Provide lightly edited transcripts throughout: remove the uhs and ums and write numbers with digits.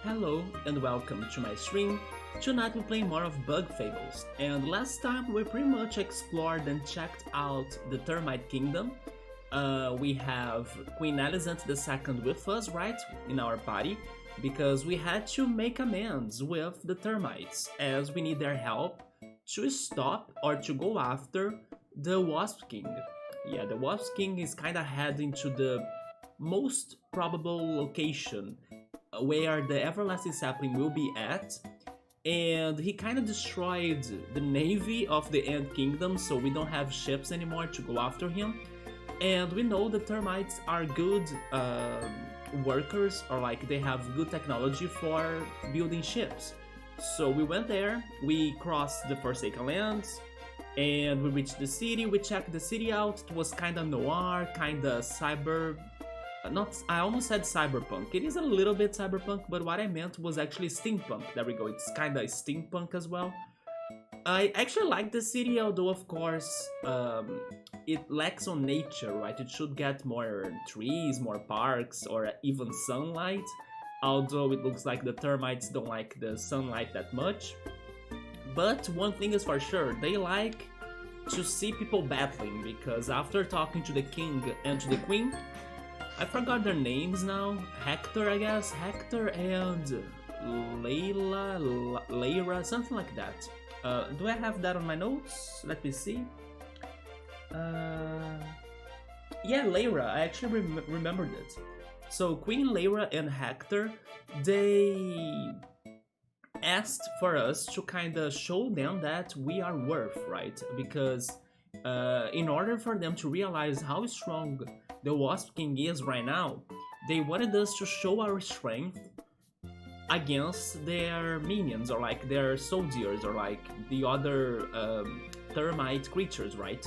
Hello and welcome to my stream. Tonight we're playing more of Bug Fables, and last time we pretty much explored and checked out the Termite Kingdom. We have Queen Alicent II with us, right, in our party, because we had to make amends with the termites, as we need their help to stop or to go after the Wasp King. Yeah, the Wasp King is kind of heading to the most probable location where the Everlasting Sapling will be at, and he kind of destroyed the navy of the End Kingdom, so we don't have ships anymore to go after him. And we know the termites are good workers, or like they have good technology for building ships. So we went there, we crossed the Forsaken Lands, and we reached the city. We checked the city out. It was kind of noir, kind of cyber, not, I almost said cyberpunk. It is a little bit cyberpunk, but what I meant was actually steampunk. There we go, it's kind of steampunk as well. I actually like the city, although of course it lacks on nature, right? It should get more trees, more parks, or even sunlight. Although it looks like the termites don't like the sunlight that much. But one thing is for sure, they like to see people battling, because after talking to the king and to the queen, I forgot their names now. Hector, I guess. Hector and Lyra, something like that. Do I have that on my notes? Let me see. Yeah, Lyra. I actually remembered it. So Queen Lyra and Hector, they asked for us to kind of show them that we are worth, right? Because in order for them to realize how strong the Wasp King is right now, they wanted us to show our strength against their minions, or like their soldiers, or like the other termite creatures, right?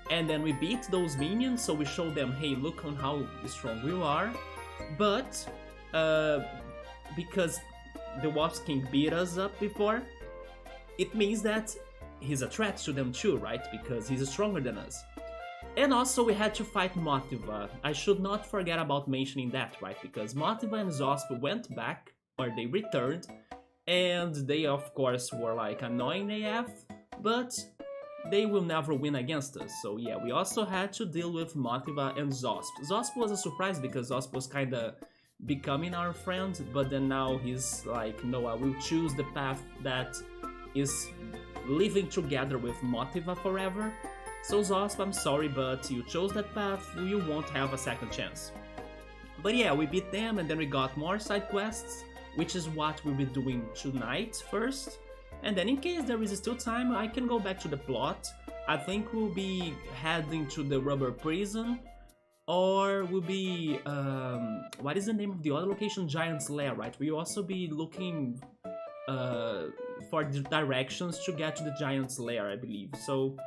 And then we beat those minions, so we show them, hey, look on how strong we are. But because the Wasp King beat us up before, it means that he's a threat to them too, right? Because he's stronger than us. And also we had to fight Motiva. I should not forget about mentioning that, right? Because Motiva and Zosp went back, or they returned, and they of course were like annoying AF, but they will never win against us. So yeah, we also had to deal with Motiva and Zosp. Zosp was a surprise because Zosp was kinda becoming our friend, but then now he's like, no, I will choose the path that is living together with Motiva forever. So Zosp, I'm sorry, but you chose that path, you won't have a second chance. But yeah, we beat them, and then we got more side quests, which is what we'll be doing tonight first. And then in case there is still time, I can go back to the plot. I think we'll be heading to the rubber prison, or we'll be, what is the name of the other location? Giant's Lair, right? We'll also be looking for the directions to get to the Giant's Lair, I believe. So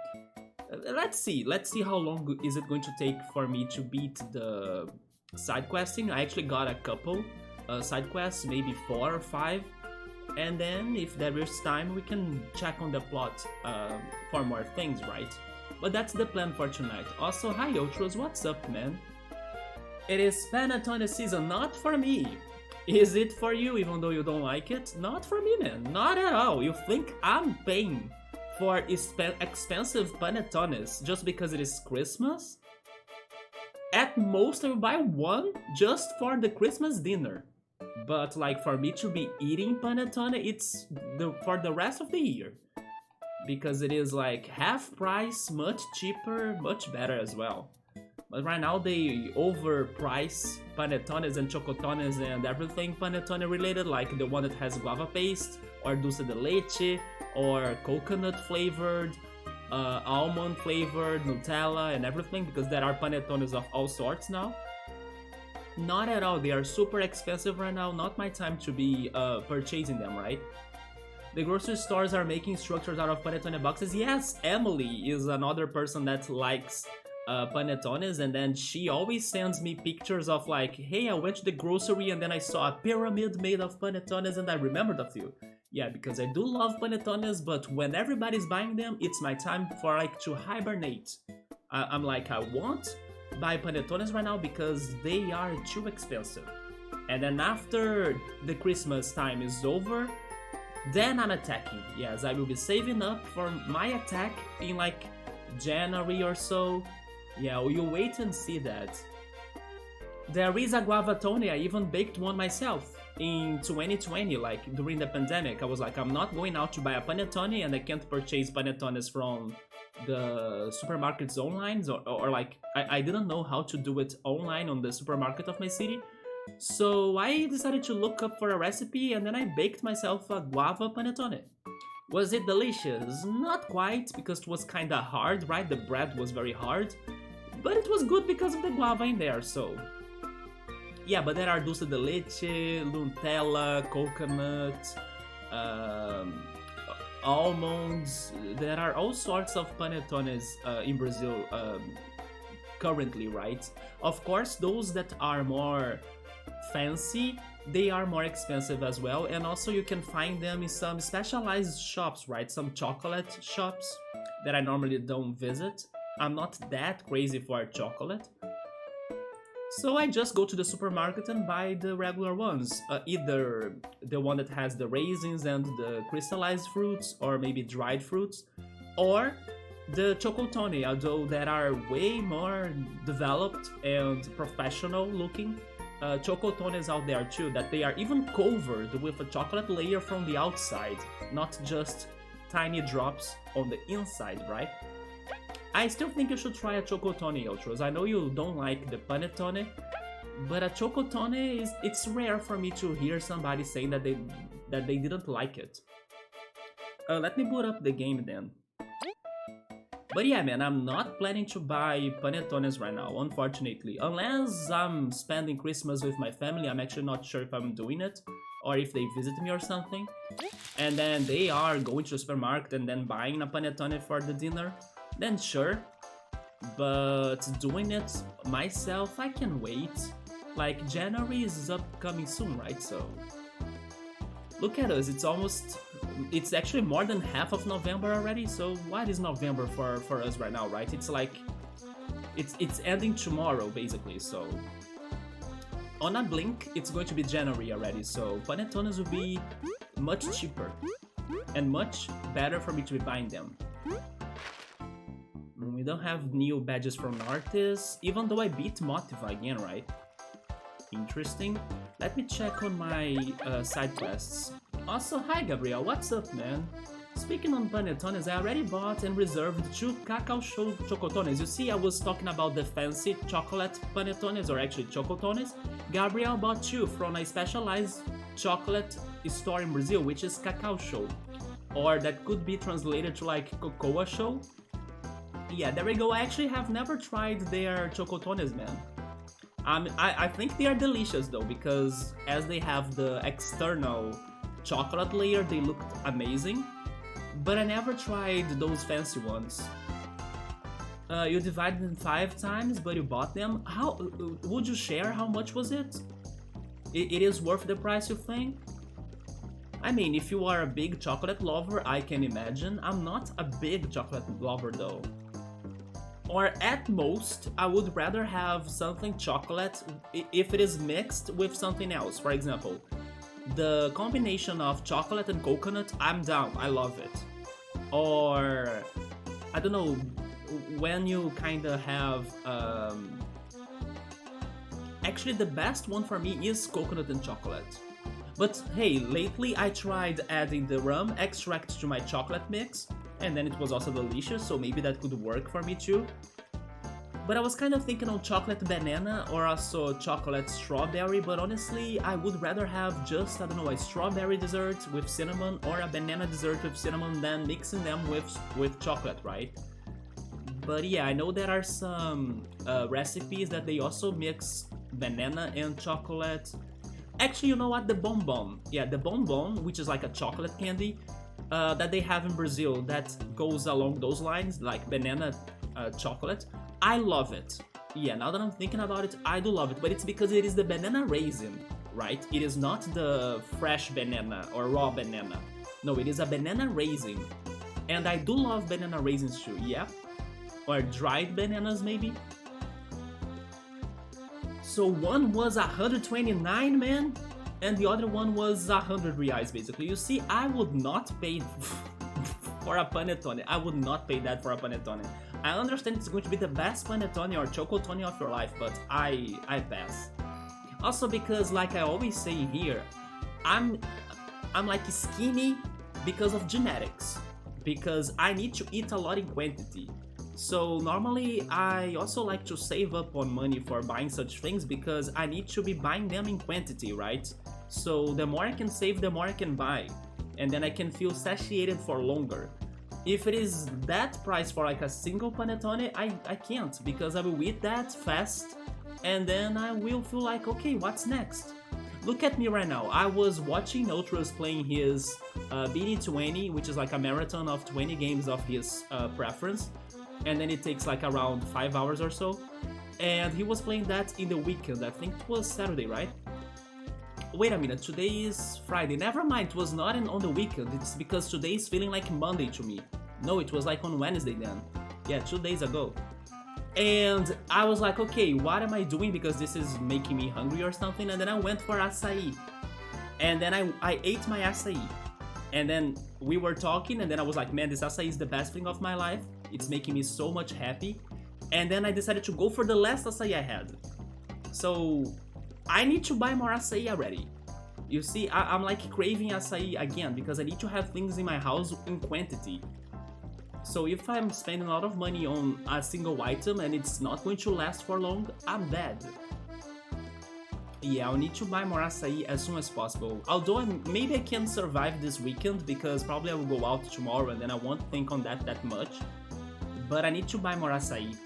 let's see how long is it going to take for me to beat the side questing. I actually got a couple side quests, maybe 4 or 5, and then if there is time we can check on the plot for more things, right? But that's the plan for tonight. Also, hi Ultros, what's up, man? It is Panettone season, not for me. Is it for you, even though you don't like it? Not for me, man, not at all. You think I'm paying for expensive panettones just because it is Christmas? At most I will buy one just for the Christmas dinner. But like for me to be eating panettone, it's for the rest of the year. Because it is like half price, much cheaper, much better as well. But right now they overprice panettones and chocotones and everything panettone related, like the one that has guava paste, or dulce de leche, or coconut flavored, almond flavored, Nutella and everything, because there are panettones of all sorts now. Not at all, they are super expensive right now, not my time to be purchasing them, right? The grocery stores are making structures out of panettone boxes. Yes, Emily is another person that likes panettones, and then she always sends me pictures of like, hey, I went to the grocery and then I saw a pyramid made of panettones and I remembered of you. Yeah, because I do love panettones, but when everybody's buying them, it's my time for like to hibernate. I'm like, I won't buy panettones right now because they are too expensive. And then after the Christmas time is over, then I'm attacking. Yes, I will be saving up for my attack in like January or so. Yeah, you wait and see that. There is a guavatone, I even baked one myself in 2020, like during the pandemic. I was like, I'm not going out to buy a panettone and I can't purchase panettones from the supermarkets online, or like I didn't know how to do it online on the supermarket of my city. So I decided to look up for a recipe and then I baked myself a guava panettone. Was it delicious? Not quite, because it was kinda hard, right? The bread was very hard. But it was good because of the guava in there, so... Yeah, but there are dulce de leche, Nutella, coconut, almonds. There are all sorts of panettones in Brazil currently, right? Of course, those that are more fancy, they are more expensive as well, and also you can find them in some specialized shops, right? Some chocolate shops that I normally don't visit. I'm not that crazy for chocolate, so I just go to the supermarket and buy the regular ones, either the one that has the raisins and the crystallized fruits, or maybe dried fruits, or the chocotone, although that are way more developed and professional looking. Chocotones out there too, that they are even covered with a chocolate layer from the outside, not just tiny drops on the inside, right? I still think you should try a chocotone, Ultros. I know you don't like the panettone, but a chocotone it's rare for me to hear somebody saying that they didn't like it. Let me boot up the game then. But yeah, man, I'm not planning to buy panettones right now, unfortunately. Unless I'm spending Christmas with my family, I'm actually not sure if I'm doing it, or if they visit me or something. And then they are going to the supermarket and then buying a panettone for the dinner, then sure. But doing it myself, I can wait. Like, January is upcoming soon, right? So, look at us, it's actually more than half of November already, so what is November for us right now, right? It's like, it's ending tomorrow, basically, so... On a blink, it's going to be January already, so panettones will be much cheaper, and much better for me to be buying them. We don't have new badges from artists, even though I beat Motiva again, right? Interesting. Let me check on my side quests. Also, hi Gabriel, what's up, man? Speaking on panettones, I already bought and reserved 2 cacao show chocotones. You see, I was talking about the fancy chocolate panettones, or actually chocotones. Gabriel bought 2 from a specialized chocolate store in Brazil, which is Cacau Show. Or that could be translated to like Cocoa Show. Yeah, there we go. I actually have never tried their chocotones, man. I think they are delicious though, because as they have the external chocolate layer, they looked amazing. But I never tried those fancy ones. You divided in 5 times, but you bought them. How would you share? How much was it? It is worth the price, you think? I mean, if you are a big chocolate lover, I can imagine. I'm not a big chocolate lover though. Or at most, I would rather have something chocolate if it is mixed with something else. For example, the combination of chocolate and coconut, I'm down, I love it. Or, I don't know, when you kinda have... Actually, the best one for me is coconut and chocolate. But hey, lately I tried adding the rum extract to my chocolate mix, and then it was also delicious, so maybe that could work for me too. But I was kind of thinking on chocolate banana or also chocolate strawberry, but honestly, I would rather have just, I don't know, a strawberry dessert with cinnamon or a banana dessert with cinnamon than mixing them with chocolate, right? But yeah, I know there are some recipes that they also mix banana and chocolate. Actually, you know what? The bonbon. Yeah, the bonbon, which is like a chocolate candy that they have in Brazil that goes along those lines, like banana chocolate. I love it. Yeah, now that I'm thinking about it, I do love it, but it's because it is the banana raisin, right? It is not the fresh banana or raw banana. No, it is a banana raisin. And I do love banana raisins too, yeah? Or dried bananas, maybe? So one was 129, man, and the other one was 100 reais, basically. You see, I would not pay for a panettone. I would not pay that for a panettone. I understand it's going to be the best panettone or chocotone of your life, but I pass. Also because, like I always say here, I'm like skinny because of genetics, because I need to eat a lot in quantity. So normally I also like to save up on money for buying such things because I need to be buying them in quantity, right? So the more I can save, the more I can buy, and then I can feel satiated for longer. If it is that price for like a single panettone, I can't, because I will eat that fast and then I will feel like, okay, what's next? Look at me right now. I was watching Ultras playing his BD20, which is like a marathon of 20 games of his preference, and then it takes like around 5 hours or so. And he was playing that in the weekend. I think it was Saturday, right? Wait a minute, today is Friday. Never mind, it was not on the weekend. It's because today is feeling like Monday to me. No, it was like on Wednesday then. Yeah, 2 days ago. And I was like, okay, what am I doing? Because this is making me hungry or something. And then I went for acai. And then I ate my acai. And then we were talking, and then I was like, man, this acai is the best thing of my life. It's making me so much happy. And then I decided to go for the last acai I had. So I need to buy more acai already. You see, I'm like craving acai again because I need to have things in my house in quantity. So if I'm spending a lot of money on a single item and it's not going to last for long, I'm dead. Yeah, I'll need to buy more acai as soon as possible. Although maybe I can survive this weekend because probably I will go out tomorrow and then I won't think on that much. But I need to buy more acai.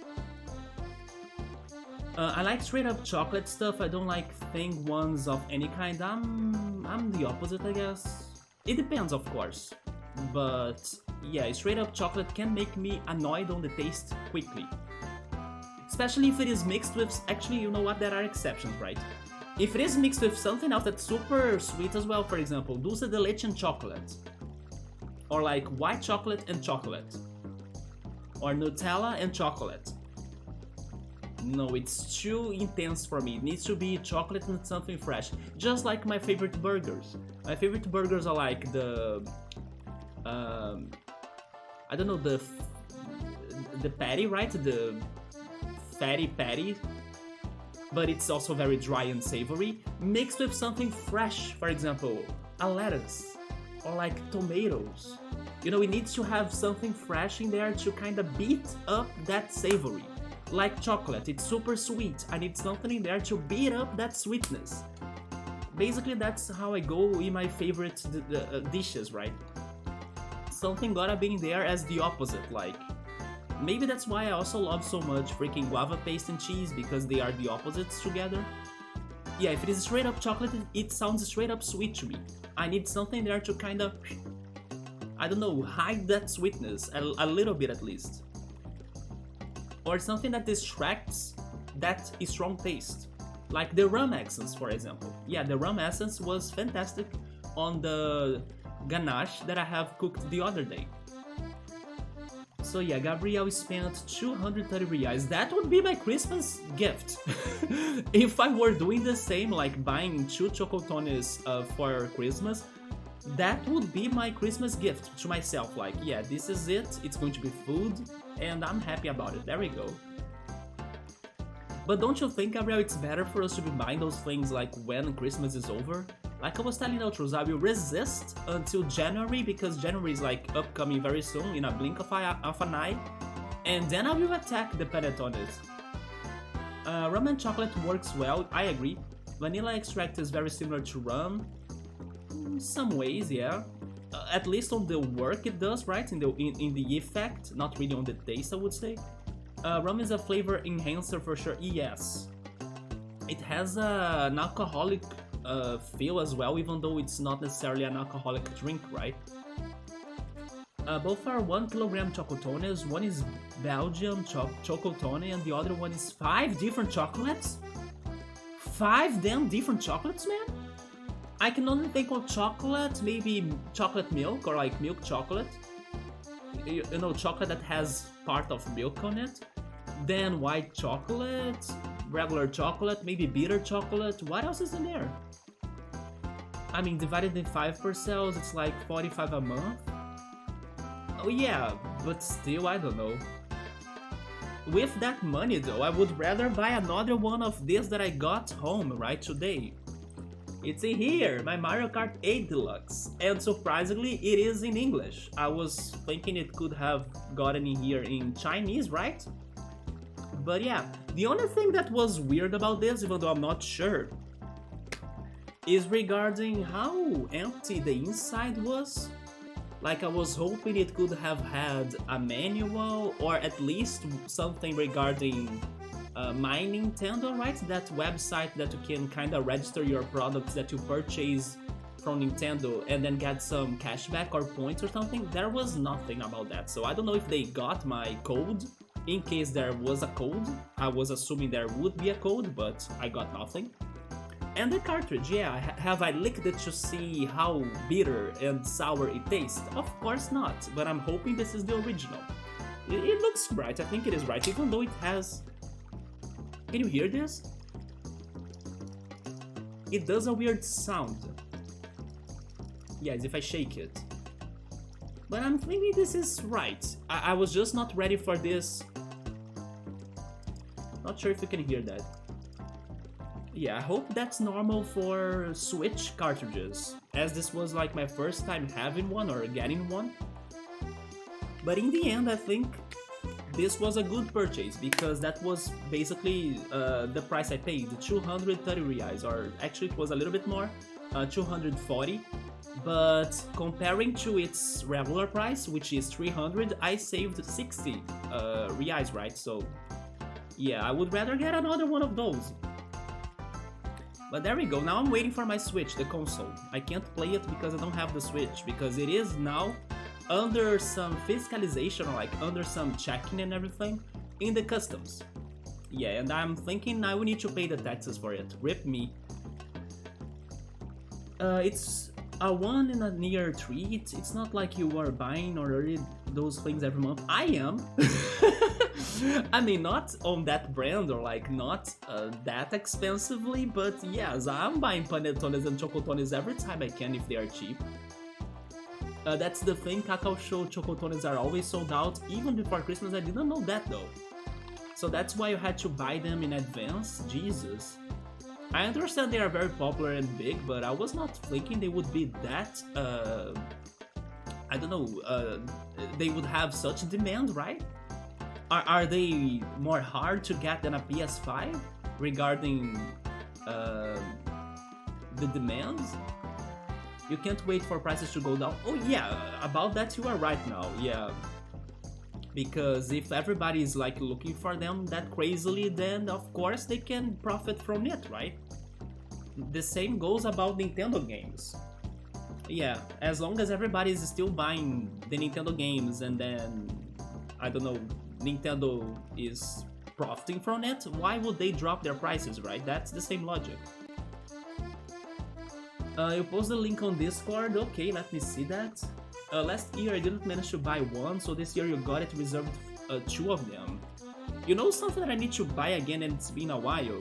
I like straight up chocolate stuff. I don't like thin ones of any kind. I'm the opposite, I guess. It depends, of course. But yeah, straight up chocolate can make me annoyed on the taste quickly. Especially if it is mixed with, actually, you know what, there are exceptions, right? If it is mixed with something else that's super sweet as well, for example, dulce de leche and chocolate. Or like white chocolate and chocolate. Or Nutella and chocolate. No, it's too intense for me. It needs to be chocolate and something fresh. Just like my favorite burgers. My favorite burgers are like the... I don't know, the patty, right? The fatty patty. But it's also very dry and savory. Mixed with something fresh, for example, a lettuce. Or like tomatoes. You know, it needs to have something fresh in there to kind of beat up that savory. Like chocolate, it's super sweet. I need something in there to beat up that sweetness. Basically, that's how I go in my favorite dishes, right? Something gotta be in there as the opposite, like... Maybe that's why I also love so much freaking guava paste and cheese, because they are the opposites together. Yeah, if it is straight up chocolate, it sounds straight up sweet to me. I need something there to kind of... I don't know, hide that sweetness, a little bit at least. Or something that distracts that strong taste. Like the rum essence, for example. Yeah, the rum essence was fantastic on the ganache that I have cooked the other day. So yeah, Gabriel spent 230 reais. That would be my Christmas gift. If I were doing the same, like buying 2 chocotones for Christmas, that would be my Christmas gift to myself. Like, yeah, this is it. It's going to be food, and I'm happy about it. There we go. But don't you think, Gabriel, it's better for us to be buying those things like when Christmas is over? Like I was telling Ultros, I will resist until January, because January is like upcoming very soon, in a blink of an eye, and then I will attack the panettones. Rum and chocolate works well, I agree. Vanilla extract is very similar to rum. In some ways, yeah. At least on the work it does, right? In the effect, not really on the taste, I would say. Rum is a flavor enhancer for sure, yes. It has an alcoholic feel as well, even though it's not necessarily an alcoholic drink, right? Both are 1 kilogram chocotones. One is Belgian chocotone and the other one is 5 different chocolates? 5 damn different chocolates, man? I can only think of chocolate, maybe chocolate milk or like milk chocolate. You know, chocolate that has part of milk on it. Then white chocolate, regular chocolate, maybe bitter chocolate. What else is in there? I mean, divided in 5 parcels, it's like 45 a month. Oh yeah, but still, I don't know. With that money though, I would rather buy another one of this that I got home right today. It's in here, my Mario Kart 8 Deluxe, and surprisingly it is in English. I was thinking it could have gotten in here in Chinese, right? But yeah, the only thing that was weird about this, even though I'm not sure, is regarding how empty the inside was. Like, I was hoping it could have had a manual or at least something regarding My Nintendo, right? That website that you can kind of register your products that you purchase from Nintendo and then get some cashback or points or something. There was nothing about that, so I don't know if they got my code in case there was a code. I was assuming there would be a code, but I got nothing. And the cartridge, yeah, have I licked it to see how bitter and sour it tastes? Of course not, but I'm hoping this is the original. It looks right, I think it is right, even though it has... Can you hear this? It does a weird sound. Yeah, as if I shake it. But I'm thinking this is right. I was just not ready for this. Not sure if you can hear that. Yeah, I hope that's normal for Switch cartridges, as this was like my first time having one or getting one. But in the end, I think this was a good purchase, because that was basically the price I paid, 230 reais, or actually it was a little bit more, 240. But comparing to its regular price, which is 300, I saved 60 reais, right? So yeah, I would rather get another one of those. But there we go, now I'm waiting for my Switch, the console. I can't play it because I don't have the Switch, because it is now under some fiscalization, or like under some checking and everything, in the customs. Yeah, and I'm thinking I will need to pay the taxes for it. Rip me. It's a 1 in a near treat. It's not like you are buying or already those things every month. I am. I mean, not on that brand or like not that expensively, but yes, I'm buying panetones and chocotones every time I can if they are cheap. That's the thing, Cacao Show chocotones are always sold out. Even before Christmas, I didn't know that though. So that's why you had to buy them in advance. Jesus. I understand they are very popular and big, but I was not thinking they would be that, I don't know, they would have such demand, right? Are they more hard to get than a PS5 regarding the demands? You can't wait for prices to go down. Oh yeah, about that you are right now, yeah. Because if everybody is like looking for them that crazily, then of course they can profit from it, right? The same goes about Nintendo games. Yeah, as long as everybody is still buying the Nintendo games and then, I don't know, Nintendo is profiting from it, why would they drop their prices, right? That's the same logic. You post the link on Discord, okay, let me see that. Last year I didn't manage to buy one, so this year you got it reserved 2 of them. You know something that I need to buy again and it's been a while?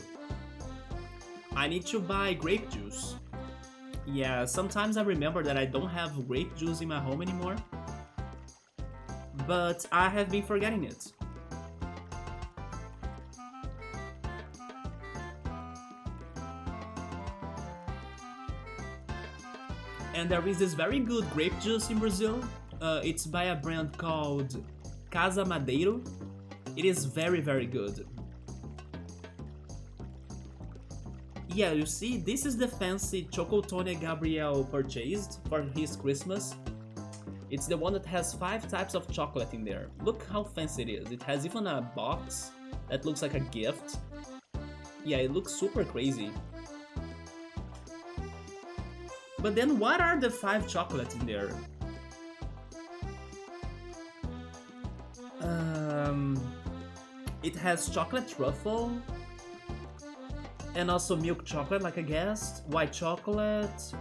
I need to buy grape juice. Yeah, sometimes I remember that I don't have grape juice in my home anymore. But I have been forgetting it. And there is this very good grape juice in Brazil. It's by a brand called Casa Madeiro. It is very, very good. Yeah, you see, this is the fancy Chocotone Gabriel purchased for his Christmas. It's the one that has 5 types of chocolate in there. Look how fancy it is. It has even a box that looks like a gift. Yeah, it looks super crazy. But then what are the 5 chocolates in there? It has chocolate truffle, and also milk chocolate, like I guessed, white chocolate.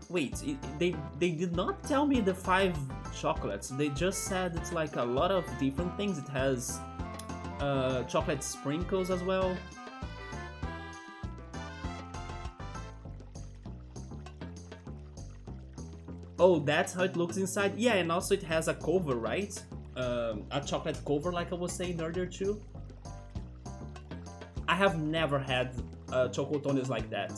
Wait, they did not tell me the 5 chocolates. They just said it's like a lot of different things. It has chocolate sprinkles as well. Oh, that's how it looks inside. Yeah, and also it has a cover, right? A chocolate cover, like I was saying earlier too. I have never had chocotones like that.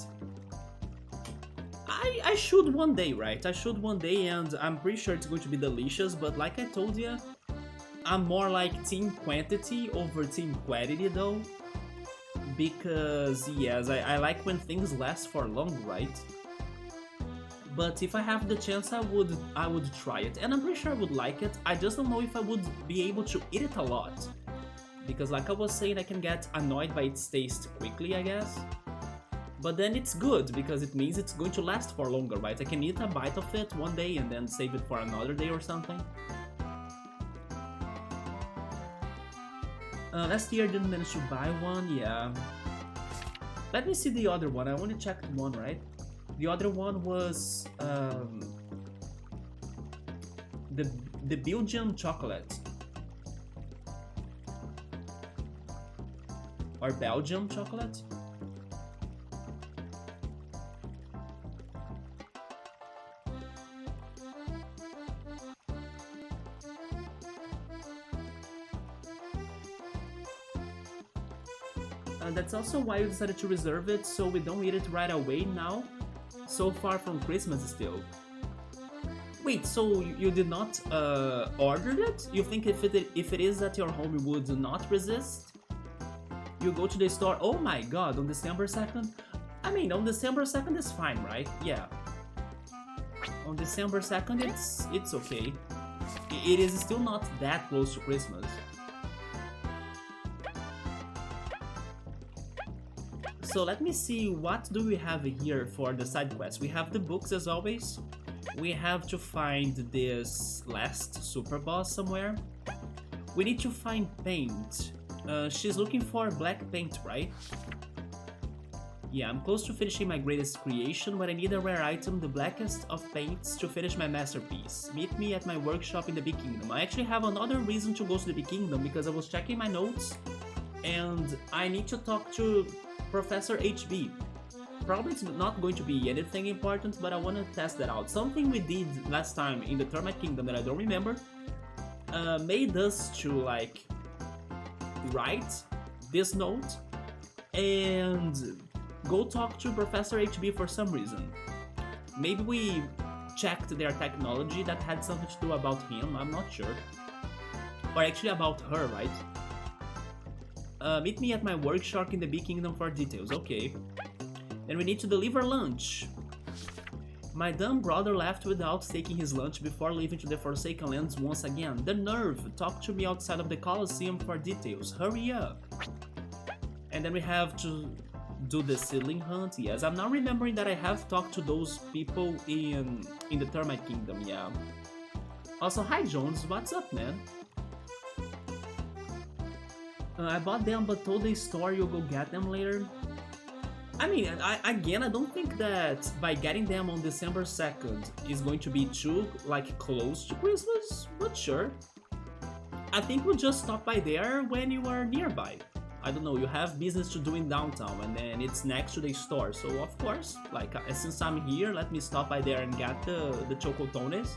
I should one day, right? I should one day, and I'm pretty sure it's going to be delicious. But like I told you, I'm more like team quantity over team quality though. Because yes, I like when things last for long, right? But if I have the chance, I would try it, and I'm pretty sure I would like it. I just don't know if I would be able to eat it a lot, because like I was saying, I can get annoyed by its taste quickly, I guess. But then it's good because it means it's going to last for longer, right? I can eat a bite of it one day and then save it for another day or something. Last year I didn't manage to buy one, yeah. Let me see the other one. I only checked one, right? The other one was the Belgian chocolate. Or Belgium chocolate. That's also why we decided to reserve it, so we don't eat it right away now. So far from Christmas still. Wait, so you did not order it? You think if it is at your home, you would not resist? You go to the store, oh my god, on December 2nd? I mean, on December 2nd is fine, right? Yeah. On December 2nd, it's okay. It is still not that close to Christmas. So let me see, what do we have here for the side quest? We have the books as always. We have to find this last super boss somewhere. We need to find paint. She's looking for black paint, right? Yeah, I'm close to finishing my greatest creation, but I need a rare item, the blackest of paints, to finish my masterpiece. Meet me at my workshop in the Big Kingdom. I actually have another reason to go to the Big Kingdom, because I was checking my notes, and I need to talk to Professor HB. Probably it's not going to be anything important, but I want to test that out. Something we did last time in the Termite Kingdom that I don't remember made us to like write this note and go talk to Professor HB for some reason. Maybe we checked their technology that had something to do about him, I'm not sure. Or actually about her, right? Meet me at my workshop in the Big Kingdom for details, okay. And we need to deliver lunch. My dumb brother left without taking his lunch before leaving to the Forsaken Lands once again. The nerve! Talk to me outside of the Colosseum for details. Hurry up! And then we have to do the seedling hunt. Yes, I'm now remembering that I have talked to those people in the Termite Kingdom, yeah. Also, hi Jones, what's up, man? I bought them but told the store you'll go get them later. I mean, again, I don't think that by getting them on December 2nd is going to be too, like, close to Christmas, but sure. I think we'll just stop by there when you are nearby. I don't know, you have business to do in downtown and then it's next to the store, so of course, like, since I'm here, let me stop by there and get the chocotones.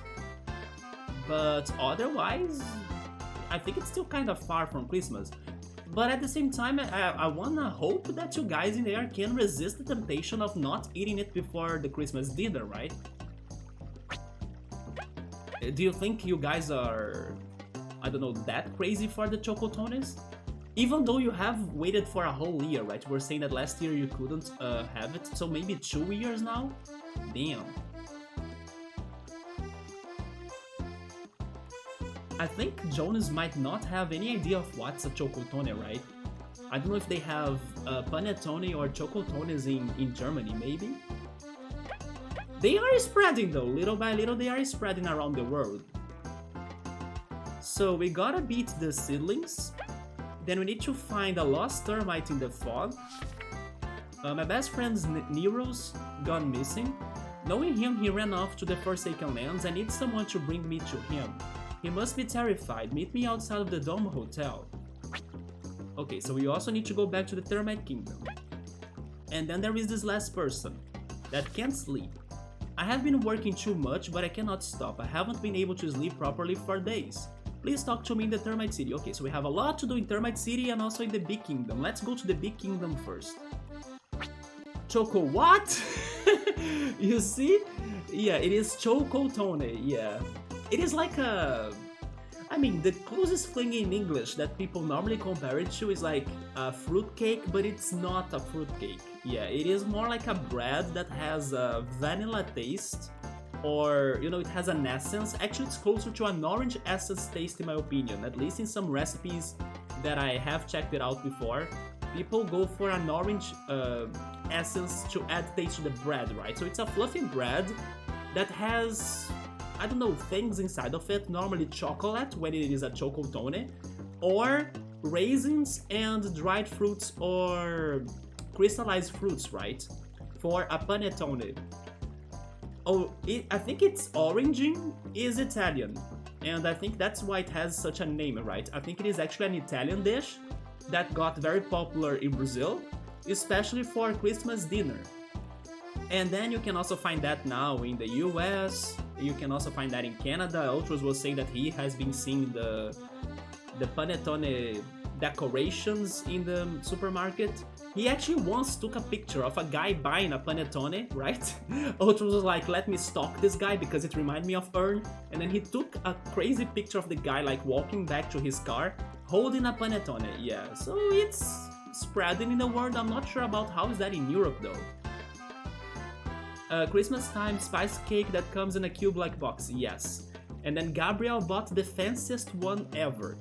But otherwise, I think it's still kind of far from Christmas. But at the same time, I wanna hope that you guys in there can resist the temptation of not eating it before the Christmas dinner, right? Do you think you guys are, I don't know, that crazy for the chocotones? Even though you have waited for a whole year, right? We're saying that last year you couldn't have it, so maybe 2 years now? Damn. I think Jonas might not have any idea of what's a chocotone, right? I don't know if they have panettone or chocotones in Germany, maybe? They are spreading though, little by little they are spreading around the world. So we gotta beat the seedlings, then we need to find a lost termite in the fog. My best friend's Nero's gone missing. Knowing him, he ran off to the Forsaken Lands. I need someone to bring me to him. He must be terrified. Meet me outside of the Dome Hotel. Okay, so we also need to go back to the Termite Kingdom. And then there is this last person that can't sleep. I have been working too much, but I cannot stop. I haven't been able to sleep properly for days. Please talk to me in the Termite City. Okay, so we have a lot to do in Termite City and also in the Big Kingdom. Let's go to the Big Kingdom first. Choco what? You see? Yeah, it is Chocotone, yeah. It is like a... I mean, the closest thing in English that people normally compare it to is like a fruitcake, but it's not a fruitcake. Yeah, it is more like a bread that has a vanilla taste, or, you know, it has an essence. Actually, it's closer to an orange essence taste in my opinion, at least in some recipes that I have checked it out before. People go for an orange essence to add taste to the bread, right? So it's a fluffy bread that has, I don't know, things inside of it, normally chocolate when it is a chocotone, or raisins and dried fruits or crystallized fruits, right? For a panettone. Oh, I think it's oranging is Italian, and I think that's why it has such a name, right? I think it is actually an Italian dish that got very popular in Brazil, especially for Christmas dinner. And then you can also find that now in the US, you can also find that in Canada. Ultros was saying that he has been seeing the panettone decorations in the supermarket. He actually once took a picture of a guy buying a panettone, right? Ultros was like, let me stalk this guy because it reminded me of Ern. And then he took a crazy picture of the guy like walking back to his car, holding a panettone. Yeah, so it's spreading in the world. I'm not sure about how is that in Europe though. Christmas time spice cake that comes in a cube-like box, yes. And then Gabriel bought the fanciest one ever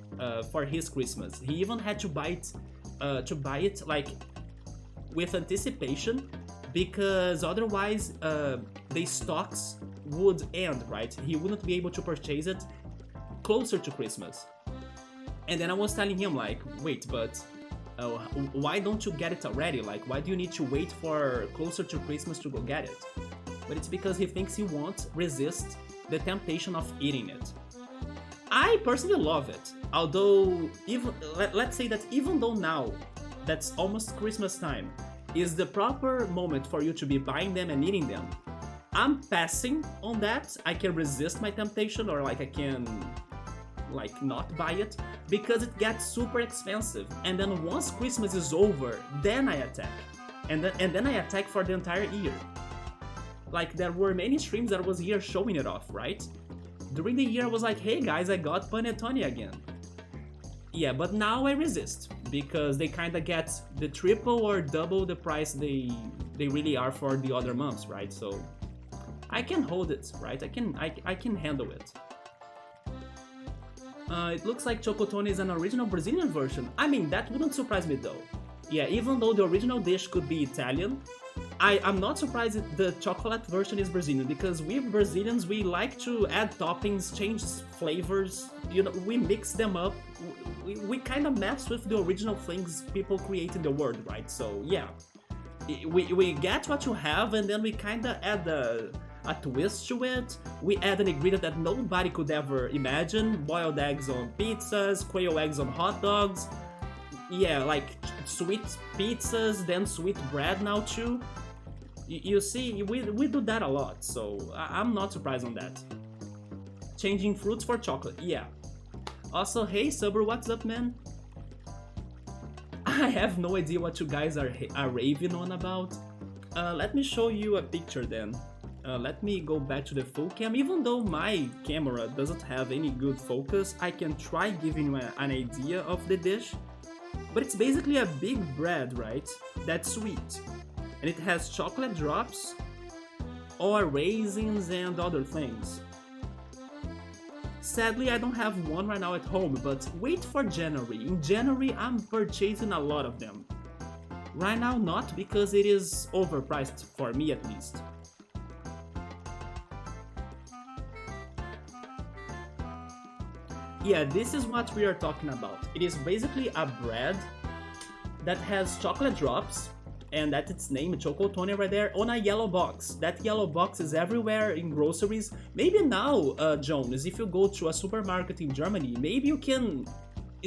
for his Christmas. He even had to buy it like with anticipation, because otherwise the stocks would end, right? He wouldn't be able to purchase it closer to Christmas. And then I was telling him like, wait, but why don't you get it already? Like, why do you need to wait for closer to Christmas to go get it? But it's because he thinks he won't resist the temptation of eating it. I personally love it, although even let's say that even though now that's almost Christmas time is the proper moment for you to be buying them and eating them, I'm passing on that. I can resist my temptation, or like I can like not buy it, because it gets super expensive. And then once Christmas is over, then I attack, and then I attack for the entire year. Like, there were many streams that was here showing it off, right? During the year I was like, hey guys, I got panettone again. Yeah, but now I resist, because they kinda get the triple or double the price they really are for the other months, right? So I can hold it, right? I can handle it. It looks like Chocotone is an original Brazilian version. I mean, that wouldn't surprise me though. Yeah, even though the original dish could be Italian, I'm not surprised that the chocolate version is Brazilian, because we Brazilians, we like to add toppings, change flavors, you know, we mix them up. We kind of mess with the original things people create in the world, right? So yeah, we get what you have, and then we kind of add a twist to it. We add an ingredient that nobody could ever imagine: boiled eggs on pizzas, quail eggs on hot dogs. Yeah, like sweet pizzas, then sweet bread now too. You see, we do that a lot, so I'm not surprised on that. Changing fruits for chocolate, yeah. Also, hey Subber, what's up, man? I have no idea what you guys are raving on about. Let me show you a picture then. Let me go back to the full cam. Even though my camera doesn't have any good focus, I can try giving you an idea of the dish. But it's basically a big bread, right? That's sweet. And it has chocolate drops or raisins and other things. Sadly, I don't have one right now at home, but wait for January. In January, I'm purchasing a lot of them. Right now, not, because it is overpriced, for me at least. Yeah, this is what we are talking about. It is basically a bread that has chocolate drops, and that's its name, Chocotone right there, on a yellow box. That yellow box is everywhere in groceries. Maybe now, Jonas, if you go to a supermarket in Germany, maybe you can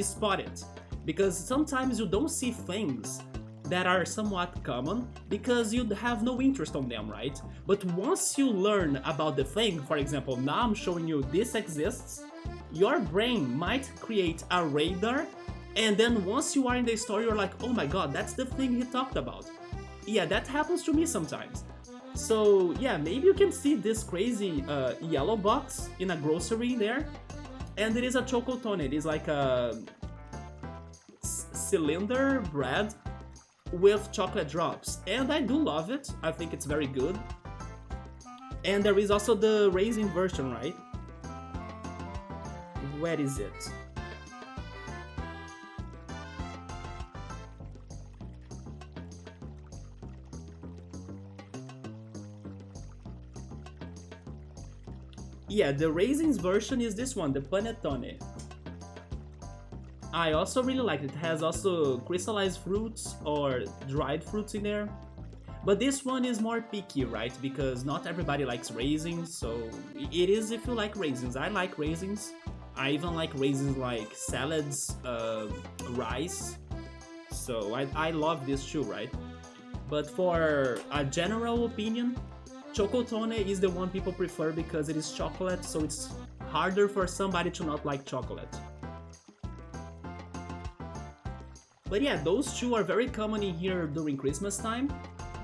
spot it. because sometimes you don't see things that are somewhat common because you have no interest on them, right? But once you learn about the thing, for example, now I'm showing you this exists, your brain might create a radar, and then once you are in the story, you're like, oh my god, that's the thing he talked about. Yeah, that happens to me sometimes. So yeah, maybe you can see this crazy yellow box in a grocery there, and it is a chocotone. It is like a cylinder bread with chocolate drops, and I do love it. I think it's very good. And there is also the raisin version, right? Where is it? Yeah, the raisins version is this one, the panettone. I also really like it. It has also crystallized fruits or dried fruits in there. But this one is more picky, right? Because not everybody likes raisins, so it is if you like raisins. I like raisins. I even like raisins like salads, rice. So I love this too, right? But for a general opinion, chocotone is the one people prefer because it is chocolate, so it's harder for somebody to not like chocolate. But yeah, those two are very common in here during Christmas time,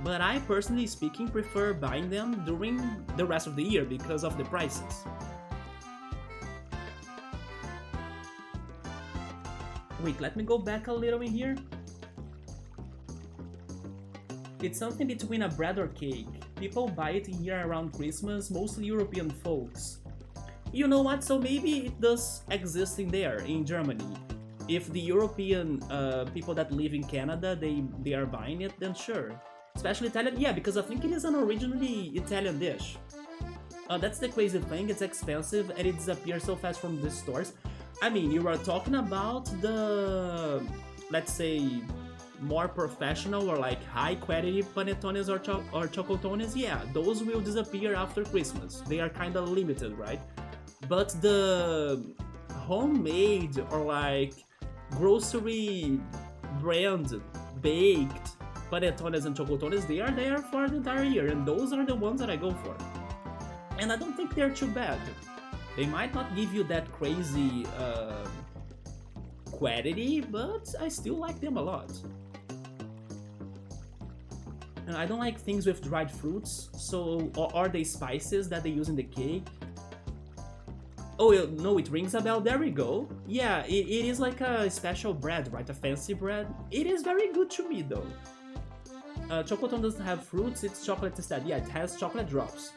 but I personally speaking prefer buying them during the rest of the year because of the prices. Wait, let me go back a little in here. It's something between a bread or cake. People buy it in here around Christmas, mostly European folks. You know what, so maybe it does exist in there, in Germany. If the European people that live in Canada, they are buying it, then sure. Especially Italian, yeah, because I think it is an originally Italian dish. That's the crazy thing, it's expensive and it disappears so fast from the stores. I mean, you are talking about the, let's say, more professional or like high quality panettones or chocotones, yeah, those will disappear after Christmas. They are kind of limited, right? But the homemade or like grocery brand baked panettones and chocotones, they are there for the entire year, and those are the ones that I go for. And I don't think they're too bad. They might not give you that crazy quality, but I still like them a lot. And I don't like things with dried fruits, so or the spices that they use in the cake. Oh no, it rings a bell. There we go. Yeah, it is like a special bread, right? A fancy bread. It is very good to me though. Chocotone doesn't have fruits; it's chocolate instead. Yeah, it has chocolate drops.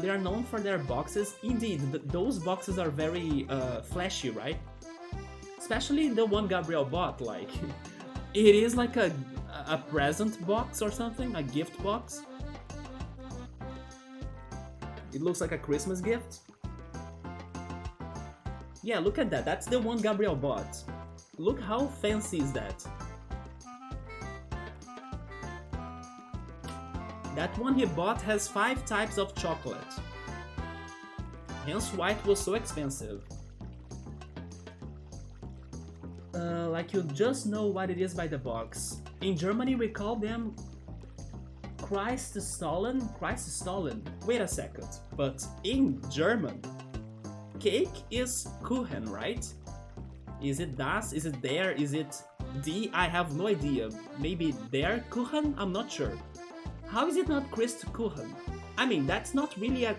They are known for their boxes. Indeed, those boxes are very flashy, right? Especially the one Gabriel bought. Like, it is like a present box or something, a gift box. It looks like a Christmas gift. Yeah, look at that. That's the one Gabriel bought. Look how fancy is that. That one he bought has 5 types of chocolate. Hence why it was so expensive. Like you just know what it is by the box. In Germany we call them Christstollen. Wait a second. But in German, cake is Kuchen, right? Is it das? Is it der? Is it die? I have no idea. Maybe der Kuchen? I'm not sure. How is it not Christkuchen? I mean, that's not really a...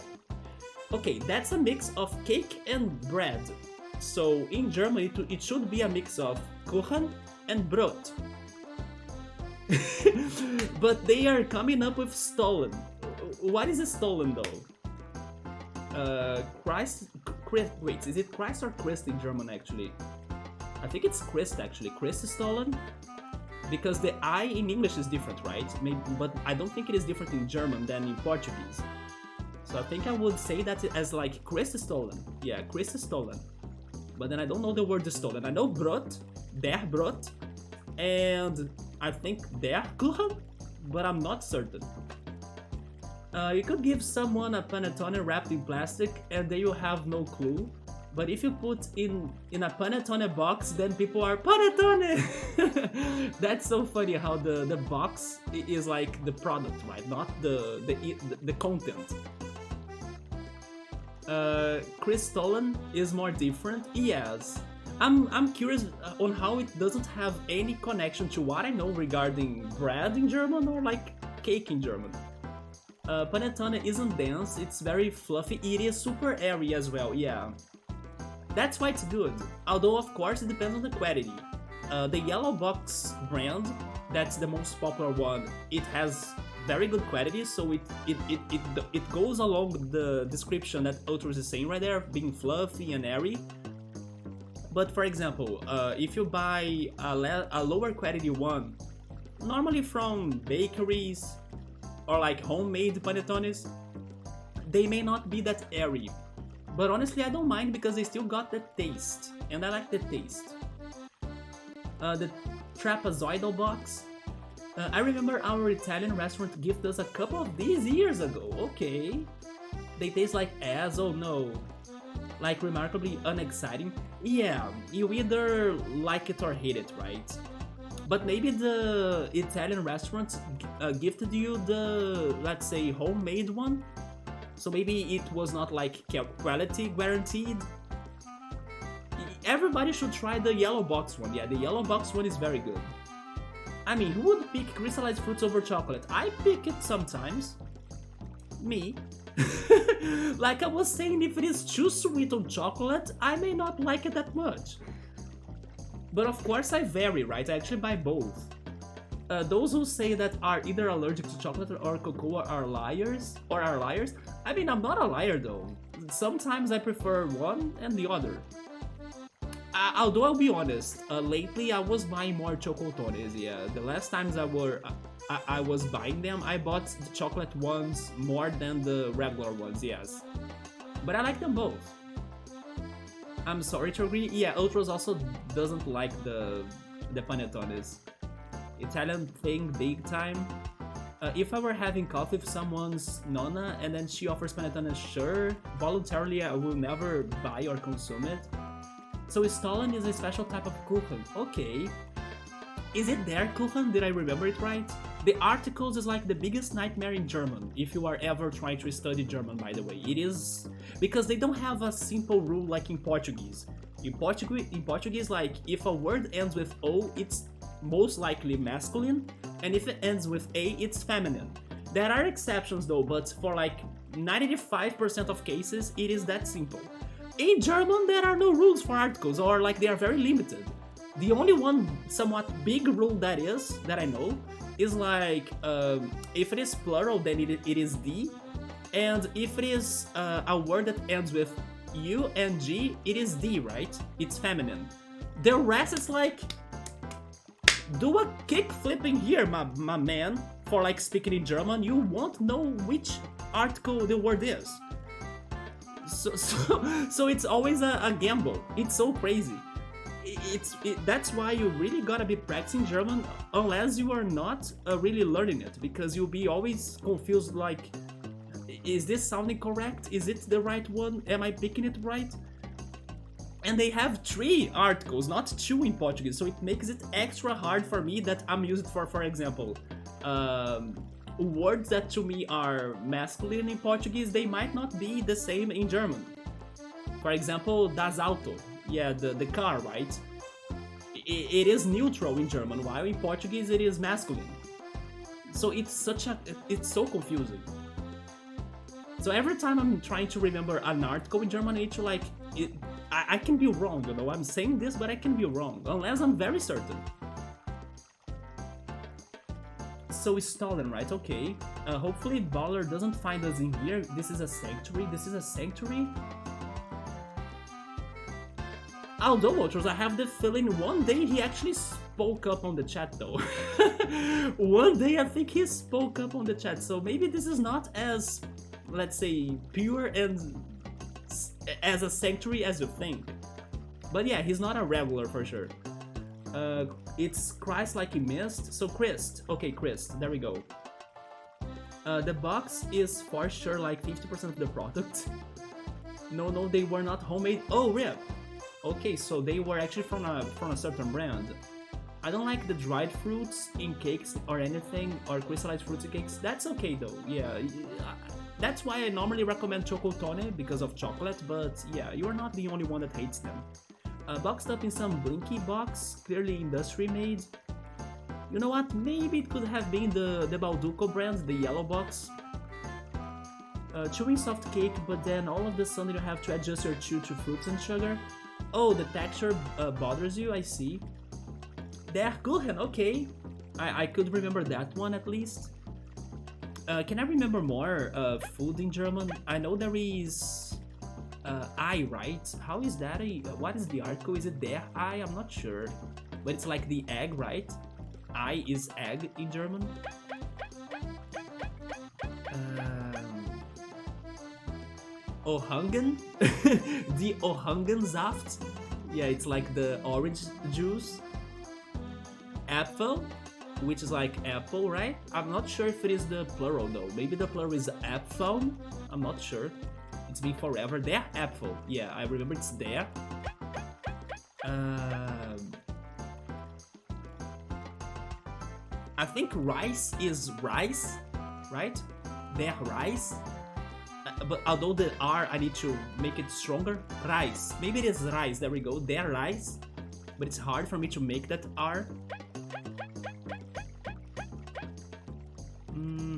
Okay, that's a mix of cake and bread. So in Germany, it should be a mix of Kuchen and Brot. But they are coming up with Stollen. What is a Stollen though? Wait, is it Christ or Christ in German actually? I think it's Christ actually. Christstollen? Because the I in English is different, right? Maybe, but I don't think it is different in German than in Portuguese. So I think I would say that as like Christstollen. Yeah, Christstollen. But then I don't know the word stolen. I know Brot, der Brot, and I think der Kuchen, but I'm not certain. You could give someone a panettone wrapped in plastic and they will have no clue. But if you put in a panettone box, then people are panettone. That's so funny how the box is like the product, right? Not the content. Crystalline is more different. Yes, I'm curious on how it doesn't have any connection to what I know regarding bread in German or like cake in German. Panettone isn't dense, it's very fluffy, it is super airy as well, yeah. That's why it's good, although of course it depends on the quality. The Yellow Box brand, that's the most popular one, it has very good quality, so it goes along the description that Ultros is saying right there, being fluffy and airy. But for example, if you buy a lower quality one, normally from bakeries or like homemade panettones, they may not be that airy. But honestly, I don't mind because they still got the taste, and I like the taste. The trapezoidal box. I remember our Italian restaurant gifted us a couple of these years ago. Okay. They taste like ass, oh no. Like remarkably unexciting. Yeah, you either like it or hate it, right? But maybe the Italian restaurant gifted you the, let's say, homemade one? So maybe it was not like quality guaranteed? Everybody should try the Yellow Box one. Yeah, the Yellow Box one is very good. I mean, who would pick crystallized fruits over chocolate? I pick it sometimes. Me. Like I was saying, if it is too sweet on chocolate, I may not like it that much. But of course I vary, right? I actually buy both. Those who say that are either allergic to chocolate or cocoa are liars. I mean, I'm not a liar though. Sometimes I prefer one and the other. Although I'll be honest, lately I was buying more chocolatones, yeah. The last times I was buying them, I bought the chocolate ones more than the regular ones, yes. But I like them both. I'm sorry to agree, yeah, Ultros also doesn't like the panettones. Italian thing, big time. If I were having coffee with someone's nonna and then she offers panettone, sure, voluntarily I will never buy or consume it. So Stollen is a special type of Kuchen. Okay. Is it their Kuchen? Did I remember it right? The articles is like the biggest nightmare in German, if you are ever trying to study German, by the way. It is because they don't have a simple rule like in Portuguese. In Portuguese, like if a word ends with O, it's most likely masculine, and if it ends with A, it's feminine. There are exceptions though, but for like 95% of cases, it is that simple. In German, there are no rules for articles, or like they are very limited. The only one somewhat big rule that I know, is like, if it is plural, then it is D, and if it is a word that ends with U and G, it is D, right? It's feminine. The rest is like, do a kick flipping here, my man, for like speaking in German, you won't know which article the word is. So it's always a gamble. It's so crazy. That's why you really gotta be practicing German, unless you are not really learning it, because you'll be always confused, like, is this sounding correct? Is it the right one? Am I picking it right? And they have 3 articles, not 2 in Portuguese, so it makes it extra hard for me that I'm used for example, words that to me are masculine in Portuguese, they might not be the same in German. For example, das Auto, yeah, the car, right? It is neutral in German, while in Portuguese it is masculine. So it's so confusing. So every time I'm trying to remember an article in German, it's like, I can be wrong, you know, I'm saying this, but I can be wrong, unless I'm very certain. So Stollen, right? Okay. Hopefully Baller doesn't find us in here. This is a sanctuary. Although, Ultros, I have the feeling one day he actually spoke up on the chat, though. One day I think he spoke up on the chat, so maybe this is not as, let's say, pure and as a sanctuary as you think. But yeah, he's not a regular for sure. It's Christ like he missed. So Christ. Okay, Christ. There we go. The box is for sure like 50% of the product. No, no, they were not homemade. Oh, rip. Okay, so they were actually from a certain brand. I don't like the dried fruits in cakes or anything, or crystallized fruits in cakes. That's okay though. Yeah, that's why I normally recommend chocotone because of chocolate. But yeah, you are not the only one that hates them. Boxed up in some blinky box, clearly industry made. You know what? Maybe it could have been the Balduco brand, the yellow box. Chewing soft cake, but then all of the sudden you have to adjust your chew to fruits and sugar. Oh, the texture bothers you, I see. Der Kuchen, okay. I could remember that one at least. Can I remember more food in German? I know there is Ei, right? How is that? What is the article? Is it der Ei? I'm not sure. But it's like the egg, right? Ei is egg in German. Orangen? The Orangensaft? Yeah, it's like the orange juice. Apfel, which is like apple, right? I'm not sure if it is the plural though. Maybe the plural is Apfel. I'm not sure. It's been forever. Der Apfel. Yeah, I remember it's there. I think rice is rice, right? Der Rice. But although the R, I need to make it stronger. Rice. Maybe it is rice. There we go. Der Rice. But it's hard for me to make that R.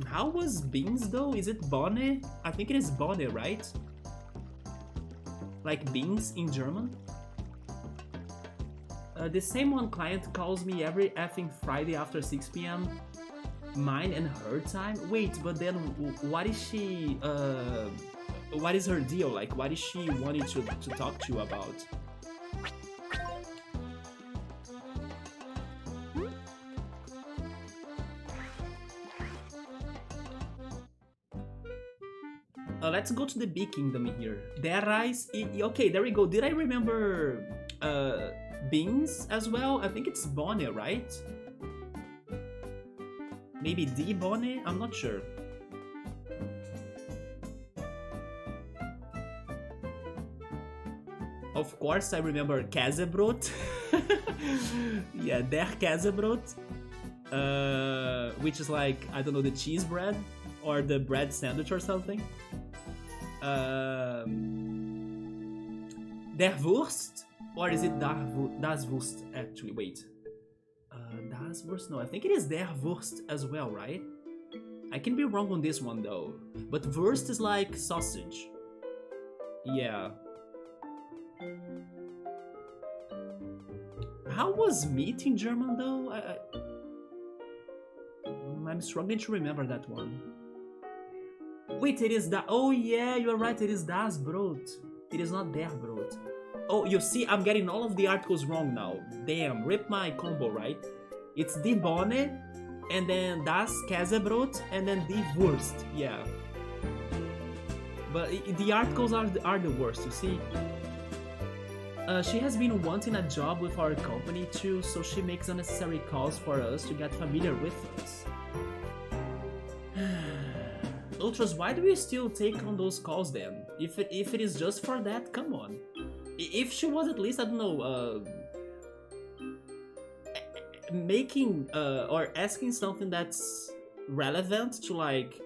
How was beans though? Is it Bohne? I think it is Bohne, right? Like beans in German? The same one client calls me every effing Friday after 6 p.m. Mine and her time? Wait, but then what is she, what is her deal? Like, what is she wanting to talk to you about? Let's go to the Bee Kingdom here. Der Rice, okay, there we go. Did I remember beans as well? I think it's Bohne, right? Maybe Die Bohne? I'm not sure. Of course, I remember Käsebrot. Yeah, der Käsebrot. Which is like, I don't know, the cheese bread or the bread sandwich or something. Der Wurst? Or is it das Wurst actually? Wait. Das Wurst? No, I think it is der Wurst as well, right? I can be wrong on this one though. But Wurst is like sausage. Yeah. How was meat in German though? I'm struggling to remember that one. Wait, it is that. Oh yeah, you are right. It is das Brot. It is not der Brot. Oh, you see, I'm getting all of the articles wrong now. Damn, rip my combo, right? It's die Bohne, and then das Käsebrot, and then die Wurst. Yeah. But the articles are the worst, you see. She has been wanting a job with our company too, so she makes unnecessary calls for us to get familiar with us. Ultras, why do we still take on those calls then? If it is just for that, come on. If she was at least, I don't know, making or asking something that's relevant to like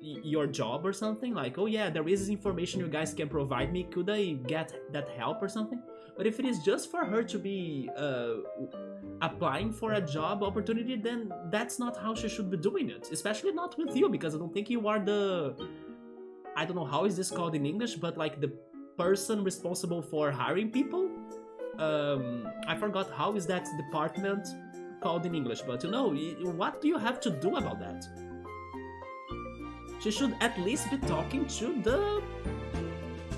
your job or something, like, oh yeah, there is this information you guys can provide me, could I get that help or something? But if it is just for her to be applying for a job opportunity, then that's not how she should be doing it, especially not with you, because I don't think you are the, I don't know how is this called in English, but like the person responsible for hiring people. I forgot how is that department called in English, but you know, what do you have to do about that? She should at least be talking to the,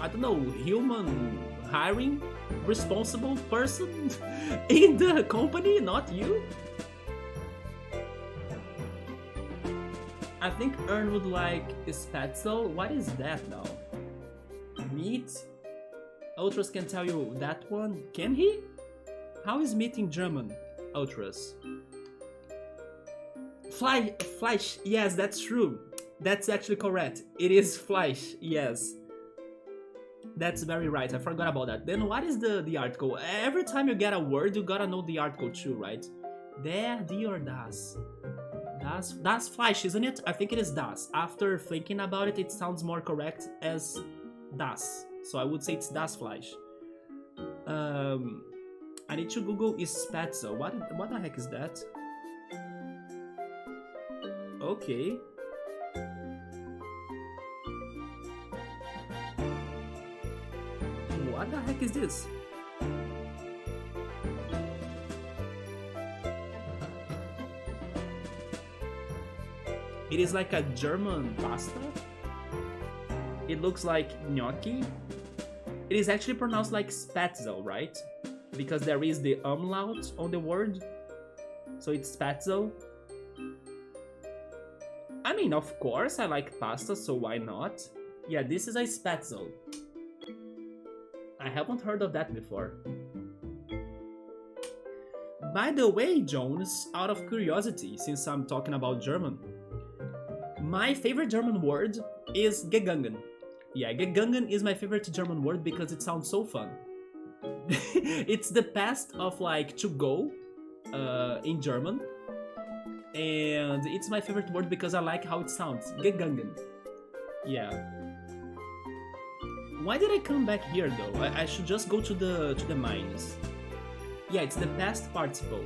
I don't know, human hiring responsible person in the company, not you. I think Ern would like Spatzel. What is that now? Meat? Ultras can tell you that one. Can he? How is meat in German, Ultras? Fleisch. Yes, that's true. That's actually correct. It is Fleisch, yes. That's very right. I forgot about that. Then what is the article? Every time you get a word, you gotta know the article too, right? Der, die, or das? Das Fleisch, isn't it? I think it is das. After thinking about it, it sounds more correct as das. So I would say it's das Fleisch. I need to Google Spätzle. What the heck is that? Okay. What the heck is this? It is like a German pasta. It looks like gnocchi. It is actually pronounced like Spätzle, right? Because there is the umlaut on the word. So it's Spätzle. I mean, of course I like pasta, so why not? Yeah, this is a Spätzle. I haven't heard of that before. By the way, Jones, out of curiosity, since I'm talking about German, my favorite German word is gegangen. Yeah, gegangen is my favorite German word because it sounds so fun. It's the past of like to go in German. And it's my favorite word because I like how it sounds. Gegangen. Yeah. Why did I come back here though? I should just go to the mines. Yeah, it's the past participle.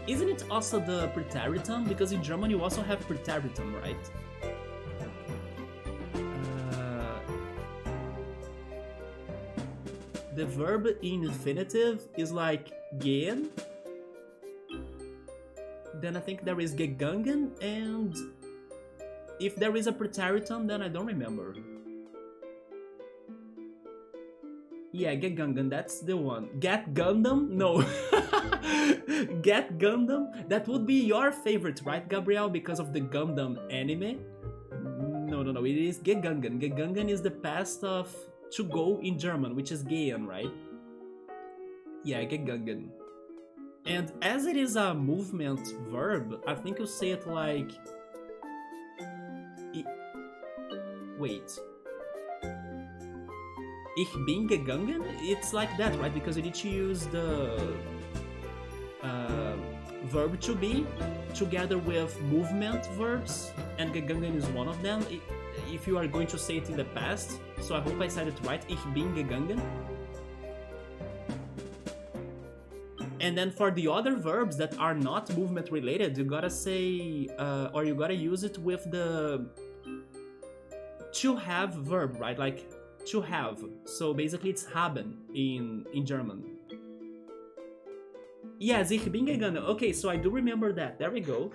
Isn't it also the preteritum? Because in German you also have preteritum, right? The verb in infinitive is like gehen. Then I think there is gegangen, and if there is a preteritum, then I don't remember. Yeah, gegangen, that's the one. Get Gundam? No. Get Gundam? That would be your favorite, right, Gabriel? Because of the Gundam anime? No. It is gegangen. Gegangen is the past of to go in German, which is gehen, right? Yeah, gegangen. And as it is a movement verb, I think you say it like... Wait. Ich bin gegangen? It's like that, right? Because you need to use the verb to be together with movement verbs, and gegangen is one of them. If you are going to say it in the past, so I hope I said it right. Ich bin gegangen. And then for the other verbs that are not movement related, you gotta say, or you gotta use it with the to have verb, right? Like to have. So basically it's haben in German. Yes, ich bin gegangen. Okay, so I do remember that. There we go.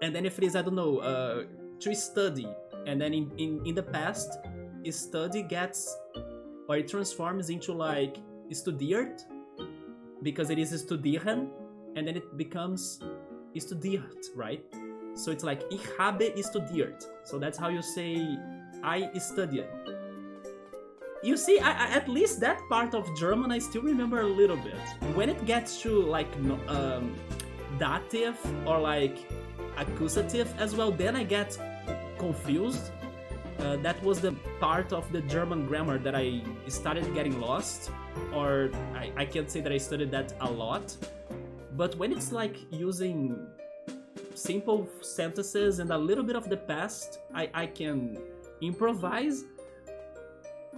And then if it is, I don't know, to study. And then in the past, study gets, or it transforms into like studiert, because it is studieren, and then it becomes studiert, right? So it's like ich habe studiert. So that's how you say I studied. You see, at least that part of German I still remember a little bit. When it gets to like dative or like accusative as well, then I get confused. That was the part of the German grammar that I started getting lost, or I can't say that I studied that a lot. But when it's like using simple sentences and a little bit of the past, I can improvise.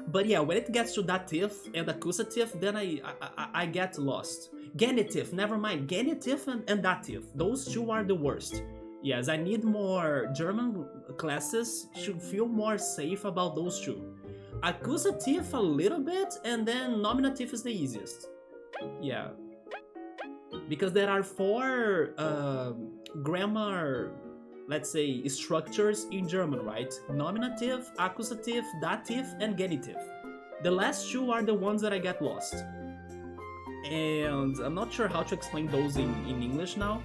But yeah, when it gets to dative and accusative, then I get lost. Genitive, never mind. Genitive and dative, those two are the worst. Yes, I need more German classes to feel more safe about those two. Accusative a little bit, and then nominative is the easiest. Yeah. Because there are 4 grammar, let's say, structures in German, right? Nominative, accusative, dative, and genitive. The last 2 are the ones that I get lost. And I'm not sure how to explain those in English now.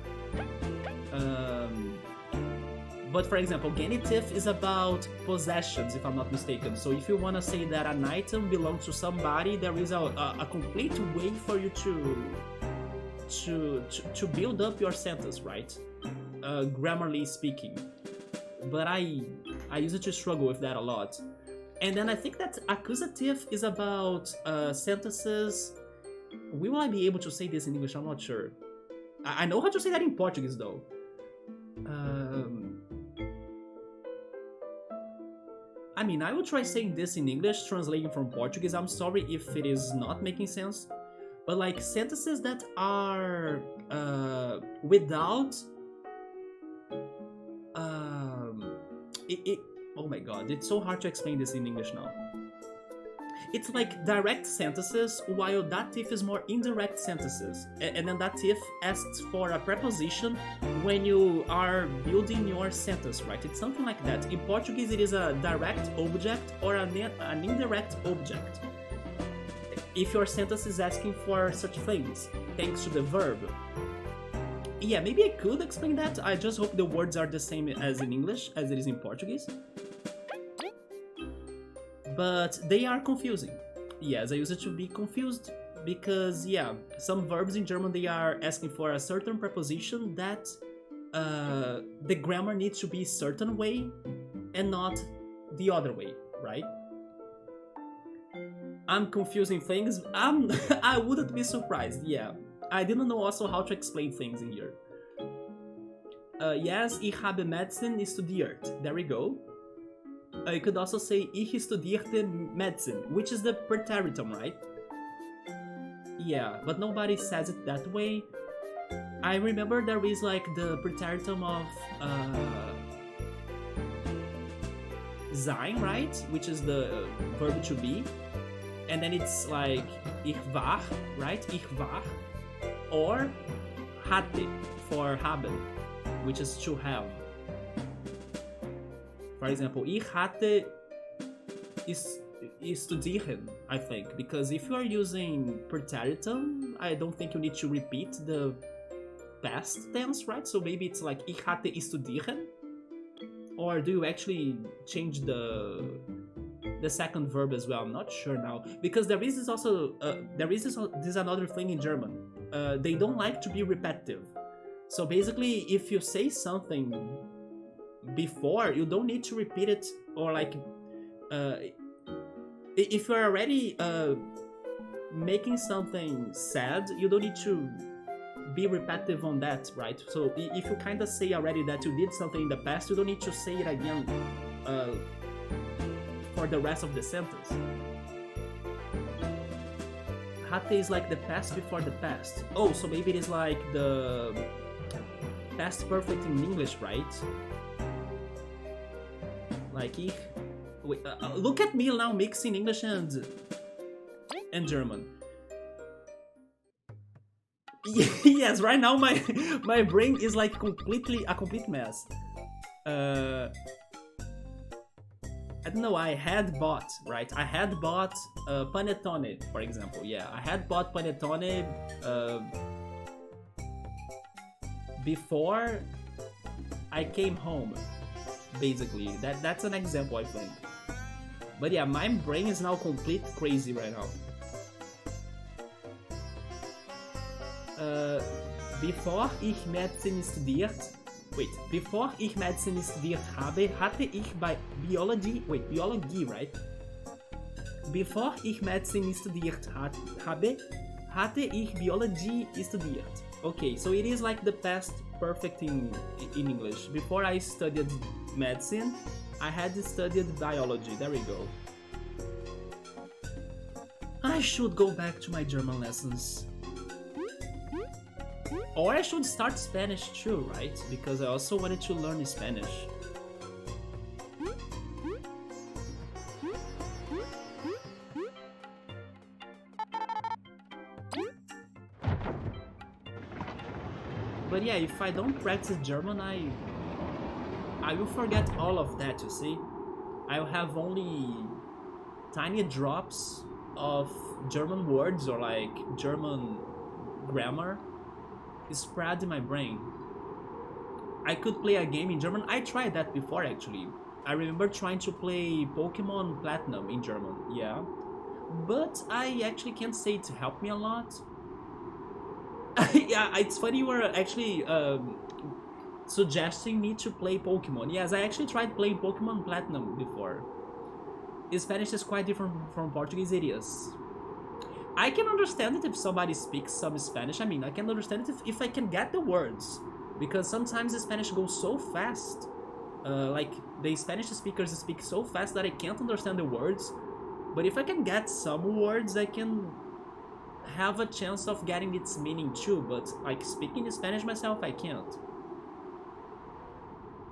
But for example, genitive is about possessions, if I'm not mistaken. So if you want to say that an item belongs to somebody, there is a complete way for you to build up your sentence, right? Grammarly speaking. But I used to struggle with that a lot. And then I think that accusative is about sentences. Will I be able to say this in English? I'm not sure. I know how to say that in Portuguese though. I mean, I will try saying this in English, translating from Portuguese. I'm sorry if it is not making sense. But like sentences that are without oh my god, it's so hard to explain this in English now. It's like direct sentences, while dative is more indirect sentences. And then dative asks for a preposition when you are building your sentence, right? It's something like that. In Portuguese, it is a direct object or an indirect object. If your sentence is asking for such things, thanks to the verb. Yeah, maybe I could explain that. I just hope the words are the same as in English, as it is in Portuguese. But they are confusing. Yes, I use it to be confused because, yeah, some verbs in German, they are asking for a certain preposition that the grammar needs to be a certain way and not the other way, right? I'm confusing things. I wouldn't be surprised, yeah. I didn't know also how to explain things in here. Yes, ich habe Medicine studiert. There we go. You could also say ich studierte Medicine, which is the preteritum, right? Yeah, but nobody says it that way. I remember there is like the preteritum of sein, right? Which is the verb to be. And then it's like ich war, right? Ich war. Or hatte for haben, which is to have. For example, ich hatte studieren, I think, because if you are using preteritum, I don't think you need to repeat the past tense, right? So maybe it's like ich hatte studieren, or do you actually change the second verb as well? I'm not sure now, because there is this another thing in German. They don't like to be repetitive. So basically, if you say something before, you don't need to repeat it, or like if you're already making something sad, you don't need to be repetitive on that, right? So if you kind of say already that you did something in the past, you don't need to say it again for the rest of the sentence. Hatte is like the past before the past. Oh, so maybe it is like the past perfect in English, right? Like ich. Wait, look at me now mixing English and German. Yes, right now my brain is like a complete mess. I don't know. I had bought, right? I had bought panettone, for example. Yeah, I had bought panettone before I came home. Basically, that's an example, I think. But yeah, my brain is now complete crazy right now. Bevor ich Medizin studiert, bevor ich Medizin studiert habe, hatte ich bei Biology, Biologie, right? Bevor ich Medizin studiert habe, hatte ich Biologie studiert. Okay, so it is like the past perfect in English. Before I studied medicine, I had studied biology. There we go. I should go back to my German lessons. Or I should start Spanish too, right? Because I also wanted to learn Spanish. But yeah, if I don't practice German, I will forget all of that, you see? I'll have only tiny drops of German words or like German grammar spread in my brain. I could play a game in German. I tried that before, actually. I remember trying to play Pokemon Platinum in German, yeah. But I actually can't say it helped me a lot. Yeah, it's funny you were actually suggesting me to play Pokemon. Yes, I actually tried playing Pokemon Platinum before. Spanish is quite different from Portuguese, it is. I can understand it if somebody speaks some Spanish. I mean, I can understand it if I can get the words. Because sometimes the Spanish goes so fast. Like, the Spanish speakers speak so fast that I can't understand the words. But if I can get some words, I can have a chance of getting its meaning too. But, like, speaking Spanish myself, I can't.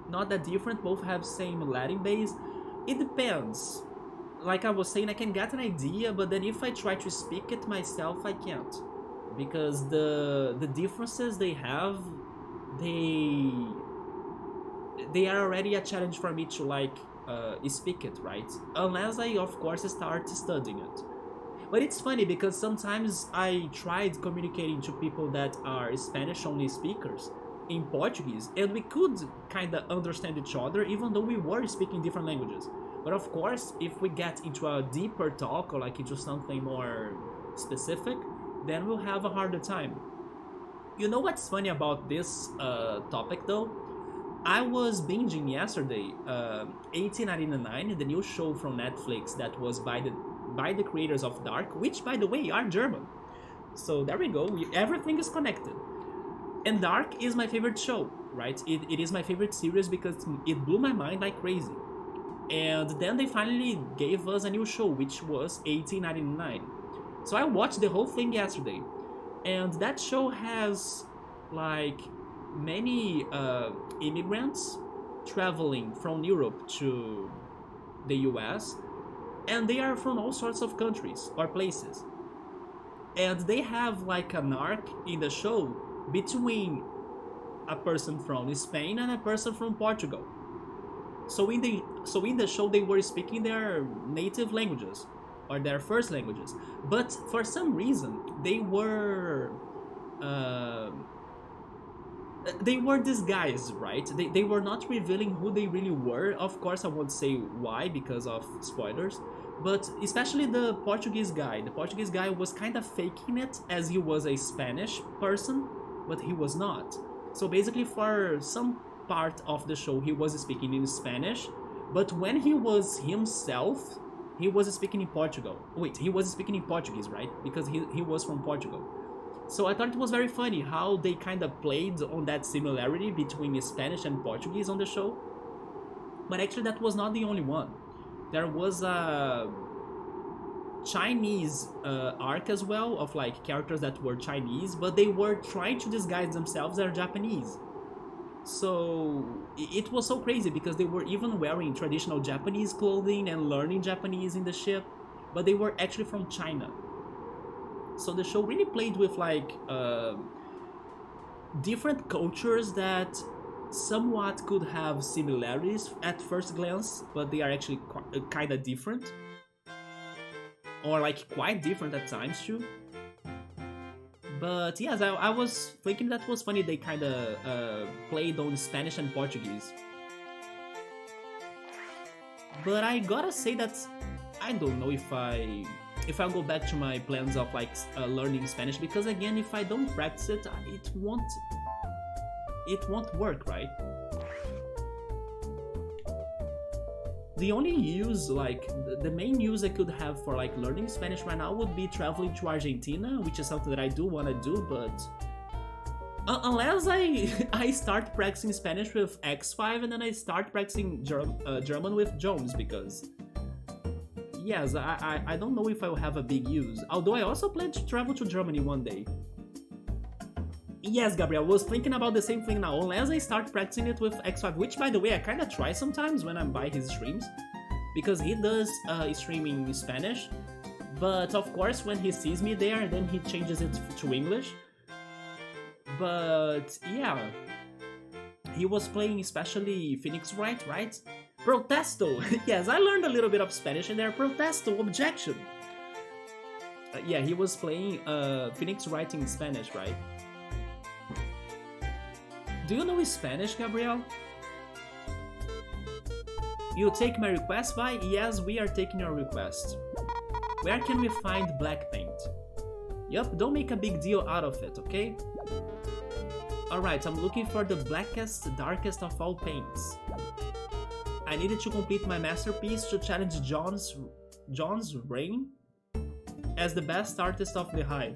Not that different, both have same Latin base. It depends. Like I was saying, I can get an idea, but then if I try to speak it myself, I can't. Because the differences they have, they are already a challenge for me to like speak it, right? Unless I of course start studying it. But it's funny because sometimes I tried communicating to people that are Spanish only speakers in Portuguese, and we could kind of understand each other even though we were speaking different languages. But of course, if we get into a deeper talk or like into something more specific, then we'll have a harder time. You know what's funny about this topic though? I was binging yesterday 1899, the new show from Netflix that was by the creators of Dark, which by the way are German. So there we go, everything is connected. And Dark is my favorite show, right? It is my favorite series because it blew my mind like crazy. And then they finally gave us a new show, which was 1899. So I watched the whole thing yesterday. And that show has, like, many immigrants traveling from Europe to the US. And they are from all sorts of countries or places. And they have, like, an arc in the show between a person from Spain and a person from Portugal. So in the show they were speaking their native languages or their first languages, but for some reason they were disguised, right? They were not revealing who they really were. Of course, I won't say why because of spoilers, but especially the Portuguese guy. The Portuguese guy was kind of faking it as he was a Spanish person, but he was not. So basically, for some part of the show he was speaking in Spanish, but when he was himself, he was speaking in Portugal. Wait, he was speaking in Portuguese, right? Because he was from Portugal. So I thought it was very funny how they kind of played on that similarity between Spanish and Portuguese on the show. But actually that was not the only one. There was a Chinese arc as well, of like characters that were Chinese, but they were trying to disguise themselves as Japanese. So it was so crazy because they were even wearing traditional Japanese clothing and learning Japanese in the ship, but they were actually from China. So the show really played with like different cultures that somewhat could have similarities at first glance, but they are actually kind of different, or like quite different at times too. But yes, I was thinking that was funny. They kind of played on Spanish and Portuguese. But I gotta say that I don't know if I'll go back to my plans of like learning Spanish, because again, if I don't practice it, it won't work, right? The only use, like, the main use I could have for, like, learning Spanish right now would be traveling to Argentina, which is something that I do want to do, but unless I start practicing Spanish with X5 and then I start practicing German with Jones, because yes, I don't know if I will have a big use, although I also plan to travel to Germany one day. Yes, Gabriel, I was thinking about the same thing now, unless I start practicing it with X5, which by the way I kinda try sometimes when I'm by his streams, because he does streaming in Spanish, but of course when he sees me there, then he changes it to English. But yeah, he was playing especially Phoenix Wright, right? Protesto! Yes, I learned a little bit of Spanish in there. Protesto, objection! Yeah, he was playing Phoenix Wright in Spanish, right? Do you know Spanish, Gabriel? You take my request, Vi? Yes, we are taking your request. Where can we find black paint? Yup, don't make a big deal out of it, okay? Alright, I'm looking for the blackest, darkest of all paints. I needed to complete my masterpiece to challenge John's reign as the best artist of the Hive.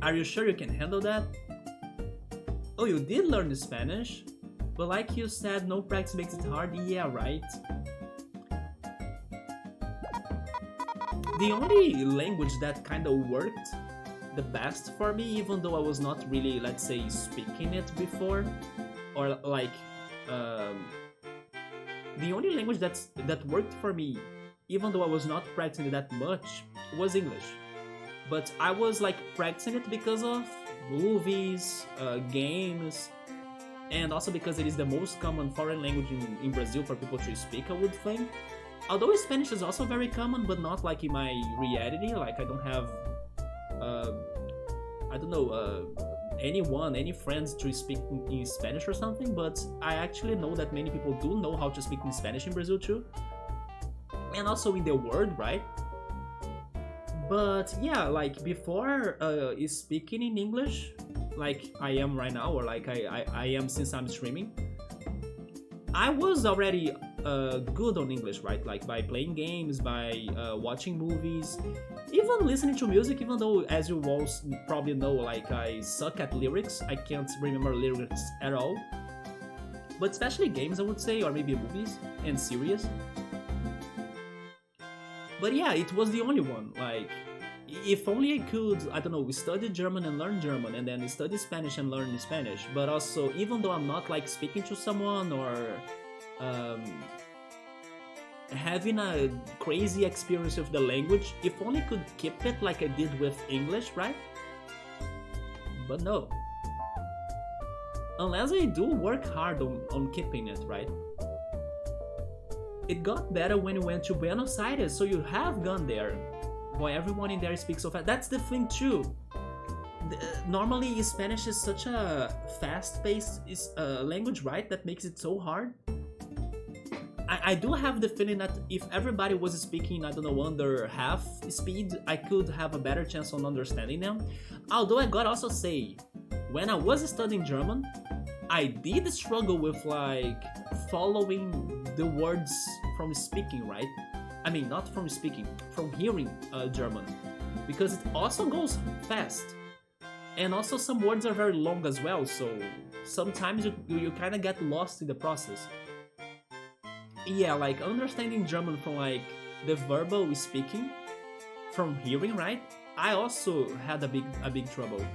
Are you sure you can handle that? Oh, you did learn the Spanish? But like you said, no practice makes it hard. Yeah, right. The only language that kind of worked the best for me, even though I was not really, let's say, speaking it before, or like, the only language that worked for me, even though I was not practicing it that much, was English. But I was like practicing it because of movies, games, and also because it is the most common foreign language in Brazil for people to speak, I would think. Although Spanish is also very common, but not like in my reality. Like I don't have, I don't know, any friends to speak in Spanish or something. But I actually know that many people do know how to speak in Spanish in Brazil too, and also in the world, right? But yeah, like before speaking in English, like I am right now, or like I am since I'm streaming, I was already good on English, right? Like by playing games, by watching movies, even listening to music, even though, as you all probably know, like I suck at lyrics. I can't remember lyrics at all. But especially games, I would say, or maybe movies and series. But yeah, it was the only one. Like, if only I could, I don't know, study German and learn German, and then study Spanish and learn Spanish. But also, even though I'm not like speaking to someone or having a crazy experience with the language, if only I could keep it like I did with English, right? But no. Unless I do work hard on keeping it, right? It got better when we went to Buenos Aires, so you have gone there. Boy, everyone in there speaks so fast. That's the thing too. Normally, Spanish is such a fast-paced language, right? That makes it so hard. I do have the feeling that if everybody was speaking, I don't know, under half speed, I could have a better chance on understanding them. Although I gotta also say, when I was studying German, I did struggle with like following the words from speaking, right? I mean, not from speaking, from hearing German, because it also goes fast, and also some words are very long as well. So sometimes you kind of get lost in the process. Yeah, like understanding German from like the verbal speaking, from hearing, right? I also had a big trouble.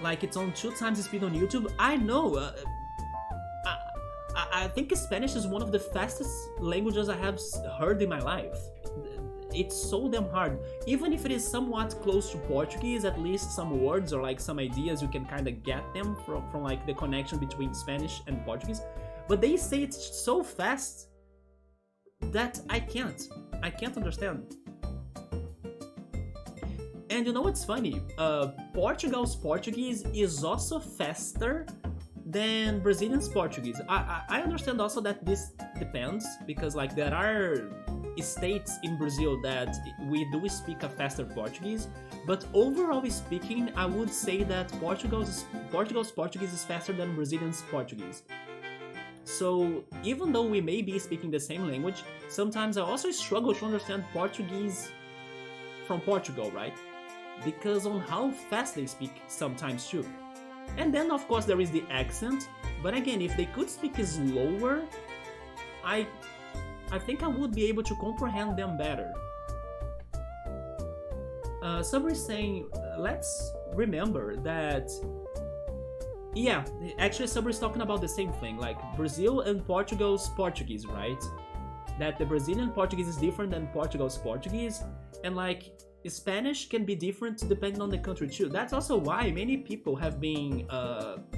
Like it's on 2 times the speed on YouTube. I know. I think Spanish is one of the fastest languages I have heard in my life. It's so damn hard. Even if it is somewhat close to Portuguese, at least some words or like some ideas you can kind of get them from like the connection between Spanish and Portuguese. But they say it's so fast that I can't understand. And you know what's funny? Portugal's Portuguese is also faster than Brazilian's Portuguese. I understand also that this depends, because like there are states in Brazil that we do speak a faster Portuguese, but overall speaking, I would say that Portugal's Portuguese is faster than Brazilian's Portuguese. So even though we may be speaking the same language, sometimes I also struggle to understand Portuguese from Portugal, right? Because on how fast they speak sometimes too. And then of course there is the accent, but again, if they could speak slower, I think I would be able to comprehend them better. Somebody is saying, let's remember that, yeah, actually somebody is talking about the same thing, like Brazil and Portugal's Portuguese, right? That the Brazilian Portuguese is different than Portugal's Portuguese, and like Spanish can be different depending on the country too. That's also why many people have been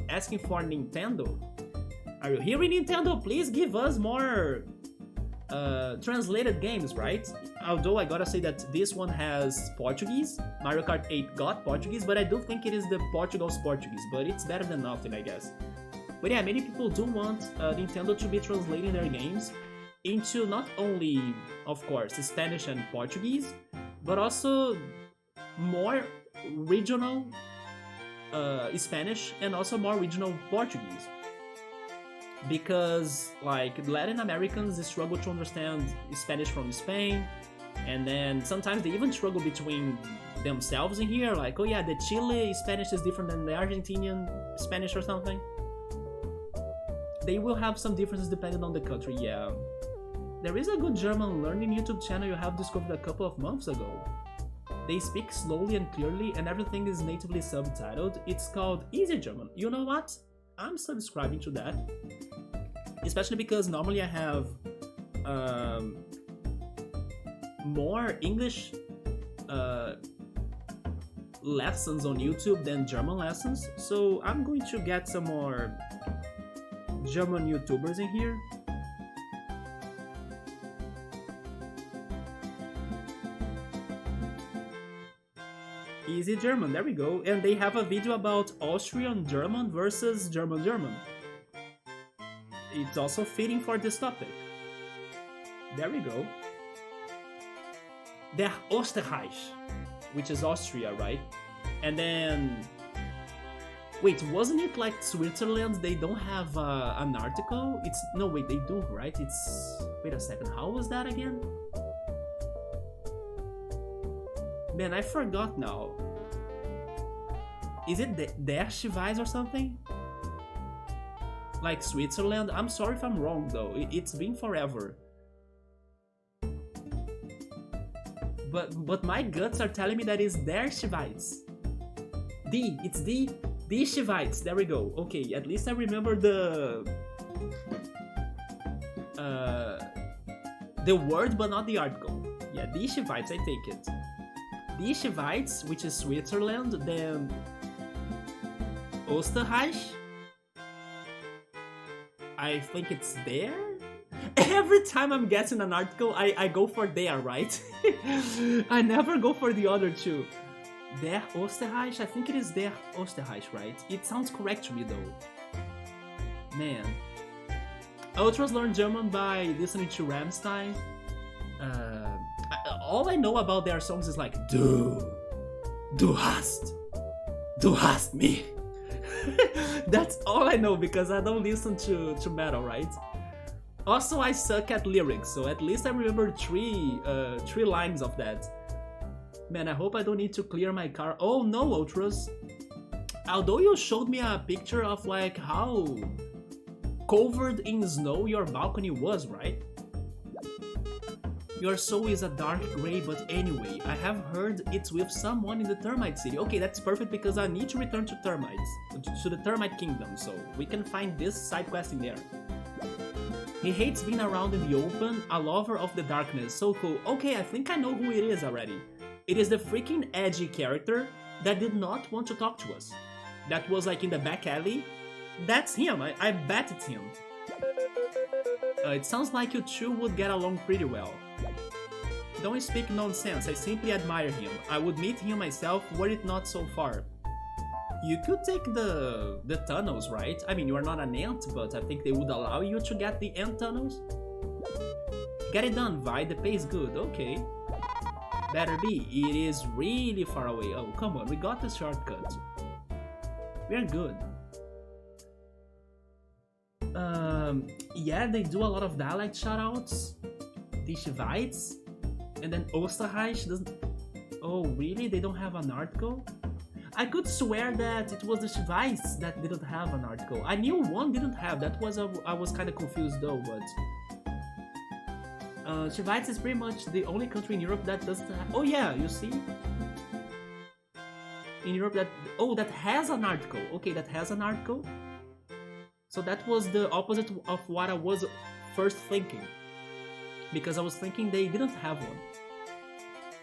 asking for Nintendo. Are you hearing, Nintendo? Please give us more translated games, right? Although I gotta say that this one has Portuguese. Mario Kart 8 got Portuguese, but I do think it is the Portugal's Portuguese, but it's better than nothing, I guess. But yeah, many people do want Nintendo to be translating their games into not only, of course, Spanish and Portuguese, but also more regional Spanish and also more regional Portuguese. Because like Latin Americans, they struggle to understand Spanish from Spain, and then sometimes they even struggle between themselves in here, like, oh yeah, the Chile Spanish is different than the Argentinian Spanish or something. They will have some differences depending on the country, yeah. There is a good German learning YouTube channel you have discovered a couple of months ago. They speak slowly and clearly and everything is natively subtitled. It's called Easy German. You know what? I'm subscribing to that. Especially because normally I have more English lessons on YouTube than German lessons. So I'm going to get some more German YouTubers in here. Easy German, there we go. And they have a video about Austrian German versus German German. It's also fitting for this topic. There we go. Der Österreich, which is Austria, right? And then... Wait, wasn't it like Switzerland? They don't have an article? It's... No, wait, they do, right? It's... Wait a second, how was that again? Man, I forgot now. Is it Der Schweiz or something? Like Switzerland? I'm sorry if I'm wrong though, it's been forever. But my guts are telling me that it's Der Schweiz. It's the Schweiz, there we go. Okay, at least I remember the word but not the article. Yeah, the Schweiz, I take it. Die Schweiz, which is Switzerland, then Österreich. I think it's there? Every time I'm guessing an article, I go for there, right? I never go for the other two. Der Österreich? I think it is Der Österreich, right? It sounds correct to me though. Man. Ultras learn German by listening to Rammstein. All I know about their songs is like du hast mich. That's all I know because I don't listen to metal, right? Also, I suck at lyrics, so at least I remember three lines of that. Man, I hope I don't need to clear my car. Oh no, Ultras. Although you showed me a picture of like how covered in snow your balcony was, right? Your soul is a dark gray, but anyway, I have heard it's with someone in the Termite City. Okay, that's perfect because I need to return to Termites, to the Termite Kingdom, so we can find this side quest in there. He hates being around in the open, a lover of the darkness, so cool. Okay, I think I know who it is already. It is the freaking edgy character that did not want to talk to us. That was like in the back alley. That's him, I bet it's him. It sounds like you two would get along pretty well. Don't speak nonsense, I simply admire him. I would meet him myself were it not so far. You could take the tunnels, right? I mean, you are not an ant, but I think they would allow you to get the ant tunnels. Get it done, Vi, the pay is good, okay. Better be, it is really far away. Oh, come on, we got the shortcut. We're good. Yeah, they do a lot of dialect shoutouts. Die Schweiz. And then Österreich doesn't... Oh, really? They don't have an article? I could swear that it was the Schweiz that didn't have an article. I knew one didn't have. That was I was kind of confused though, but... Schweiz is pretty much the only country in Europe that doesn't have... Oh yeah, you see? In Europe that... Oh, that has an article. Okay, that has an article. So that was the opposite of what I was first thinking. Because I was thinking they didn't have one.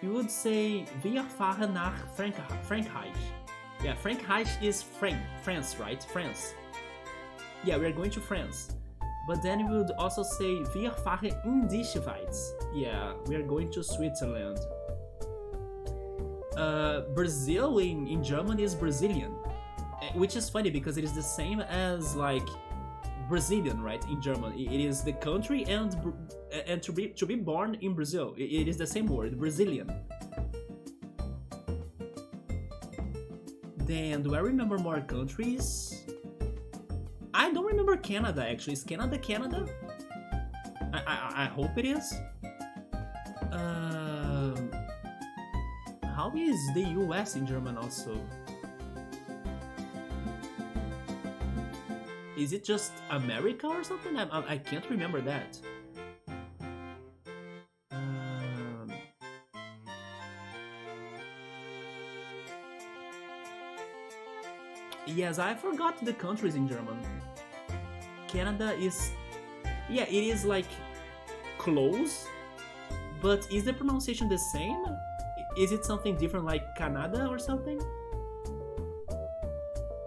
You would say, Wir fahren nach Frankreich. Yeah, Frankreich is France, right? France. Yeah, we are going to France. But then you would also say, Wir fahren in die Schweiz. Yeah, we are going to Switzerland. Brazil in German is Brazilian. Which is funny because it is the same as like Brazilian, right? In German, it is the country and to be born in Brazil. It is the same word, Brazilian. Then, do I remember more countries? I don't remember Canada, actually. Is Canada Canada? I hope it is. How is the US in German also? Is it just America or something? I can't remember that. Yes, I forgot the countries in German. Canada is... Yeah, it is like close, but is the pronunciation the same? Is it something different like Canada or something?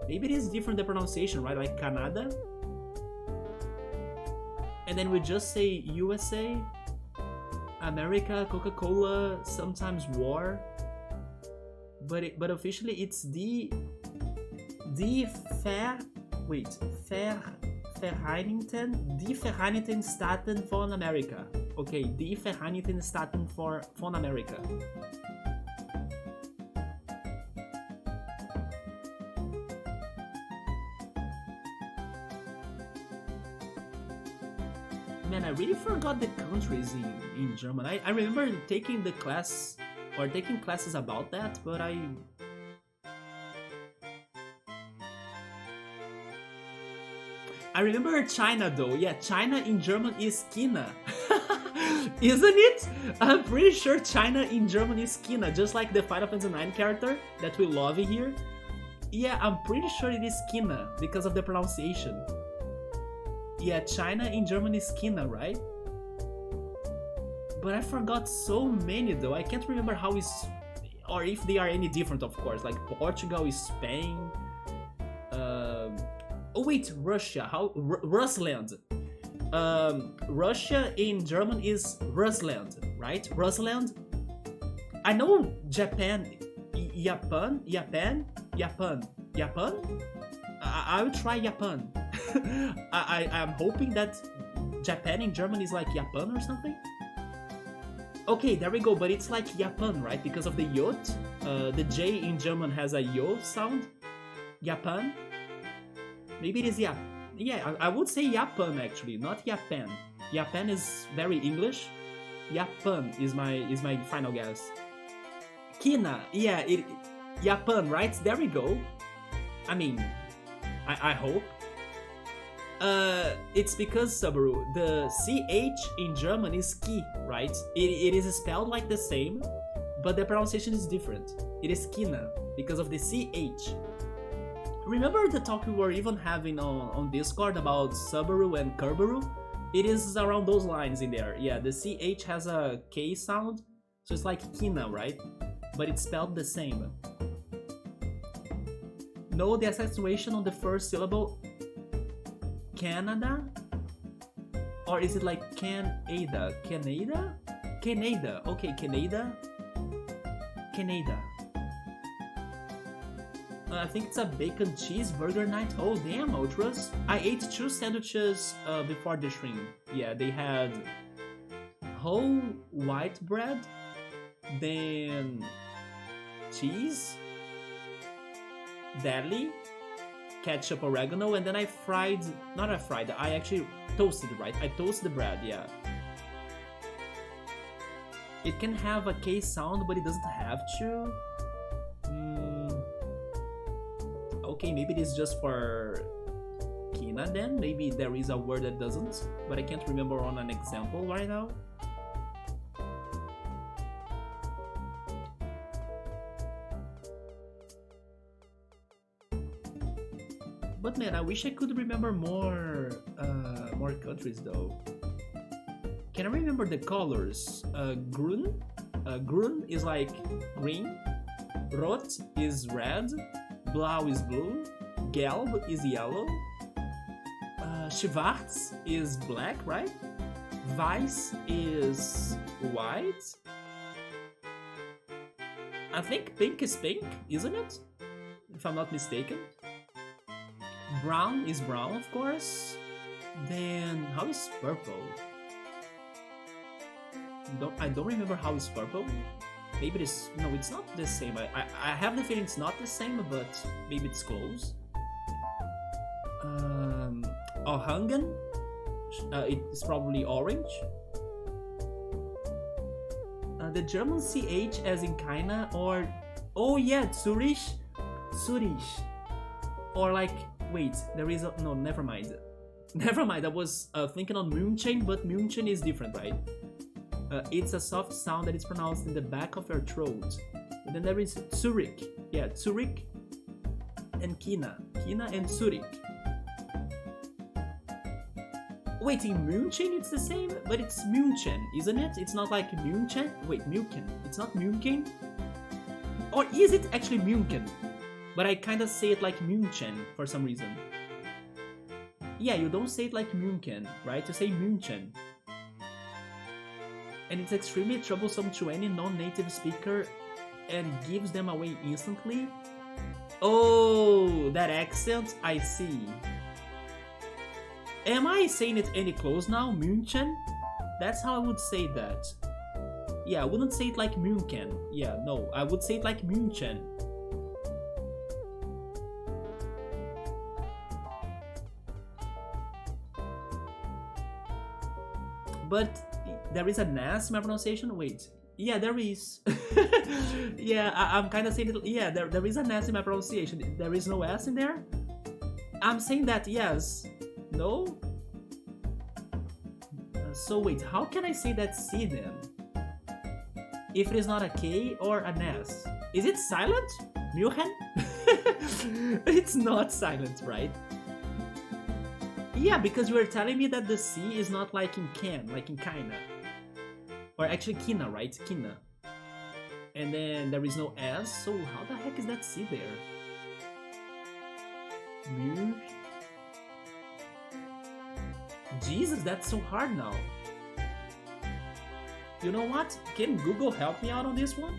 Maybe it is different the pronunciation, right? Like Canada. And then we just say USA, America, Coca-Cola, sometimes war. But officially it's die Vereinigten Staaten von Amerika. Okay, die Vereinigten Staaten von Amerika. Man, I really forgot the countries in German. I remember taking the class or taking classes about that, but I remember China though. Yeah, China in German is China. Isn't it? I'm pretty sure China in German is China, just like the Final Fantasy IX character that we love here. Yeah, I'm pretty sure it is China because of the pronunciation. Yeah, China in German is China, right? But I forgot so many though. I can't remember how is, or if they are any different, of course. Like Portugal is Spain. Oh wait, Russia. How Rusland? Russia in German is Rusland, right? Rusland. I know Japan. Japan. I will try Japan. I'm hoping that Japan in German is like Japan or something. Okay, there we go, but it's like Japan, right? Because of the yot. The J in German has a yo sound. Japan. Maybe it is yeah. Yeah, I would say Japan actually, not Japan. Japan is very English. Japan is my final guess. Kina, yeah, Japan, right? There we go. I mean, I hope. It's because, Subaru, the CH in German is ki, right? It is spelled like the same, but the pronunciation is different. It is kina, because of the CH. Remember the talk we were even having on Discord about Subaru and Kerberu? It is around those lines in there. Yeah, the CH has a K sound, so it's like kina, right? But it's spelled the same. No, the accentuation on the first syllable. Canada? Or is it like Canada? Canada? Canada. Okay, Canada. Canada. I think it's a bacon cheeseburger night. Oh damn, Ultras. I ate 2 sandwiches before the stream. Yeah, they had whole white bread, then cheese, deli, ketchup, oregano, and then I actually toasted, right? I toasted the bread, yeah. It can have a K sound, but it doesn't have to. Okay, maybe it is just for Kina then. Maybe there is a word that doesn't, but I can't remember on an example right now. But man, I wish I could remember more countries though. Can I remember the colors? Grün? Grün is like green. Rot is red. Blau is blue. Gelb is yellow. Schwarz is black, right? Weiß is white. I think pink is pink, isn't it? If I'm not mistaken. Brown is brown, of course. Then how is purple? I don't remember how is purple. Maybe this. No, it's not the same. I have the feeling it's not the same, but maybe it's close. Ohungen. It's probably orange. The German CH as in kinda, or oh yeah, Zurich, or like wait, there is a no. Never mind. Never mind. I was thinking on München, but München is different, right? It's a soft sound that is pronounced in the back of your throat. And then there is Zurich. Yeah, Zurich and Kina and Zurich. Wait, in München it's the same, but it's München, isn't it? It's not like München. Wait, München. It's not München? Or is it actually München? But I kind of say it like München for some reason. Yeah, you don't say it like München, right? You say München. And it's extremely troublesome to any non-native speaker and gives them away instantly. Oh, that accent, I see. Am I saying it any close now? München? That's how I would say that. Yeah, I wouldn't say it like München. Yeah, no, I would say it like München. But there is an S in my pronunciation? Wait. Yeah, there is. Yeah, I'm kind of saying it. Yeah, there is an S in my pronunciation. There is no S in there? I'm saying that, yes. No? So wait, how can I say that C then? If it is not a K or an S? Is it silent? München? It's not silent, right? Yeah, because you were telling me that the C is not like in can, like in kinda. Or actually kina, right? Kina. And then there is no S, so how the heck is that C there? Mu. Jesus, that's so hard now. You know what? Can Google help me out on this one?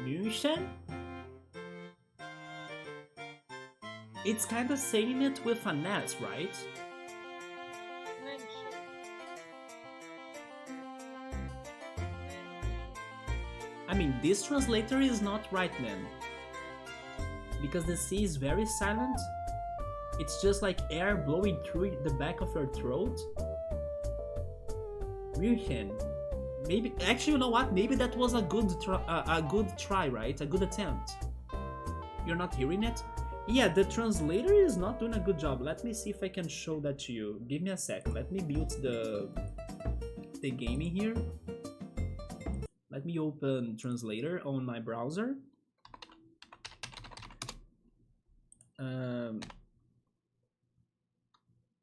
München? It's kind of saying it with an S, right? I mean, this translator is not right then. Because the C is very silent. It's just like air blowing through the back of your throat. München. Maybe, actually, you know what? Maybe that was a good try, right? A good attempt. You're not hearing it? Yeah, the translator is not doing a good job. Let me see if I can show that to you. Give me a sec. Let me mute the game in here. Let me open translator on my browser.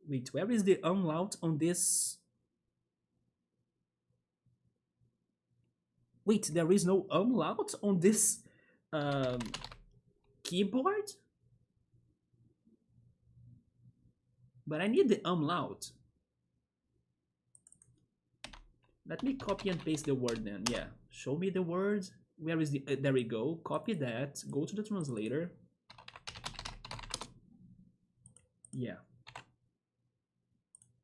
Wait, where is the umlaut on this? Wait, there is no umlaut on this keyboard? But I need the umlaut. Let me copy and paste the word then. Yeah, show me the word. Where is the... there we go. Copy that. Go to the translator. Yeah.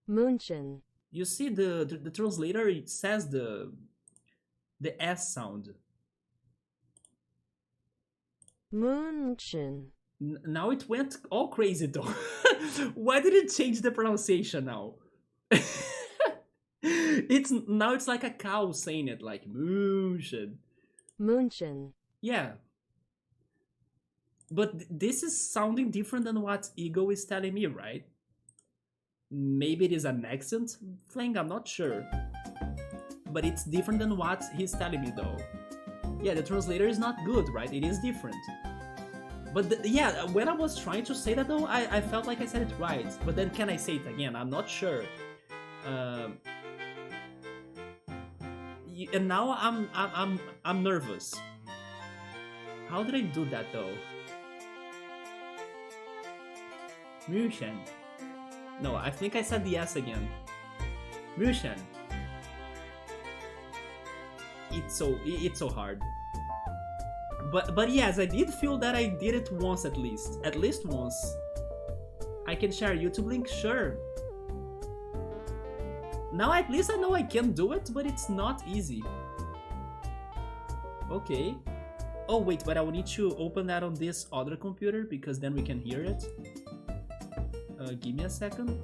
München. You see the translator, it says the S sound. München. Now it went all crazy though. Why did it change the pronunciation now? It's like a cow saying it, like München. München. Yeah. But this is sounding different than what Ego is telling me, right? Maybe it is an accent thing, I'm not sure. but it's different than what he's telling me though. Yeah, the translator is not good, right? It is different. But yeah, when I was trying to say that though, I felt like I said it right. But then can I say it again? I'm not sure. And now I'm nervous. How did I do that though? Mushen. No, I think I said the S again. Mushen. It's so hard. But yes, I did feel that I did it once at least once. I can share a YouTube link, sure. Now at least I know I can do it, but it's not easy. Okay. Oh wait, but I will need to open that on this other computer because then we can hear it. Give me a second.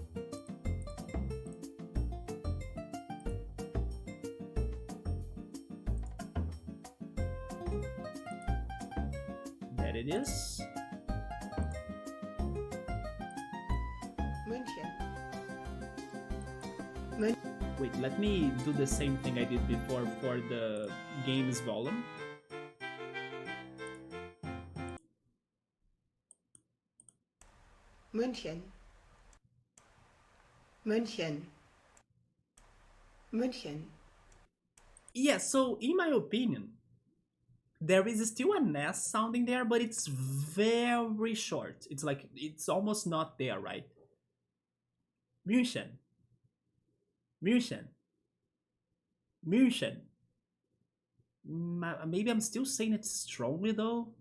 There it is. Wait, let me do the same thing I did before for the game's volume. München. München. München. Yeah, so in my opinion, there is still an S sounding there, but it's very short. It's like, it's almost not there, right? München. München. München. Maybe I'm still saying it strongly though.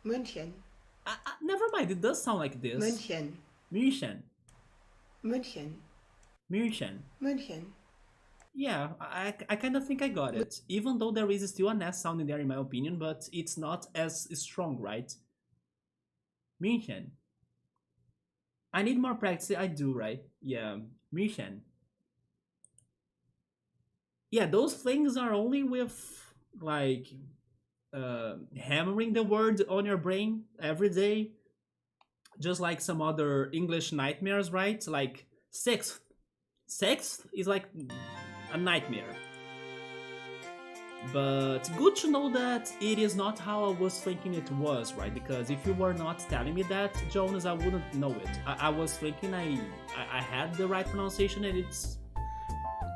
München. Never mind, it does sound like this. München. München. München. München. München. Yeah, I kind of think I got it. Even though there is still an S sound in there in my opinion, but it's not as strong, right? München. I need more practice, I do, right? Yeah, München. Yeah, those things are only with, like, hammering the word on your brain every day. Just like some other English nightmares, right? Like, sixth. Sixth is like a nightmare. But good to know that it is not how I was thinking it was, right? Because if you were not telling me that, Jonas, I wouldn't know it. I was thinking I had the right pronunciation, and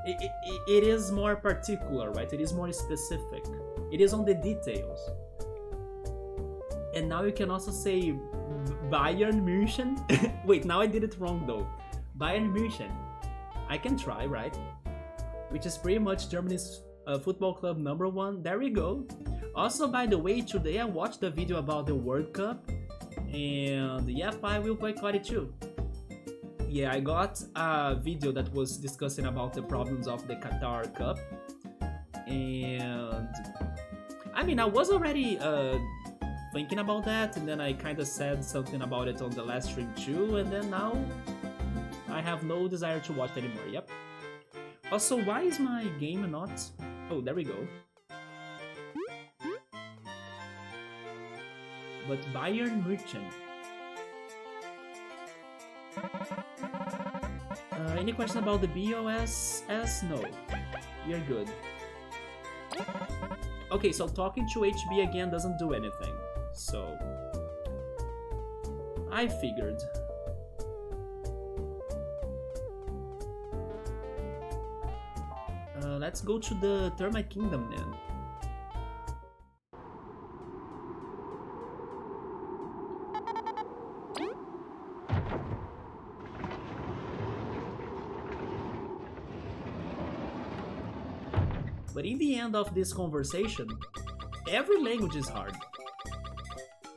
it is more particular, right? It is more specific. It is on the details. And now you can also say Bayern München. Wait, now I did it wrong though. Bayern München. I can try, right? Which is pretty much Germany's football club #1. There we go. Also, by the way, today I watched a video about the World Cup, and yep, I will boycott it too. Yeah, I got a video that was discussing about the problems of the Qatar Cup, and I mean, I was already thinking about that, and then I kind of said something about it on the last stream too, and then now I have no desire to watch it anymore. Yep. Also, why is my game not... Oh, there we go. But Bayern München. Any question about the BOSS? No. You're good. Okay, so talking to HB again doesn't do anything. So... I figured. Let's go to the Termite Kingdom then. But in the end of this conversation, every language is hard.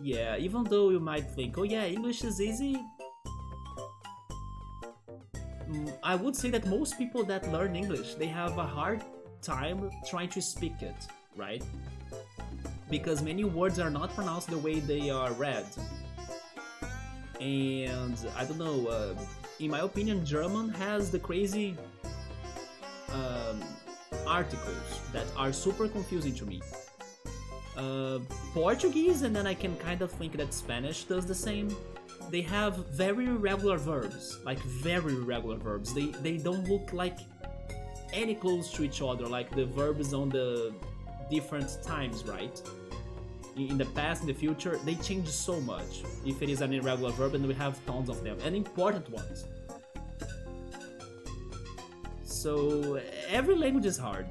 Yeah, even though you might think, oh yeah, English is easy, I would say that most people that learn English, they have a hard time trying to speak it, right? Because many words are not pronounced the way they are read. And I don't know, in my opinion, German has the crazy articles that are super confusing to me. Portuguese, and then I can kind of think that Spanish does the same. They have very irregular verbs, like very irregular verbs. They don't look like any close to each other, like the verbs on the different times, right? In the past, in the future, they change so much. If it is an irregular verb, and we have tons of them, and important ones. So every language is hard.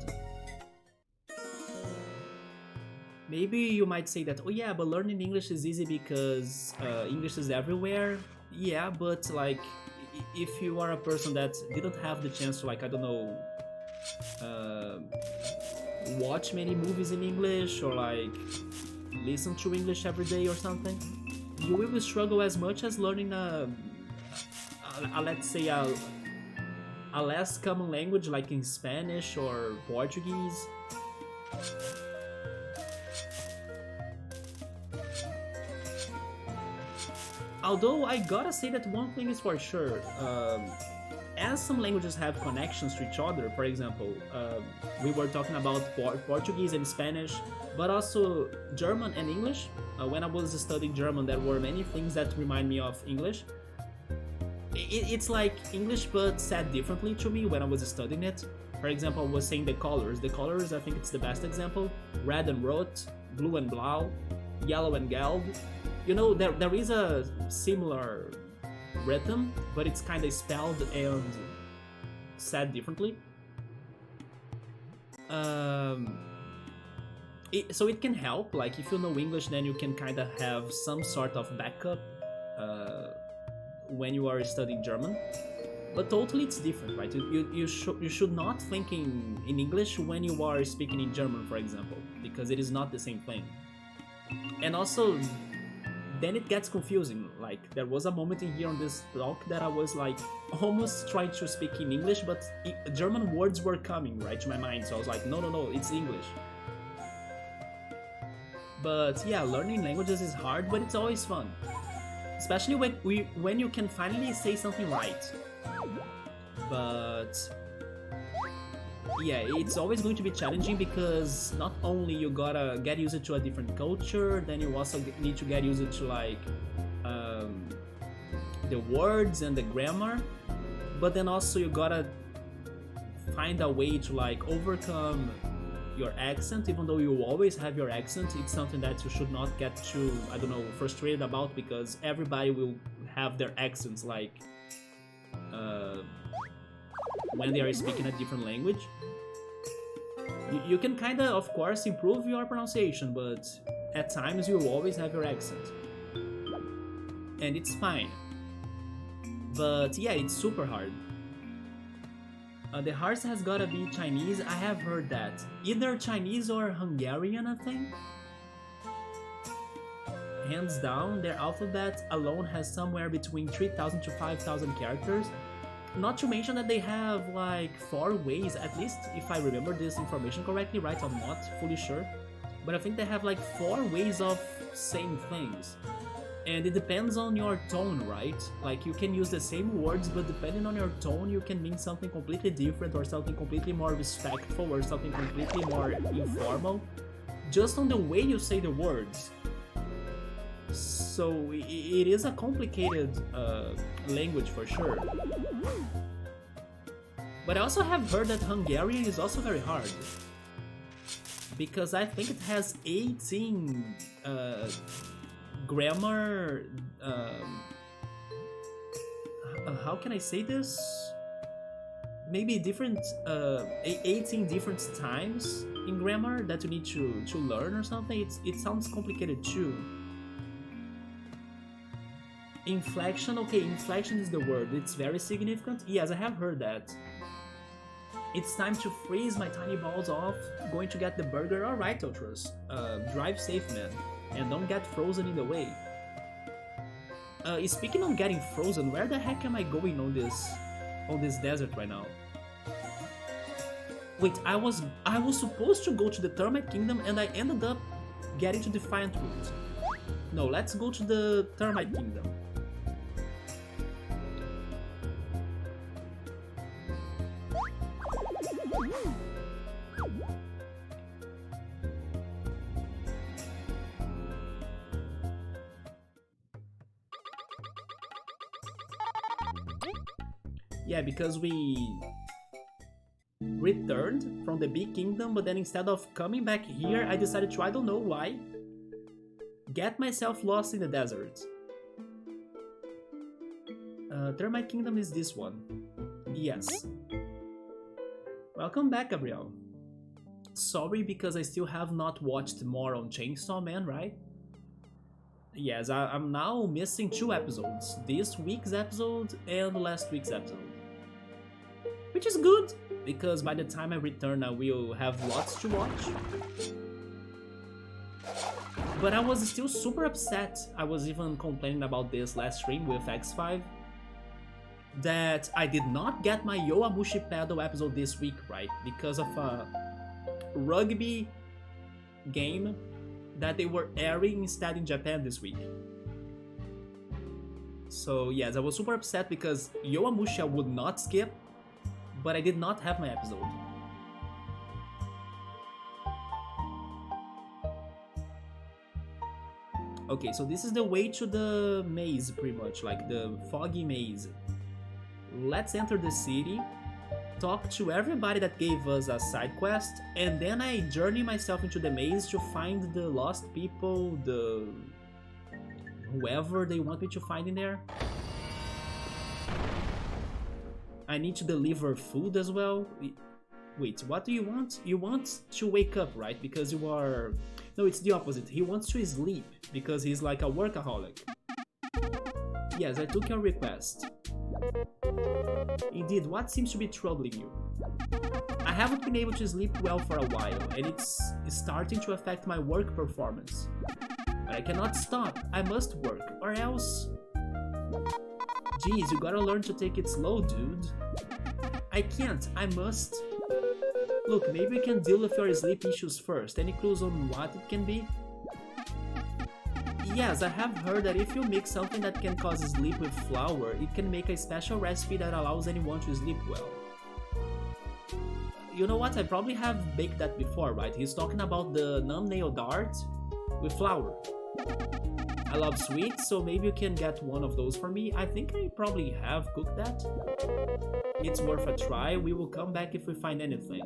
Maybe you might say that, oh yeah, but learning English is easy because English is everywhere. Yeah, but like, if you are a person that didn't have the chance to, like, I don't know, watch many movies in English or like listen to English every day or something, you will struggle as much as learning let's say a less common language like in Spanish or Portuguese. Although I gotta say that one thing is for sure, as some languages have connections to each other, for example, we were talking about Portuguese and Spanish, but also German and English. When I was studying German, there were many things that remind me of English. It's like English but said differently to me when I was studying it. For example, I was saying the colors. The colors, I think it's the best example. Red and rot, blue and blau, yellow and gelb. You know, there is a similar rhythm, but it's kind of spelled and said differently. So it can help, like if you know English, then you can kind of have some sort of backup when you are studying German. But totally it's different, right? You should not think in English when you are speaking in German, for example, because it is not the same thing. And also, then it gets confusing. Like, there was a moment in here on this talk that I was like almost trying to speak in English, but German words were coming right to my mind, so I was like, no, it's English. But yeah, learning languages is hard, but it's always fun, especially when you can finally say something right. But yeah, it's always going to be challenging because not only you gotta get used to a different culture, then you also need to get used to like the words and the grammar, but then also you gotta find a way to like overcome your accent. Even though you always have your accent, it's something that you should not get too, I don't know, frustrated about, because everybody will have their accents like when they are speaking a different language. You can kind of course, improve your pronunciation, but at times you will always have your accent. And it's fine. But yeah, it's super hard. The hardest has gotta be Chinese. I have heard that. Either Chinese or Hungarian, I think. Hands down, their alphabet alone has somewhere between 3,000 to 5,000 characters. Not to mention that they have like 4 ways, at least if I remember this information correctly, right? I'm not fully sure. But I think they have like 4 ways of saying things. And it depends on your tone, right? Like you can use the same words, but depending on your tone, you can mean something completely different or something completely more respectful or something completely more informal, just on the way you say the words. So it is a complicated language for sure. But I also have heard that Hungarian is also very hard, because I think it has 18 grammar. How can I say this? Maybe different 18 different times in grammar that you need to learn or something. It sounds complicated too. Inflection, okay, inflection is the word. It's very significant. Yes, I have heard that. It's time to freeze my tiny balls off. Going to get the burger. Alright, Ultras. Drive safe, man. And don't get frozen in the way. Speaking of getting frozen, where the heck am I going on this desert right now? Wait, I was supposed to go to the Termite Kingdom and I ended up getting to Defiant Route. No, let's go to the Termite Kingdom. Yeah, because we returned from the big kingdom, but then instead of coming back here, I decided to, I don't know why, get myself lost in the desert. Termite Kingdom is this one. Yes. Welcome back, Gabriel. Sorry because I still have not watched more on Chainsaw Man, right? Yes, I'm now missing 2 episodes. This week's episode and last week's episode. Which is good, because by the time I return I will have lots to watch. But I was still super upset. I was even complaining about this last stream with X5. That I did not get my Yowamushi Pedal episode this week, right? Because of a rugby game that they were airing instead in Japan this week. So yes, I was super upset because Yowamushi I would not skip, but I did not have my episode. Okay, so this is the way to the maze, pretty much, like the foggy maze. Let's enter the city, talk to everybody that gave us a side quest, and then I journey myself into the maze to find the lost people, the whoever they want me to find in there. I need to deliver food as well. Wait, what do you want? You want to wake up, right? Because you are... No, it's the opposite. He wants to sleep because he's like a workaholic. Yes, I took your request. Indeed, what seems to be troubling you? I haven't been able to sleep well for a while, and it's starting to affect my work performance. But I cannot stop. I must work, or else... Geez, you gotta learn to take it slow, dude. I can't. I must... Look, maybe we can deal with your sleep issues first. Any clues on what it can be? Yes, I have heard that if you mix something that can cause sleep with flour, it can make a special recipe that allows anyone to sleep well. You know what? I probably have baked that before, right? He's talking about the numbnail dart with flour. I love sweets, so maybe you can get one of those for me. I think I probably have cooked that. It's worth a try. We will come back if we find anything.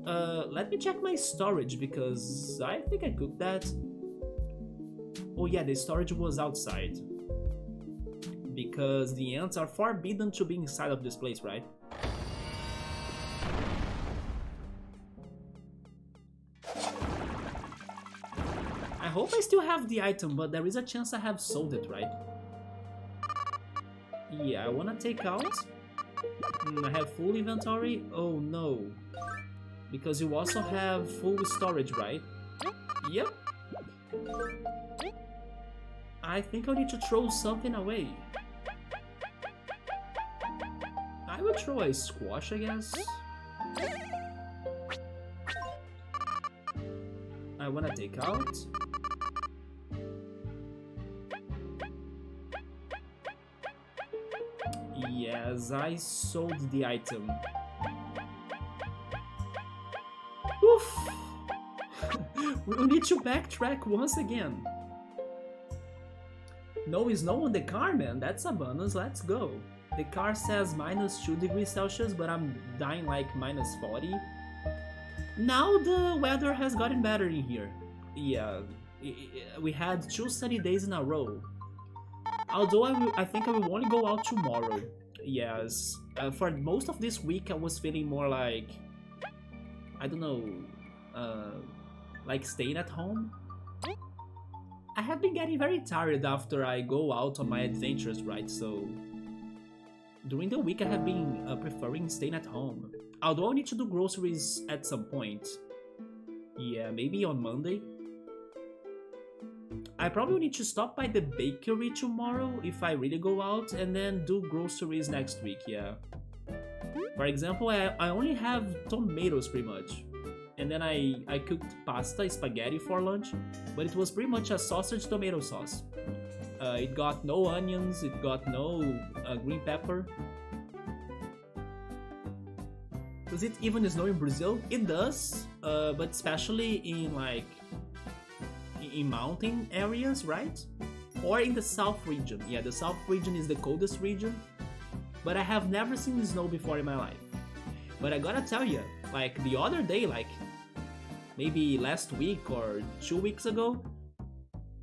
Let me check my storage because I think I cooked that. Oh yeah, the storage was outside. Because the ants are forbidden to be inside of this place, right? I hope I still have the item, but there is a chance I have sold it, right? Yeah, I wanna take out. I have full inventory. Oh no. Because you also have full storage, right? Yep. I think I need to throw something away. I will throw a squash, I guess. I wanna take out. Yes, I sold the item. Oof! We'll need to backtrack once again. No snow on the car, man. That's a bonus. Let's go. The car says -2 degrees Celsius, but I'm dying like -40. Now the weather has gotten better in here. Yeah, we had 2 sunny days in a row. Although I think I will only go out tomorrow. Yes, for most of this week I was feeling more like, I don't know, like staying at home. I have been getting very tired after I go out on my adventures, right? So during the week I have been preferring staying at home. Although I need to do groceries at some point. Yeah, maybe on Monday. I probably need to stop by the bakery tomorrow if I really go out, and then do groceries next week, yeah. For example, I only have tomatoes pretty much. And then I cooked pasta, spaghetti for lunch, but it was pretty much a sausage tomato sauce. It got no onions, it got no green pepper. Does it even snow in Brazil? It does, but especially in like in mountain areas, right? Or in the south region. Yeah, the south region is the coldest region, but I have never seen snow before in my life. But I gotta tell you, Like the other day, like maybe last week or 2 weeks ago,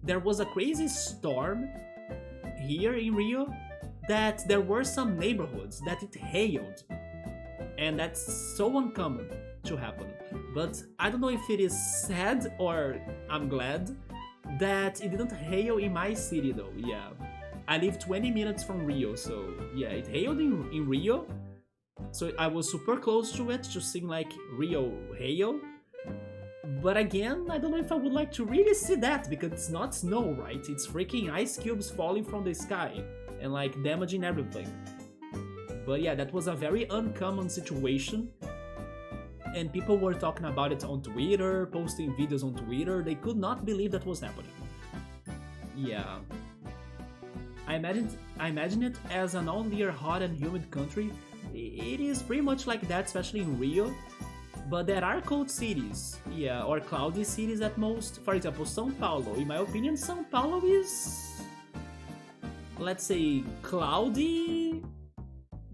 there was a crazy storm here in Rio that there were some neighborhoods that it hailed. And that's so uncommon to happen. But I don't know if it is sad or I'm glad that it didn't hail in my city though, yeah. I live 20 minutes from Rio, so yeah, it hailed in Rio. So I was super close to it, to seeing like Rio hail. But again, I don't know if I would like to really see that, because it's not snow, right? It's freaking ice cubes falling from the sky and like damaging everything. But yeah, that was a very uncommon situation. And people were talking about it on Twitter, posting videos on Twitter. They could not believe that was happening. Yeah. I imagine it as an all-year hot and humid country. It is pretty much like that, especially in Rio. But there are cold cities, yeah, or cloudy cities at most. For example, São Paulo. In my opinion, São Paulo is, let's say, cloudy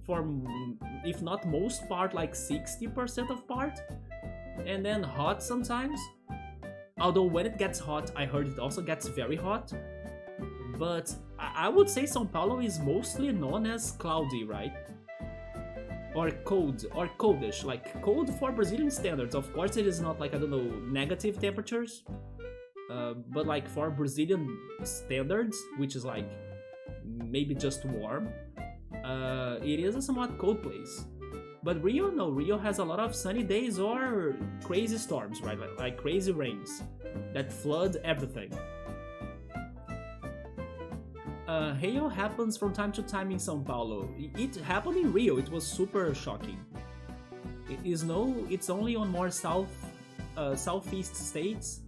for, if not most part, like 60% of part, and then hot sometimes. Although when it gets hot, I heard it also gets very hot. But I would say São Paulo is mostly known as cloudy, right? Or cold, or coldish, like cold for Brazilian standards. Of course it is not like, I don't know, negative temperatures, but like for Brazilian standards, which is like maybe just warm, it is a somewhat cold place. But Rio, no, Rio has a lot of sunny days or crazy storms, right? Like crazy rains that flood everything. Hail happens from time to time in São Paulo. It happened in Rio, it was super shocking. It's only on more southeast states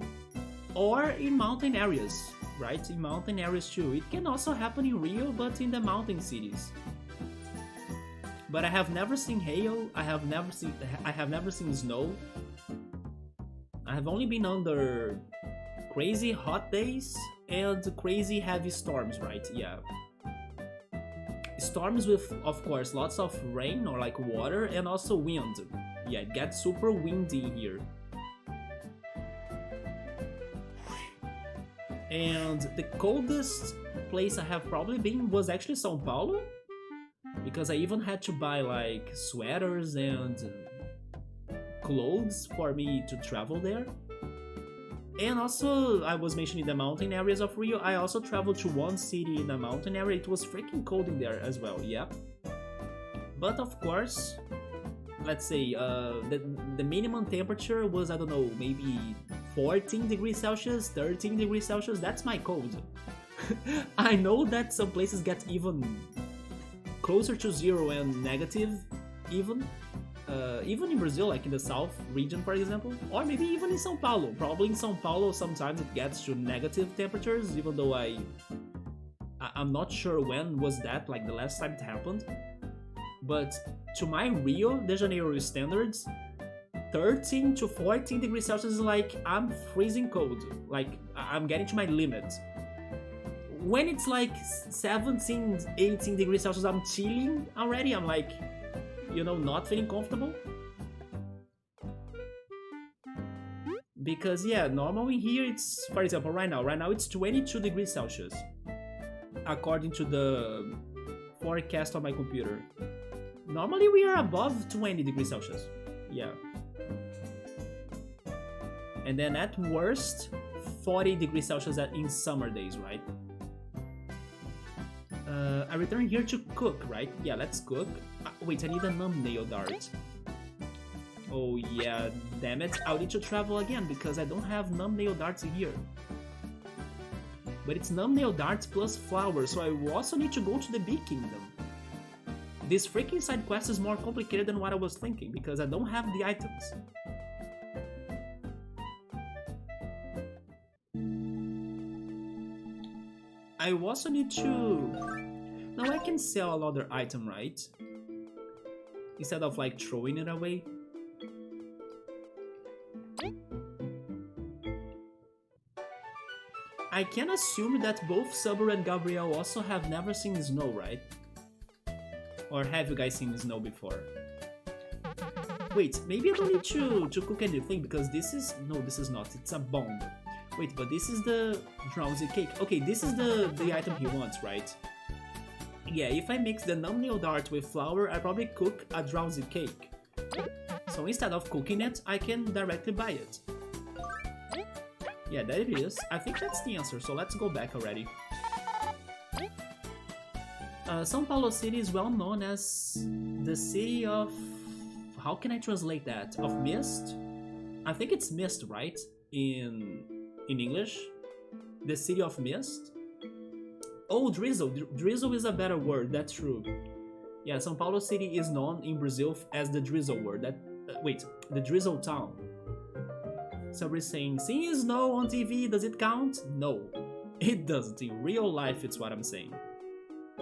or in mountain areas, right? In mountain areas too. It can also happen in Rio, but in the mountain cities. But I have never seen hail. I have never seen snow. I have only been under crazy hot days and crazy heavy storms, right? Yeah. Storms with, of course, lots of rain or like water and also wind. Yeah, it gets super windy here. And the coldest place I have probably been was actually São Paulo, because I even had to buy like sweaters and clothes for me to travel there. And also, I was mentioning the mountain areas of Rio. I also traveled to one city in the mountain area. It was freaking cold in there as well, yeah. But of course, let's say the minimum temperature was, I don't know, maybe 14 degrees Celsius, 13 degrees Celsius. That's my cold. I know that some places get even closer to zero and negative even. Even in Brazil, like in the south region, for example, or maybe even in São Paulo. Probably in São Paulo, sometimes it gets to negative temperatures, even though I'm not sure when was that, like the last time it happened. But to my Rio de Janeiro standards, 13 to 14 degrees Celsius is like I'm freezing cold. Like I'm getting to my limit. When it's like 17, 18 degrees Celsius, I'm chilling already. I'm like, you know, not feeling comfortable. Because yeah, normally here it's, for example, right now it's 22 degrees Celsius according to the forecast on my computer. Normally we are above 20 degrees Celsius. Yeah. And then at worst 40 degrees Celsius in summer days, right? I return here to cook, right? Yeah, let's cook. Wait, I need a numbnail dart. Oh yeah, damn it. I'll need to travel again because I don't have numbnail darts here. But it's numbnail darts plus flowers, so I also need to go to the Bee Kingdom. This freaking side quest is more complicated than what I was thinking because I don't have the items. I also need to... Now I can sell another item, right? Instead of like throwing it away. I can assume that both Subaru and Gabriel also have never seen snow, right? Or have you guys seen snow before? Wait, maybe I don't need to cook anything because this is... No, this is not. It's a bomb. Wait, but this is the drowsy cake. Okay, this is the item he wants, right? Yeah, if I mix the numbnail dart with flour, I probably cook a drowsy cake. So instead of cooking it, I can directly buy it. Yeah, there it is. I think that's the answer, so let's go back already. São Paulo City is well known as the city of... How can I translate that? Of mist? I think it's mist, right? In English? The city of mist? Oh, drizzle. Drizzle is a better word, that's true. Yeah, São Paulo City is known in Brazil as the drizzle word. Wait, the drizzle town. Somebody's saying, seeing snow on TV, does it count? No, it doesn't. In real life, it's what I'm saying.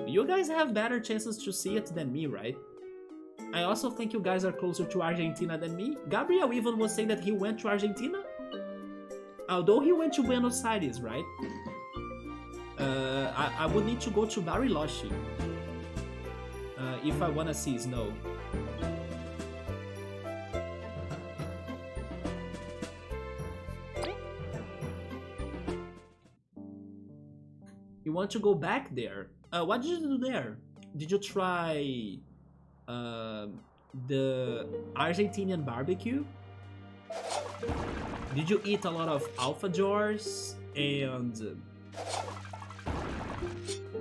You guys have better chances to see it than me, right? I also think you guys are closer to Argentina than me. Gabriel even was saying that he went to Argentina. Although he went to Buenos Aires, right? I would need to go to Bariloche if I wanna see snow. You want to go back there? What did you do there? Did you try the Argentinian barbecue? Did you eat a lot of alfajores? And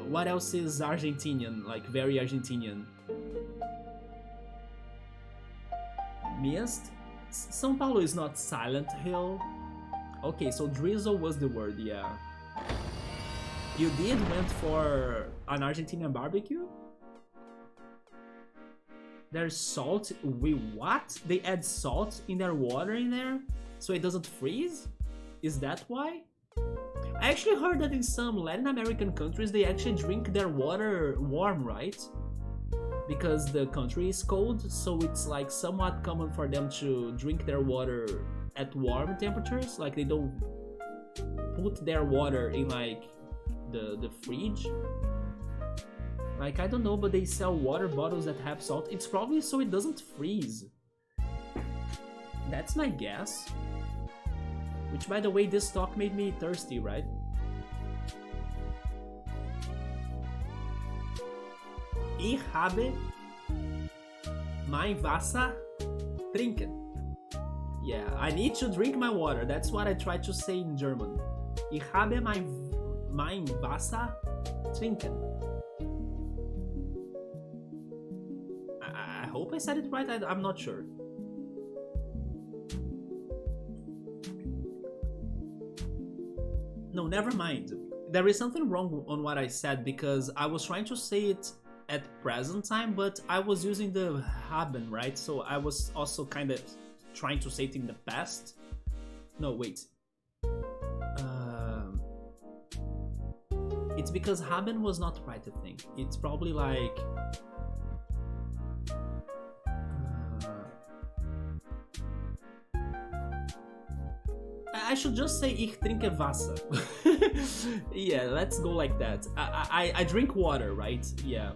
what else is Argentinian, like very Argentinian? Mist? São Paulo is not Silent Hill. Okay, so drizzle was the word, yeah. You did went for an Argentinian barbecue? There's salt. Wait, what? They add salt in their water in there so it doesn't freeze? Is that why? I actually heard that in some Latin American countries they actually drink their water warm, right? Because the country is cold, so it's like somewhat common for them to drink their water at warm temperatures. Like they don't put their water in like the fridge. Like, I don't know, but they sell water bottles that have salt. It's probably so it doesn't freeze. That's my guess. Which, by the way, this talk made me thirsty, right? Ich habe mein Wasser trinken. Yeah, I need to drink my water. That's what I tried to say in German. Ich habe mein Wasser trinken. I hope I said it right. I'm not sure. No, never mind. There is something wrong on what I said because I was trying to say it at present time, but I was using the haben, right? So I was also kind of trying to say it in the past. No, wait. It's because haben was not right, I think. It's probably like... I should just say ich trinke Wasser. Yeah, let's go like that. I drink water, right? Yeah.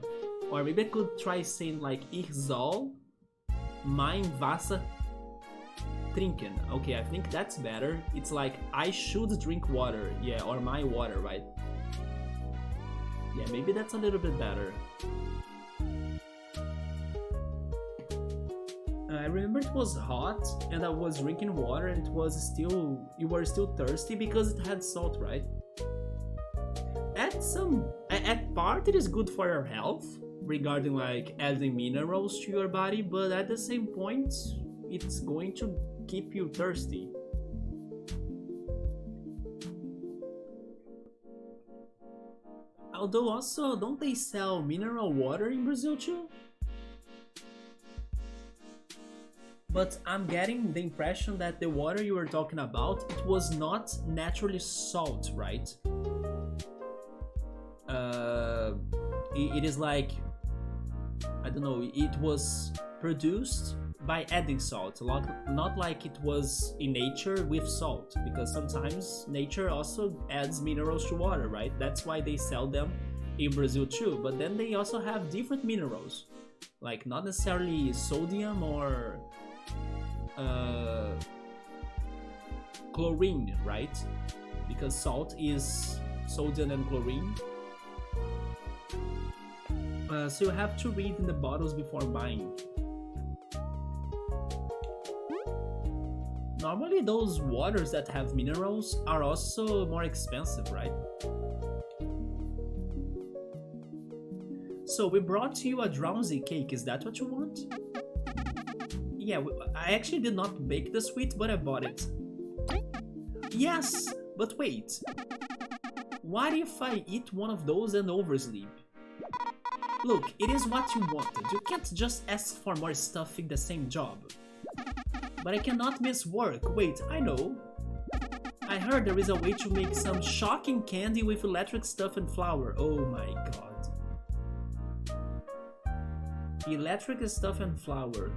Or maybe I could try saying like ich soll mein Wasser trinken. Okay, I think that's better. It's like I should drink water. Yeah, or my water, right? Yeah, maybe that's a little bit better. I remember it was hot and I was drinking water and it was still, you were still thirsty because it had salt, right? At part it is good for your health regarding like adding minerals to your body, but at the same point it's going to keep you thirsty. Although also, don't they sell mineral water in Brazil too? But I'm getting the impression that the water you were talking about, it was not naturally salt, right? It is like, I don't know, it was produced by adding salt, not like it was in nature with salt, because sometimes nature also adds minerals to water, right? That's why they sell them in Brazil too, but then they also have different minerals, like not necessarily sodium or chlorine, right? Because salt is sodium and chlorine. So you have to read in the bottles before buying. Normally those waters that have minerals are also more expensive, right? So we brought you a drowsy cake, is that what you want? Yeah, I actually did not bake the sweet, but I bought it. Yes, but wait. What if I eat one of those and oversleep? Look, it is what you wanted. You can't just ask for more stuff in the same job. But I cannot miss work. Wait, I know. I heard there is a way to make some shocking candy with electric stuff and flour. Oh my god. Electric stuff and flour.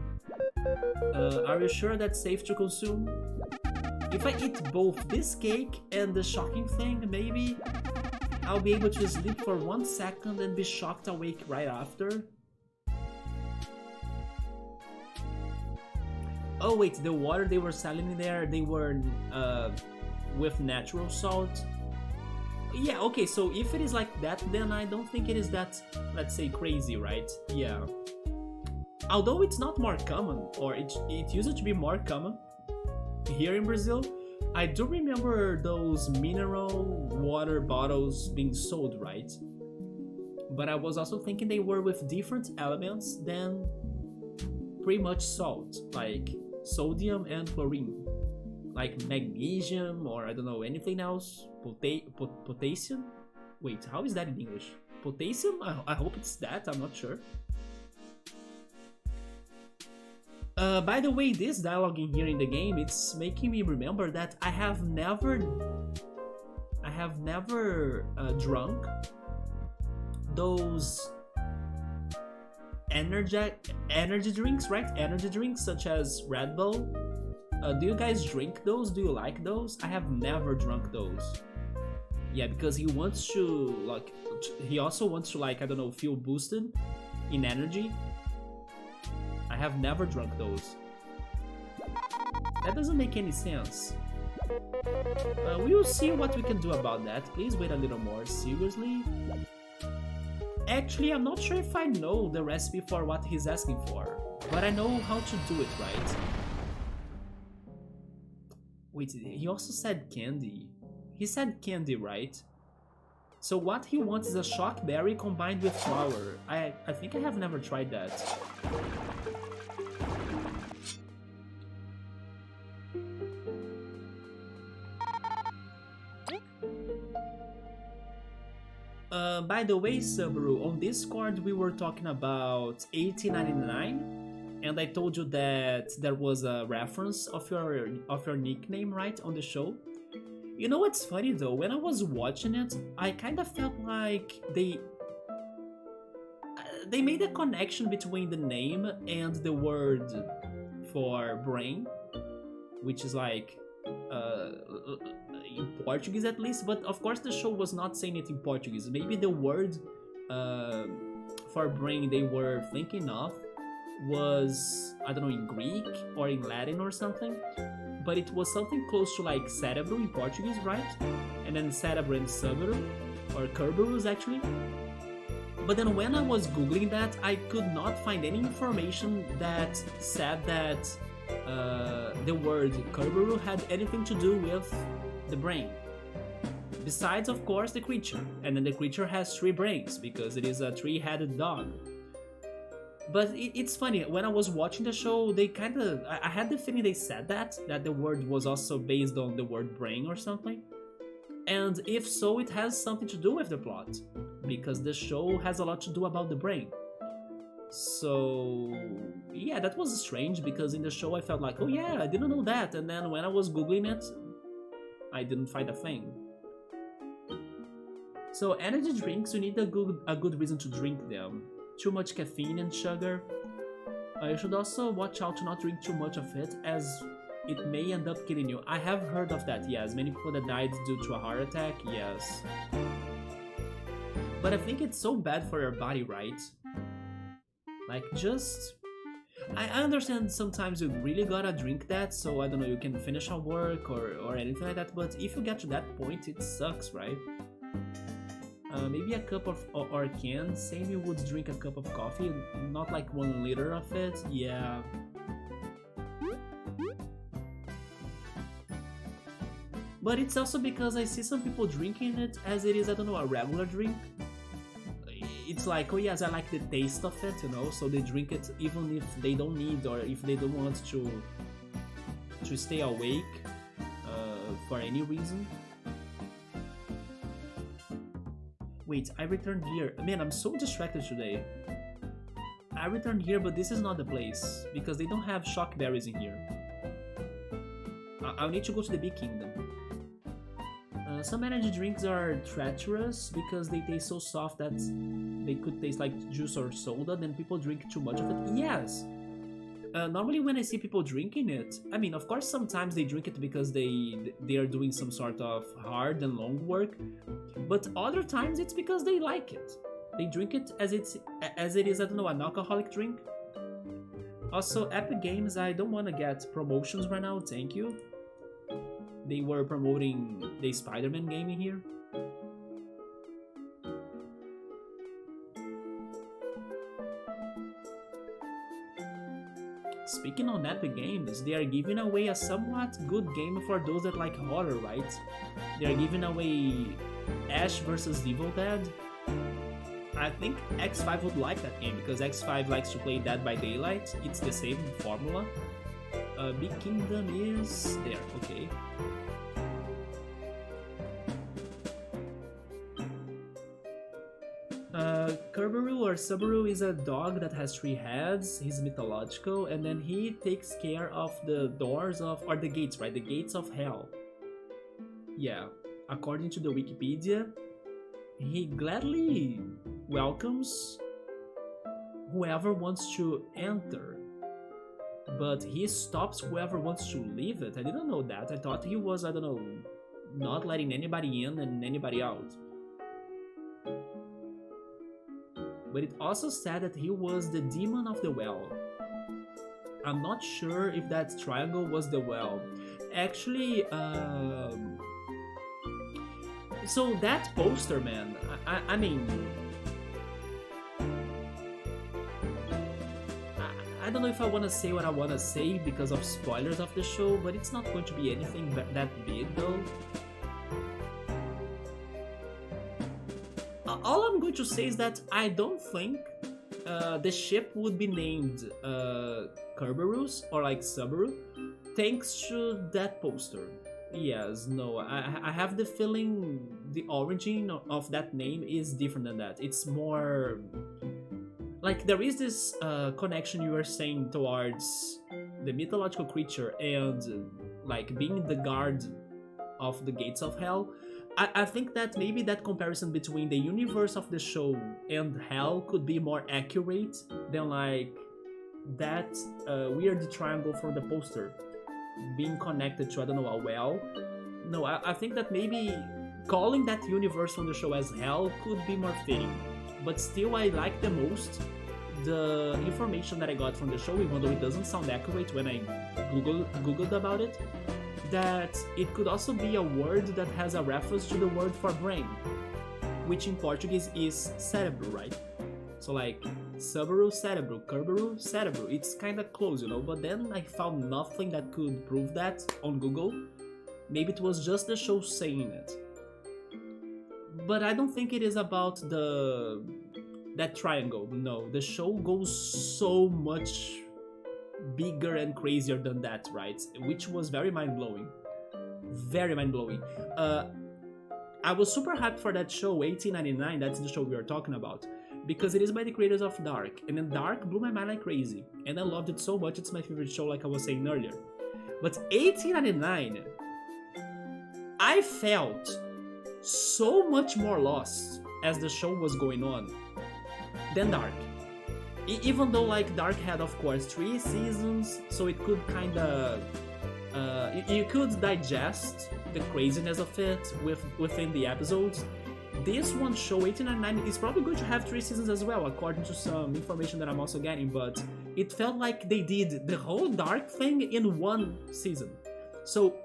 Are you sure that's safe to consume? If I eat both this cake and the shocking thing, maybe I'll be able to sleep for 1 second and be shocked awake right after. Oh wait, the water they were selling in there, they were with natural salt. Yeah, okay, so if it is like that, then I don't think it is that, let's say, crazy, right? Yeah. Although it's not more common, or it used to be more common here in Brazil, I do remember those mineral water bottles being sold, right? But I was also thinking they were with different elements than pretty much salt, like sodium and chlorine, like magnesium or I don't know, anything else, potassium? Wait, how is that in English? Potassium? I hope it's that, I'm not sure. By the way, this dialogue in here in the game, it's making me remember that I have never drunk those energy drinks, right? Energy drinks such as Red Bull. Do you guys drink those? Do you like those? I have never drunk those. Yeah, because he wants to, like, he also wants to, like, I don't know, feel boosted in energy. I have never drunk those. That doesn't make any sense. We will see what we can do about that. Please wait a little more. Seriously? Actually, I'm not sure if I know the recipe for what he's asking for, but I know how to do it, right? Wait, he also said candy. He said candy, right? So what he wants is a shock berry combined with flour. I think I have never tried that. By the way, Subaru, on Discord we were talking about 1899, and I told you that there was a reference of your nickname, right, on the show. You know what's funny though? When I was watching it, I kind of felt like they made a connection between the name and the word for brain, which is like in Portuguese at least, but of course the show was not saying it in Portuguese. Maybe the word for brain they were thinking of was, I don't know, in Greek or in Latin or something, but it was something close to like cérebro in Portuguese, right? And then cérebro and cérebro, or Kerberos actually. But then when I was googling that, I could not find any information that said that the word Kerberos had anything to do with the brain. Besides, of course, the creature. And then the creature has 3 brains, because it is a 3-headed dog. But it's funny, when I was watching the show, they kind of... I had the feeling they said that the word was also based on the word brain or something. And if so, it has something to do with the plot, because the show has a lot to do about the brain. So yeah, that was strange, because in the show I felt like, oh yeah, I didn't know that, and then when I was googling it, I didn't find a thing. So energy drinks, you need a good reason to drink them. Too much caffeine and sugar. You should also watch out to not drink too much of it, as it may end up killing you. I have heard of that, yes. Many people that died due to a heart attack, yes. But I think it's so bad for your body, right? Like, just... I understand sometimes you really gotta drink that, so I don't know, you can finish our work or anything like that, but if you get to that point, it sucks, right? Maybe a cup of, or can, same you would drink a cup of coffee, not like 1 liter of it, yeah. But it's also because I see some people drinking it as it is, I don't know, a regular drink. It's like, oh yes, I like the taste of it, you know, so they drink it even if they don't need or if they don't want to stay awake for any reason. Wait, I returned here. Man, I'm so distracted today. I returned here, but this is not the place, because they don't have shock berries in here. I'll need to go to the big kingdom. Some energy drinks are treacherous because they taste so soft that they could taste like juice or soda, then people drink too much of it. Yes! Normally when I see people drinking it, I mean, of course sometimes they drink it because they are doing some sort of hard and long work, but other times it's because they like it. They drink it as it is, I don't know, an alcoholic drink. Also, Epic Games, I don't want to get promotions right now, thank you. They were promoting the Spider-Man game in here. Speaking on Epic Games, they are giving away a somewhat good game for those that like horror, right? They are giving away Ash vs Evil Dead. I think X5 would like that game because X5 likes to play Dead by Daylight. It's the same formula. Big Kingdom is there, okay. Kerberu or Subaru is a dog that has 3 heads. He's mythological, and then he takes care of the doors of, or the gates, right? The gates of hell. Yeah, according to the Wikipedia, he gladly welcomes whoever wants to enter, but he stops whoever wants to leave it. I didn't know that. I thought he was, I don't know, not letting anybody in and anybody out. But it also said that he was the demon of the well. I'm not sure if that triangle was the well. Actually, so that poster, man, I mean, I don't know if I want to say what I want to say because of spoilers of the show, but it's not going to be anything that big though. All I'm going to say is that I don't think the ship would be named Kerberos or like Subaru thanks to that poster. Yes, no, I have the feeling the origin of that name is different than that. It's more like there is this connection you were saying towards the mythological creature and like being the guard of the gates of hell. I think that maybe that comparison between the universe of the show and hell could be more accurate than like that weird triangle from the poster being connected to, I don't know, a well. No, I think that maybe calling that universe from the show as hell could be more fitting. But still, I like the most the information that I got from the show, even though it doesn't sound accurate when I googled about it, that it could also be a word that has a reference to the word for brain, which in Portuguese is cérebro, right? So like, Subaru, cérebro, Kerberu, cérebro, it's kinda close, you know, but then I found nothing that could prove that on Google. Maybe it was just the show saying it. But I don't think it is about that triangle, no. The show goes so much bigger and crazier than that, right? Which was very mind-blowing. Very mind-blowing. I was super hyped for that show, 1899, that's the show we are talking about, because it is by the creators of Dark, and then Dark blew my mind like crazy, and I loved it so much, it's my favorite show like I was saying earlier. But 1899, I felt so much more lost as the show was going on than Dark. Even though like Dark had of course 3 seasons, so it could kinda you could digest the craziness of it within the episodes. this one show 1899 is probably going to have 3 seasons as well, according to some information that I'm also getting, but it felt like they did the whole dark thing in one season. So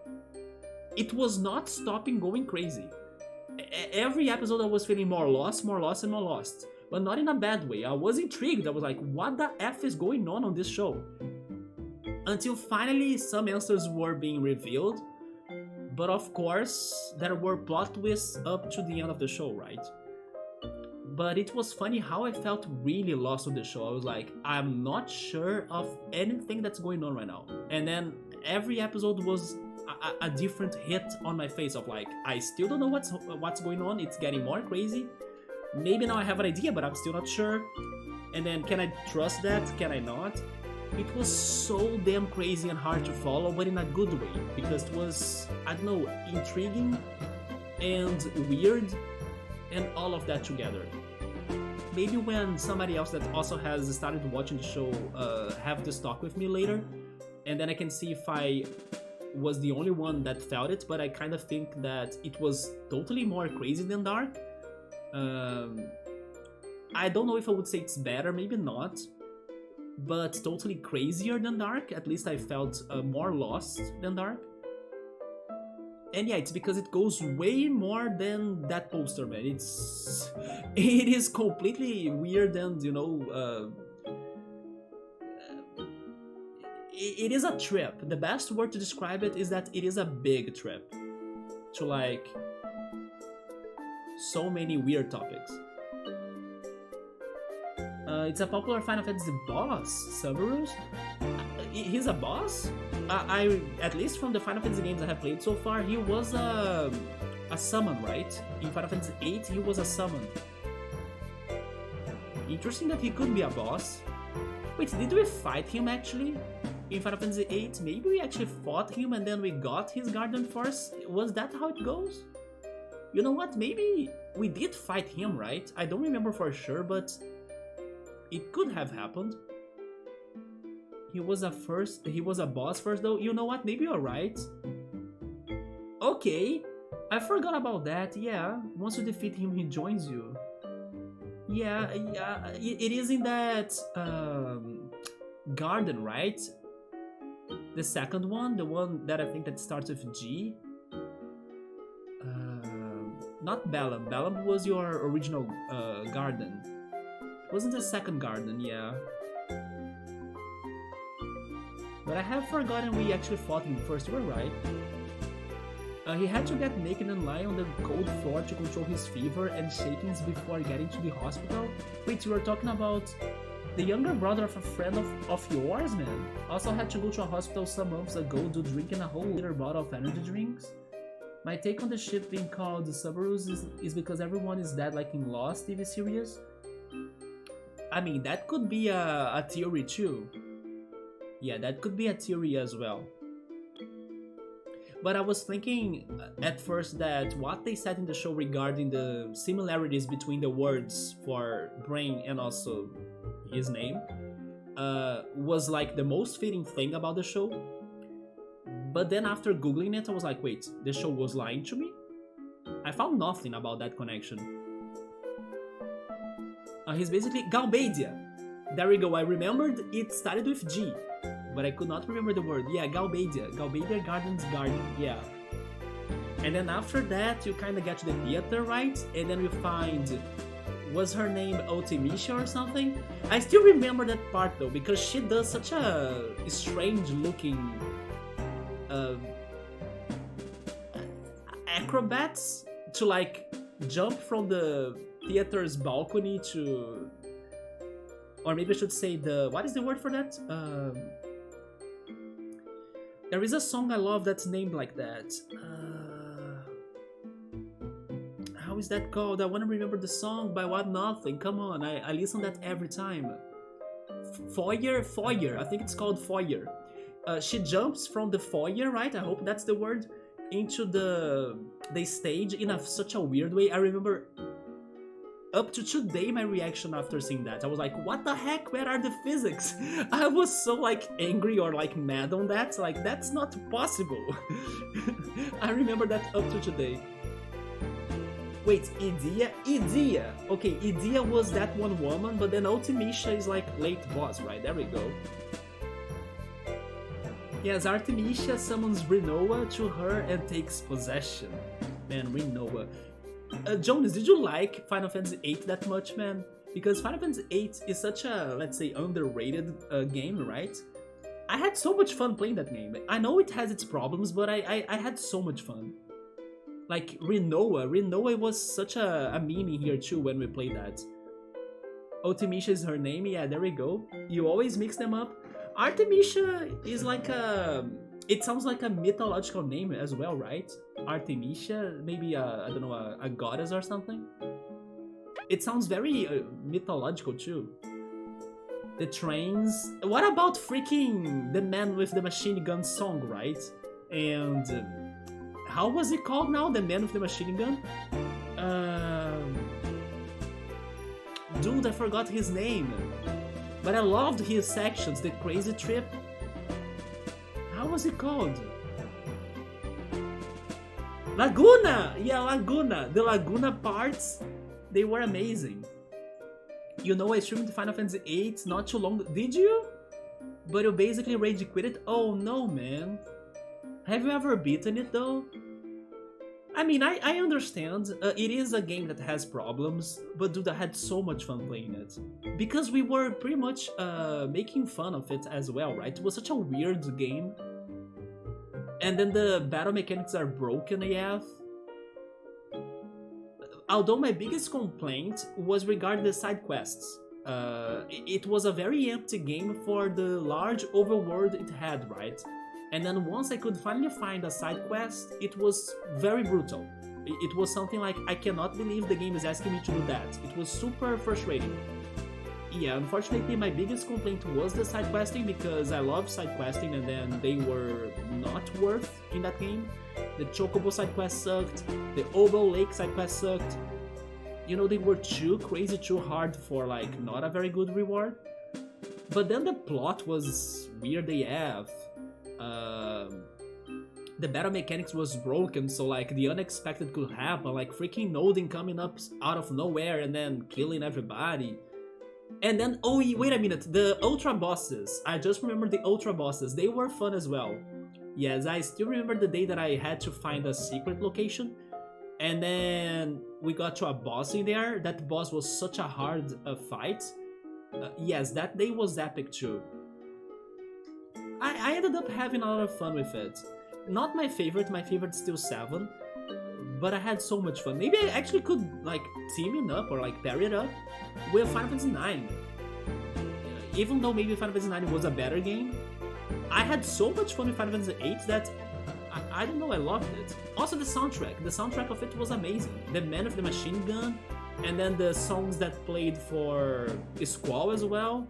it was not stopping going crazy. Every episode I was feeling more lost, and more lost. But not in a bad way. I was intrigued. I was like, what the F is going on this show? Until finally some answers were being revealed. But of course, there were plot twists up to the end of the show, right? But it was funny how I felt really lost with the show. I was like, I'm not sure of anything that's going on right now. And then every episode was a different hit on my face of like, I still don't know what's going on. It's getting more crazy. Maybe now I have an idea, but I'm still not sure. And then, can I trust that? Can I not? It was so damn crazy and hard to follow, but in a good way, because it was, I don't know, intriguing and weird and all of that together. Maybe when somebody else that also has started watching the show have this talk with me later, and then I can see if I was the only one that felt it, but I kind of think that it was totally more crazy than dark. I don't know if I would say it's better, maybe not, but totally crazier than dark. At least I felt more lost than dark. And yeah, it's because it goes way more than that poster, man. It is completely weird and, you know, it is a trip. The best word to describe it is that it is a big trip to like so many weird topics. It's a popular Final Fantasy boss, Cerberus. He's a boss? I at least from the Final Fantasy games I have played so far, he was a summon, right? In Final Fantasy VIII, he was a summon. Interesting that he could be a boss. Wait, did we fight him actually? In Final Fantasy VIII, maybe we actually fought him and then we got his Guardian Force? Was that how it goes? You know what, maybe we did fight him, right? I don't remember for sure, but it could have happened. He was a boss first though. You know what, maybe you're right. Okay, I forgot about that, yeah. Once you defeat him, he joins you. Yeah, it is in that garden, right? The second one, the one that I think that starts with G. Not Balam. Balam was your original garden. It wasn't the second garden, yeah. But I have forgotten we actually fought him first. You were right. He had to get naked and lie on the cold floor to control his fever and shakings before getting to the hospital. Wait, you were talking about the younger brother of a friend of yours, man? Also had to go to a hospital some months ago due drinking a whole liter bottle of energy drinks. My take on the ship being called the Cerberus is because everyone is dead like in Lost TV series. I mean, that could be a theory too. Yeah, that could be a theory as well. But I was thinking at first that what they said in the show regarding the similarities between the words for brain and also his name was like the most fitting thing about the show. But then after googling it, I was like, wait, the show was lying to me? I found nothing about that connection. He's basically Galbadia. There we go, I remembered it started with G, but I could not remember the word. Yeah, Galbadia. Galbadia Gardens Garden, yeah. And then after that, you kind of get to the theater, right? And then we find, was her name Otimisha or something? I still remember that part though, because she does such a strange looking acrobats to like jump from the theater's balcony to, or maybe I should say the, what is the word for that? There is a song I love that's named like that. How is that called? I want to remember the song by What Nothing. Come on, I listen to that every time. Foyer, I think it's called Foyer. She jumps from the foyer, right? I hope that's the word, into the stage in such a weird way. I remember up to today my reaction after seeing that. I was like, what the heck? Where are the physics? I was so like angry or like mad on that. Like, that's not possible. I remember that up to today. Wait, Idia. Okay, Idia was that one woman, but then Artemisia is like late boss, right? There we go. Yes, Artemisia summons Rinoa to her and takes possession. Man, Rinoa. Jonas, did you like Final Fantasy VIII that much, man? Because Final Fantasy VIII is such a, let's say, underrated game, right? I had so much fun playing that game. I know it has its problems, but I had so much fun. Like Rinoa was such a meme here too when we played that. Artemisia is her name, yeah, there we go. You always mix them up. Artemisia is like a... It sounds like a mythological name as well, right? Artemisia, maybe I don't know, a goddess or something? It sounds very mythological too. The trains... What about freaking the Man with the Machine Gun song, right? And... how was it called now? The Man with the Machine Gun? Dude, I forgot his name. But I loved his sections, the Crazy Trip. How was it called? Laguna! Yeah, Laguna. The Laguna parts, they were amazing. You know, I streamed Final Fantasy VIII not too long. Did you? But you basically rage quit it? Oh no, man. Have you ever beaten it though? I mean, I understand. It is a game that has problems, but dude, I had so much fun playing it. Because we were pretty much making fun of it as well, right? It was such a weird game. And then the battle mechanics are broken AF. Although my biggest complaint was regarding the side quests. It was a very empty game for the large overworld it had, right? And then once I could finally find a side quest, it was very brutal. It was something like, I cannot believe the game is asking me to do that. It was super frustrating. Yeah, unfortunately my biggest complaint was the side questing, because I love side questing and then they were not worth in that game. The Chocobo side quest sucked, the Obo Lake side quest sucked. You know, they were too crazy, too hard for like not a very good reward. But then the plot was weird AF. The battle mechanics was broken, so like the unexpected could happen, like freaking Nodin coming up out of nowhere and then killing everybody. And then, oh wait a minute, the ultra bosses, I just remember the ultra bosses, they were fun as well. Yes, I still remember the day that I had to find a secret location, and then we got to a boss in there. That boss was such a hard fight. Yes, that day was epic too. I ended up having a lot of fun with it. Not my favorite's still 7, but I had so much fun. Maybe I actually could like team it up or like pair it up with Final Fantasy 9. Even though maybe Final Fantasy 9 was a better game, I had so much fun with Final Fantasy 8 that I don't know, I loved it. Also the soundtrack of it was amazing. The Man with the Machine Gun, and then the songs that played for Squall as well.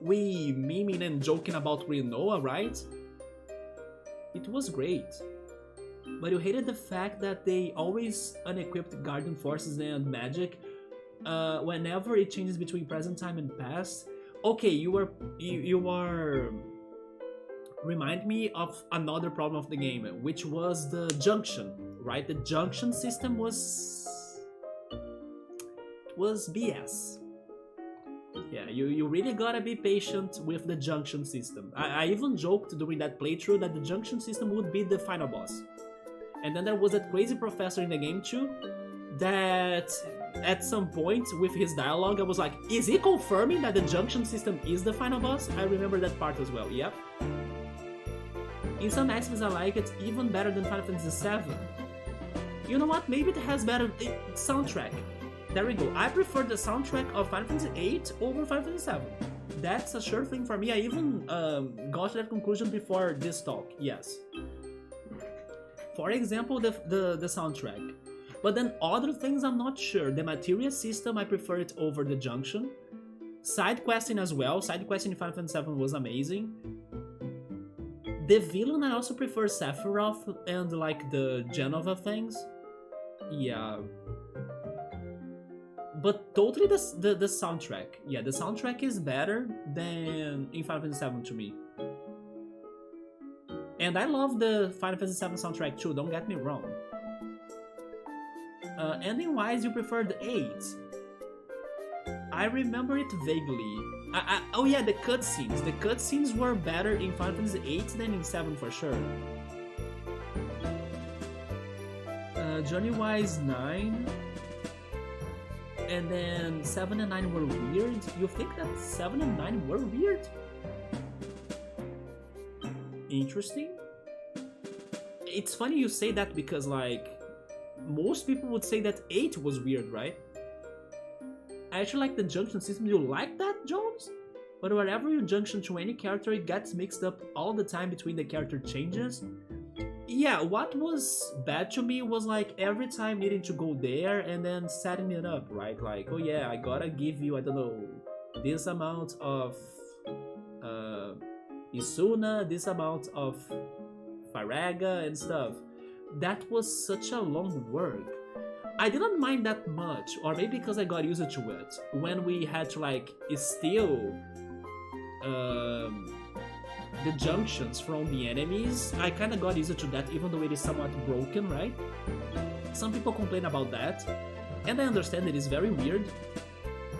We memeing and joking about Rinoa, right? It was great. But you hated the fact that they always unequipped Guardian Forces and Magic whenever it changes between present time and past. Okay, you are remind me of another problem of the game, which was the junction, right? The junction system was BS. Yeah, you really gotta be patient with the junction system. I even joked during that playthrough that the junction system would be the final boss. And then there was that crazy professor in the game too, that at some point with his dialogue I was like, is he confirming that the junction system is the final boss? I remember that part as well, yep. In some aspects I like it even better than Final Fantasy VII. You know what, maybe it has better soundtrack. There we go. I prefer the soundtrack of Final Fantasy VIII over Final Fantasy VII. That's a sure thing for me. I even got to that conclusion before this talk. Yes. For example, the soundtrack. But then other things I'm not sure. The materia system, I prefer it over the junction. Side questing as well. Side questing in Final Fantasy VII was amazing. The villain, I also prefer Sephiroth and like the Genova things. Yeah. But totally the soundtrack. Yeah, the soundtrack is better than in Final Fantasy VII to me. And I love the Final Fantasy VII soundtrack too, don't get me wrong. Ending-wise, you preferred 8. I remember it vaguely. Oh yeah, the cutscenes. The cutscenes were better in Final Fantasy 8 than in 7 for sure. Journey-wise, 9. And then 7 and 9 were weird? You think that 7 and 9 were weird? Interesting. It's funny you say that because, like, most people would say that 8 was weird, right? I actually like the junction system. You like that, Jones? But wherever you junction to any character, it gets mixed up all the time between the character changes. Yeah, what was bad to me was like every time needing to go there and then setting it up, right? Like, oh yeah, I gotta give you, I don't know, this amount of Isuna, this amount of Faraga and stuff. That was such a long work. I didn't mind that much, or maybe because I got used to it, when we had to like steal the junctions from the enemies. I kinda got used to that, even though it is somewhat broken, right? Some people complain about that, and I understand it is very weird,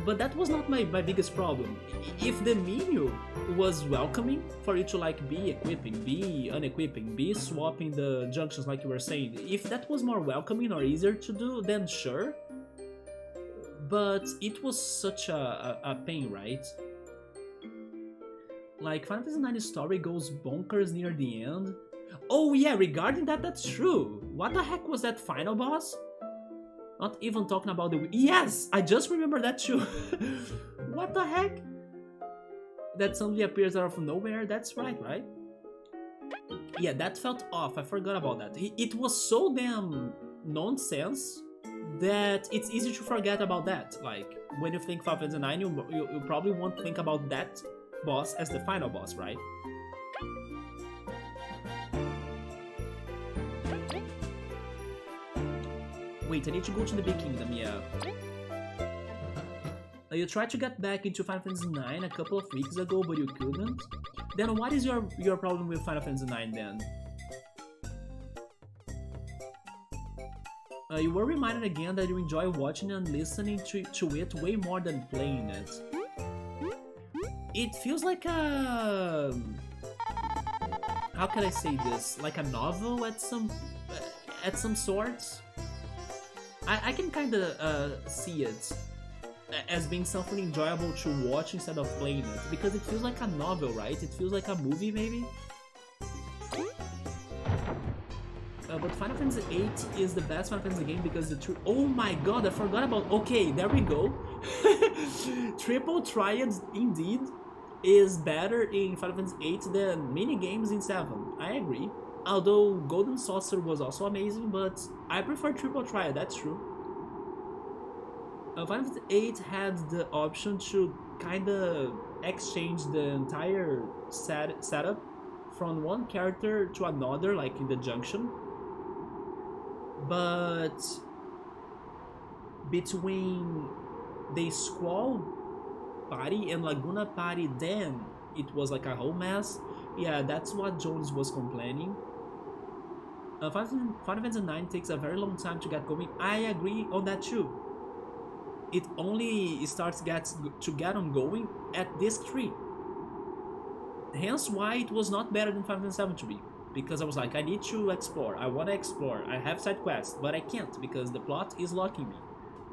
but that was not my biggest problem. If the menu was welcoming for you to like be equipping, be unequipping, be swapping the junctions like you were saying, if that was more welcoming or easier to do, then sure. But it was such a pain, right? Like, Final Fantasy IX story goes bonkers near the end. Oh yeah, regarding that, that's true. What the heck was that final boss? Not even talking about the... Yes! I just remember that too. What the heck? That suddenly appears out of nowhere? That's right? Yeah, that felt off. I forgot about that. It was so damn nonsense that it's easy to forget about that. Like, when you think Final Fantasy IX, you probably won't think about that boss as the final boss, right? Wait, I need to go to the big kingdom, yeah. You tried to get back into Final Fantasy IX a couple of weeks ago, but you couldn't. Then what is your problem with Final Fantasy IX then? You were reminded again that you enjoy watching and listening to it way more than playing it. It feels like a... How can I say this? Like a novel at some sorts? I can kinda see it as being something enjoyable to watch instead of playing it, because it feels like a novel, right? It feels like a movie, maybe? But Final Fantasy VIII is the best Final Fantasy game because the oh my god, I forgot about... Okay, there we go. Triple Triad, indeed, is better in Final Fantasy VIII than many games in 7. I agree. Although Golden Saucer was also amazing, but I prefer Triple Triad, that's true. Final Fantasy VIII had the option to kinda exchange the entire setup from one character to another, like in the junction. But between the Squall party and Laguna party, then it was like a whole mess. Yeah, that's what Jones was complaining. Final Fantasy IX takes a very long time to get going. I agree on that too. It only starts to get on going at Disc 3. Hence why it was not better than Final Fantasy 7 to me. Because I was like, I need to explore, I want to explore, I have side quests, but I can't because the plot is locking me.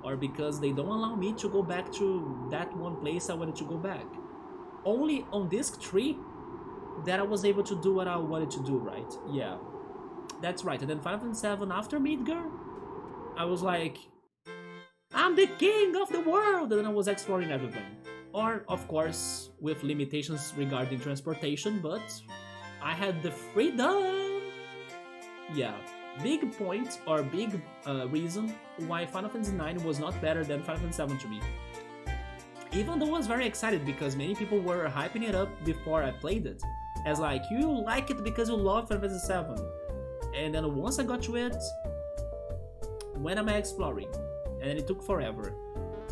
Or because they don't allow me to go back to that one place I wanted to go back. Only on Disc 3 that I was able to do what I wanted to do, right? Yeah, that's right. And then Final Fantasy 7 after Midgar, I was like, I'm the king of the world! And then I was exploring everything. Or, of course, with limitations regarding transportation, but I had the freedom! Yeah, big point or big reason why Final Fantasy IX was not better than Final Fantasy 7 to me. Even though I was very excited because many people were hyping it up before I played it. As like, you like it because you love Final Fantasy 7. And then once I got to it, when am I exploring? And it took forever.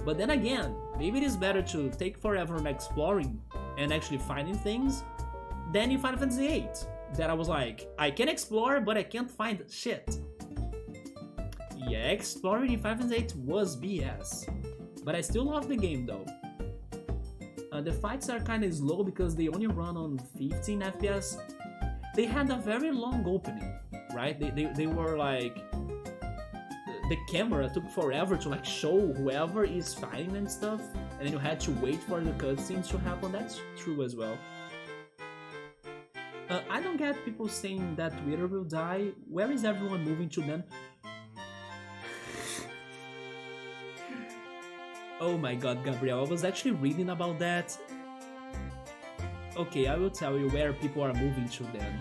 But then again, maybe it is better to take forever on exploring and actually finding things than in Final Fantasy VIII, that I was like, I can explore, but I can't find shit. Yeah, exploring in 5 and 8 was BS. But I still love the game though. The fights are kinda slow because they only run on 15 FPS. They had a very long opening, right? They were like... The camera took forever to like show whoever is fighting and stuff. And then you had to wait for the cutscenes to happen. That's true as well. I don't get people saying that Twitter will die. Where is everyone moving to then? Oh my god, Gabriel, I was actually reading about that. Okay, I will tell you where people are moving to then.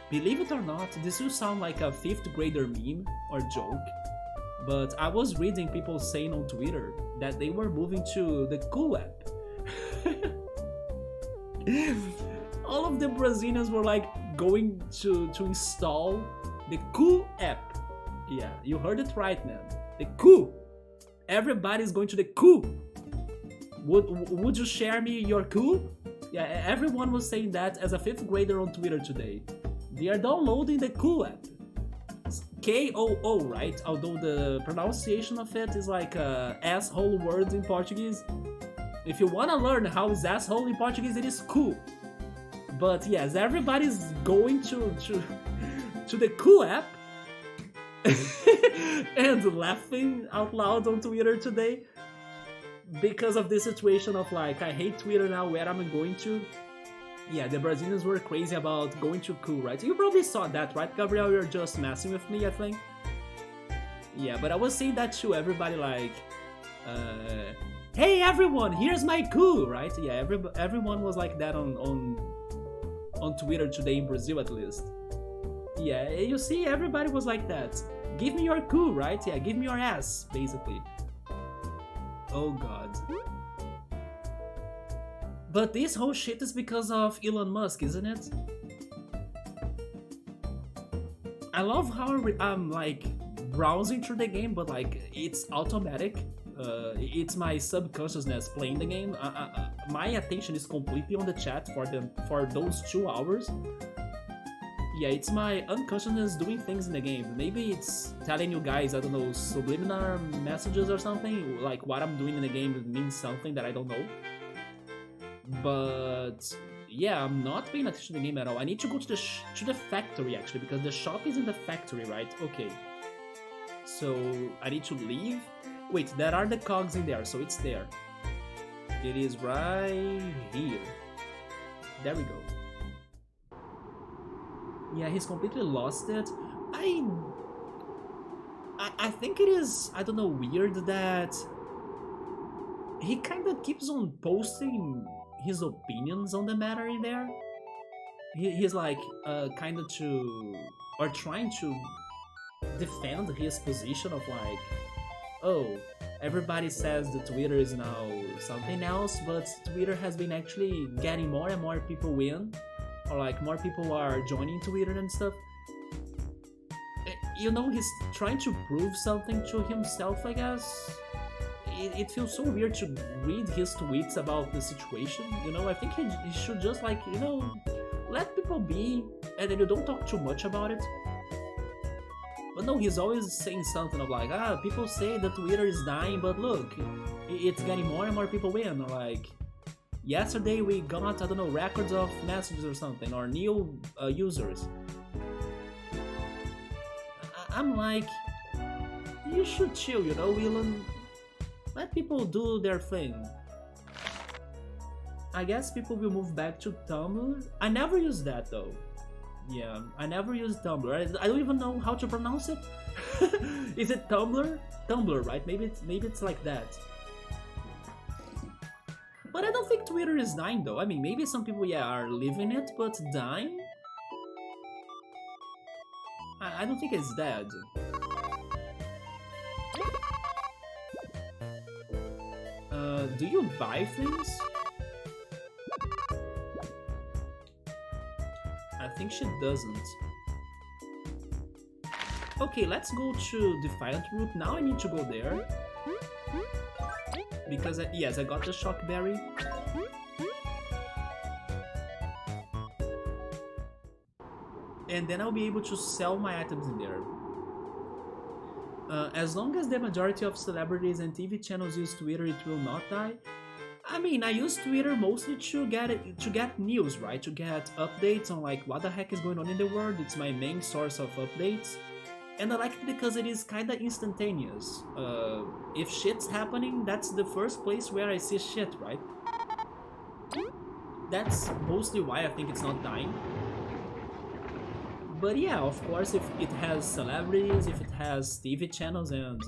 Believe it or not, this will sound like a 5th grader meme or joke, but I was reading people saying on Twitter that they were moving to the Cool app. All of the Brazilians were like going to install the Cool app. Yeah, you heard it right, man. The Cool. Everybody's going to the Cool. Would you share me your Cool? Yeah, everyone was saying that as a 5th grader on Twitter today. They are downloading the Cool app. It's K-O-O, right? Although the pronunciation of it is like asshole words in Portuguese. If you want to learn how is asshole in Portuguese, it is cool. But yes, everybody's going to the Cool app. And laughing out loud on Twitter today because of this situation of like, I hate Twitter now, where am I going to? Yeah, the Brazilians were crazy about going to Cool, right? You probably saw that, right, Gabriel? You're just messing with me, I think. Yeah, but I was saying that to everybody like, hey everyone, here's my Cool, right? Yeah, everyone was like that on Twitter today in Brazil at least. Yeah, you see, everybody was like that. Give me your Cool, right? Yeah, give me your ass, basically. Oh god. But this whole shit is because of Elon Musk, isn't it? I love how I'm like browsing through the game, but like it's automatic. It's my subconsciousness playing the game. My attention is completely on the chat for those 2 hours. Yeah, it's my unconsciousness doing things in the game. Maybe it's telling you guys, I don't know, subliminal messages or something. Like what I'm doing in the game means something that I don't know. But yeah, I'm not paying attention to the game at all. I need to go to the factory actually, because the shop is in the factory, right? Okay. So I need to leave. Wait, there are the cogs in there, so it's there. It is right here. There we go. Yeah, he's completely lost it. I think it is, I don't know, weird that he kind of keeps on posting his opinions on the matter in there. He's like kind of trying to defend his position of like, oh, everybody says that Twitter is now something else, but Twitter has been actually getting more and more people in. Or like more people are joining Twitter and stuff. You know, he's trying to prove something to himself, I guess. It feels so weird to read his tweets about the situation, you know. I think he should just like, you know, let people be, and then you don't talk too much about it. But no, he's always saying something of like, people say that Twitter is dying, but look, it's getting more and more people in, or like, yesterday we got, I don't know, records of messages or something, or new users. I'm like, you should chill, you know, Elon. Let people do their thing. I guess people will move back to Tumblr. I never use that though. Yeah, I never use Tumblr. I don't even know how to pronounce it. Is it Tumblr? Tumblr, right? Maybe it's like that. But I don't think Twitter is dying though. I mean, maybe some people, yeah, are living it, but dying? I don't think it's dead. Do you buy things? I think she doesn't. Okay, let's go to Defiant Root. Now I need to go there. Because, yes, I got the Shock Berry. And then I'll be able to sell my items in there. As long as the majority of celebrities and TV channels use Twitter, it will not die. I mean, I use Twitter mostly to get news, right? To get updates on like what the heck is going on in the world. It's my main source of updates, and I like it because it is kinda instantaneous. If shit's happening, that's the first place where I see shit, right? That's mostly why I think it's not dying. But yeah, of course, if it has celebrities, if it has TV channels and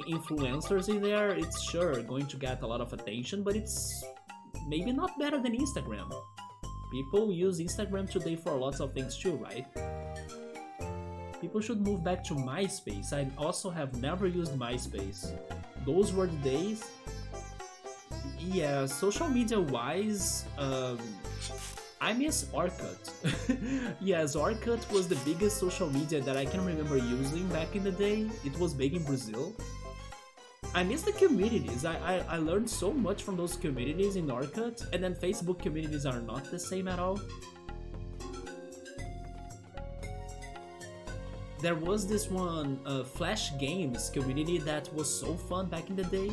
influencers in there, it's sure going to get a lot of attention, but it's maybe not better than Instagram. People use Instagram today for lots of things too, right? People should move back to MySpace. I also have never used MySpace. Those were the days. Yeah, social media wise, I miss Orkut. Yes, Orkut was the biggest social media that I can remember using back in the day. It was big in Brazil. I miss the communities. I learned so much from those communities in Orkut, and then Facebook communities are not the same at all. There was this one Flash Games community that was so fun back in the day.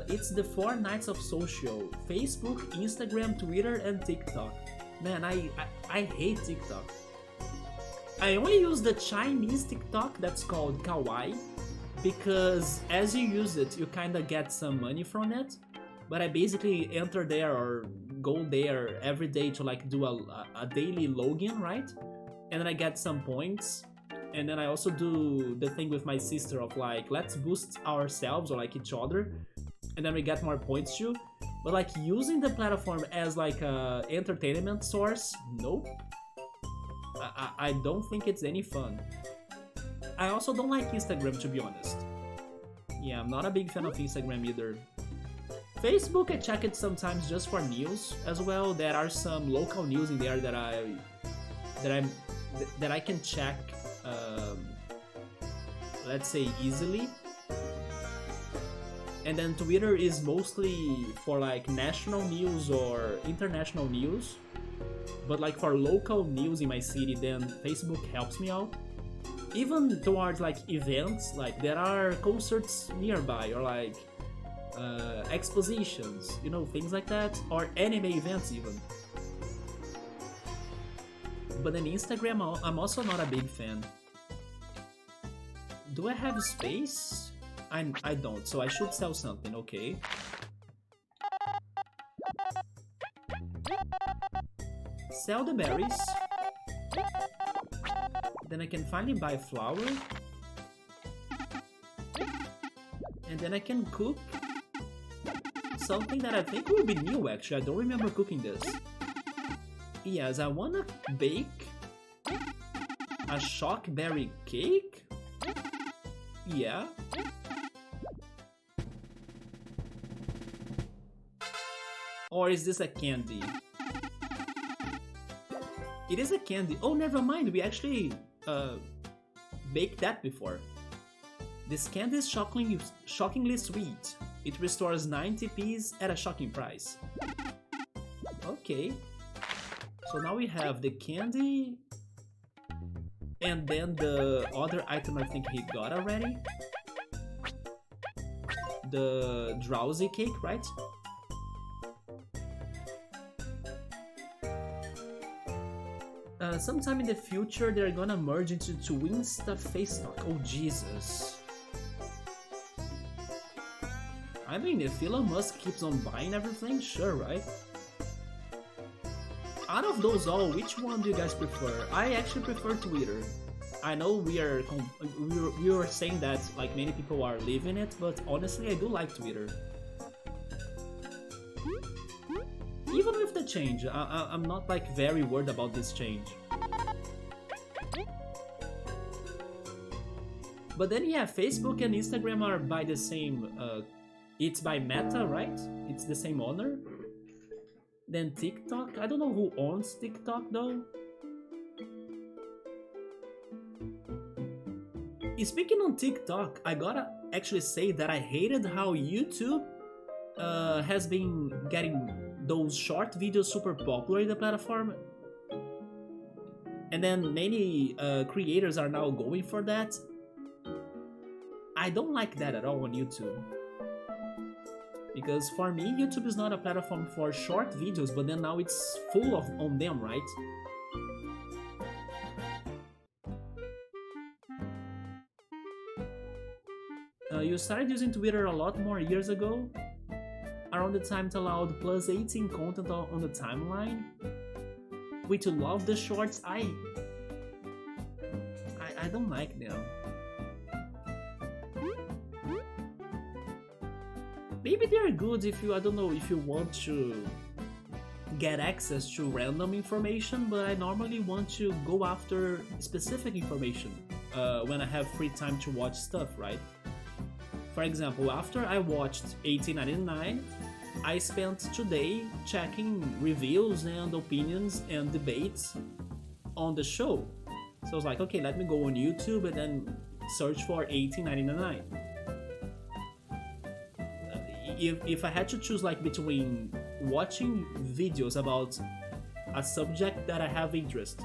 It's the 4 nights of social: Facebook, Instagram, Twitter, and TikTok. Man, I hate TikTok. I only use the Chinese TikTok that's called Kawaii, because as you use it, you kinda get some money from it. But I basically enter there or go there every day to like do a daily login, right? And then I get some points. And then I also do the thing with my sister of like, let's boost ourselves or like each other. And then we get more points too. But like using the platform as like a entertainment source, nope. I don't think it's any fun. I also don't like Instagram, to be honest. Yeah, I'm not a big fan of Instagram either. Facebook, I check it sometimes just for news as well. There are some local news in there that I can check, let's say, easily. And then Twitter is mostly for like national news or international news. But like for local news in my city, then Facebook helps me out. Even towards like events, like there are concerts nearby or like expositions, you know, things like that, or anime events even. But then Instagram, I'm also not a big fan. Do I have space? I don't, so I should sell something, okay. Sell the berries. Then I can finally buy flour. And then I can cook something that I think will be new actually. I don't remember cooking this. Yes, I wanna bake a shockberry cake? Yeah. Or is this a candy? It is a candy. Oh, never mind. We actually baked that before. This candy is shockingly sweet. It restores 90 Ps at a shocking price. Okay. So now we have the candy. And then the other item I think he got already. The drowsy cake, right? Sometime in the future, they're gonna merge into Insta Face Talk. Oh, Jesus. I mean, if Elon Musk keeps on buying everything, sure, right? Out of those all, which one do you guys prefer? I actually prefer Twitter. I know we were saying that like many people are leaving it, but honestly, I do like Twitter. Even with the change, I'm not like very worried about this change. But then yeah, Facebook and Instagram are by the same, it's by Meta, right? It's the same owner. Then TikTok, I don't know who owns TikTok though. Speaking on TikTok, I gotta actually say that I hated how YouTube has been getting those short videos super popular in the platform. And then many creators are now going for that. I don't like that at all on YouTube. Because for me, YouTube is not a platform for short videos, but then now it's full of on them, right? You started using Twitter a lot more years ago, around the time it allowed plus 18 content on the timeline. Wait, you love the shorts? I don't like them. Maybe they're good if you, I don't know, if you want to get access to random information, but I normally want to go after specific information when I have free time to watch stuff, right? For example, after I watched 1899, I spent today checking reviews and opinions and debates on the show. So I was like, okay, let me go on YouTube and then search for 1899. If I had to choose like between watching videos about a subject that I have interest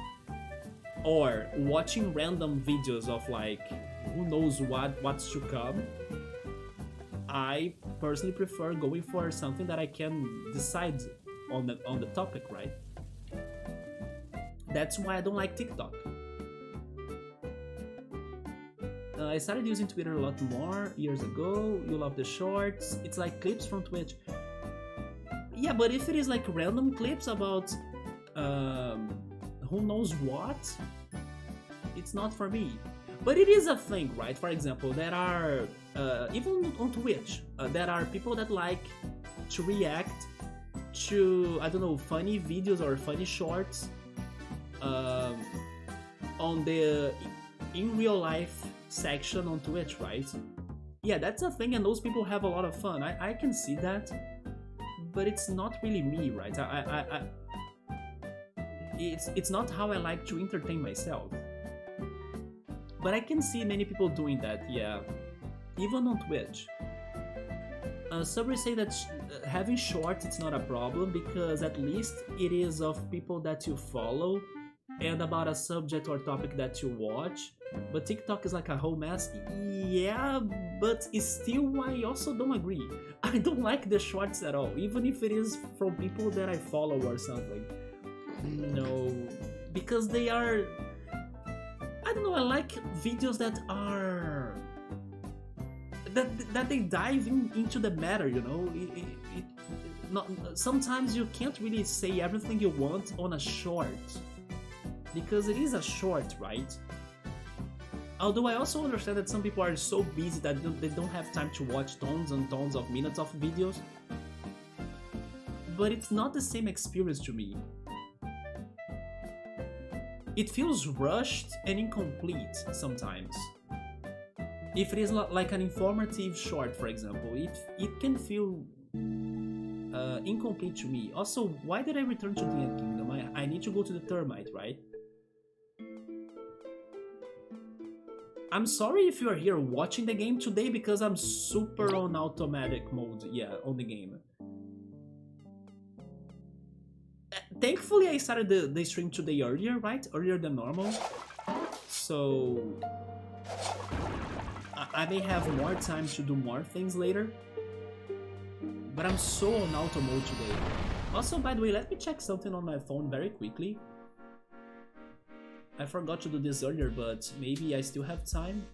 or watching random videos of like who knows what's to come, I personally prefer going for something that I can decide on the topic, right? That's why I don't like TikTok. I started using Twitter a lot more years ago. You love the shorts. It's like clips from Twitch. Yeah, but if it is like random clips about who knows what, it's not for me. But it is a thing, right? For example, there are, even on Twitch, there are people that like to react to, I don't know, funny videos or funny shorts on the in real life section on Twitch, right? Yeah, that's a thing, and those people have a lot of fun. I can see that, but it's not really me, right? It's not how I like to entertain myself. But I can see many people doing that, yeah, even on Twitch. Some say that having shorts it's not a problem because at least it is of people that you follow and about a subject or topic that you watch. But TikTok is like a whole mess. Yeah, but still I also don't agree. I don't like the shorts at all, even if it is from people that I follow or something. No, because they are, I don't know, I like videos that are that they dive into the matter, you know. Sometimes you can't really say everything you want on a short because it is a short, right? Although I also understand that some people are so busy that they don't have time to watch tons and tons of minutes of videos, but it's not the same experience to me. It feels rushed and incomplete sometimes. If it is like an informative short, for example, it can feel incomplete to me. Also, why did I return to the End Kingdom? I need to go to the Termite, right? I'm sorry if you're here watching the game today because I'm super on automatic mode, yeah, on the game. Thankfully, I started the stream today earlier, right? Earlier than normal. So I may have more time to do more things later. But I'm so on auto mode today. Also, by the way, let me check something on my phone very quickly. I forgot to do this earlier, but maybe I still have time.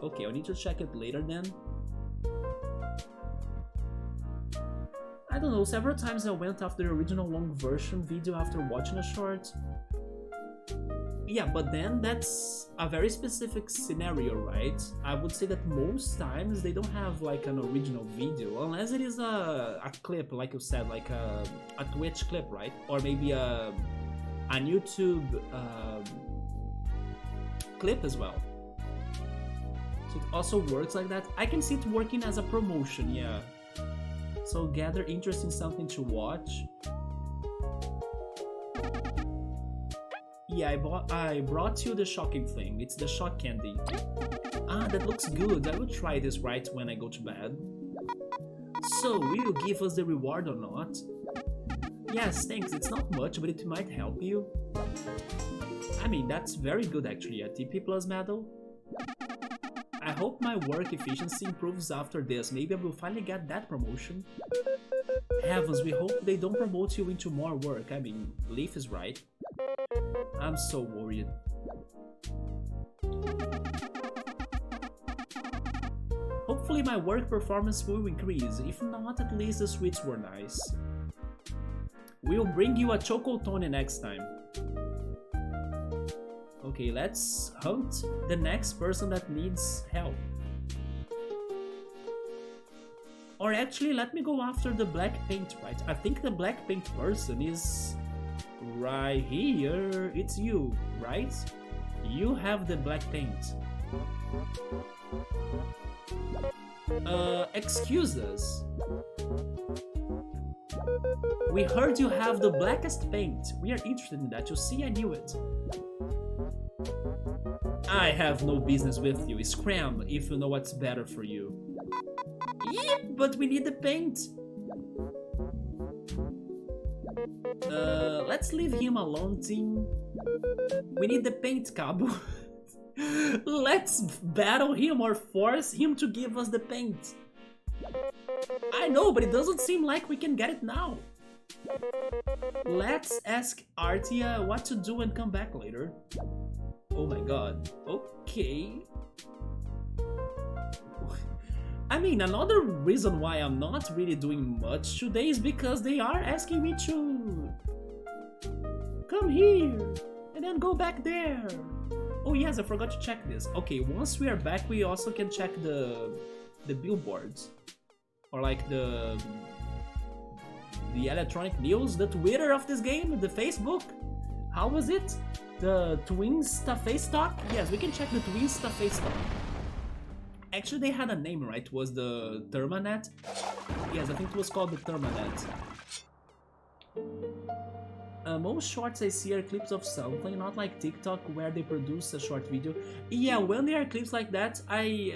Okay, I'll need to check it later then. I don't know, several times I went after the original long version video after watching a short. Yeah, but then that's a very specific scenario, right? I would say that most times they don't have like an original video, unless it is a clip, like you said, like a Twitch clip, right? Or maybe a YouTube clip as well. So it also works like that. I can see it working as a promotion, yeah. So gather interest in something to watch. Yeah, I brought you the shocking thing. It's the shock candy. Ah, that looks good. I will try this right when I go to bed. So, will you give us the reward or not? Yes, thanks, it's not much, but it might help you. I mean, that's very good actually, a TP plus medal. I hope my work efficiency improves after this, maybe I will finally get that promotion. Heavens, we hope they don't promote you into more work, I mean, Leaf is right. I'm so worried. Hopefully my work performance will increase, if not at least the sweets were nice. We'll bring you a Chocotone next time. Okay, let's hunt the next person that needs help. Or actually, let me go after the black paint, right? I think the black paint person is right here. It's you, right? You have the black paint. Excuse us. We heard you have the blackest paint. We are interested in that. You see, I knew it. I have no business with you. Scram if you know what's better for you. Yep, but we need the paint. Let's leave him alone, team. We need the paint, Cabo. Let's battle him or force him to give us the paint. I know, but it doesn't seem like we can get it now. Let's ask Artia what to do and come back later. Oh my god. Okay. I mean, another reason why I'm not really doing much today is because they are asking me to come here and then go back there. Oh yes, I forgot to check this. Okay, once we are back, we also can check the billboards. Or like the electronic news, the Twitter of this game, the Facebook. How was it? The Twinsta Face Talk? Yes, we can check the Twinsta Face Talk. Actually, they had a name, right? It was the Termite? Yes, I think it was called the Termite. Most shorts I see are clips of something, not like TikTok where they produce a short video. Yeah, when they are clips like that, I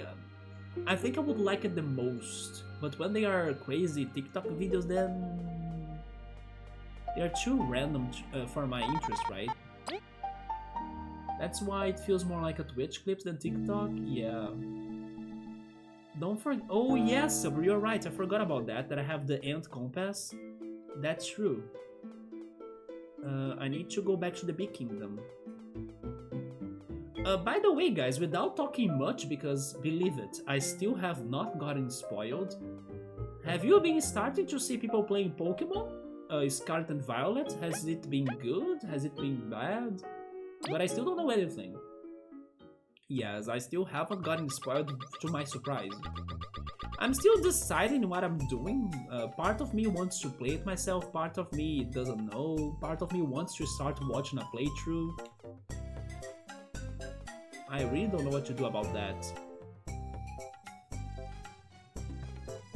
think I would like it the most. But when they are crazy TikTok videos, then they are too random for my interest, right? That's why it feels more like a Twitch clips than TikTok. Yeah. Don't forget. Oh yes, Saber, you're right. I forgot about that. That I have the ant compass. That's true. I need to go back to the big kingdom. By the way, guys, without talking much, because believe it, I still have not gotten spoiled. Have you been starting to see people playing Pokemon? Scarlet and Violet? Has it been good? Has it been bad? But I still don't know anything. Yes, I still haven't gotten spoiled to my surprise. I'm still deciding what I'm doing. Part of me wants to play it myself, part of me doesn't know, part of me wants to start watching a playthrough. I really don't know what to do about that.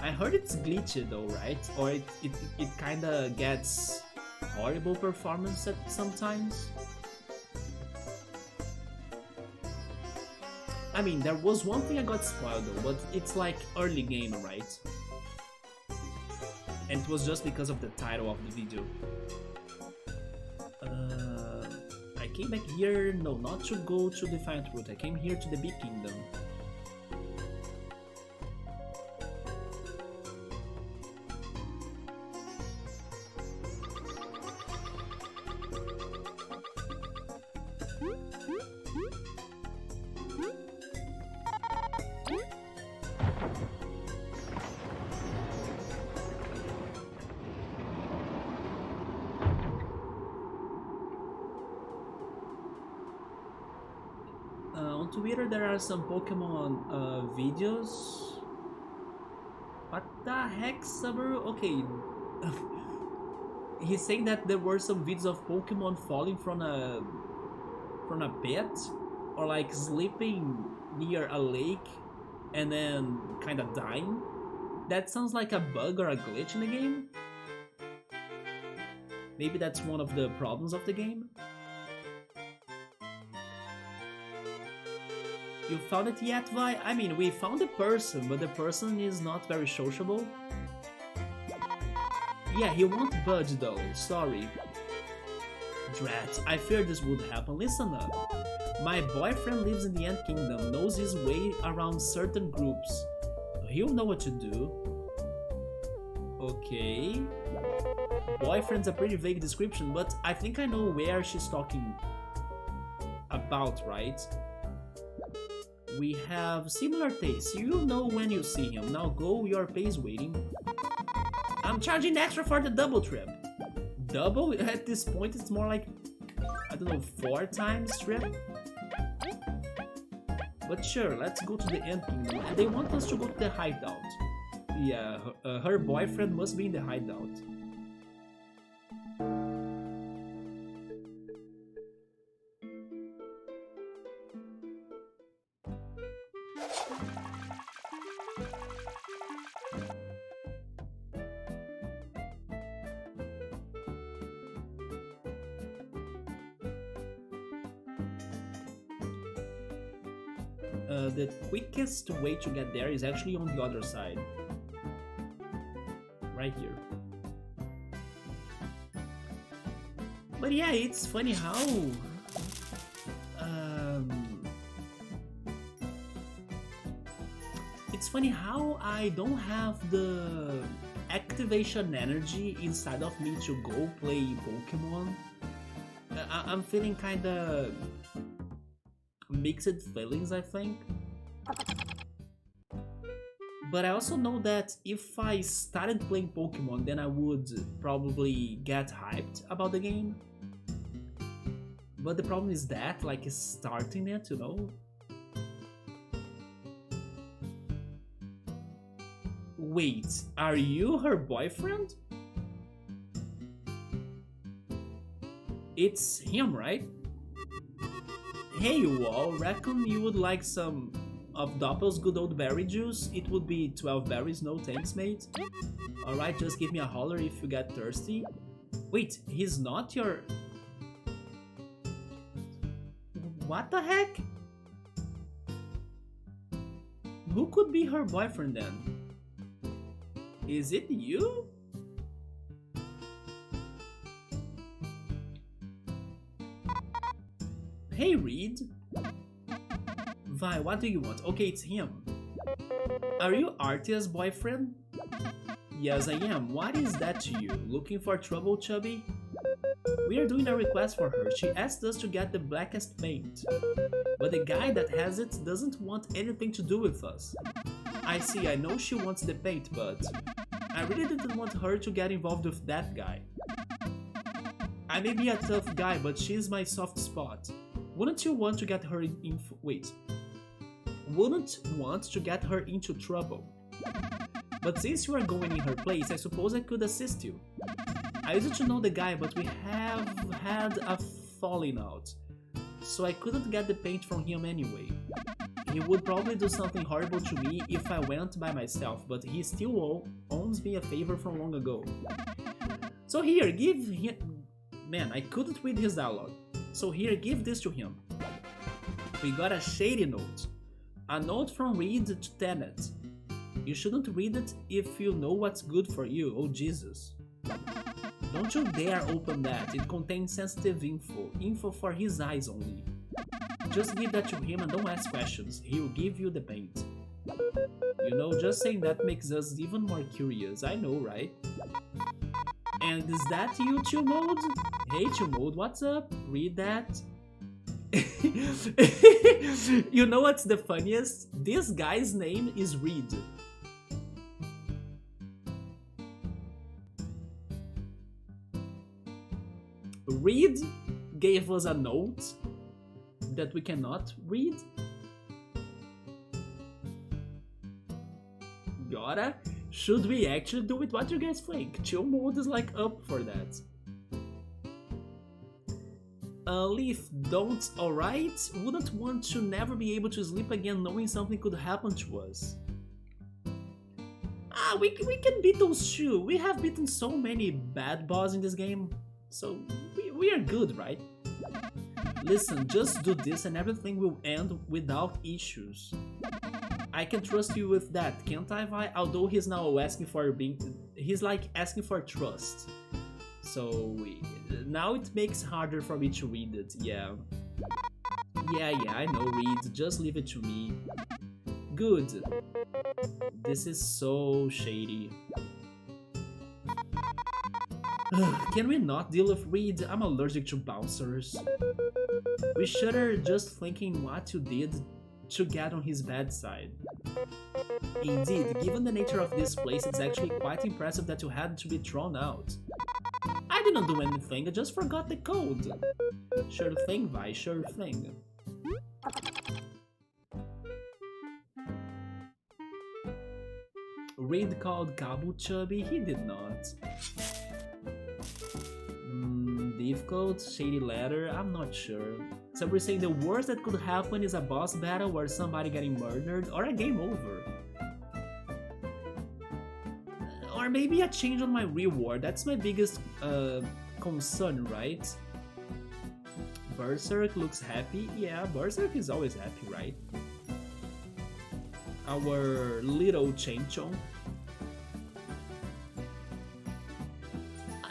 I heard it's glitchy though, right? Or it kinda gets horrible performance at sometimes. I mean, there was one thing I got spoiled though, but it's like early game, right? And it was just because of the title of the video. I came back here, no, not to go to Defiant Route, I came here to the Big Kingdom. On Twitter there are some Pokemon videos. What the heck, Subaru? Okay. He's saying that there were some videos of Pokemon falling from a pit, or like sleeping near a lake and then kinda dying. That sounds like a bug or a glitch in the game. Maybe that's one of the problems of the game. You found it yet, Vi? I mean, we found the person, but the person is not very sociable. Yeah, he won't budge though, sorry. Drat, I feared this would happen. Listen up. My boyfriend lives in the Ant Kingdom, knows his way around certain groups. He'll know what to do. Okay. Boyfriend's a pretty vague description, but I think I know where she's talking about, right? We have similar tastes. You'll know when you see him. Now go, your pace waiting. I'm charging extra for the double trip. Double? At this point, it's more like, I don't know, 4 times trip? But sure, let's go to the Ant Kingdom. They want us to go to the hideout. Yeah, her boyfriend must be in the hideout. The quickest way to get there is actually on the other side. Right here. But yeah, it's funny how... It's funny how I don't have the activation energy inside of me to go play Pokemon. I'm feeling kinda... mixed feelings, I think. But I also know that if I started playing Pokemon, then I would probably get hyped about the game. But the problem is that, like, starting it, you know? Wait, are you her boyfriend? It's him, right? Hey you all, reckon you would like some of Doppel's good old berry juice? It would be 12 berries, no thanks mate. Alright, just give me a holler if you get thirsty. Wait, he's not your... What the heck? Who could be her boyfriend then? Is it you? Hey Reed. Vi, what do you want? Okay, it's him. Are you Artia's boyfriend? Yes, I am. What is that to you? Looking for trouble, Chubby? We are doing a request for her. She asked us to get the blackest paint. But the guy that has it doesn't want anything to do with us. I see, I know she wants the paint, but I really didn't want her to get involved with that guy. I may be a tough guy, but she's my soft spot. Wouldn't you want to get her Wouldn't want to get her into trouble. But since you are going in her place, I suppose I could assist you. I used to know the guy, but we have had a falling out, so I couldn't get the paint from him anyway. He would probably do something horrible to me if I went by myself, but he still owes me a favor from long ago. So here, give him... Man, I couldn't read his dialogue. So here, give this to him. We got a shady note. A note from Reed to Tenet. You shouldn't read it if you know what's good for you, oh Jesus. Don't you dare open that, it contains sensitive info for his eyes only. Just give that to him and don't ask questions, he'll give you the paint. You know, just saying that makes us even more curious, I know, right? And is that you, Chill Mode? Hey Chill Mode, what's up? Read that. You know what's the funniest? This guy's name is Reed. Reed gave us a note that we cannot read. Gotta. Should we actually do it? What do you guys think? Chill Mode is like up for that. Leaf, don't, alright? Wouldn't want to never be able to sleep again knowing something could happen to us. Ah, we can beat those two. We have beaten so many bad boss in this game. So, we are good, right? Listen, just do this and everything will end without issues. I can trust you with that, can't I, Vi? Although he's now asking for he's like asking for trust. So now it makes harder for me to read it, yeah. Yeah, I know, Reed, just leave it to me. Good. This is so shady. Can we not deal with Reed? I'm allergic to bouncers. We shudder just thinking what you did to get on his bad side. Indeed, given the nature of this place, it's actually quite impressive that you had to be thrown out. I didn't do anything, I just forgot the code. Sure thing, Vi, sure thing. Reed called Kabu chubby, he did not. Difficult, shady letter, I'm not sure. So we're saying the worst that could happen is a boss battle or somebody getting murdered or a game over. Or maybe a change on my reward, that's my biggest concern, right? Berserk looks happy, yeah, Berserk is always happy, right? Our little Chenchong.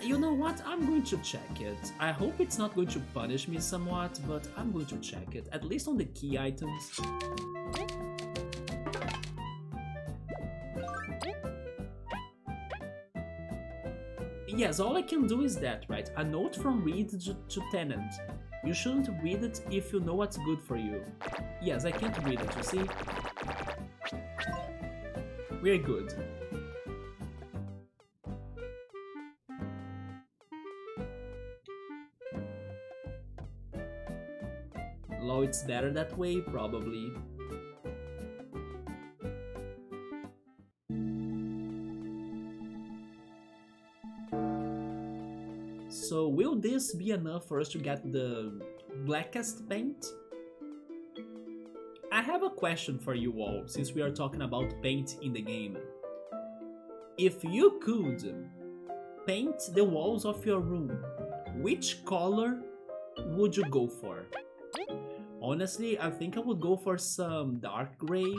You know what? I'm going to check it. I hope it's not going to punish me somewhat, but I'm going to check it, at least on the key items. Yes, all I can do is that, right? A note from Reed to Tenant. You shouldn't read it if you know what's good for you. Yes, I can't read it, you see? We're good. Law, it's better that way, probably. So will this be enough for us to get the blackest paint? I have a question for you all, since we are talking about paint in the game. If you could paint the walls of your room, which color would you go for? Honestly, I think I would go for some dark gray.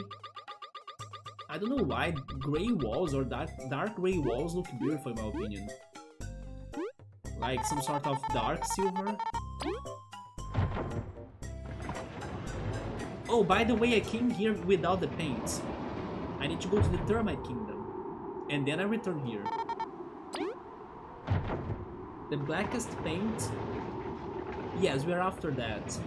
I don't know why gray walls or dark gray walls look beautiful in my opinion. Like some sort of dark silver. Oh, by the way, I came here without the paint. I need to go to the Termite Kingdom. And then I return here. The blackest paint? Yes, we're after that.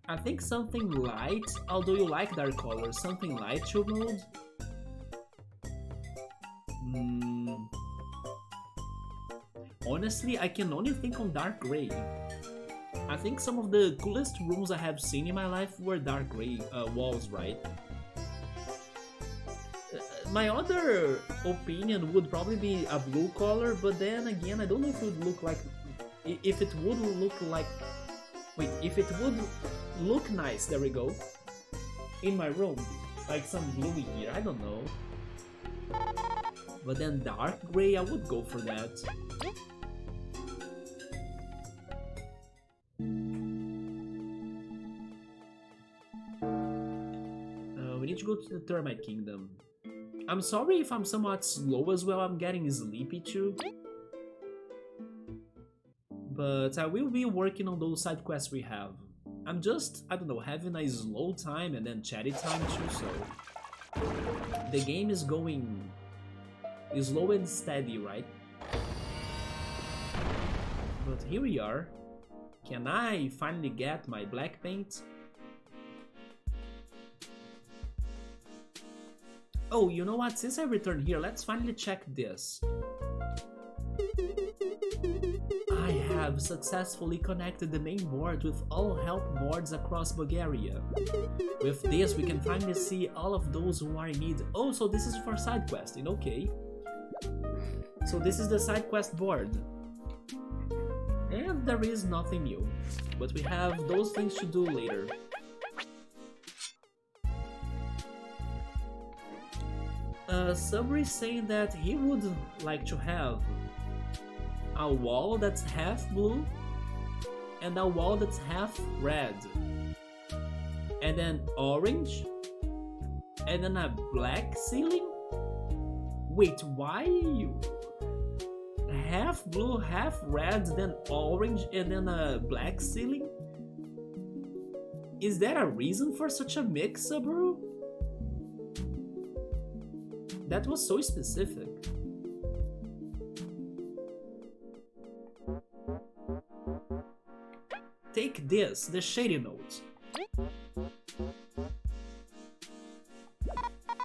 I think something light, although you like dark colors, something light to mold. Honestly, I can only think on dark gray. I think some of the coolest rooms I have seen in my life were dark gray walls, right? My other opinion would probably be a blue color, but then again, I don't know if it would look like... If it would look like... Wait, if it would look nice, there we go, in my room. Like some bluey here, I don't know. But then dark gray, I would go for that. We need to go to the Termite Kingdom. I'm sorry if I'm somewhat slow as well, I'm getting sleepy too. But I will be working on those side quests we have. I'm just, I don't know, having a slow time and then chatty time too, so... The game is going... slow and steady, right? But here we are. Can I finally get my black paint? Oh, you know what? Since I returned here, let's finally check this. I have successfully connected the main board with all help boards across Bulgaria. With this, we can finally see all of those who are in need. Oh, so this is for side questing, okay. So this is the side quest board. And there is nothing new, but we have those things to do later. Sabri is saying that he would like to have a wall that's half blue and a wall that's half red. and then orange, and then a black ceiling? Wait, why you half blue, half red, then orange, and then a black ceiling? Is there a reason for such a mix, Subaru? That was so specific. Take this, the shady note.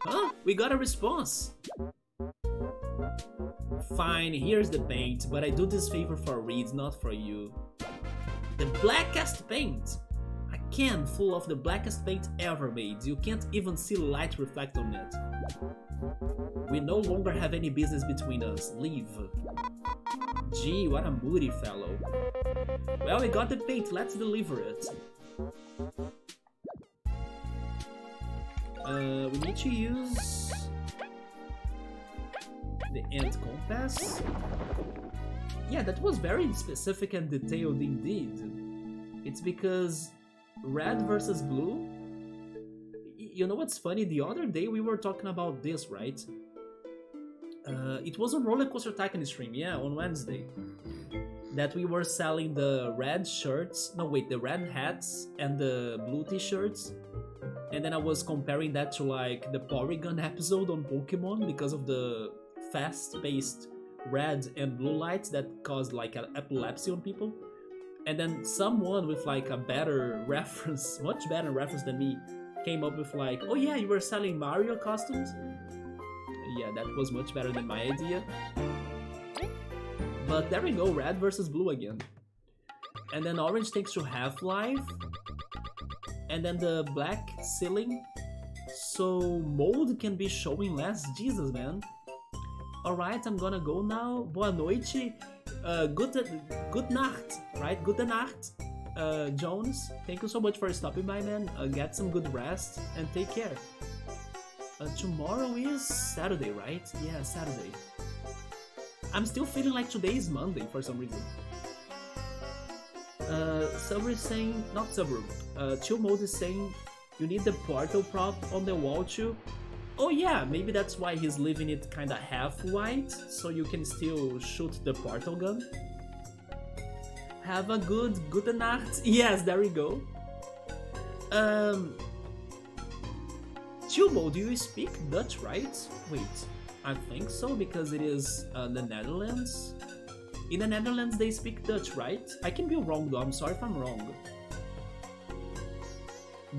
Huh? We got a response. Fine, here's the paint, but I do this favor for Reed, not for you. The blackest paint! A can full of the blackest paint ever made. You can't even see light reflect on it. We no longer have any business between us. Leave. Gee, what a moody fellow. Well, we got the paint, let's deliver it. We need to use the end compass. Yeah, that was very specific and detailed indeed. It's because red versus blue. You know what's funny? The other day we were talking about this, right? It was on Roller Coaster Tycoon stream, yeah, on Wednesday. That we were selling the red shirts, no wait, the red hats and the blue t-shirts. And then I was comparing that to like the Porygon episode on Pokemon because of the fast-paced red and blue lights that caused like an epilepsy on people. And then someone with like a better reference, much better reference than me, came up with like, oh yeah, you were selling Mario costumes? Yeah, that was much better than my idea. But there we go, red versus blue again. And then orange takes to Half-Life. And then the black ceiling. So mold can be showing less. Jesus, man. Alright, I'm gonna go now. Boa noite. Good Nacht, right? Gute Nacht, Jones. Thank you so much for stopping by, man. Get some good rest and take care. Tomorrow is Saturday, right? Yeah, Saturday. I'm still feeling like today is Monday for some reason. Subaru is saying, not Subaru, Chill Mode is saying you need the portal prop on the wall too. Oh yeah, maybe that's why he's leaving it kinda half white, so you can still shoot the portal gun. Have a good Nacht. Yes, there we go. Chill Mode, do you speak Dutch, right? Wait, I think so, because it is the Netherlands. In the Netherlands they speak Dutch, right? I can be wrong though, I'm sorry if I'm wrong.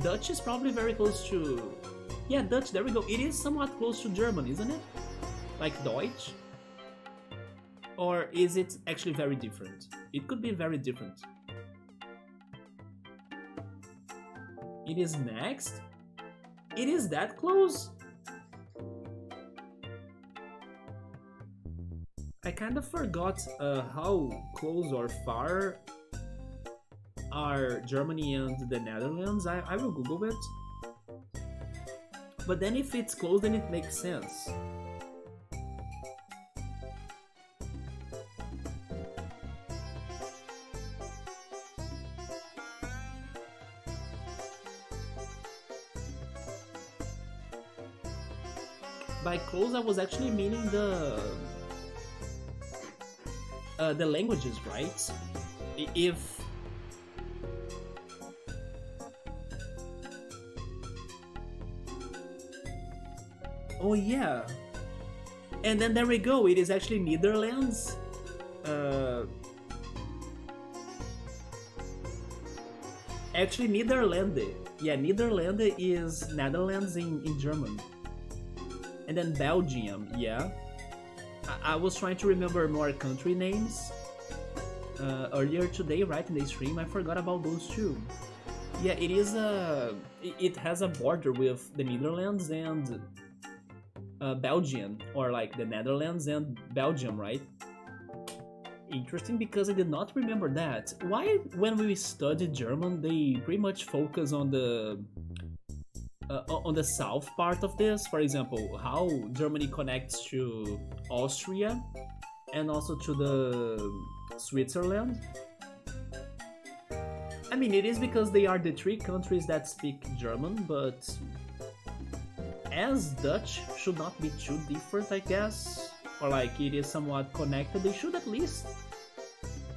Dutch is probably very close to... Yeah, Dutch, there we go. It is somewhat close to German, isn't it? Like Deutsch? Or is it actually very different? It could be very different. It is next? It is that close? I kind of forgot how close or far are Germany and the Netherlands. I will Google it. But then if it's close, then it makes sense. By close, I was actually meaning the languages, right? If oh yeah, and then there we go. It is actually Netherlands. Actually, Nederlande. Yeah, Nederlande is Netherlands in German. And then Belgium, yeah. I was trying to remember more country names earlier today, right, in the stream. I forgot about those two. Yeah, it is it has a border with the Netherlands and Belgium, or like the Netherlands and Belgium, right? Interesting, because I did not remember that. Why, when we studied German, they pretty much focus on the south part of this? For example, how Germany connects to Austria and also to the Switzerland. I mean, it is because they are the three countries that speak German, but as Dutch should not be too different, I guess, or like it is somewhat connected, they should at least,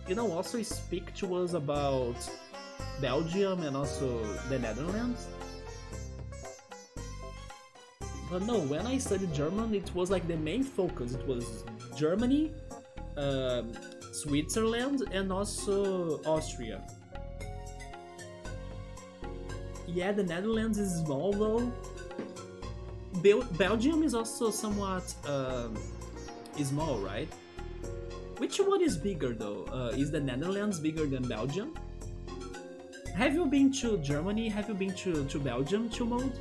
you know, also speak to us about Belgium and also the Netherlands. But no, when I studied German, it was like the main focus. It was Germany, Switzerland, and also Austria. Yeah, the Netherlands is small though. Belgium is also somewhat small, right? Which one is bigger though? Is the Netherlands bigger than Belgium? Have you been to Germany? Have you been to Belgium, to mode?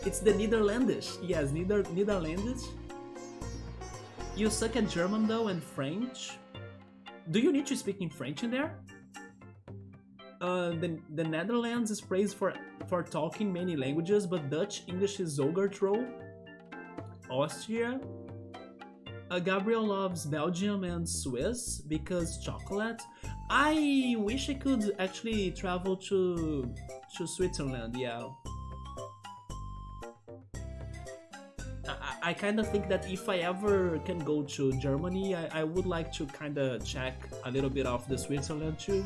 It's the Netherlandish. Yes, Netherlandish. You suck at German though and French. Do you need to speak in French in there? The Netherlands is praised for talking many languages, but Dutch English is Zogertro. Austria. Gabriel loves Belgium and Swiss because chocolate. I wish I could actually travel to Switzerland, yeah. I kind of think that if I ever can go to Germany, I would like to kind of check a little bit of the Switzerland too.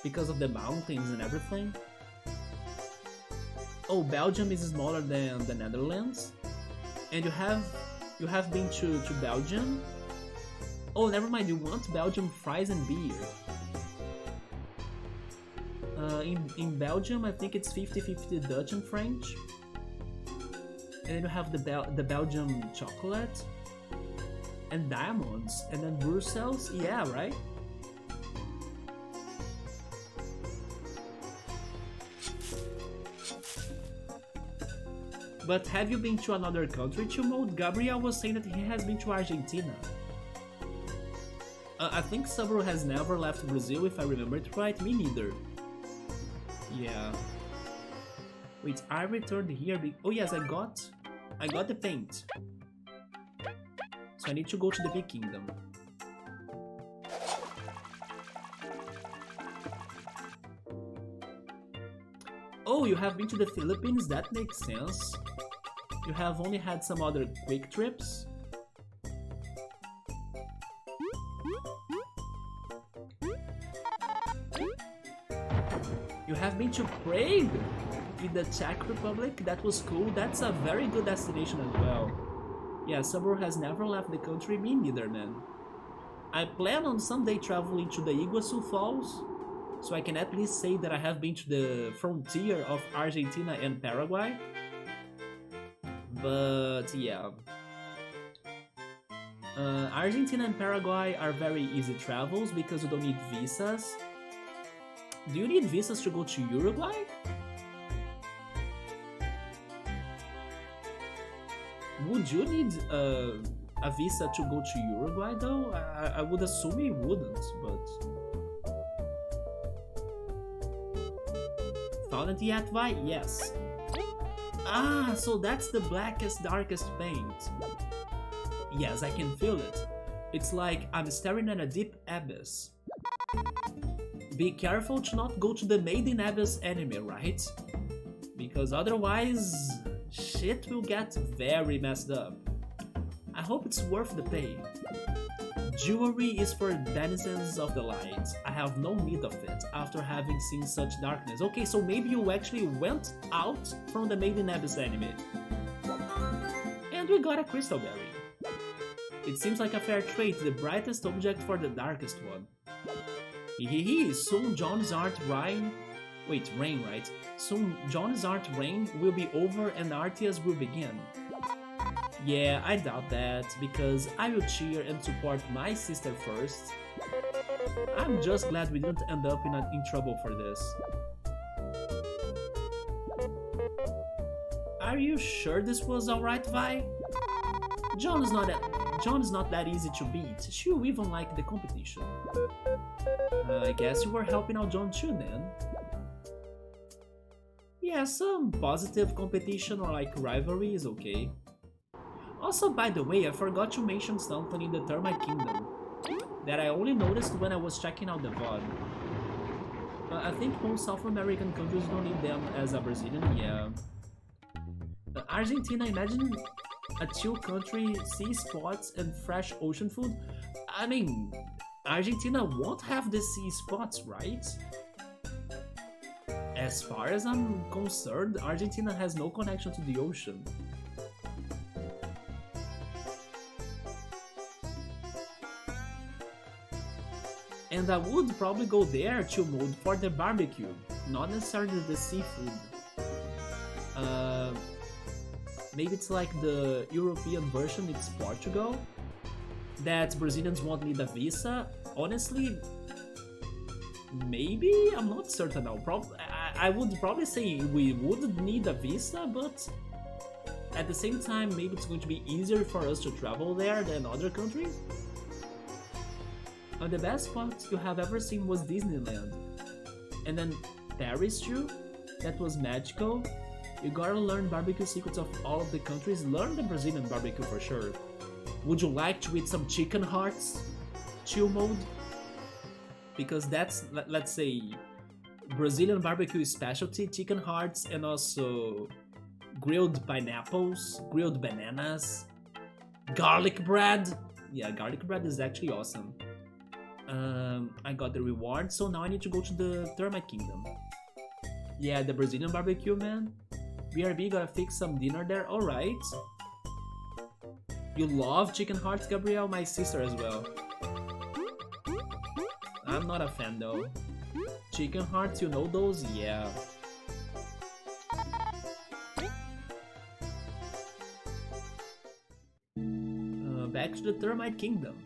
Because of the mountains and everything. Oh, Belgium is smaller than the Netherlands. And you have been to Belgium? Oh, never mind, you want Belgium fries and beer. In Belgium, I think it's 50-50 Dutch and French. And then you have the Belgium chocolate. And diamonds. And then Brussels, yeah, right? But have you been to another country to mode? Gabriel was saying that he has been to Argentina. I think Sabro has never left Brazil, if I remember it right. Me neither. Yeah. Wait, I returned here. Oh yes, I got the paint. So I need to go to the big kingdom. Oh, you have been to the Philippines? That makes sense. You have only had some other quick trips? You have been to Prague in the Czech Republic? That was cool. That's a very good destination as well. Yeah, Sabro has never left the country, me neither, man. I plan on someday traveling to the Iguazu Falls, so I can at least say that I have been to the frontier of Argentina and Paraguay. But yeah. Argentina and Paraguay are very easy travels because you don't need visas. Do you need visas to go to Uruguay? Would you need a visa to go to Uruguay though? I would assume you wouldn't, but... Found it yet, Vi? Yes. Ah, so that's the blackest, darkest paint. Yes, I can feel it. It's like I'm staring at a deep abyss. Be careful to not go to the Made in Abyss enemy, right? Because otherwise, shit will get very messed up. I hope it's worth the pain. Jewelry is for denizens of the light. I have no need of it after having seen such darkness. Okay, so maybe you actually went out from the Made in Abyss enemy. And we got a crystal berry. It seems like a fair trade, the brightest object for the darkest one. Hehehe, soon John's art rain... Wait, rain, right? Soon John's art reign will be over and Artia's will begin. Yeah, I doubt that, because I will cheer and support my sister first. I'm just glad we didn't end up in trouble for this. Are you sure this was alright, Vi? John is not that easy to beat. She'll even like the competition. I guess you were helping out John too then. Yeah, some positive competition or like rivalry is okay. Also, by the way, I forgot to mention something in the Termite Kingdom. that I only noticed when I was checking out the VOD. I think most South American countries don't need them as a Brazilian, yeah. Argentina, imagine a chill country, sea spots, and fresh ocean food. I mean, Argentina won't have the sea spots, right? As far as I'm concerned, Argentina has no connection to the ocean. And I would probably go there to mode for the barbecue, not necessarily the seafood. Maybe it's like the European version, it's Portugal, that Brazilians won't need a visa. Honestly, maybe, I'm not certain now. I would probably say we would need a visa, but at the same time, maybe it's going to be easier for us to travel there than other countries. The best spot you have ever seen was Disneyland. And then Paris too, that was magical. You gotta learn barbecue secrets of all of the countries. Learn the Brazilian barbecue for sure. Would you like to eat some chicken hearts? Chill mode? Because that's, let's say, Brazilian barbecue specialty, chicken hearts, and also grilled pineapples, grilled bananas, garlic bread. Yeah, garlic bread is actually awesome. I got the reward, so now I need to go to the Termite Kingdom. Yeah, the Brazilian barbecue, man. BRB gotta fix some dinner there, alright. You love chicken hearts, Gabrielle? My sister as well. I'm not a fan though. Chicken hearts, you know those? Yeah. Back to the Termite Kingdom.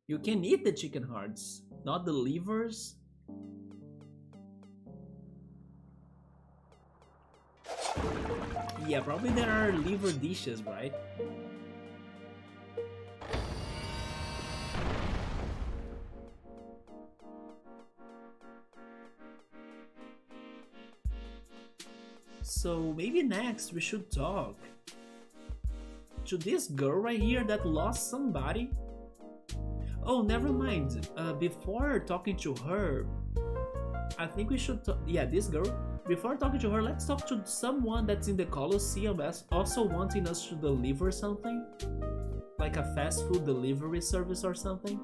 You can eat the chicken hearts, not the livers. Yeah, probably there are liver dishes, right? So maybe next we should talk to this girl right here that lost somebody. Oh, never mind. Before talking to her, I think we should yeah, this girl. Before talking to her, let's talk to someone that's in the Colosseum also wanting us to deliver something. Like a fast food delivery service or something.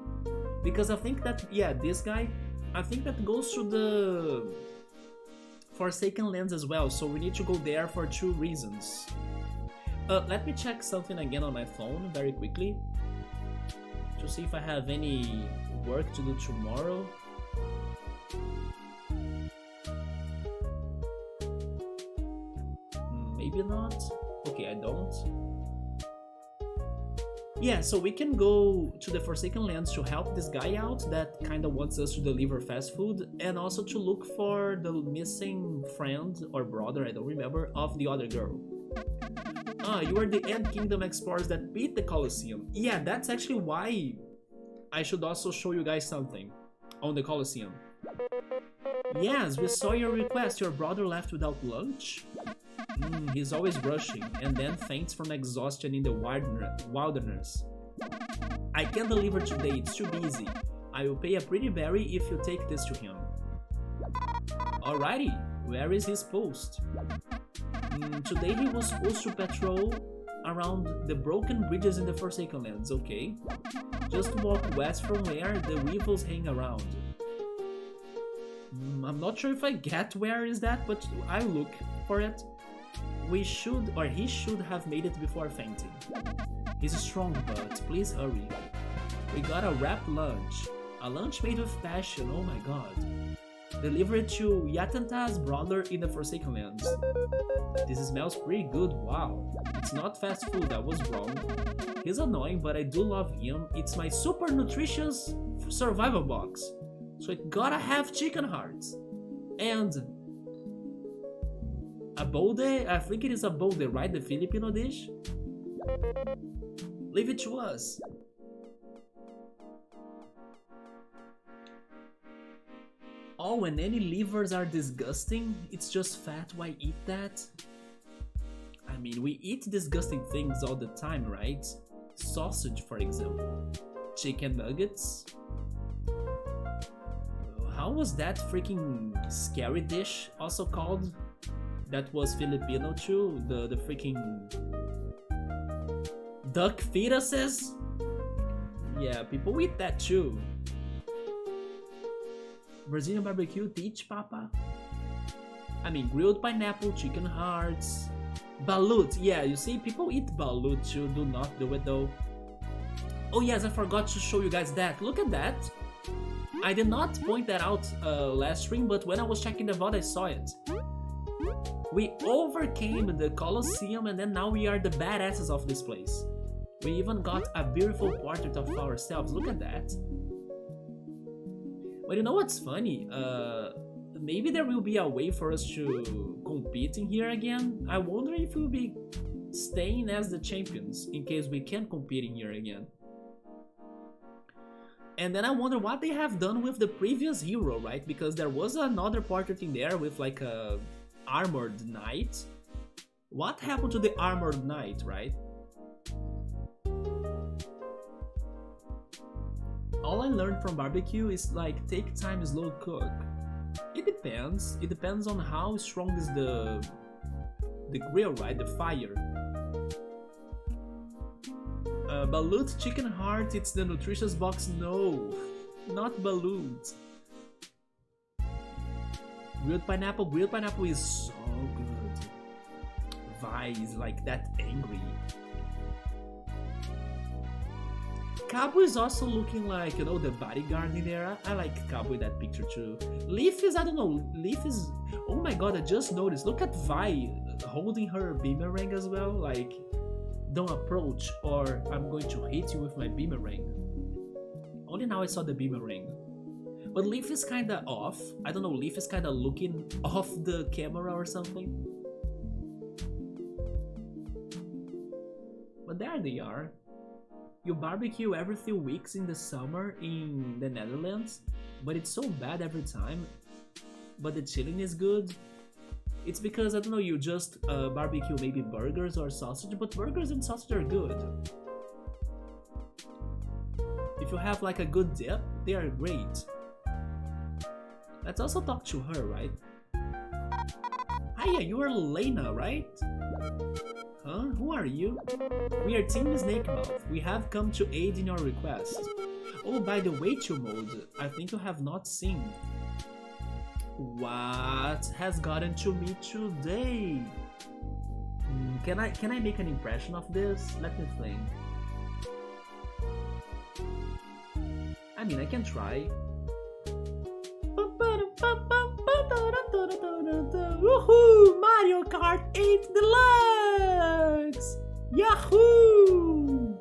Because I think that, yeah, this guy, I think that goes to the Forsaken Lands as well, so we need to go there for 2 reasons. Let me check something again on my phone very quickly to see if I have any work to do tomorrow. Maybe not. Okay, I don't. Yeah, so we can go to the Forsaken Lands to help this guy out that kinda wants us to deliver fast food, and also to look for the missing friend or brother, I don't remember, of the other girl. Ah, you are the End Kingdom explorers that beat the Colosseum. Yeah, that's actually why I should also show you guys something on the Colosseum. Yes, we saw your request. Your brother left without lunch? He's always rushing, and then faints from exhaustion in the wilderness. I can't deliver today, it's too busy. I will pay a pretty berry if you take this to him. Alrighty, where is his post? Today he was supposed to patrol around the broken bridges in the Forsaken Lands, okay? Just walk west from where the weevils hang around. I'm not sure if I get where is that, but I'll look for it. We should, or he should have made it before fainting. He's strong, but please hurry. We got a wrapped lunch. A lunch made with passion, oh my god. Delivered to Yatanta's brother in the Forsaken Lands. This smells pretty good, wow. It's not fast food, I was wrong. He's annoying, but I do love him. It's my super nutritious survival box. So it gotta have chicken hearts. And a bolde, I think it is a bolde, right? The Filipino dish? Leave it to us. Oh, and any livers are disgusting? It's just fat, why eat that? I I mean, we eat disgusting things all the time, right? Sausage, for example. Chicken nuggets. How was that freaking scary dish also called? That was Filipino too? The freaking duck fetuses? Yeah, people eat that too. Brazilian barbecue, teach papa? I mean, grilled pineapple, chicken hearts. Balut, yeah, you see, people eat balut too, do not do it though. Oh yes, I forgot to show you guys that. Look at that. I did not point that out last stream, but when I was checking the VOD, I saw it. We overcame the Colosseum and then now we are the badasses of this place. We even got a beautiful portrait of ourselves. Look at that. But you know what's funny? Maybe there will be a way for us to compete in here again. I wonder if we'll be staying as the champions in case we can't compete in here again. And then I wonder what they have done with the previous hero, right? Because there was another portrait in there with like a armored knight. What happened to the armored knight, right? All I learned from barbecue is like take time, slow cook. It depends. It depends on how strong is the grill, right? The fire. Balut chicken heart, it's the nutritious box. No, not balut. Grilled pineapple is so good. Vi is like that angry. Cabo is also looking like, you know, the bodyguard in there. I like Cabo in that picture too. Leaf is, I don't know, Leaf is, oh my god, I just noticed. Look at Vi holding her boomerang as well. Like, don't approach or I'm going to hit you with my boomerang. Only now I saw the boomerang. But Leaf is kinda off. I don't know, Leaf is kinda looking off the camera or something. But there they are. You barbecue every few weeks in the summer in the Netherlands, but it's so bad every time. But the chilling is good. It's because, I don't know, you just barbecue maybe burgers or sausage, but burgers and sausage are good. If you have like a good dip, they are great. Let's also talk to her, right? Hiya, you are Lena, right? Huh? Who are you? We are Team Snakemouth. We have come to aid in your request. Oh, by the way, Mode, I think you have not seen. What has gotten to me today? Can I make an impression of this? Let me think. I mean, I can try. Woohoo! Mario Kart 8 Deluxe! Yahoo!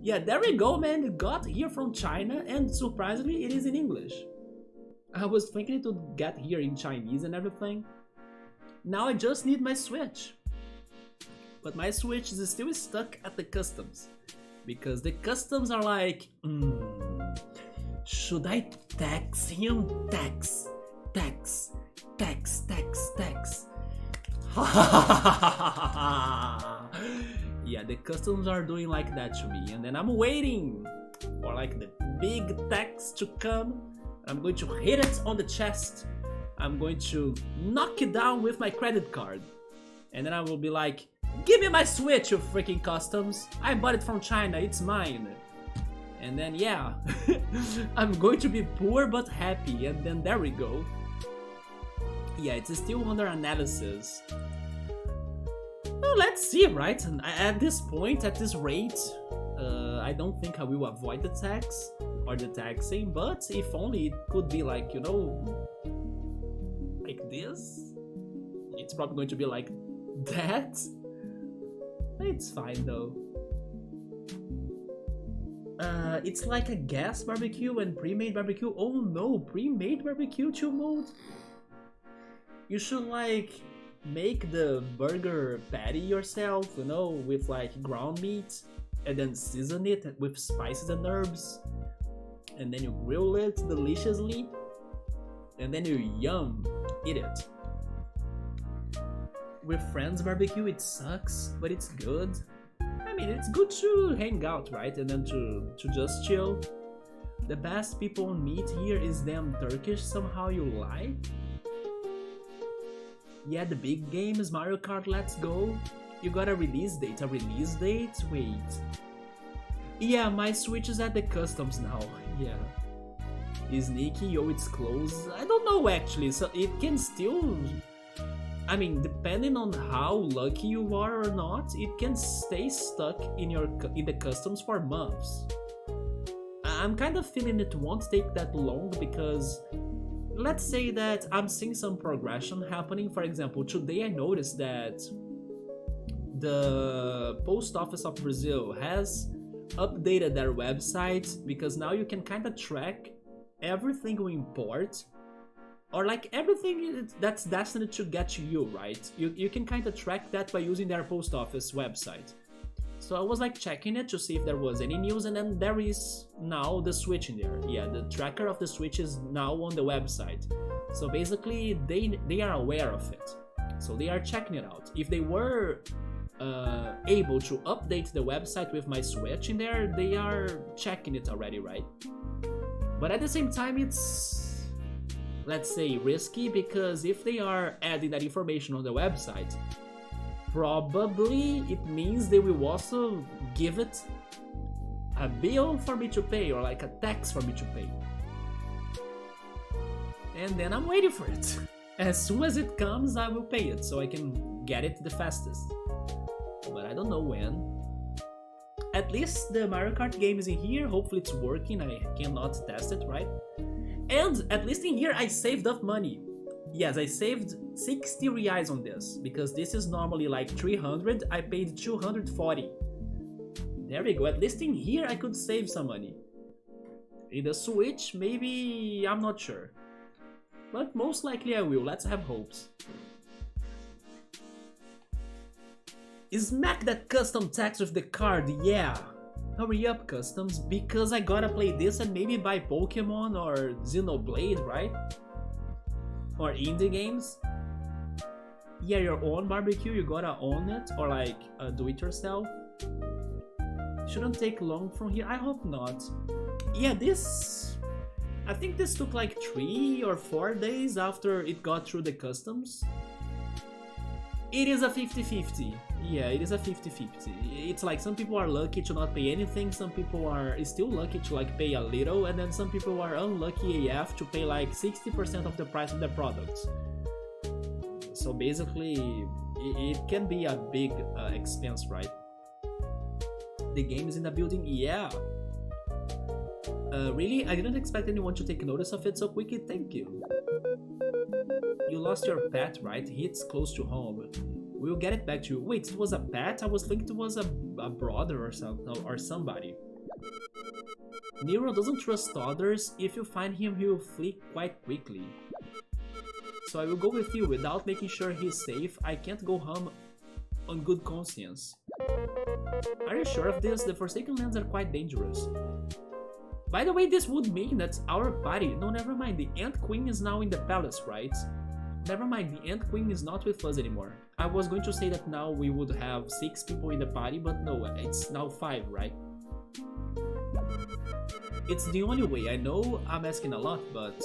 Yeah, there we go, man. It got here from China, and surprisingly, it is in English. I was thinking it would get here in Chinese and everything. Now I just need my Switch. But my Switch is still stuck at the customs. Because the customs are like, should I tax him? Tax. Yeah, the customs are doing like that to me. And then I'm waiting for like the big tax to come. I'm going to hit it on the chest. I'm going to knock it down with my credit card. And then I will be like, give me my Switch, you freaking customs. I bought it from China, it's mine. And then yeah, I'm going to be poor but happy. And then there we go. Yeah, it's still under analysis. Well, let's see, right? At this point, at this rate, I don't think I will avoid the tax or the taxing. But if only it could be like, you know, like this. It's probably going to be like that. It's fine though. It's like a gas barbecue and pre-made barbecue. Oh no, pre-made barbecue Mode? You should like make the burger patty yourself, you know, with like ground meat and then season it with spices and herbs. and then you grill it deliciously, and then you eat it. With friends barbecue, it sucks, but it's good. I mean, it's good to hang out, right? And then to just chill. The best people on meat here is them Turkish, somehow you like. Yeah, the big game is Mario Kart Let's Go. You got a release date. Wait. Yeah, my Switch is at the customs now. Yeah. Is sneaky, yo, it's close. I don't know actually, so it can still... I mean, depending on how lucky you are or not, it can stay stuck in the customs for months. I'm kind of feeling it won't take that long because let's say that I'm seeing some progression happening. For example, today I noticed that the Post Office of Brazil has updated their website because now you can kind of track everything we import, or like everything that's destined to get to you, right? You can kind of track that by using their post office website. So I was like checking it to see if there was any news, and then there is now the Switch in there. Yeah, the tracker of the Switch is now on the website. So basically they are aware of it. So they are checking it out. If they were able to update the website with my Switch in there, they are checking it already, right? But at the same time, it's, let's say, risky, because if they are adding that information on the website, probably it means they will also give it a bill for me to pay, or like a tax for me to pay. And then I'm waiting for it. As soon as it comes, I will pay it so I can get it the fastest. But I don't know when. At least the Mario Kart game is in here, hopefully it's working, I cannot test it, right? And at least in here I saved up money. Yes, I saved 60 reais on this, because this is normally like 300, I paid 240. There we go, at least in here I could save some money. In the Switch, maybe, I'm not sure. But most likely I will, let's have hopes. Smack that custom tax with the card, yeah! Hurry up, customs, because I gotta play this and maybe buy Pokemon or Xenoblade, right? Or indie games. Yeah, your own barbecue, you gotta own it, or like do it yourself. Shouldn't take long from here, I hope not. Yeah, this... I think this took like 3 or 4 days after it got through the customs. It is a 50-50. Yeah, it is a 50-50. It's like some people are lucky to not pay anything, some people are still lucky to like pay a little, and then some people are unlucky AF to pay like 60% of the price of their products. So basically, it can be a big expense, right? The game is in the building, yeah. Really? I didn't expect anyone to take notice of it so quickly, thank you. You lost your pet, right? It's close to home. We'll get it back to you. Wait, it was a pet? I was thinking it was a brother or somebody. Nero doesn't trust others. If you find him, he will flee quite quickly. So I will go with you without making sure he's safe. I can't go home on good conscience. Are you sure of this? The Forsaken Lands are quite dangerous. By the way, this would mean that our party... No, never mind. The Ant Queen is now in the palace, right? Never mind, the Ant Queen is not with us anymore. I was going to say that now we would have 6 people in the party, but no, it's now 5, right? It's the only way. I know I'm asking a lot, but...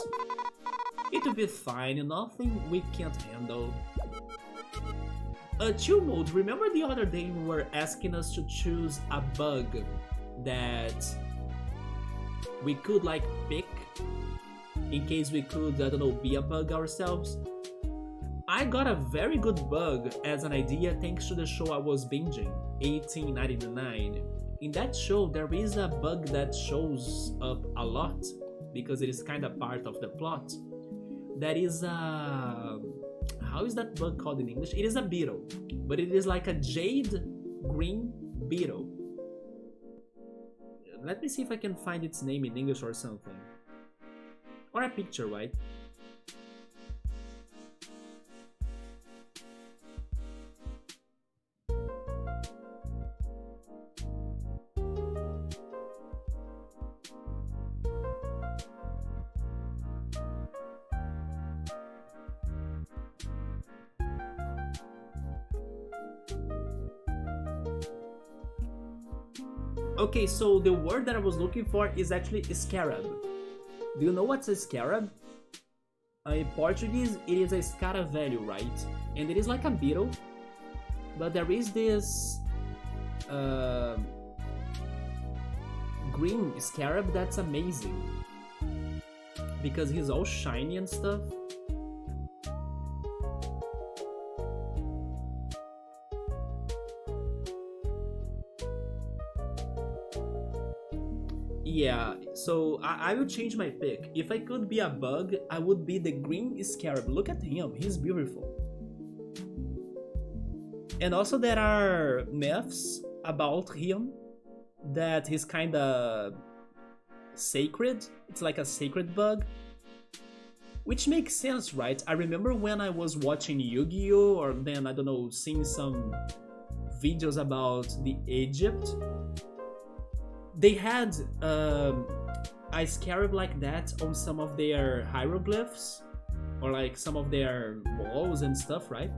it will be fine, nothing we can't handle. Chill mode, remember the other day we were asking us to choose a bug that we could like pick in case we could, I don't know, be a bug ourselves? I got a very good bug as an idea thanks to the show I was binging, 1899. In that show there is a bug that shows up a lot because it is kind of part of the plot. That is a... how is that bug called in English? It is a beetle, but it is like a jade green beetle. Let me see if I can find its name in English or something. Or a picture, right? Okay, so the word that I was looking for is actually scarab. Do you know what's a scarab? In Portuguese, it is a escaravelho, right? And it is like a beetle, but there is this green scarab that's amazing because he's all shiny and stuff. Yeah, so I will change my pick. If I could be a bug, I would be the green scarab. Look at him, he's beautiful. And also there are myths about him that he's kinda sacred. It's like a sacred bug. Which makes sense, right? I remember when I was watching Yu-Gi-Oh! Or then, I don't know, seeing some videos about the Egypt. They had a scarab like that on some of their hieroglyphs or like some of their walls and stuff, right?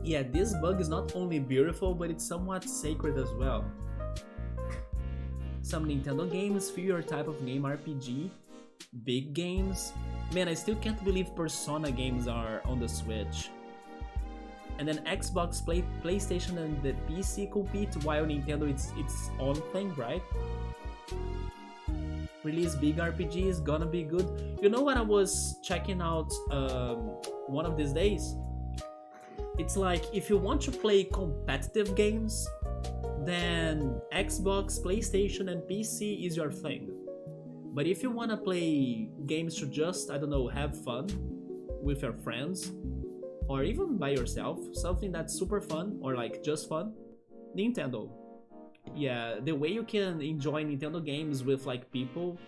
Yeah, this bug is not only beautiful, but it's somewhat sacred as well. Some Nintendo games feel your type of game, RPG, big games. Man, I still can't believe Persona games are on the Switch. And then Xbox, PlayStation, and the PC compete while Nintendo it's its own thing, right? Release big RPGs, gonna be good. You know what I was checking out one of these days? It's like if you want to play competitive games, then Xbox, PlayStation, and PC is your thing. But if you wanna play games to just, I don't know, have fun with your friends, or even by yourself, something that's super fun or like just fun, Nintendo. Yeah, the way you can enjoy Nintendo games with like people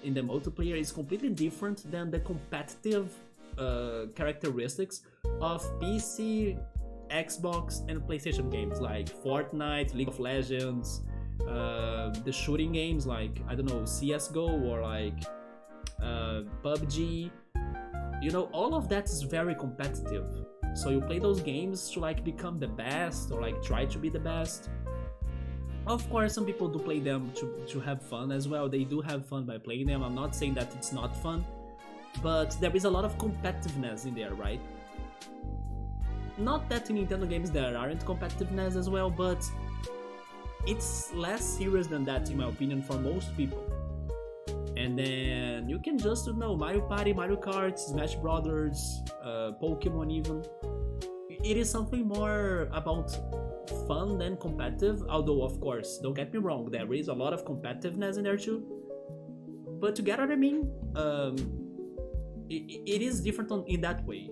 in the multiplayer is completely different than the competitive characteristics of PC, Xbox, and PlayStation games like Fortnite, League of Legends, the shooting games like, I don't know, CSGO or like PUBG. You know, all of that is very competitive. So you play those games to like become the best or like try to be the best. Of course, some people do play them to have fun as well. They do have fun by playing them. I'm not saying that it's not fun, but there is a lot of competitiveness in there, right? Not that in Nintendo games there aren't competitiveness as well, but it's less serious than that in my opinion for most people. And then you can just, you know, Mario Party, Mario Kart, Smash Brothers, Pokemon even. It is something more about fun than competitive, although of course, don't get me wrong, there is a lot of competitiveness in there too. But you get what I mean? It is different in that way.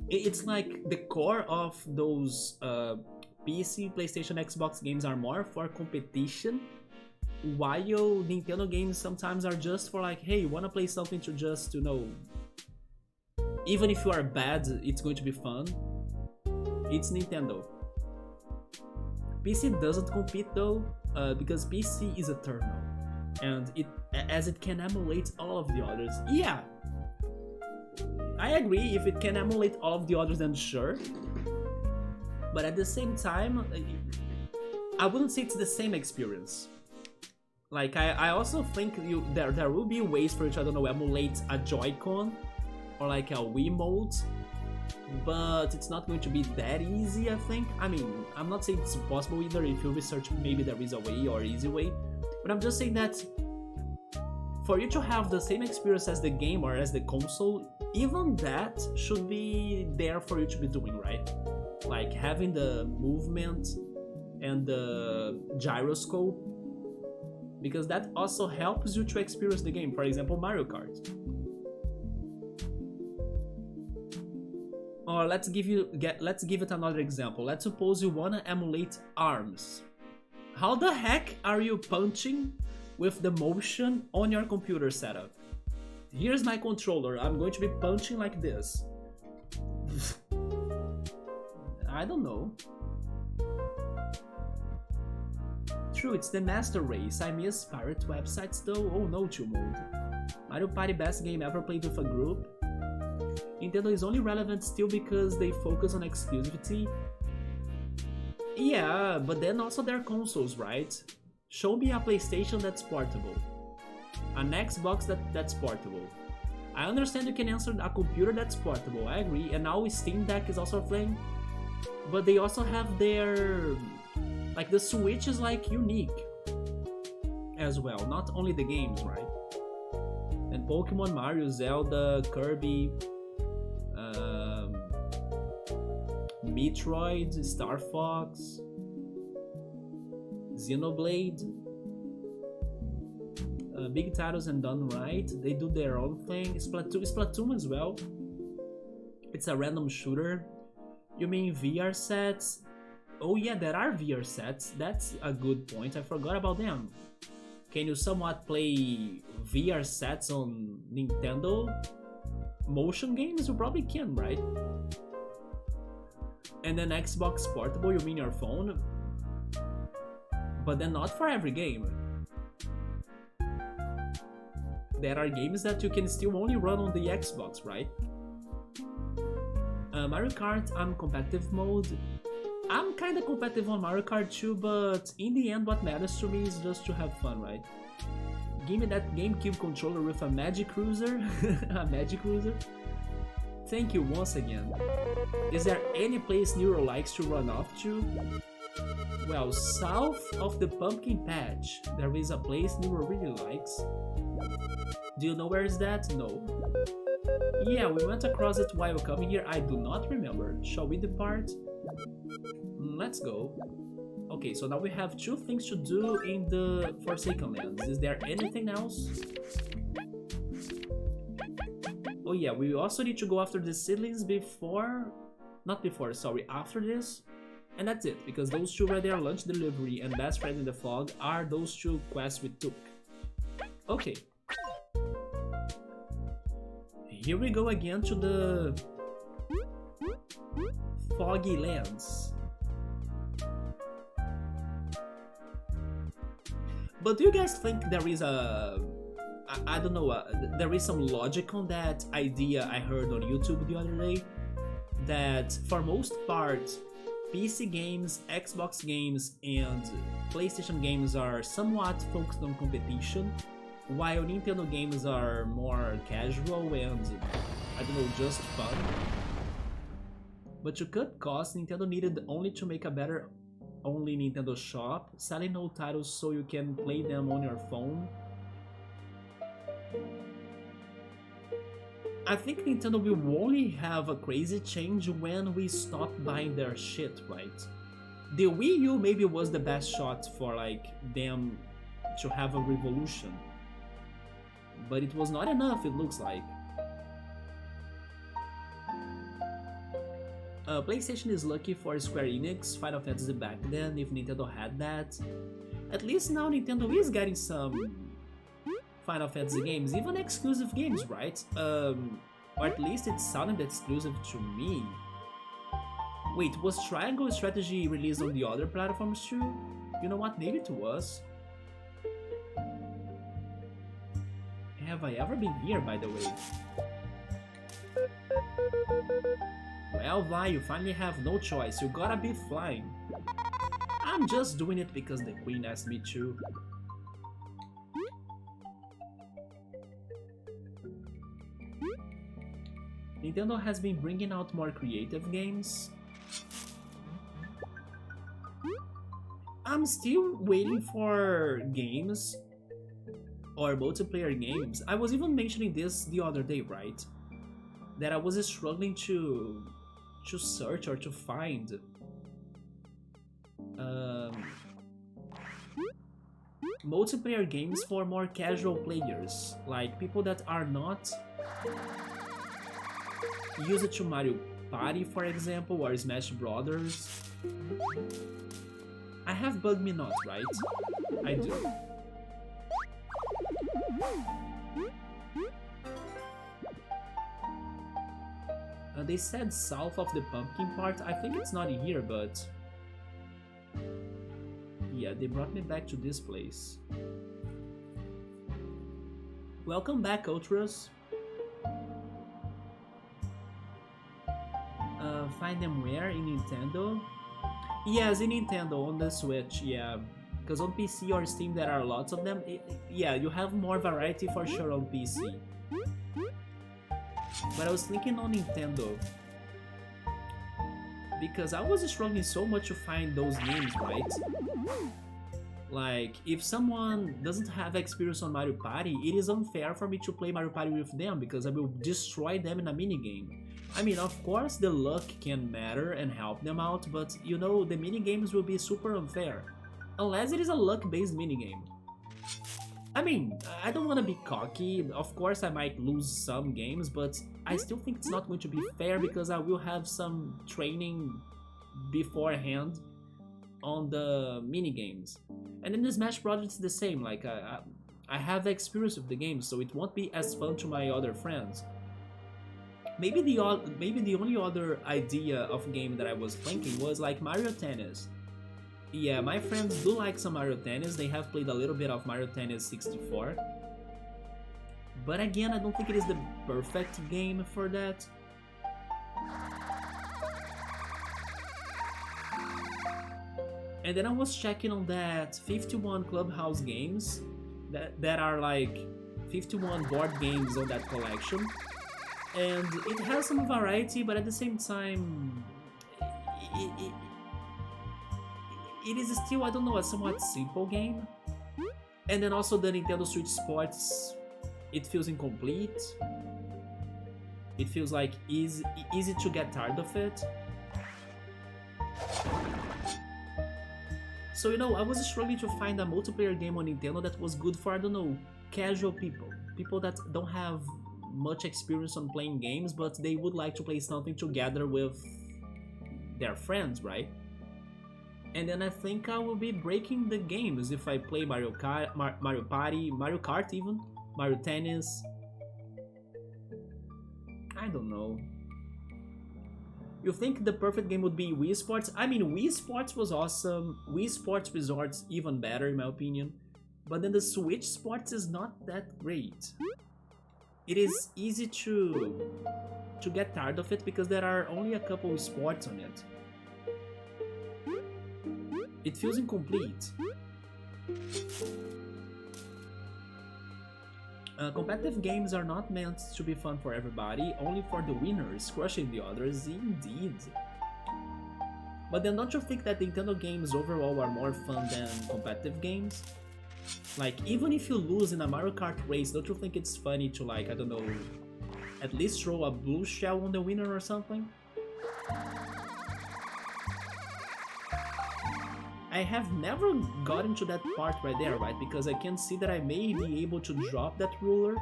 It's like the core of those PC, PlayStation, Xbox games are more for competition, while Nintendo games sometimes are just for like, hey, you wanna play something to just, you know, even if you are bad, it's going to be fun. It's Nintendo. PC doesn't compete though, because PC is eternal, and it can emulate all of the others. Yeah, I agree. If it can emulate all of the others, then sure. But at the same time, I wouldn't say it's the same experience. Like, I also think there will be ways for you to, I don't know, emulate a Joy-Con or like a Wiimote, but it's not going to be that easy, I think. I mean, I'm not saying it's impossible either. If you research, maybe there is a way or easy way, but I'm just saying that for you to have the same experience as the game or as the console, even that should be there for you to be doing, right? Like having the movement and the gyroscope, because that also helps you to experience the game. For example, Mario Kart. Or let's give it another example. Let's suppose you wanna emulate ARMS. How the heck are you punching with the motion on your computer setup? Here's my controller. I'm going to be punching like this. I don't know. True, it's the master race. I miss pirate websites though. Oh no, chill mode. Mario Party best game ever played with a group. Nintendo is only relevant still because they focus on exclusivity. Yeah, but then also there are consoles, right? Show me a PlayStation that's portable. An Xbox that's portable. I understand you can answer a computer that's portable, I agree, and now Steam Deck is also a thing. But they also have their... like, the Switch is, like, unique as well, not only the games, right? And Pokemon, Mario, Zelda, Kirby, Metroid, Star Fox, Xenoblade, big titles and done right. They do their own thing. Splatoon as well. It's a random shooter. You mean VR sets? Oh yeah, there are VR sets. That's a good point. I forgot about them. Can you somewhat play VR sets on Nintendo motion games? You probably can, right? And then Xbox Portable, you mean your phone? But then not for every game. There are games that you can still only run on the Xbox, right? Mario Kart, I'm competitive mode. I'm kinda competitive on Mario Kart too, but in the end what matters to me is just to have fun, right? Give me that GameCube controller with a Magic Cruiser. A Magic Cruiser. Thank you once again. Is there any place Nero likes to run off to? Well, south of the pumpkin patch, there is a place Nero really likes. Do you know where is that? No. Yeah, we went across it while coming here. I do not remember. Shall we depart? Let's go. Okay, so now we have two things to do in the Forsaken Lands. Is there anything else? Oh yeah, we also need to go after the seedlings before... not before, sorry, after this. And that's it, because those two right there, Lunch Delivery and Best Friend in the Fog, are those two quests we took. Okay. Here we go again to the... Foggy Lands. But do you guys think there is a... I don't know, there is some logic on that idea I heard on YouTube the other day? That for most part, PC games, Xbox games, and PlayStation games are somewhat focused on competition, while Nintendo games are more casual and, I don't know, just fun. But to cut costs, Nintendo needed only to make a better only Nintendo shop, selling old titles so you can play them on your phone. I think Nintendo will only have a crazy change when we stop buying their shit, right? The Wii U maybe was the best shot for like them to have a revolution. But it was not enough, it looks like. PlayStation is lucky for Square Enix, Final Fantasy back then, if Nintendo had that. At least now Nintendo is getting some Final Fantasy games, even exclusive games, right? Or at least it sounded exclusive to me. Wait, was Triangle Strategy released on the other platforms too? You know what, maybe it was. Have I ever been here, by the way? Well, Vi, you finally have no choice, you gotta be flying. I'm just doing it because the Queen asked me to. Nintendo has been bringing out more creative games. I'm still waiting for games or multiplayer games. I was even mentioning this the other day, right? That I was struggling to search or to find multiplayer games for more casual players, like people that are not used to Mario Party, for example, or Smash Brothers. I have Bug Me Not, right? I do. They said south of the pumpkin part. I think it's not here, but... yeah, they brought me back to this place. Welcome back, Ultras. Find them where in Nintendo? Yes, in Nintendo on the Switch, yeah. Because on PC or Steam there are lots of them. Yeah, you have more variety for sure on PC. But I was thinking on Nintendo because I was struggling so much to find those games, right? Like, if someone doesn't have experience on Mario Party, it is unfair for me to play Mario Party with them because I will destroy them in a minigame. I mean, of course the luck can matter and help them out, but you know, the minigames will be super unfair. Unless it is a luck-based minigame. I mean, I don't want to be cocky, of course I might lose some games, but I still think it's not going to be fair because I will have some training beforehand on the minigames. And in the Smash Bros it's the same, like I have experience with the game, so it won't be as fun to my other friends. Maybe the only other idea of game that I was thinking was like Mario Tennis. Yeah, my friends do like some Mario Tennis, they have played a little bit of Mario Tennis 64. But again, I don't think it is the perfect game for that. And then I was checking on that 51 Clubhouse games that are like 51 board games on that collection. And it has some variety, but at the same time, it is still, I don't know, a somewhat simple game. And then also the Nintendo Switch Sports, it feels incomplete. It feels like easy to get tired of it. So, you know, I was struggling to find a multiplayer game on Nintendo that was good for, I don't know, casual people. People that don't have much experience on playing games, but they would like to play something together with their friends, right? And then I think I will be breaking the games if I play Mario Party, Mario Kart even, Mario Tennis. I don't know. You think the perfect game would be Wii Sports? I mean, Wii Sports was awesome. Wii Sports Resorts even better in my opinion. But then the Switch Sports is not that great. It is easy to get tired of it because there are only a couple of sports on it. It feels incomplete. Competitive games are not meant to be fun for everybody, only for the winners, crushing the others, indeed. But then don't you think that Nintendo games overall are more fun than competitive games? Like, even if you lose in a Mario Kart race, don't you think it's funny to, like, I don't know, at least throw a blue shell on the winner or something? I have never gotten to that part right there, right? Because I can see that I may be able to drop that ruler.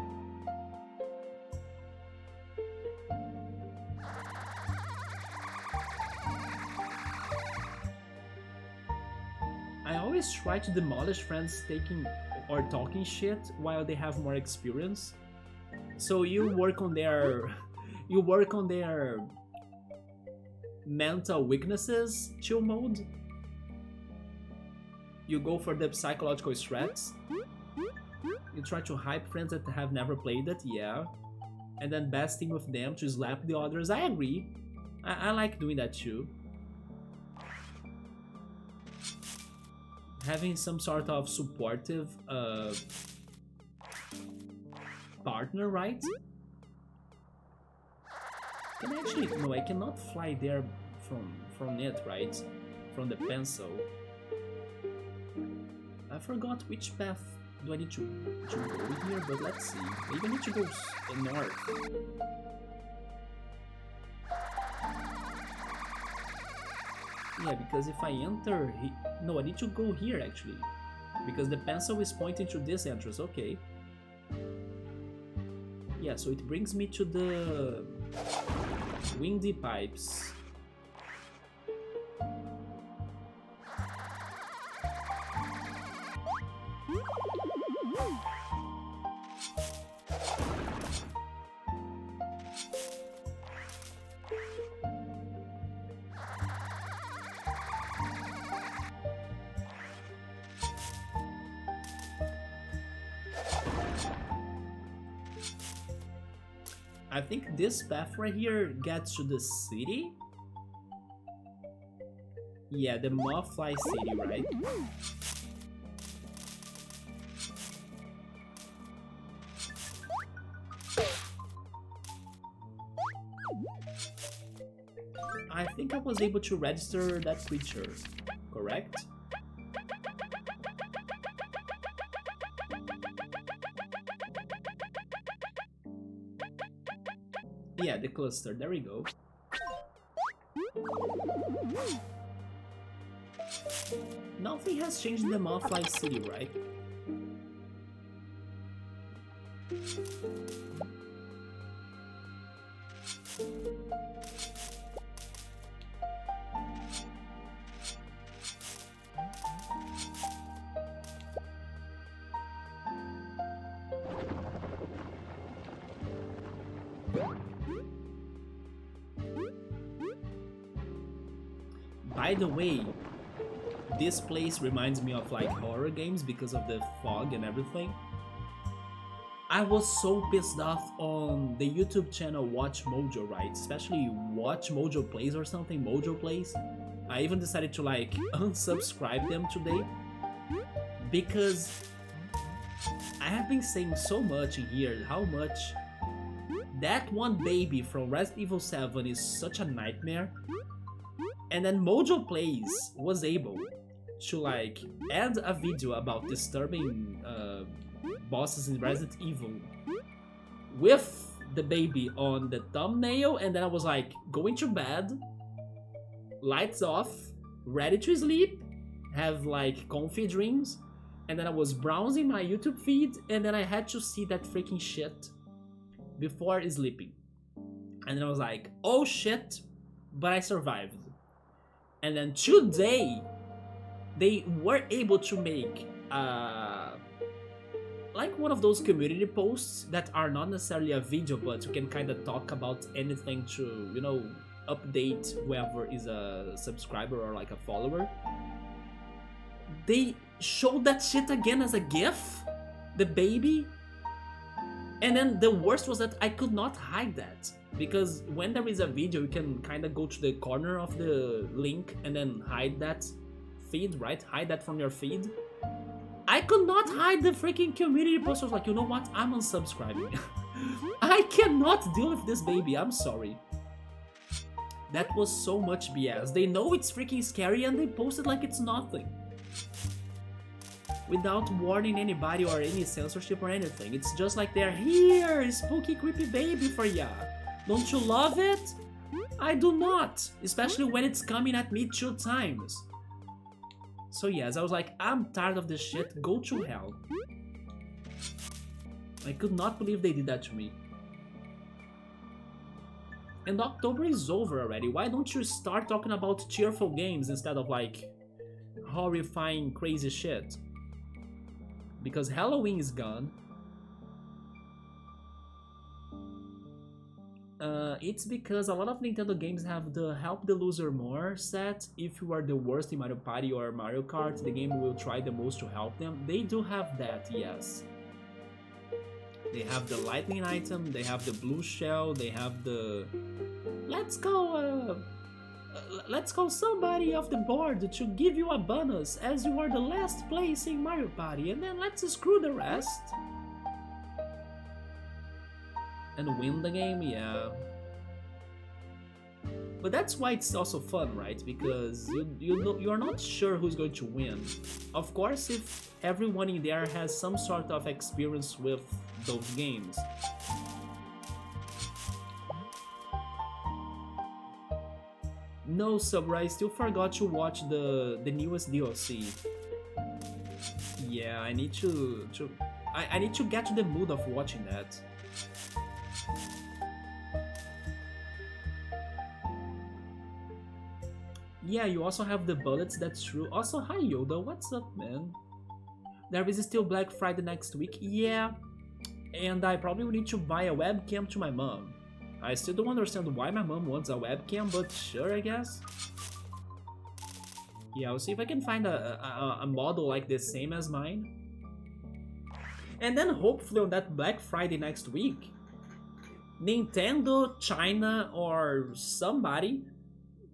I always try to demolish friends taking or talking shit while they have more experience. So you work on their mental weaknesses, chill mode. You go for the psychological strats. You try to hype friends that have never played it, yeah. And then best team with them to slap the others. I agree. I like doing that too. Having some sort of supportive partner, right? Can I actually, no, I cannot fly there from it, right? From the pencil. I forgot which path do I need to go here, but let's see. Maybe I need to go north. Yeah, because if I enter... No, I need to go here actually. Because the pencil is pointing to this entrance, okay. Yeah, so it brings me to the windy pipes. I think this path right here gets to the city. Yeah, the Mothfly City, right? I think I was able to register that creature, correct? Yeah, the cluster, there we go. Nothing has changed in the Mothfly City, right? By the way, this place reminds me of like horror games because of the fog and everything. I was so pissed off on the YouTube channel Watch Mojo, right? Especially Watch Mojo Plays or something, Mojo Plays. I even decided to like unsubscribe them today because I have been saying so much in here how much that one baby from Resident Evil 7 is such a nightmare. And then Mojo Plays was able to like add a video about disturbing bosses in Resident Evil with the baby on the thumbnail, and then I was like going to bed, lights off, ready to sleep, have like comfy dreams, and then I was browsing my YouTube feed, and then I had to see that freaking shit before sleeping. And then I was like, oh shit, but I survived. And then today, they were able to make like one of those community posts that are not necessarily a video, but you can kind of talk about anything to, you know, update whoever is a subscriber or like a follower. They showed that shit again as a GIF, the baby. And then the worst was that I could not hide that. Because when there is a video, you can kind of go to the corner of the link and then hide that feed, right? Hide that from your feed. I could not hide the freaking community post. I was like, you know what? I'm unsubscribing. I cannot deal with this baby. I'm sorry. That was so much BS. They know it's freaking scary and they post it like it's nothing. Without warning anybody or any censorship or anything. It's just like they're here, spooky creepy baby for ya. Don't you love it? I do not, especially when it's coming at me 2 times. So yes, I was like, I'm tired of this shit, go to hell. I could not believe they did that to me. And October is over already, why don't you start talking about cheerful games instead of like horrifying crazy shit? Because Halloween is gone. It's because a lot of Nintendo games have the help the loser more set. If you are the worst in Mario Party or Mario Kart, the game will try the most to help them. They do have that, yes. They have the lightning item, they have the blue shell, they have the... Let's call somebody off the board to give you a bonus as you are the last place in Mario Party, and then let's screw the rest. And win the game, yeah. But that's why it's also fun, right? Because you're not sure who's going to win. Of course, if everyone in there has some sort of experience with those games. No, Subra, I still forgot to watch the newest DLC. Yeah, I need to I need to get to the mood of watching that. Yeah, you also have the bullets, that's true. Also, hi Yoda, what's up, man? There is still Black Friday next week, yeah. And I probably will need to buy a webcam to my mom. I still don't understand why my mom wants a webcam, but sure, I guess. Yeah, I'll see if I can find a model like the same as mine. And then hopefully on that Black Friday next week, Nintendo, China, or somebody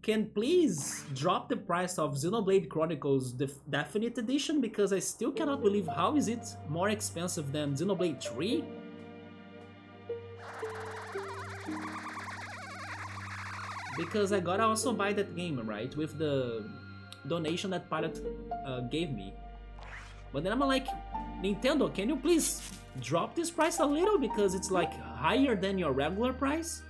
can please drop the price of Xenoblade Chronicles Definite Edition, because I still cannot believe how is it more expensive than Xenoblade 3? Because I gotta also buy that game, right, with the donation that Pilot gave me. But then I'm like, Nintendo, can you please drop this price a little, because it's like higher than your regular price?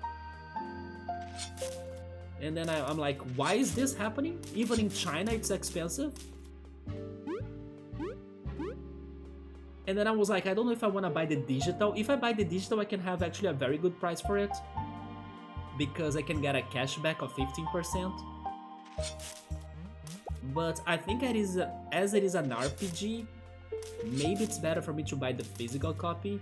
And then I'm like, why is this happening? Even in China it's expensive. And then I was like, I don't know if I want to buy the digital. If I buy the digital, I can have actually a very good price for it, because I can get a cashback of 15%. But I think as it is an RPG, maybe it's better for me to buy the physical copy.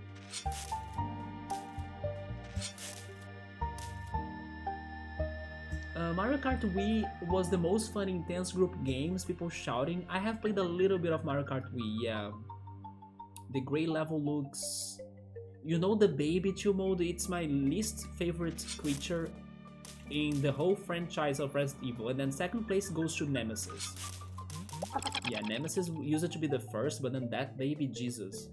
Mario Kart Wii was the most fun intense group games, people shouting. I have played a little bit of Mario Kart Wii, yeah. The gray level looks... You know, the baby 2 mode, it's my least favorite creature in the whole franchise of Resident Evil. And then second place goes to Nemesis. Yeah, Nemesis used to be the first, but then that baby, Jesus.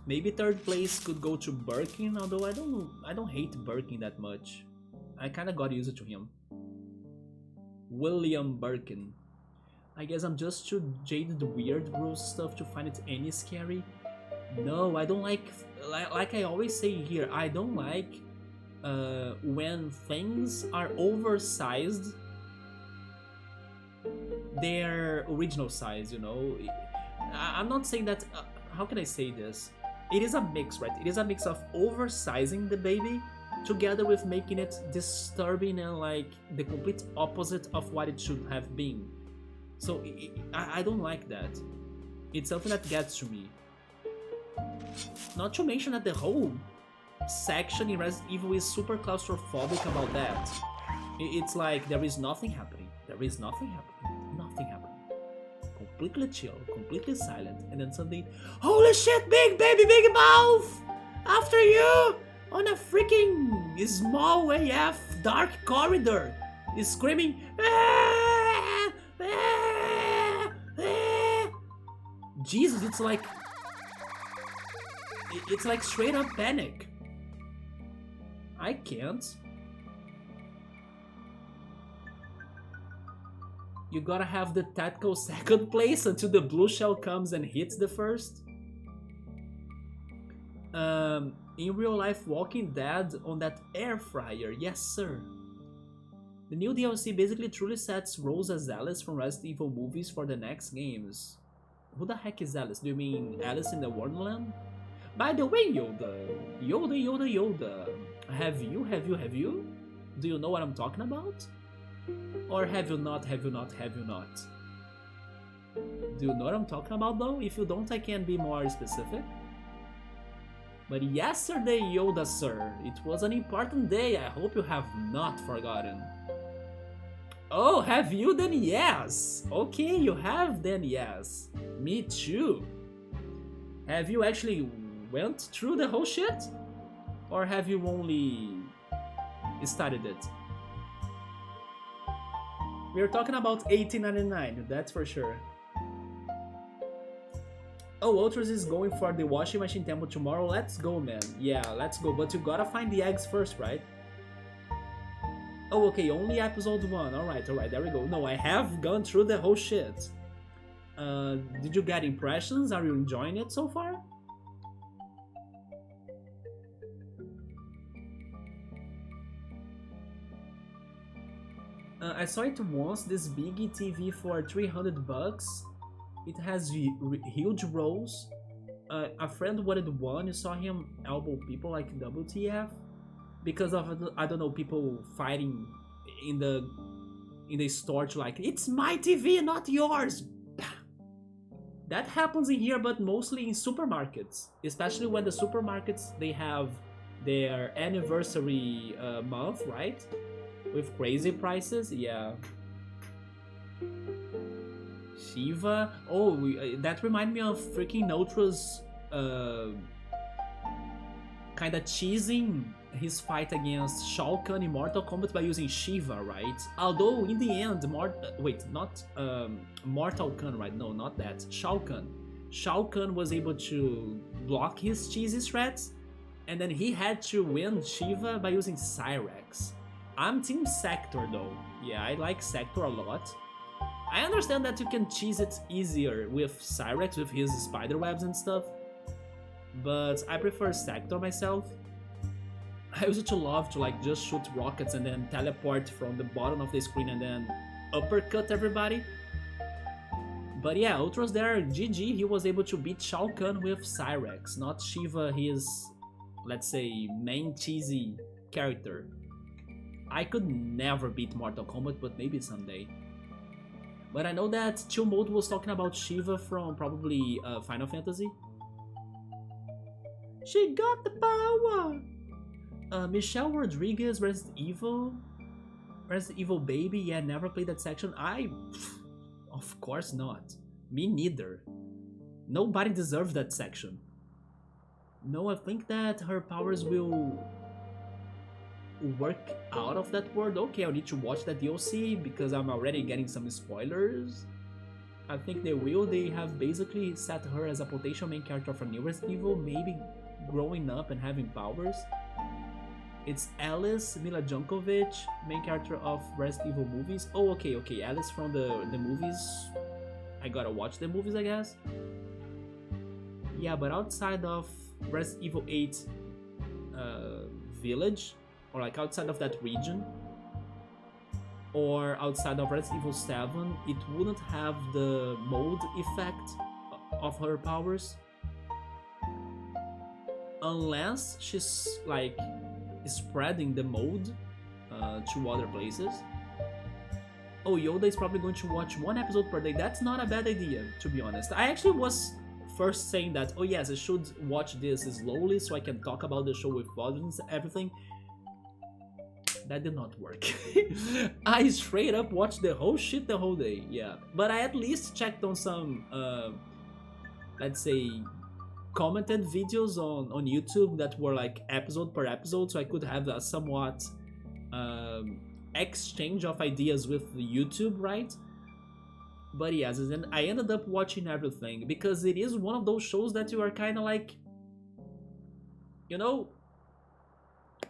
Maybe third place could go to Birkin, although I don't hate Birkin that much. I kinda got used to him. William Birkin. I guess I'm just too jaded weird gross stuff to find it any scary. No, I don't like I always say here, I don't like when things are oversized their original size, you know? I'm not saying that, how can I say this? It is a mix, right? It is a mix of oversizing the baby together with making it disturbing and like the complete opposite of what it should have been. So I don't like that. It's something that gets to me. Not to mention that the whole section in Resident Evil is super claustrophobic about that. It's like there is nothing happening. There is nothing happening. Nothing happening. Completely chill, completely silent, and then suddenly, holy shit, big baby, big mouth! After you! On a freaking small AF dark corridor! Is screaming, "Ah! Ah! Ah!" Jesus, it's like straight up panic. I can't. You gotta have the tactical second place until the blue shell comes and hits the first. In real life, Walking Dead on that air fryer, yes sir. The new DLC basically truly sets Rose as Alice from Resident Evil movies for the next games. Who the heck is Alice? Do you mean Alice in the Wonderland? By the way, Yoda. Have you? Do you know what I'm talking about? Or have you not? Do you know what I'm talking about though? If you don't, I can be more specific. But yesterday, Yoda sir, it was an important day. I hope you have not forgotten. Oh, have you? Then yes. Okay, you have then yes. Me too. Have you actually went through the whole shit? Or have you only started it? We're talking about 1899, that's for sure. Oh, Ultras is going for the washing machine temple tomorrow. Let's go, man. Yeah, let's go. But you gotta find the eggs first, right? Oh, okay, only episode 1. Alright, there we go. No, I have gone through the whole shit. Did you get impressions? Are you enjoying it so far? I saw it once, this big TV for $300. It has huge rolls. A friend wanted one. You saw him elbow people like WTF because of, I don't know, people fighting in the store to like, it's my TV, not yours. That happens in here, but mostly in supermarkets, especially when the supermarkets, they have their anniversary month, right? With crazy prices, yeah. Shiva. Oh, that reminds me of freaking Ultra's kinda cheesing his fight against Shao Kahn in Mortal Kombat by using Shiva, right? Although in the end, Mortal Kahn, right? No, not that. Shao Kahn. Shao Kahn was able to block his cheesy threats, and then he had to win Shiva by using Cyrex. I'm Team Sector though. Yeah, I like Sector a lot. I understand that you can cheese it easier with Cyrex, with his spider webs and stuff, but I prefer Sector myself. I used to love to like just shoot rockets and then teleport from the bottom of the screen and then uppercut everybody. But yeah, Ultros there, GG, he was able to beat Shao Kahn with Cyrex, not Shiva, his, let's say, main cheesy character. I could never beat Mortal Kombat, but maybe someday. But I know that Chill Mode was talking about Shiva from probably Final Fantasy. She got the power! Michelle Rodriguez, Resident Evil Baby, yeah, never played that section. Of course not. Me neither. Nobody deserves that section. No, I think that her powers will work out of that world. Okay, I'll need to watch that DLC because I'm already getting some spoilers. I think they will. They have basically set her as a potential main character for new Resident Evil, maybe growing up and having powers. It's Alice Mila Jankovic, main character of Resident Evil movies. Oh, okay, Alice from the movies. I gotta watch the movies, I guess. Yeah, but outside of Resident Evil 8 village, or like outside of that region, or outside of Resident Evil 7, it wouldn't have the mold effect of her powers. Unless she's like spreading the mold to other places. Oh, Yoda is probably going to watch one episode per day. That's not a bad idea, to be honest. I actually was first saying that, oh yes, I should watch this slowly so I can talk about the show with volumes and everything. That did not work. I straight up watched the whole shit the whole day, yeah. But I at least checked on some, let's say, commented videos on YouTube that were like episode per episode, so I could have a somewhat exchange of ideas with YouTube, right? But yes, and I ended up watching everything because it is one of those shows that you are kind of like, you know,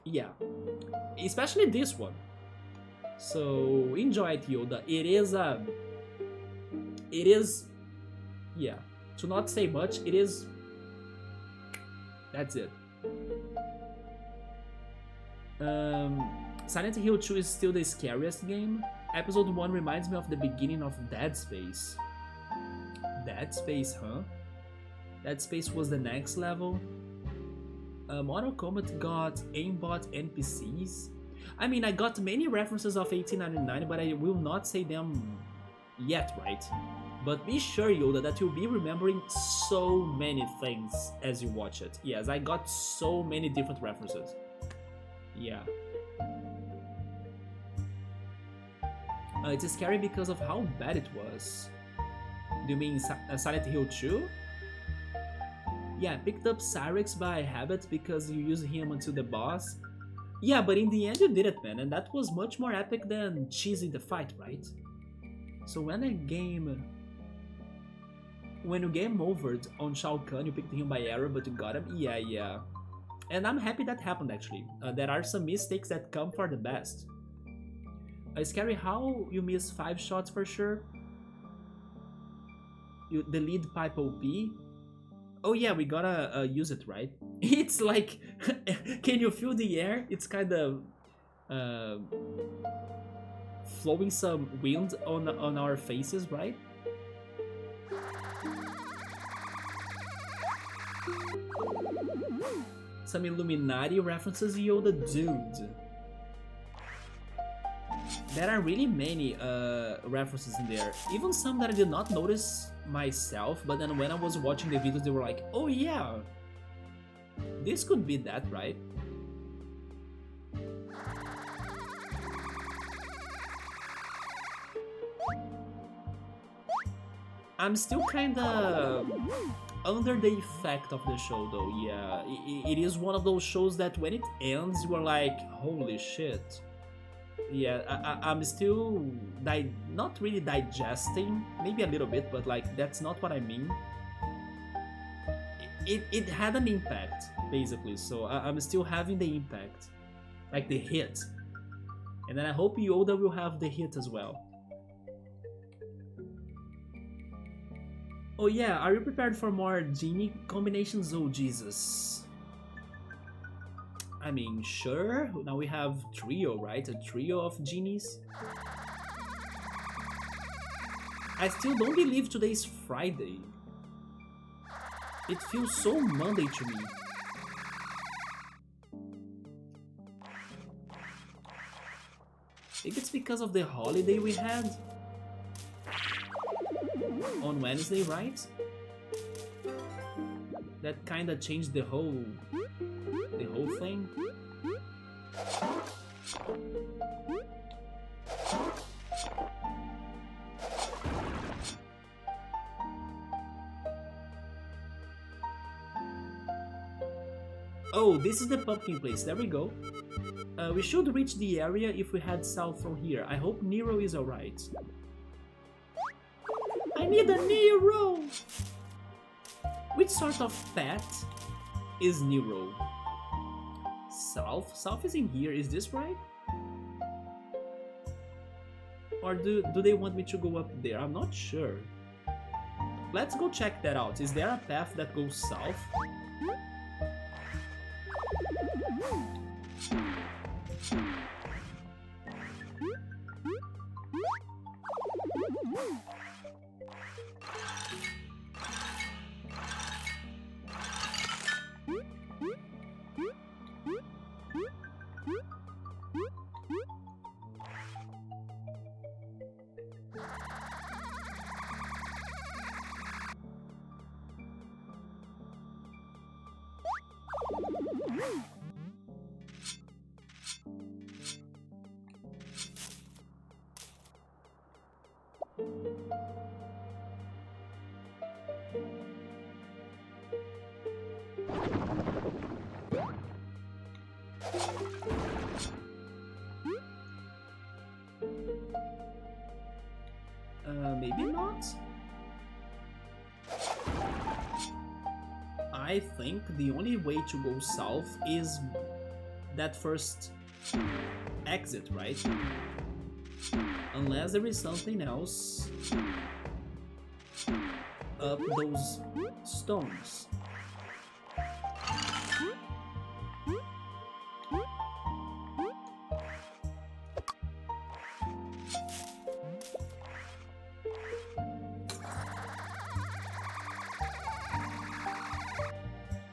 yeah, especially this one. So enjoy it, Yoda. It is, yeah, to not say much, it is. That's it. Silent Hill 2 is still the scariest game. Episode 1 reminds me of the beginning of Dead Space. Dead Space, huh? Dead Space was the next level. Mortal Kombat got aimbot NPCs. I mean, I got many references of 1899, but I will not say them yet, right? But be sure, Yoda, that you'll be remembering so many things as you watch it. Yes, I got so many different references. Yeah. It's scary because of how bad it was. Do you mean Silent Hill 2? Yeah, I picked up Cyrex by habit because you use him until the boss. Yeah, but in the end you did it, man, and that was much more epic than cheesing the fight, right? So when you game overed on Shao Kahn, you picked him by error, but you got him? Yeah. And I'm happy that happened, actually. There are some mistakes that come for the best. Scary how you miss 5 shots for sure. The lead pipe OP. Oh yeah, we gotta use it, right? It's like, can you feel the air? It's kind of flowing some wind on our faces, right? Some Illuminati references, Yoda, dude. There are really many references in there, even some that I did not notice myself, but then when I was watching the videos they were like, oh yeah, this could be that, right? I'm still kinda under the effect of the show, though. Yeah, it is one of those shows that when it ends, you are like, holy shit. Yeah, I'm still not really digesting, maybe a little bit, but like that's not what I mean. It had an impact, basically, so I'm still having the impact, like the hit. And then I hope Yoda will have the hit as well. Oh yeah, are you prepared for more genie combinations? Oh Jesus. I mean, sure, now we have trio, right? A trio of genies. I still don't believe today's Friday. It feels so Monday to me. Maybe it's because of the holiday we had on Wednesday, right? That kinda changed the whole thing. Oh, this is the pumpkin place. There we go. We should reach the area if we head south from here. I hope Nero is alright. I need a Nero! Which sort of pet is Nero? South? South is in here. Is this right? Or do they want me to go up there? I'm not sure. Let's go check that out. Is there a path that goes south? Maybe not? I think the only way to go south is that first exit, right? Unless there is something else up those stones.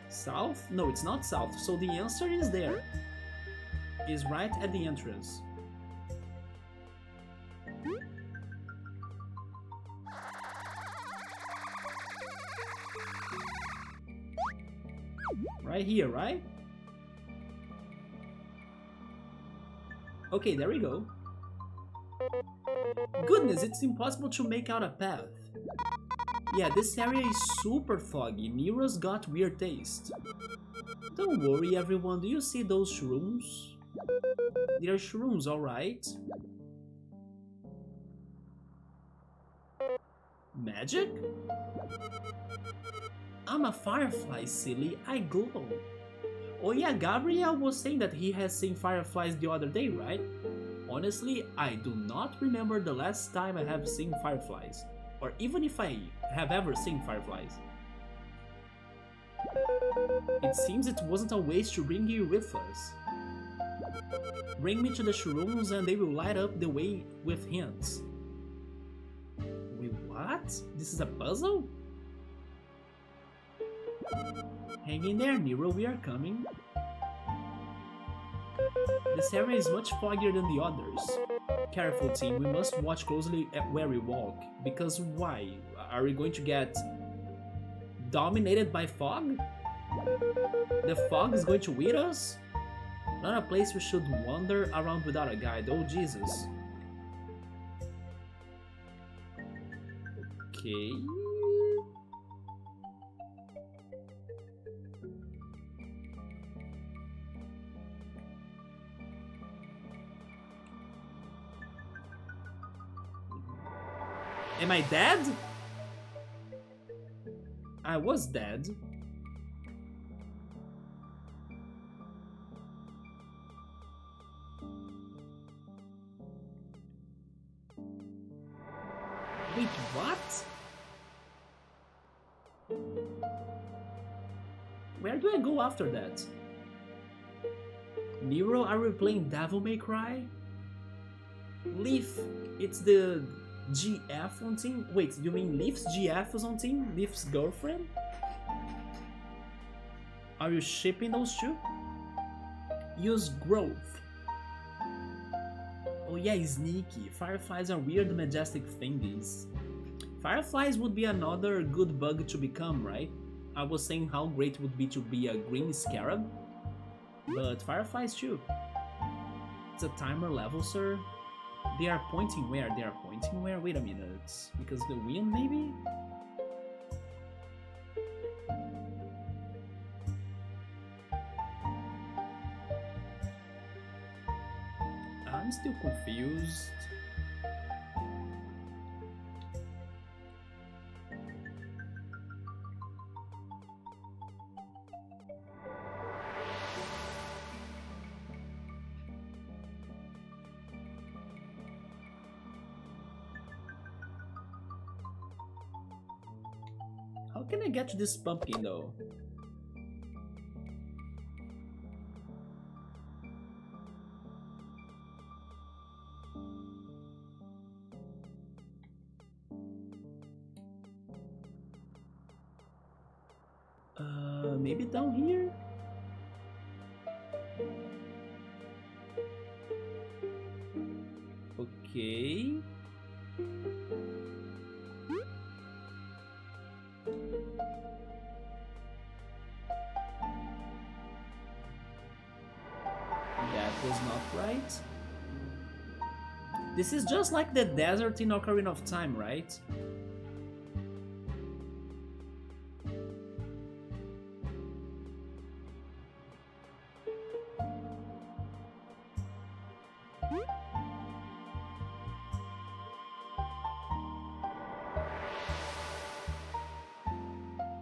South? No, it's not south, so the answer is there. Is right at the entrance. Right here, right? Okay, there we go. Goodness, it's impossible to make out a path. Yeah, this area is super foggy. Nero's got weird taste. Don't worry, everyone. Do you see those shrooms? They are shrooms, alright. Magic? I'm a firefly, silly. I glow. Oh yeah, Gabriel was saying that he has seen fireflies the other day, right? Honestly, I do not remember the last time I have seen fireflies. Or even if I have ever seen fireflies. It seems it wasn't a waste to bring you with us. Bring me to the shrooms and they will light up the way with hints. Wait, what? This is a puzzle? Hang in there, Nero, we are coming. This area is much foggier than the others. Careful, team, we must watch closely at where we walk. Because why? Are we going to get dominated by fog? The fog is going to eat us? Not a place we should wander around without a guide, oh Jesus. Okay. Am I dead? I was dead. Wait, what? Where do I go after that? Nero, are we playing Devil May Cry? Leaf, it's the GF on team? Wait, you mean Leaf's GF is on team? Leaf's girlfriend? Are you shipping those two? Use growth. Oh yeah, sneaky. Fireflies are weird majestic thingies. Fireflies would be another good bug to become, right? I was saying how great it would be to be a green scarab, but fireflies too. It's a timer level, sir. They are pointing where? They are pointing where? Wait a minute. Because the wind, maybe? I'm still confused. How can I get to this pumpkin though? Maybe down here? Okay. That was not right. This is just like the desert in Ocarina of Time, right?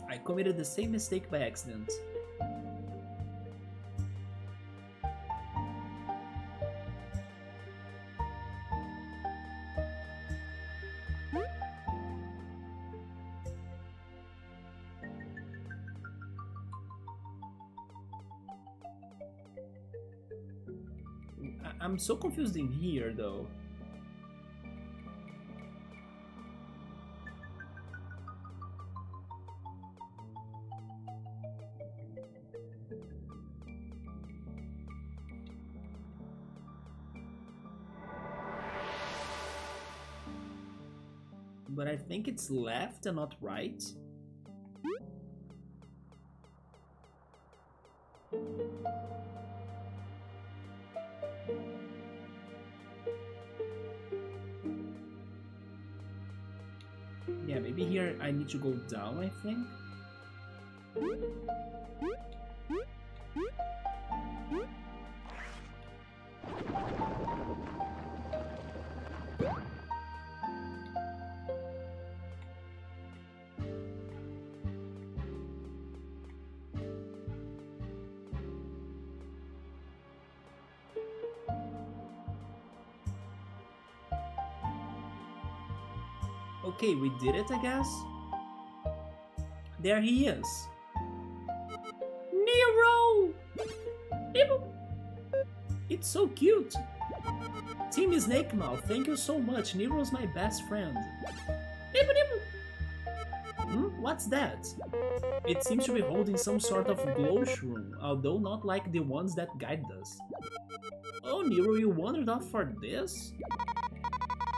I committed the same mistake by accident. I'm so confused in here though. But I think it's left and not right. Yeah, maybe here I need to go down, I think. Okay, we did it, I guess. There he is. Nero! Nero! It's so cute. Team Snake Mouth, thank you so much. Nero's my best friend. Nero, Nero! What's that? It seems to be holding some sort of glow shroom, although not like the ones that guide us. Oh, Nero, you wandered off for this?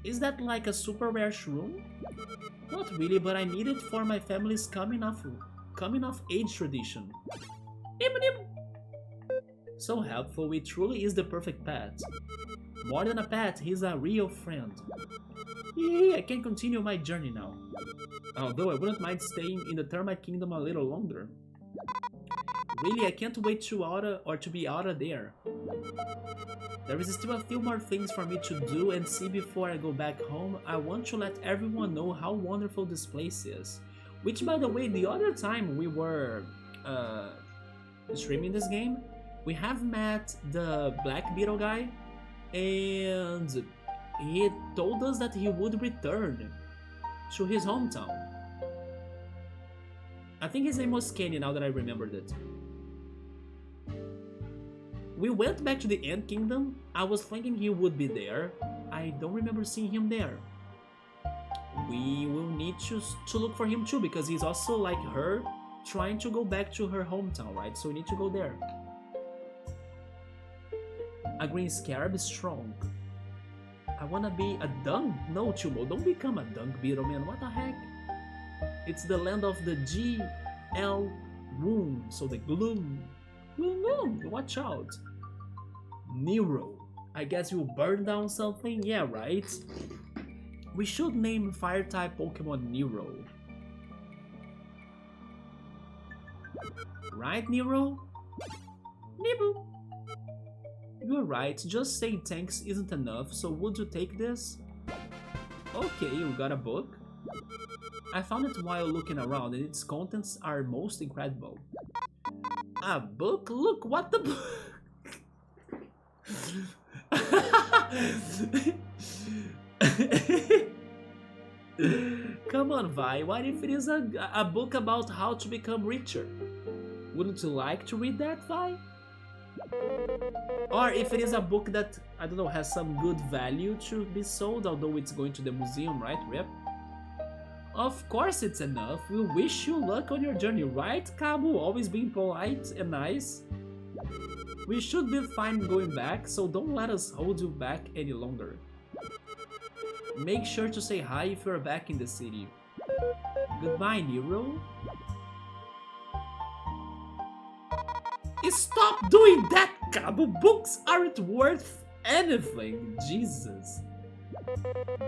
Is that like a super rare shroom? Not really, but I need it for my family's coming of age tradition. So helpful, it truly is the perfect pet. More than a pet, he's a real friend. Yay, I can continue my journey now. Although I wouldn't mind staying in the Termite Kingdom a little longer. Really, I can't wait to be out of there. There is still a few more things for me to do and see before I go back home. I want to let everyone know how wonderful this place is. Which, by the way, the other time we were streaming this game, we have met the Black Beetle guy, and he told us that he would return to his hometown. I think his name was Kenny, now that I remembered it. We went back to the Ant Kingdom. I was thinking he would be there. I don't remember seeing him there. We will need to look for him too, because he's also like her, trying to go back to her hometown, right? So we need to go there. A green scarab is strong. I wanna be a dunk? No, Chumo, don't become a dunk beetle, man. What the heck? It's the land of the GL Room, so the gloom. Gloom, watch out. Nero. I guess you'll burn down something? Yeah, right? We should name fire-type Pokemon Nero. Right, Nero? Nero. You're right, just saying thanks isn't enough, so would you take this? Okay, we got a book. I found it while looking around and its contents are most incredible. A book? Look, what the Come on, Vi, what if it is a book about how to become richer? Wouldn't you like to read that, Vi? Or if it is a book that, I don't know, has some good value to be sold, although it's going to the museum, right, Rip? Of course it's enough. We wish you luck on your journey, right, Kabu? Always being polite and nice. We should be fine going back, so don't let us hold you back any longer. Make sure to say hi if you're back in the city. Goodbye, Nero. Stop doing that, Kabu! Books aren't worth anything, Jesus.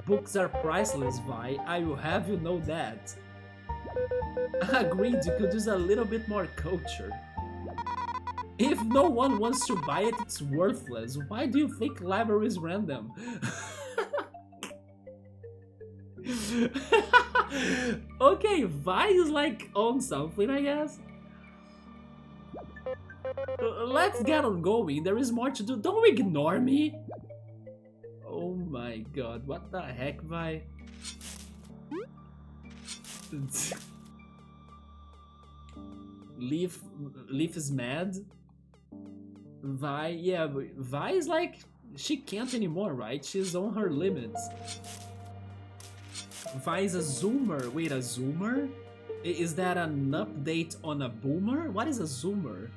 Books are priceless, Vi. I will have you know that. Agreed, you could use a little bit more culture. If no one wants to buy it, it's worthless. Why do you think libraries random? Okay, Vi is like on something, I guess. Let's get on going. There is more to do. Don't ignore me. Oh my god, what the heck, Vi? Leaf is mad. Vi, yeah, Vi is like, she can't anymore, right? She's on her limits. Vi is a zoomer. Wait, a zoomer? Is that an update on a boomer? What is a zoomer?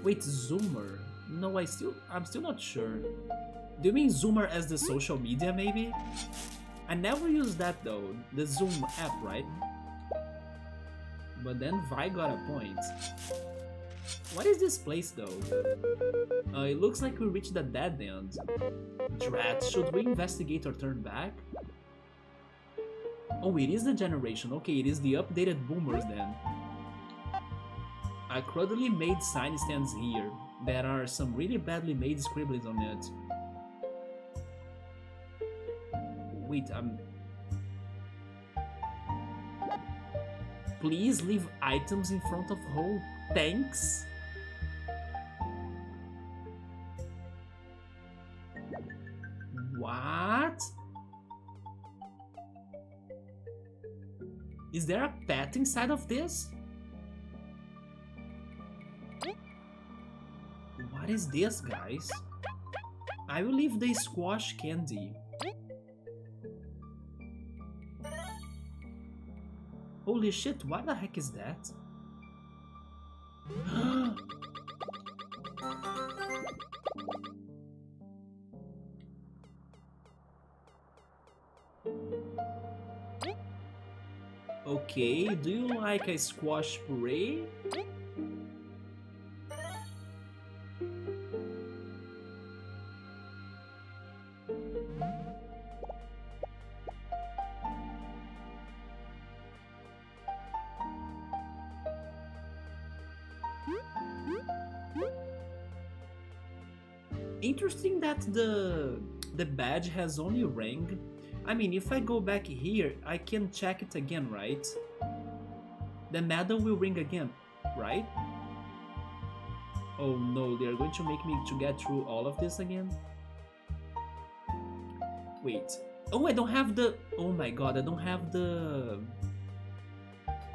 Wait, zoomer? No, I'm still not sure. Do you mean zoomer as the social media, maybe? I never used that though, the Zoom app, right? But then Vi got a point. What is this place though? It looks like we reached the dead end. Drat, should we investigate or turn back? Oh, it is the generation. Okay, it is the updated boomers then. A crudely made sign stands here. There are some really badly made scribblings on it. Wait, please leave items in front of home. Thanks. What? Is there a pet inside of this? What is this, guys? I will leave the squash candy. Holy shit, what the heck is that? Okay, do you like a squash puree? Interesting that the badge has only rank. I mean, if I go back here, I can check it again, right? The medal will ring again, right? Oh no, they are going to make me to get through all of this again. Wait. Oh, I don't have the... Oh my god, I don't have the...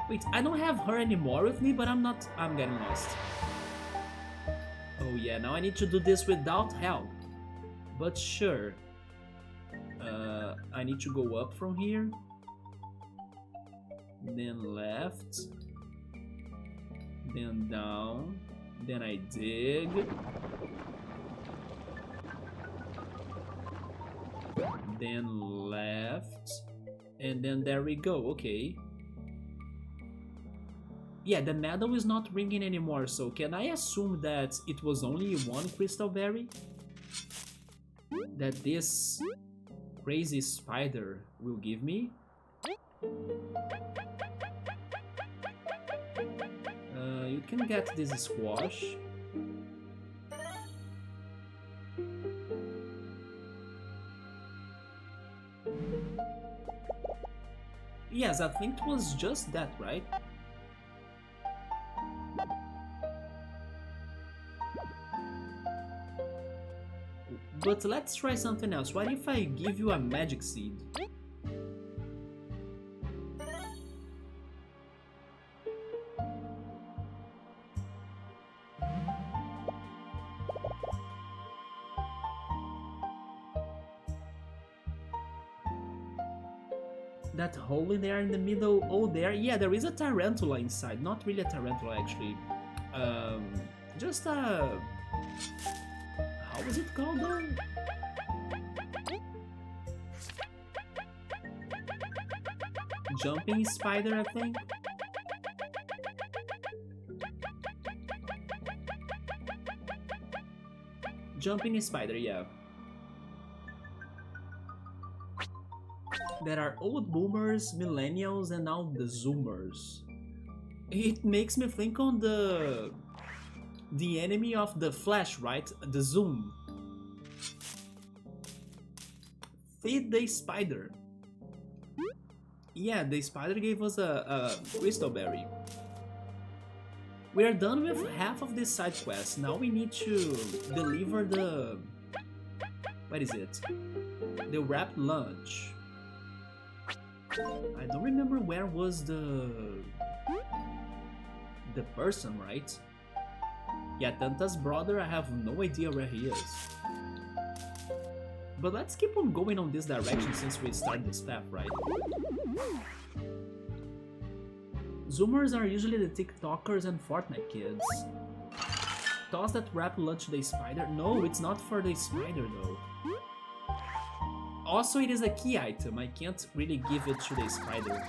Wait, I don't have her anymore with me, but I'm getting lost. Oh yeah, now I need to do this without help. But sure. I need to go up from here. Then left. Then down. Then I dig. Then left. And then there we go, okay. Yeah, the medal is not ringing anymore, so can I assume that it was only one crystal berry? That this crazy spider will give me? You can get this squash. Yes, I think it was just that, right? But let's try something else. What if I give you a magic seed? That hole in there in the middle, oh there, yeah, there is a tarantula inside. Not really a tarantula actually. Just a... How was it called though? Jumping spider, I think. Jumping spider, yeah. There are old boomers, millennials, and now the zoomers. It makes me think on the enemy of the Flash, right? The Zoom. Feed the spider. Yeah, the spider gave us a crystal berry. We are done with half of this side quest. Now we need to deliver the... What is it? The wrapped lunch. I don't remember where was the person, right? Yeah, Tanta's brother, I have no idea where he is. But let's keep on going on this direction since we started this path, right? Zoomers are usually the TikTokers and Fortnite kids. Toss that wrap lunch to the spider? No, it's not for the spider though. Also, it is a key item, I can't really give it to the spider.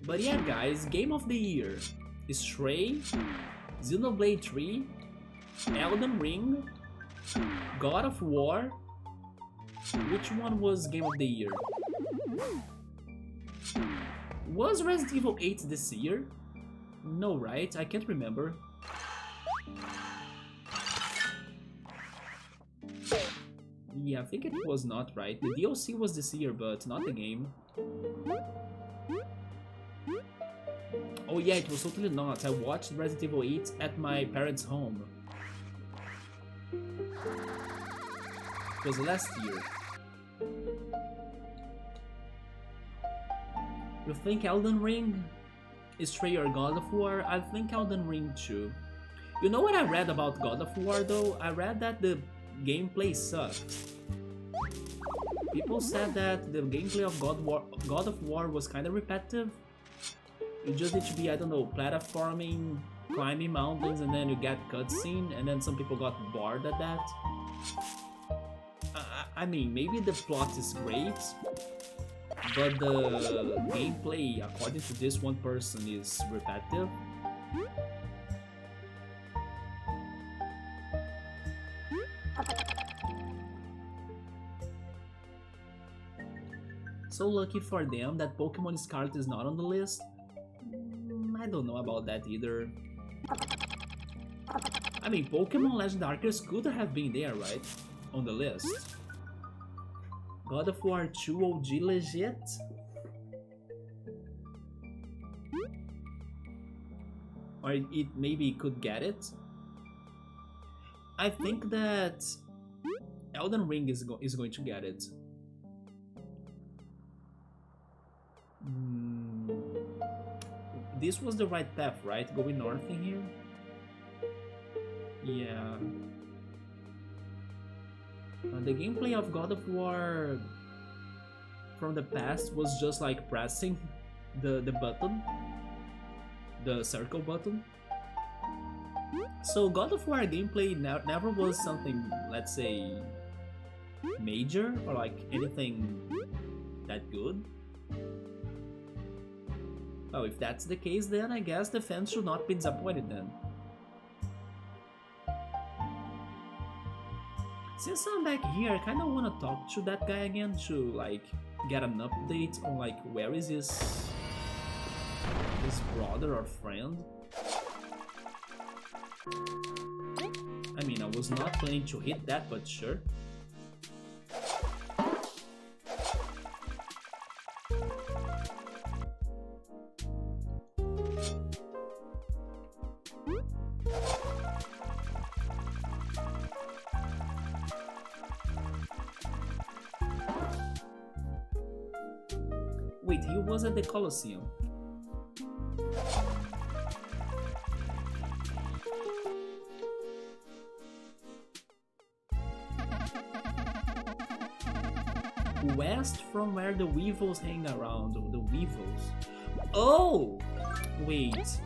But yeah guys, game of the year. Stray, Xenoblade 3, Elden Ring, God of War. Which one was game of the year? Was Resident Evil 8 this year? No, right? I can't remember. Yeah, I think it was not, right? The DLC was this year, but not the game. Oh yeah, it was totally not. I watched Resident Evil 8 at my parents' home. It was last year. You think Elden Ring? Stray or God of War? I think Elden Ring too. You know what I read about God of War though? I read that the gameplay sucked. People said that the gameplay of God of War was kinda repetitive. You just need to be, I don't know, platforming, climbing mountains, and then you get cutscene, and then some people got bored at that. I mean, maybe the plot is great, but the gameplay, according to this one person, is repetitive. So lucky for them that Pokemon Scarlet is not on the list. I don't know about that either. I mean, Pokemon Legend Arceus could have been there, right? On the list. God of War 2 OG legit? Or it maybe could get it? I think that Elden Ring is going to get it. This was the right path, right? Going north in here? Yeah. The gameplay of God of War from the past was just like pressing the button, the circle button. So God of War gameplay never was something, let's say, major or like anything that good. Oh, if that's the case, then I guess the fans should not be disappointed then. Since I'm back here, I kinda wanna talk to that guy again to like get an update on like where is his brother or friend. I mean, I was not planning to hit that, but sure. Wait, he was at the Colosseum. West from where the Weevils hang around. The Weevils. Oh! Wait.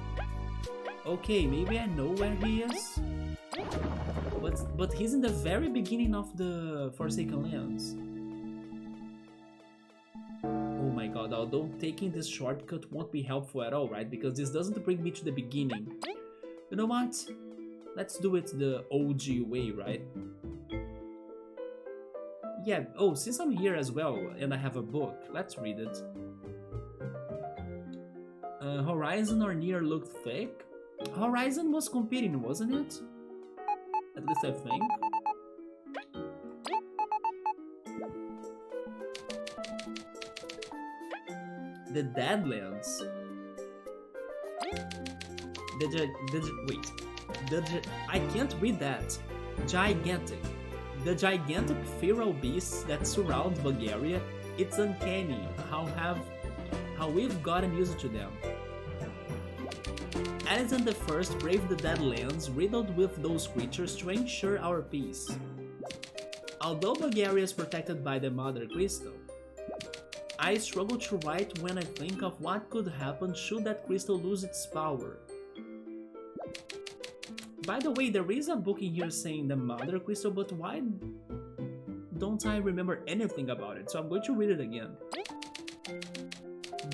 Okay, maybe I know where he is. But he's in the very beginning of the Forsaken Lands. Oh my god, although taking this shortcut won't be helpful at all, right? Because this doesn't bring me to the beginning. You know what? Let's do it the OG way, right? Yeah, oh, since I'm here as well and I have a book, let's read it. Horizon or Nier looked fake? Horizon was competing, wasn't it? At least I think. The Deadlands. I can't read that. Gigantic. The gigantic feral beasts that surround Bulgaria, it's uncanny how we've gotten used to them. Alexander the First braved the Deadlands riddled with those creatures to ensure our peace. Although Bulgaria is protected by the Mother Crystal, I struggle to write when I think of what could happen should that crystal lose its power. By the way, there is a book in here saying the Mother Crystal, but why don't I remember anything about it? So I'm going to read it again.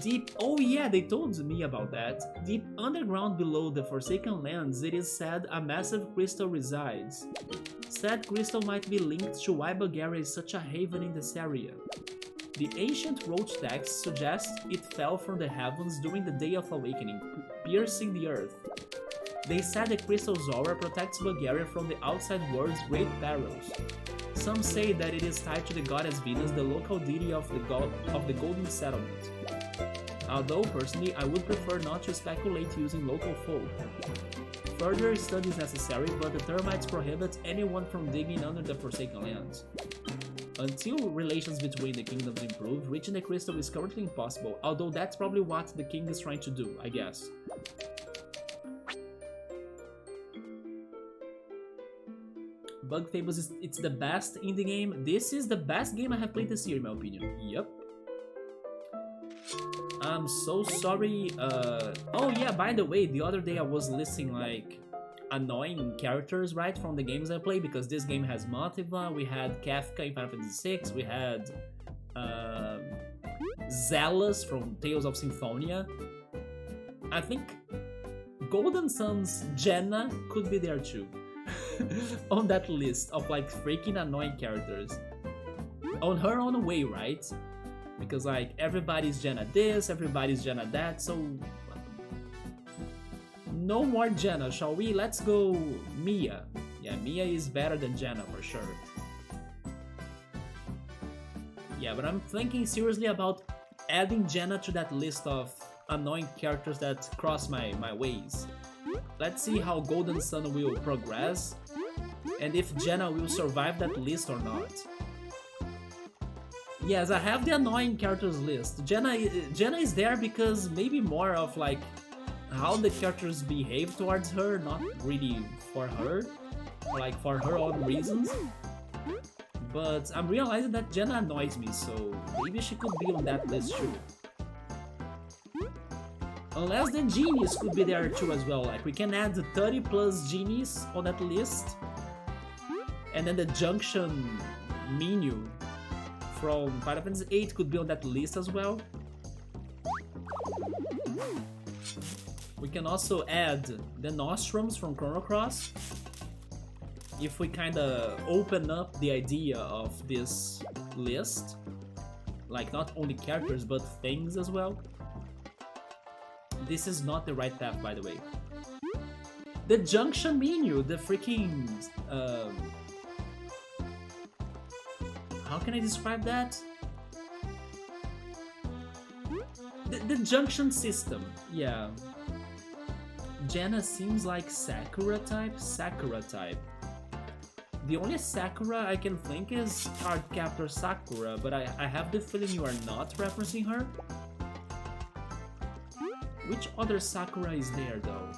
Deep, oh yeah, they told me about that. Deep underground below the Forsaken Lands, it is said a massive crystal resides. Said crystal might be linked to why Bulgaria is such a haven in this area. The ancient road text suggests it fell from the heavens during the Day of Awakening, piercing the earth. They said the crystal's aura protects Bulgaria from the outside world's great perils. Some say that it is tied to the goddess Venus, the local deity of the Golden Settlement. Although, personally, I would prefer not to speculate using local folk. Further study is necessary, but the termites prohibit anyone from digging under the Forsaken Lands. Until relations between the kingdoms improve, reaching the crystal is currently impossible, although that's probably what the king is trying to do, I guess. Bug Fables it's the best in the game. This is the best game I have played this year, in my opinion. Yep. I'm so sorry. Oh yeah, by the way, the other day I was listing like annoying characters, right, from the games I play, because this game has Motiva, we had Kafka in Final Fantasy VI, we had Zealous from Tales of Symphonia. I think Golden Sun's Jenna could be there too. On that list of like freaking annoying characters. On her own way, right? Because like everybody's Jenna this, everybody's Jenna that, so no more Jenna, shall we? Let's go Mia. Yeah, Mia is better than Jenna for sure. Yeah, but I'm thinking seriously about adding Jenna to that list of annoying characters that cross my ways. Let's see how Golden Sun will progress and if Jenna will survive that list or not. Yes, I have the annoying characters list. Jenna is there because maybe more of like how the characters behave towards her, not really for her, or like for her own reasons. But I'm realizing that Jenna annoys me, so maybe she could be on that list too. Unless the genies could be there too as well, like we can add 30 plus genies on that list. And then the junction menu from Final Fantasy VIII could be on that list as well. We can also add the Nostrums from Chrono Cross. If we kinda open up the idea of this list, like not only characters but things as well. This is not the right path, by the way. The junction menu, the freaking... how can I describe that? The junction system, yeah. Jenna seems like Sakura type. The only Sakura I can think is Cardcaptor Sakura, but I have the feeling you are not referencing her. Which other Sakura is there though?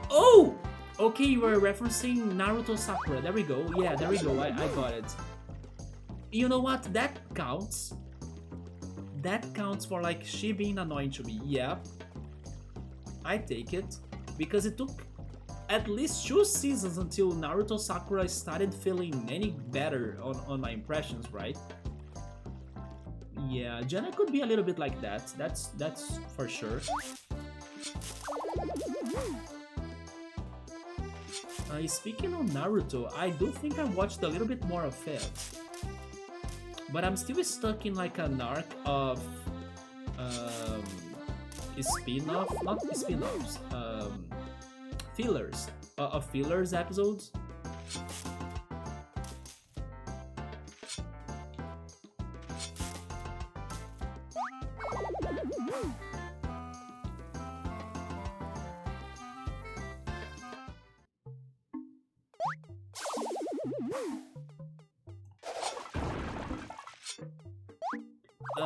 Oh! Okay, you were referencing Naruto Sakura. There we go. Yeah, there we go. I got it. You know what? That counts. That counts for like she being annoying to me. Yeah. I take it. Because it took at least 2 seasons until Naruto Sakura started feeling any better on my impressions, right? Yeah, Jenna could be a little bit like that. That's for sure. Speaking of Naruto, I do think I watched a little bit more of it. But I'm still stuck in like an arc of spin-off, not spin-offs, fillers, of fillers episodes.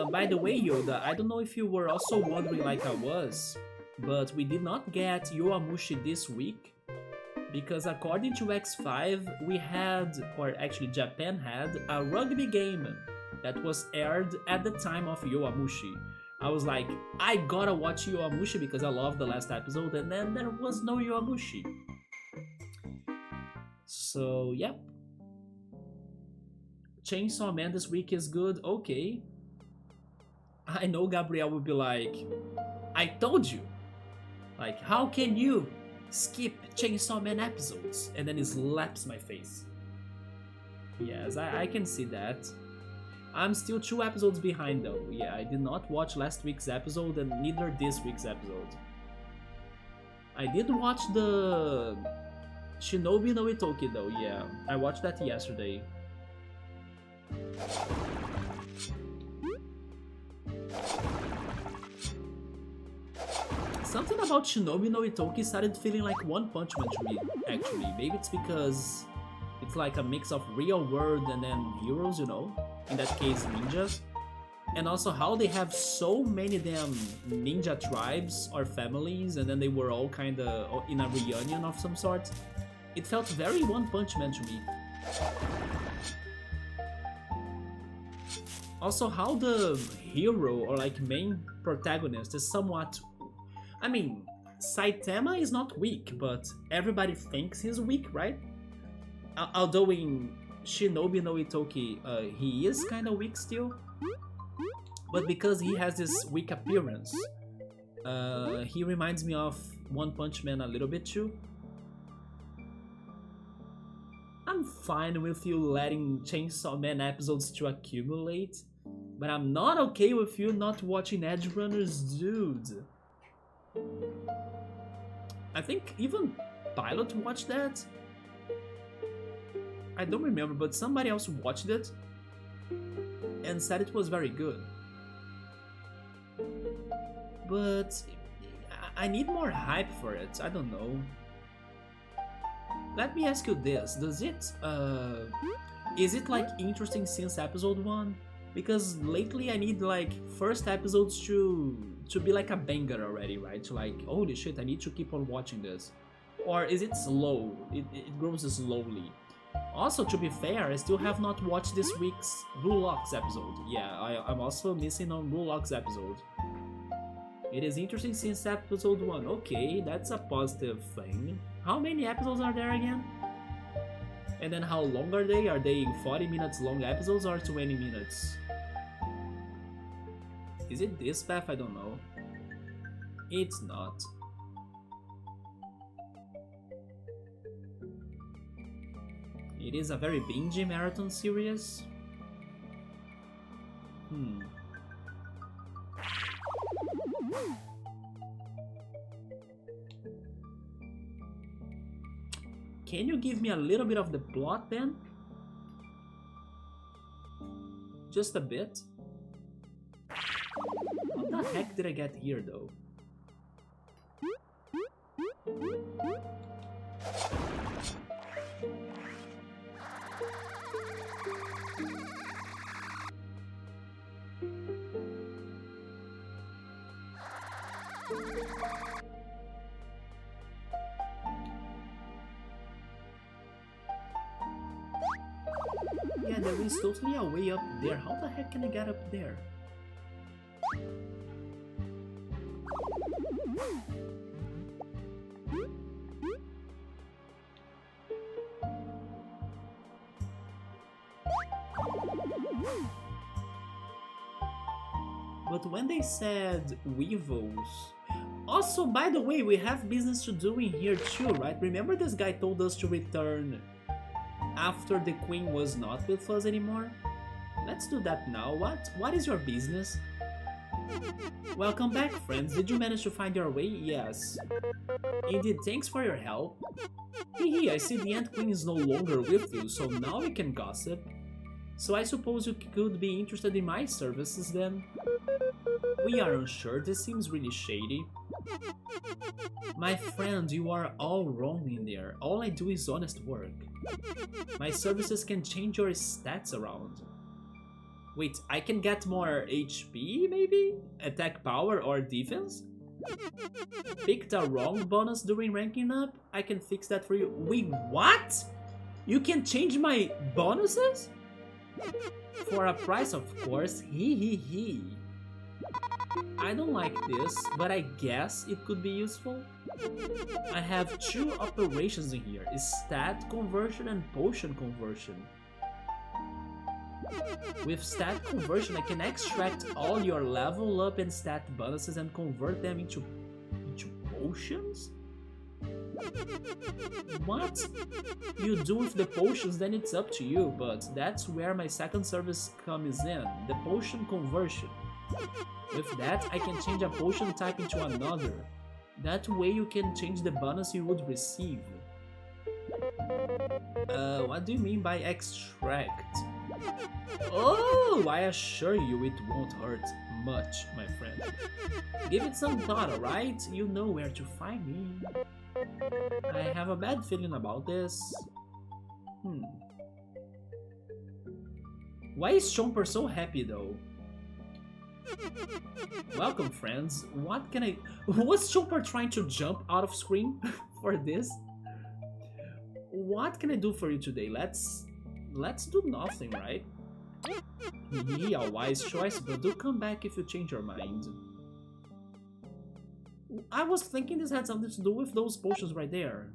By the way, Yoda, I don't know if you were also wondering like I was, but we did not get Yowamushi this week, because according to X5, we had, or actually Japan had, a rugby game that was aired at the time of Yowamushi. I was like, I gotta watch Yowamushi because I love the last episode, and then there was no Yowamushi. So, yep. Chainsaw Man this week is good, okay. I know Gabriel will be like, I told you! Like, how can you skip Chainsaw Man episodes? And then he slaps my face. Yes, I can see that. I'm still 2 episodes behind though. Yeah, I did not watch last week's episode and neither this week's episode. I did watch the Shinobi no Itoki though, yeah. I watched that yesterday. Something about Shinobi no Itoki started feeling like One Punch Man to me, actually. Maybe it's because it's like a mix of real world and then heroes, you know? In that case, ninjas. And also how they have so many damn ninja tribes or families, and then they were all kinda in a reunion of some sort. It felt very One Punch Man to me. Also how the hero or like main protagonist is somewhat... I mean, Saitama is not weak, but everybody thinks he's weak, right? Although in Shinobi no Itoki, he is kinda weak still. But because he has this weak appearance, he reminds me of One Punch Man a little bit too. I'm fine with you letting Chainsaw Man episodes to accumulate, but I'm not okay with you not watching Edge Runners, dude. I think even Pilot watched that. I don't remember, but somebody else watched it and said it was very good. But I need more hype for it, I don't know. Let me ask you this, does it, is it like interesting since episode 1? Because lately I need like first episodes to be like a banger already, right? To like, holy shit, I need to keep on watching this. Or is it slow? It grows slowly. Also, to be fair, I still have not watched this week's Blue Locks episode. Yeah, I'm also missing on Blue Locks episode. It is interesting since episode 1. Okay, that's a positive thing. How many episodes are there again? And then how long are they? Are they 40 minutes long episodes or 20 minutes? Is it this path? I don't know. It's not. It is a very bingy marathon series. Can you give me a little bit of the plot then? Just a bit? How the heck did I get here though? Yeah, there is totally a way up there. How the heck can I get up there? But when they said weevils... Also, by the way, we have business to do in here too, right? Remember this guy told us to return after the queen was not with us anymore? Let's do that now. What is your business? Welcome back, friends. Did you manage to find your way? Yes. Indeed, thanks for your help. Hehe, I see the Ant Queen is no longer with you, so now we can gossip. So I suppose you could be interested in my services then? We are unsure, this seems really shady. My friend, you are all wrong in there. All I do is honest work. My services can change your stats around. Wait, I can get more HP maybe? Attack power or defense? Picked a wrong bonus during ranking up? I can fix that for you. Wait, what? You can change my bonuses? For a price, of course. He. I don't like this, but I guess it could be useful. I have two operations in here, stat conversion and potion conversion. With stat conversion, I can extract all your level up and stat bonuses and convert them into potions? What you do with the potions, then it's up to you, but that's where my second service comes in, the potion conversion. With that, I can change a potion type into another. That way you can change the bonus you would receive. What do you mean by extract? Oh, I assure you it won't hurt much, my friend. Give it some thought, alright? You know where to find me. I have a bad feeling about this. Why is Chomper so happy though? Welcome, friends. What can I... Was Chomper trying to jump out of screen for this? What can I do for you today? Let's do nothing, right? Yeah, a wise choice, but do come back if you change your mind. I was thinking this had something to do with those potions right there.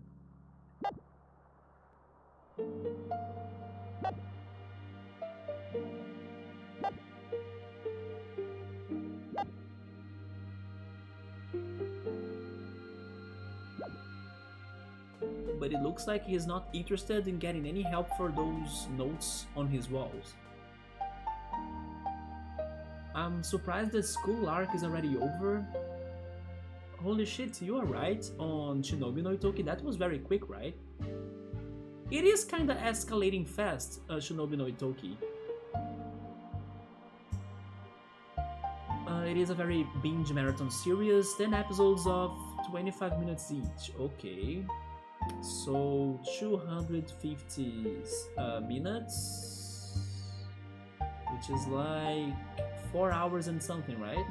but it looks like he's not interested in getting any help for those notes on his walls. I'm surprised the school arc is already over. Holy shit, you are right. On Shinobi no Itoki, that was very quick, right? It is kinda escalating fast, Shinobi no Itoki. It is a very binge marathon series, 10 episodes of 25 minutes each. Okay. So 250 minutes, which is like 4 hours and something, right?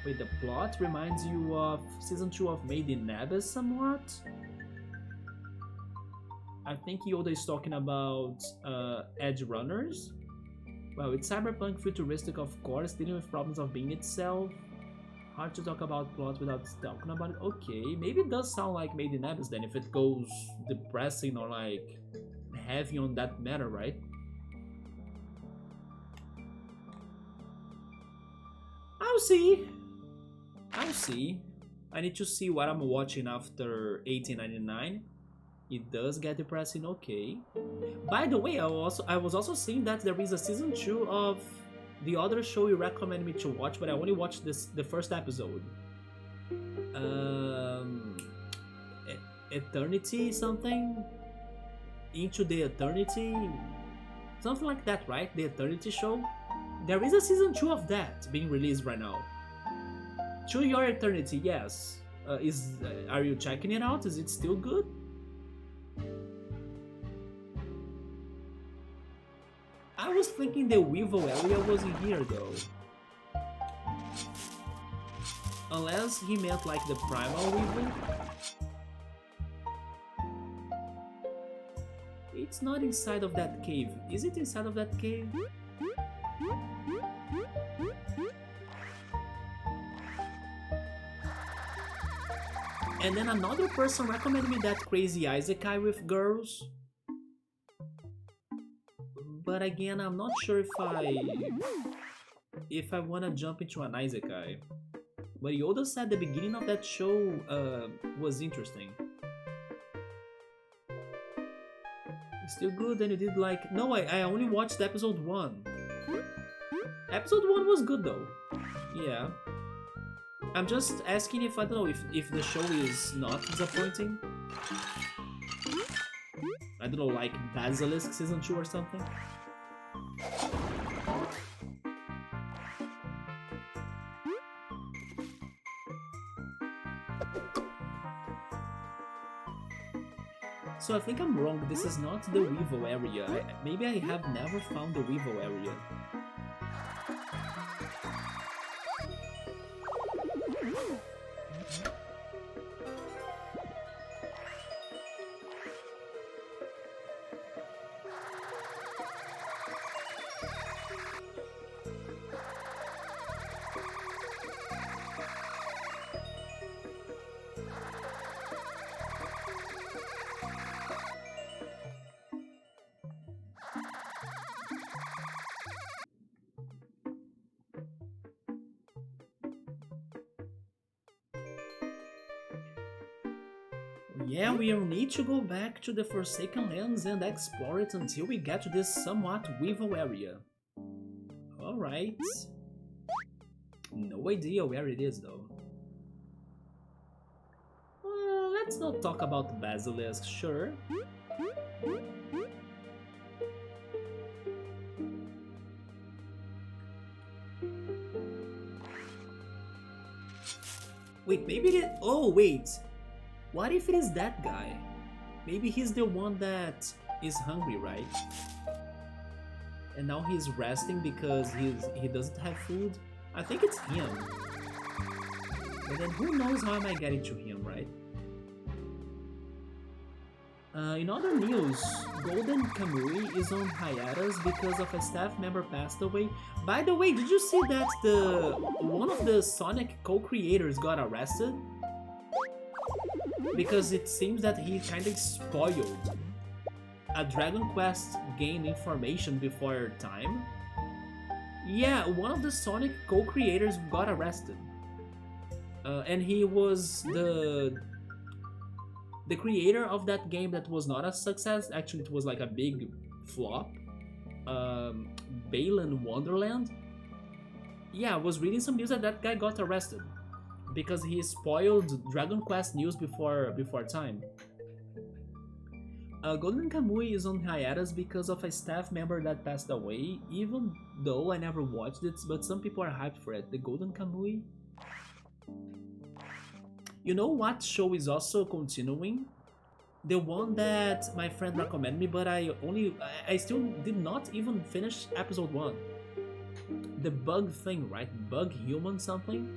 Wait, the plot reminds you of season 2 of Made in Abyss somewhat? I think Yoda is talking about Edge Runners. Well, it's cyberpunk futuristic, of course, dealing with problems of being itself. Hard to talk about plot without talking about it. Okay, maybe it does sound like Made in Abyss then, if it goes depressing or like heavy on that matter, right? I'll see. I'll see. I need to see what I'm watching after 1899. It does get depressing, okay. By the way, I was also seeing that there is a season 2 of the other show you recommended me to watch, but I only watched the first episode. Eternity something? Into the Eternity? Something like that, right? The Eternity show? There is a season 2 of that being released right now. To Your Eternity, yes. Are you checking it out? Is it still good? I was thinking the Weevil area wasn't here though. Unless he meant like the Primal Weevil. It's not inside of that cave. Is it inside of that cave? And then another person recommended me that crazy isekai with girls. But again, I'm not sure if I wanna jump into an isekai. But Yoda said the beginning of that show was interesting. It's still good, and you did like... No, I only watched episode 1. Episode 1 was good though. Yeah. I'm just asking if, I don't know, if the show is not disappointing. I don't know, like Basilisk season 2 or something. So I think I'm wrong, this is not the Weevil area. Maybe I have never found the Weevil area. Yeah, we'll need to go back to the Forsaken Lands and explore it until we get to this somewhat Weevil area. Alright. No idea where it is though. Let's not talk about Basilisk, sure. Wait, maybe it... Oh, wait. What if it is that guy? Maybe he's the one that is hungry, right? And now he's resting because he doesn't have food. I think it's him. But then who knows how am I getting to him, right? In other news, Golden Kamui is on hiatus because of a staff member passed away. By the way, did you see that one of the Sonic co-creators got arrested? Because it seems that he kinda spoiled a Dragon Quest game information before time. Yeah, one of the Sonic co-creators got arrested. And he was The creator of that game that was not a success, actually it was like a big flop, Balan Wonderland. Yeah, I was reading some news that that guy got arrested because he spoiled Dragon Quest news before time. Golden Kamuy is on hiatus because of a staff member that passed away, even though I never watched it, but some people are hyped for it. The Golden Kamuy. You know what show is also continuing? The one that my friend recommended me, but I still did not even finish episode 1. The bug thing, right? Bug human something?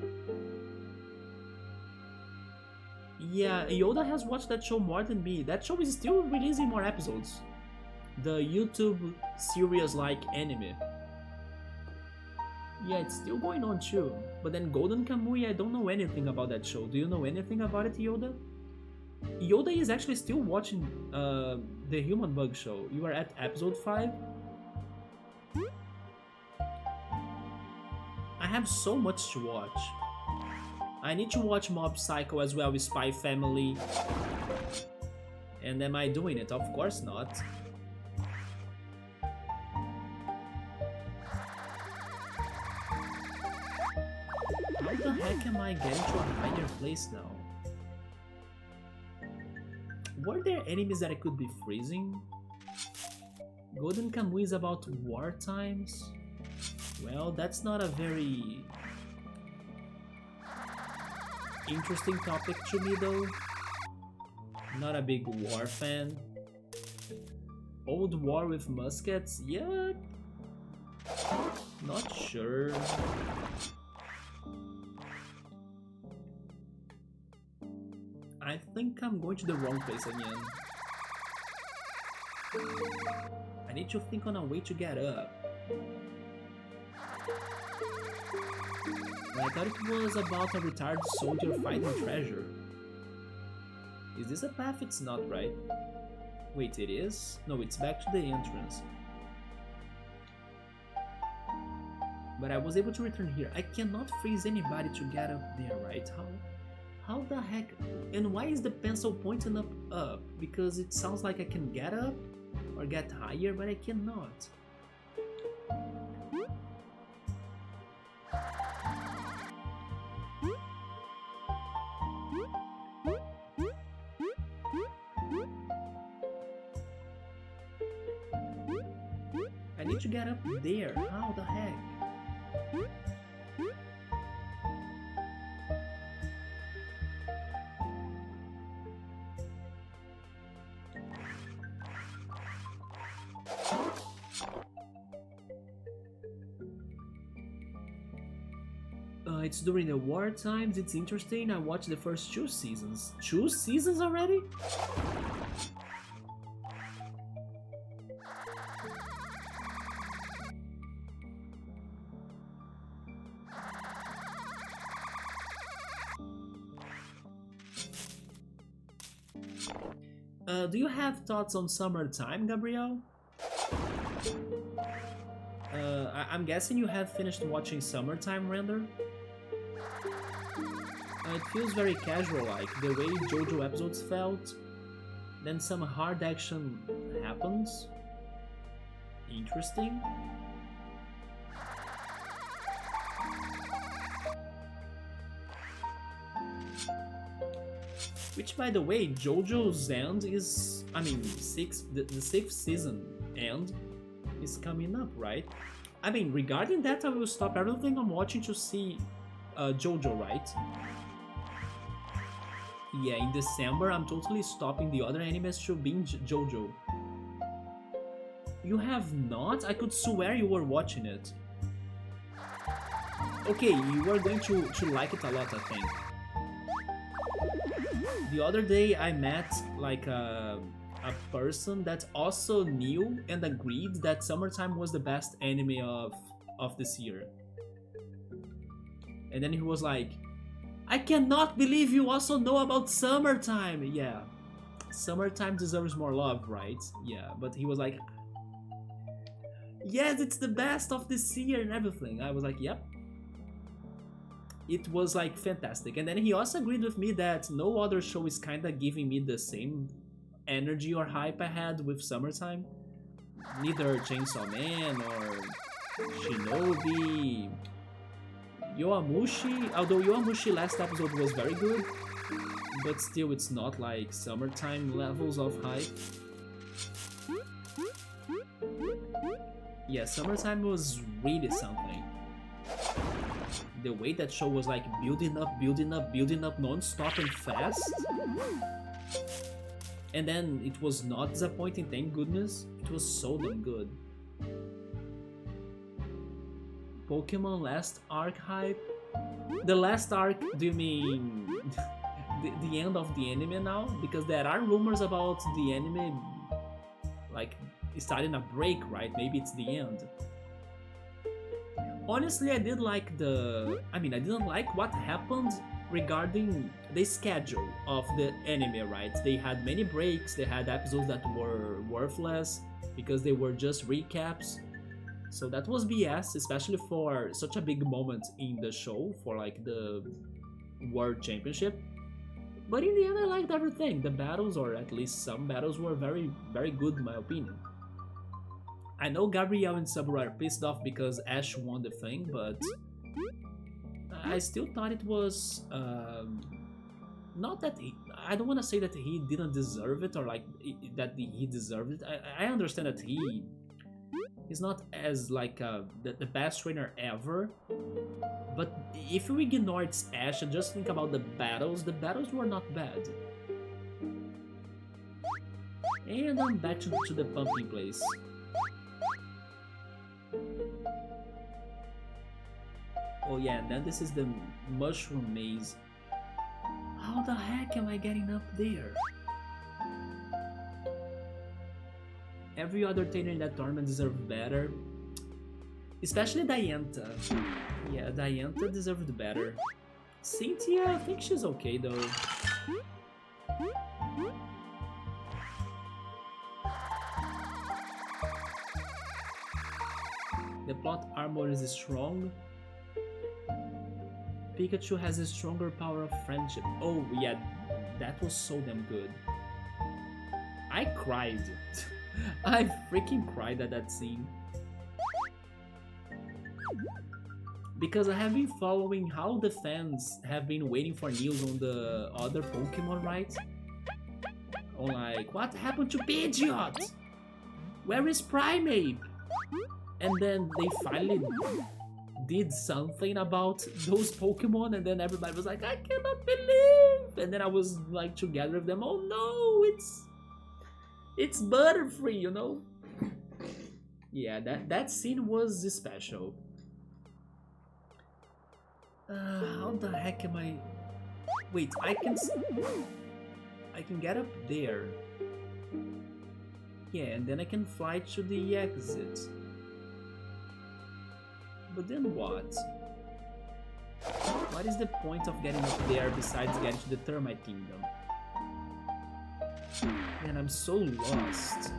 Yeah, Yoda has watched that show more than me. That show is still releasing more episodes. The YouTube series like anime. Yeah, it's still going on too. But then Golden Kamuy, I don't know anything about that show. Do you know anything about it, Yoda? Yoda is actually still watching the Human Bug Show. You are at episode 5? I have so much to watch. I need to watch Mob Psycho as well with Spy Family. And am I doing it? Of course not. How the heck am I getting to a higher place now? Were there enemies that I could be freezing? Golden Kamuy is about war times? Well, that's not a very interesting topic to me though. Not a big war fan. Old war with muskets? Yeah. Not sure. I think I'm going to the wrong place again. I need to think on a way to get up. I thought it was about a retired soldier finding treasure. Is this a path? It's not, right? Wait, it is? No, it's back to the entrance. But I was able to return here. I cannot freeze anybody to get up there, right? How the heck? And why is the pencil pointing up? Because it sounds like I can get up or get higher, but I cannot. I need to get up there. How the heck? It's during the war times. It's interesting. I watched the first 2 seasons. 2 seasons already? Do you have thoughts on summertime, Gabriel? I'm guessing you have finished watching Summertime Render? It feels very casual-like, the way JoJo episodes felt. Then some hard action happens. Interesting. Which, by the way, JoJo's end is... I mean, the 6th season end is coming up, right? I mean, regarding that, I will stop everything I'm watching to see JoJo, right? Yeah, in December, I'm totally stopping the other animes to binge JoJo. You have not? I could swear you were watching it. Okay, you are going to like it a lot, I think. The other day, I met like a person that also knew and agreed that Summertime was the best anime of this year. And then he was like, I cannot believe you also know about Summertime! Yeah, Summertime deserves more love, right? Yeah, but he was like, yes, it's the best of this year and everything. I was like, yep. it was like fantastic. And then he also agreed with me that no other show is kind of giving me the same energy or hype I had with Summertime. Neither Chainsaw Man or Shinobi, Yowamushi, although Yowamushi last episode was very good, but still it's not like Summertime levels of hype. Yeah, Summertime was really something. The way that show was like building up non-stop and fast. And then it was not disappointing, thank goodness. It was so damn good. Pokemon last arc hype? The last arc, do you mean the end of the anime now? Because there are rumors about the anime like starting a break, right? Maybe it's the end. Honestly, I did like I didn't like what happened regarding the schedule of the anime, right? They had many breaks, they had episodes that were worthless because they were just recaps. So that was BS, especially for such a big moment in the show, for like the World Championship. But in the end, I liked everything. The battles, or at least some battles, were very, very good in my opinion. I know Gabrielle and Sabura are pissed off because Ash won the thing, but I still thought it was not that I don't want to say that he didn't deserve it or like that he deserved it. I understand that he's not as like the best trainer ever, but if we ignore its Ash and just think about the battles were not bad. And I'm back to the pumpkin place. Oh yeah, and then this is the mushroom maze. How the heck am I getting up there? Every other trainer in that tournament deserved better. Especially Diantha. Yeah, Diantha deserved better. Cynthia, I think she's okay though. The plot armor is strong. Pikachu has a stronger power of friendship. Oh yeah, that was so damn good. I cried. I freaking cried at that scene. Because I have been following how the fans have been waiting for news on the other Pokemon, right? On like, what happened to Pidgeot? Where is Primeape? And then they finally did something about those Pokemon, and then everybody was like, I cannot believe! And then I was like together with them, oh no, it's Butterfree, you know? Yeah, that scene was special. How the heck am I... Wait, I can get up there. Yeah, and then I can fly to the exit. But then what? What is the point of getting up there besides getting to the Termite Kingdom? Man, I'm so lost.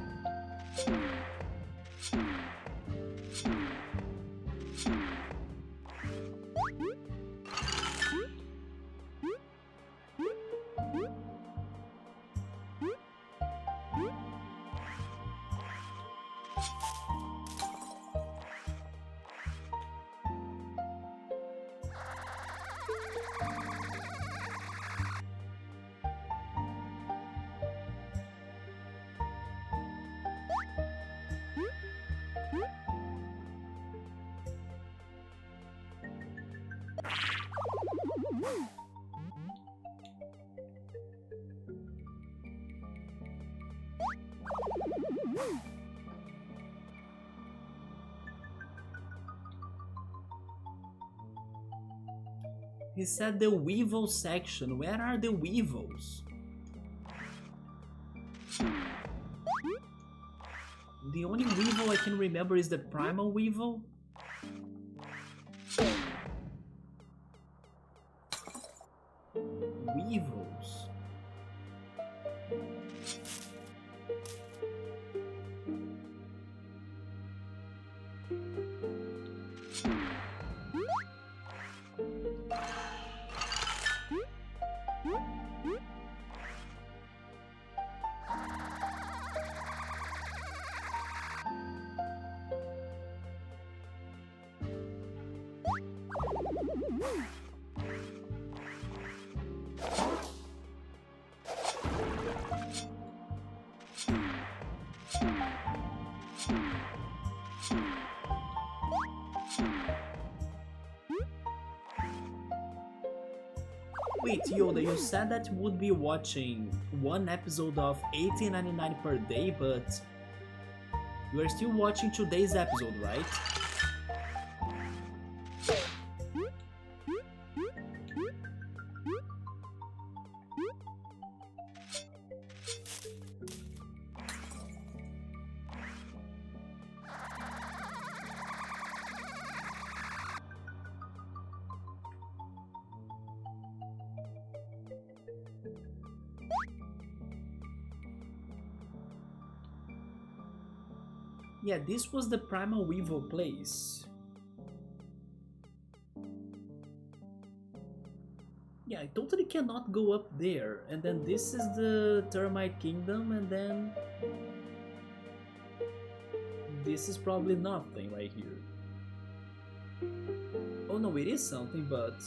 He said the Weevil section. Where are the Weevils? The only Weevil I can remember is the Primal Weevil. Weevils. Wait, Yoda, you said that you would be watching one episode of 18.99 per day, but you are still watching today's episode, right? Yeah, this was the Primal Weevil place. Yeah, I totally cannot go up there. And then this is the Termite Kingdom, and then this is probably nothing right here. Oh no, it is something, but...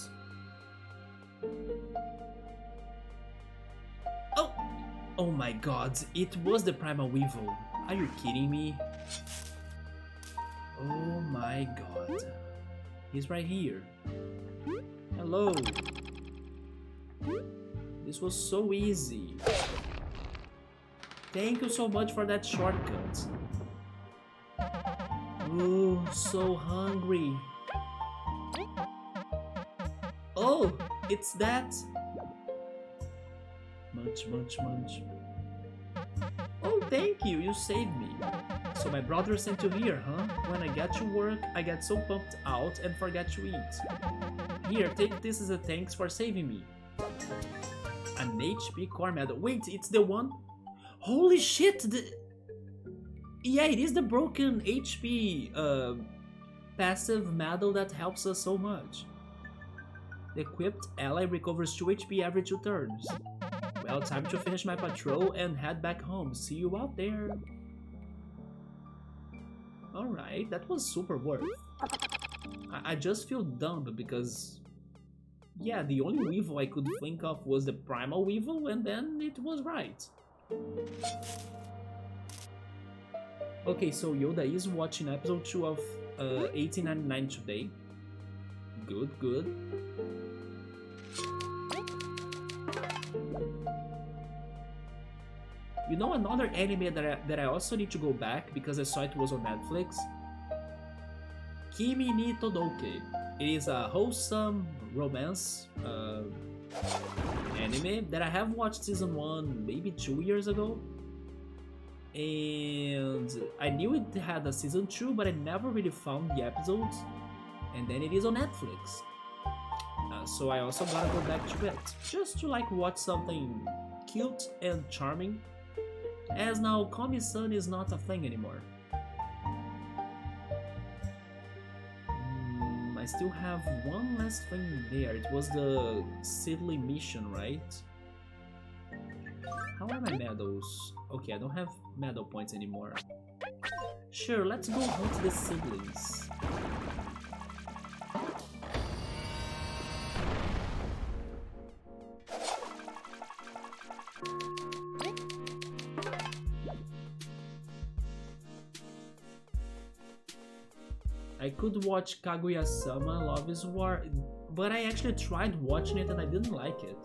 Oh! Oh my god, it was the Primal Weevil. Are you kidding me? Oh my god. He's right here. Hello. This was so easy. Thank you so much for that shortcut. Oh, so hungry. Oh, it's that. Munch, munch, munch. Oh, thank you, you saved me. So my brother sent you here, huh? When I get to work, I get so pumped out and forget to eat. Here, take this as a thanks for saving me. An HP core medal. Wait, it's the one? Holy shit! Yeah, it is the broken HP passive medal that helps us so much. The equipped ally recovers 2 HP every 2 turns. Well, time to finish my patrol and head back home. See you out there. Alright, that was super worth. I just feel dumb because... yeah, the only Weevil I could think of was the Primal Weevil, and then it was right. Okay, so Yoda is watching episode 2 of 1899 today. Good, good. You know another anime that I also need to go back because I saw it was on Netflix? Kimi ni Todoke. It is a wholesome romance anime that I have watched season 1 maybe 2 years ago. And I knew it had a season 2, but I never really found the episodes. And then it is on Netflix. So I also gotta go back to it. Just to like watch something cute and charming. As now Komi-san is not a thing anymore. I still have one last thing there. It was the Sidley mission, right? How are my medals? Okay, I don't have medal points anymore. Sure, let's go hunt the siblings. I could watch Kaguya-sama Love is War, but I actually tried watching it and I didn't like it.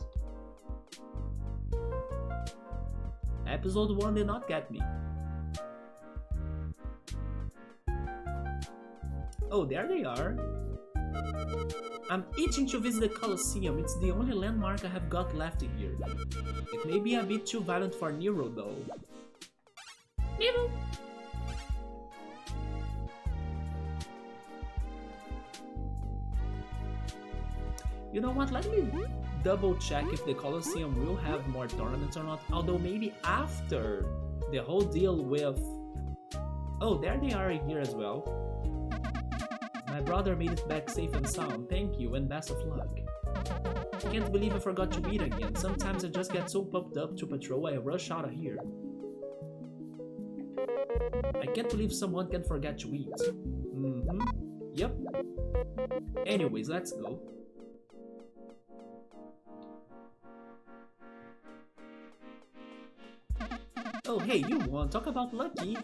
Episode 1 did not get me. Oh, there they are. I'm itching to visit the Colosseum. It's the only landmark I have got left in here. It may be a bit too violent for Nero though. Nero! You know what, let me double check if the Colosseum will have more tournaments or not, although maybe after the whole deal with... Oh, there they are here as well. My brother made it back safe and sound, thank you and best of luck. Can't believe I forgot to eat again, sometimes I just get so pumped up to patrol I rush out of here. I can't believe someone can forget to eat. Yep. Anyways, let's go. Oh, hey, you won. Talk about lucky.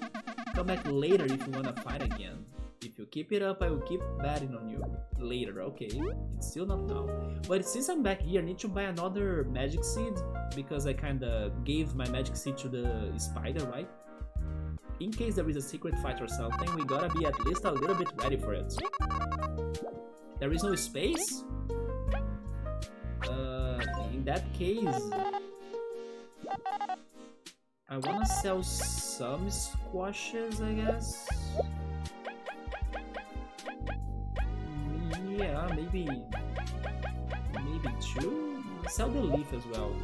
Come back later if you wanna fight again. If you keep it up, I will keep betting on you. Later, okay. It's still not now. But since I'm back here, I need to buy another magic seed because I kinda gave my magic seed to the spider, right? In case there is a secret fight or something, we gotta be at least a little bit ready for it. There is no space? In that case... I wanna sell some squashes, I guess? Yeah, maybe 2? Sell the leaf as well.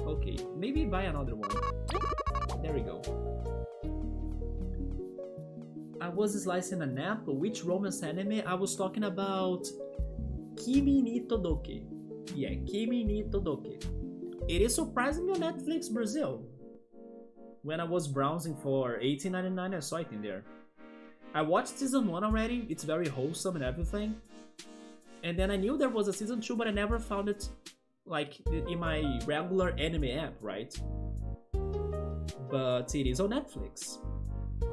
Okay, maybe buy another one. There we go. I was slicing an apple. Which romance anime? I was talking about Kimi ni Todoke. Yeah, Kimi ni Todoke. It is surprisingly on Netflix Brazil. When I was browsing for $18.99, I saw it in there. I watched season 1 already. It's very wholesome and everything. And then I knew there was a season 2, but I never found it like in my regular anime app, right? But it is on Netflix.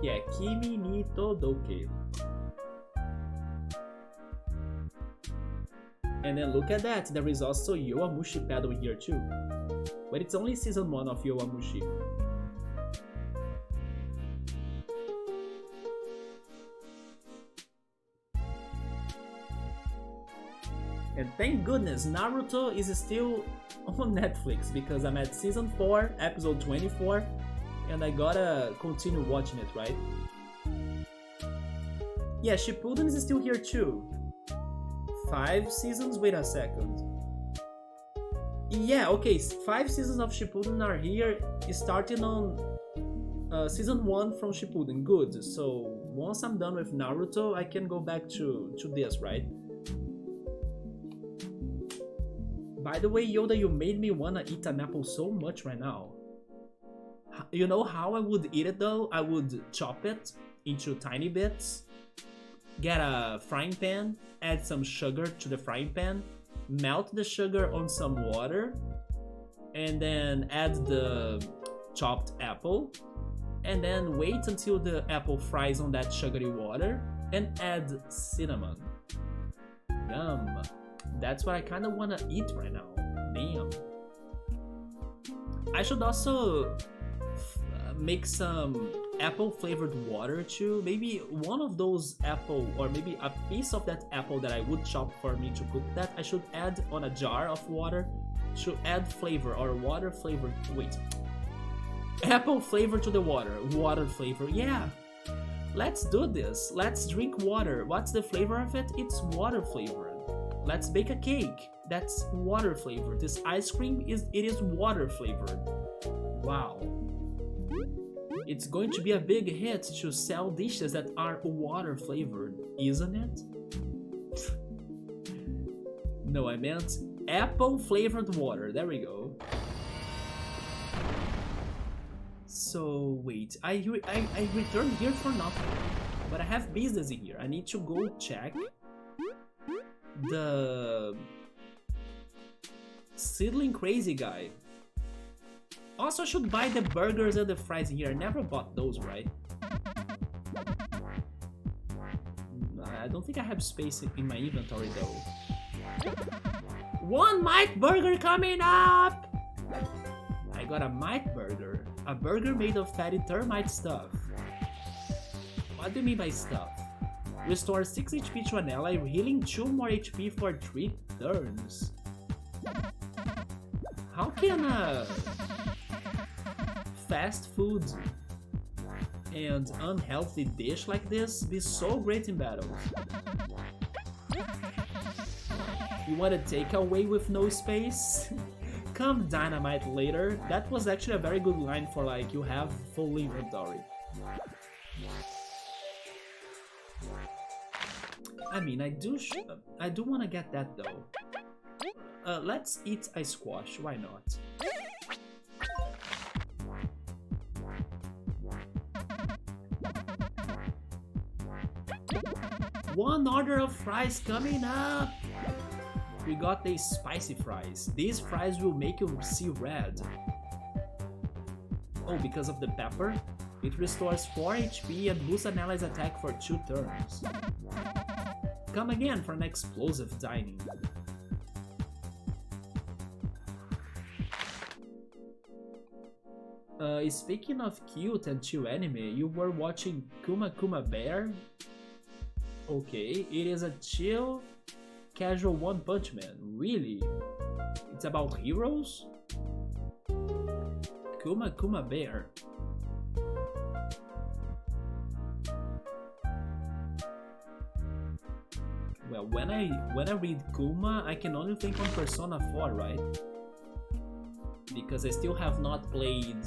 Yeah, Kimi ni Todoke. And then look at that, there is also Yowamushi Pedal here too. But it's only season 1 of Yowamushi. And thank goodness Naruto is still on Netflix because I'm at season 4, episode 24. And I gotta continue watching it, right? Yeah, Shippuden is still here too. 5 seasons? Wait a second. Yeah, okay, 5 seasons of Shippuden are here, starting on season 1 from Shippuden. Good, so once I'm done with Naruto, I can go back to this, right? By the way, Yoda, you made me wanna eat an apple so much right now. You know how I would eat it though? I would chop it into tiny bits, get a frying pan, add some sugar to the frying pan, melt the sugar on some water, and then add the chopped apple, and then wait until the apple fries on that sugary water, and add cinnamon. Yum. That's what I kind of want to eat right now. Damn. I should also make some apple flavored water too. Maybe one of those apple, or maybe a piece of that apple that I would chop for me to cook that, I should add on a jar of water to add flavor, or water flavor. Wait. Apple flavor to the water. Water flavor. Yeah. Let's do this. Let's drink water. What's the flavor of it? It's water flavored. Let's bake a cake. That's water flavored. This ice cream is water flavored. Wow. It's going to be a big hit to sell dishes that are water flavored, isn't it? No, I meant apple flavored water. There we go. So wait, I returned here for nothing, but I have business in here. I need to go check the Seedling Crazy guy. Also, I should buy the burgers and the fries here. I never bought those, right? I don't think I have space in my inventory though. One Mite Burger coming up! I got a Mite Burger. A burger made of fatty termite stuff. What do you mean by stuff? Restore 6 HP to an ally, healing 2 more HP for 3 turns. How can a fast food and unhealthy dish like this be so great in battles? You want a takeaway with no space? Come dynamite later. That was actually a very good line for like you have full inventory. I mean, I do want to get that though. Let's eat a squash. Why not? One order of fries coming up! We got the spicy fries. These fries will make you see red. Oh, because of the pepper? It restores 4 HP and boosts an ally's attack for 2 turns. Come again for an explosive dining. Speaking of cute and chill anime, you were watching Kuma Kuma Bear? Okay, it is a chill, casual One Punch Man. Really? It's about heroes? Kuma Kuma Bear. Well, when I read Kuma, I can only think on Persona 4, right? Because I still have not played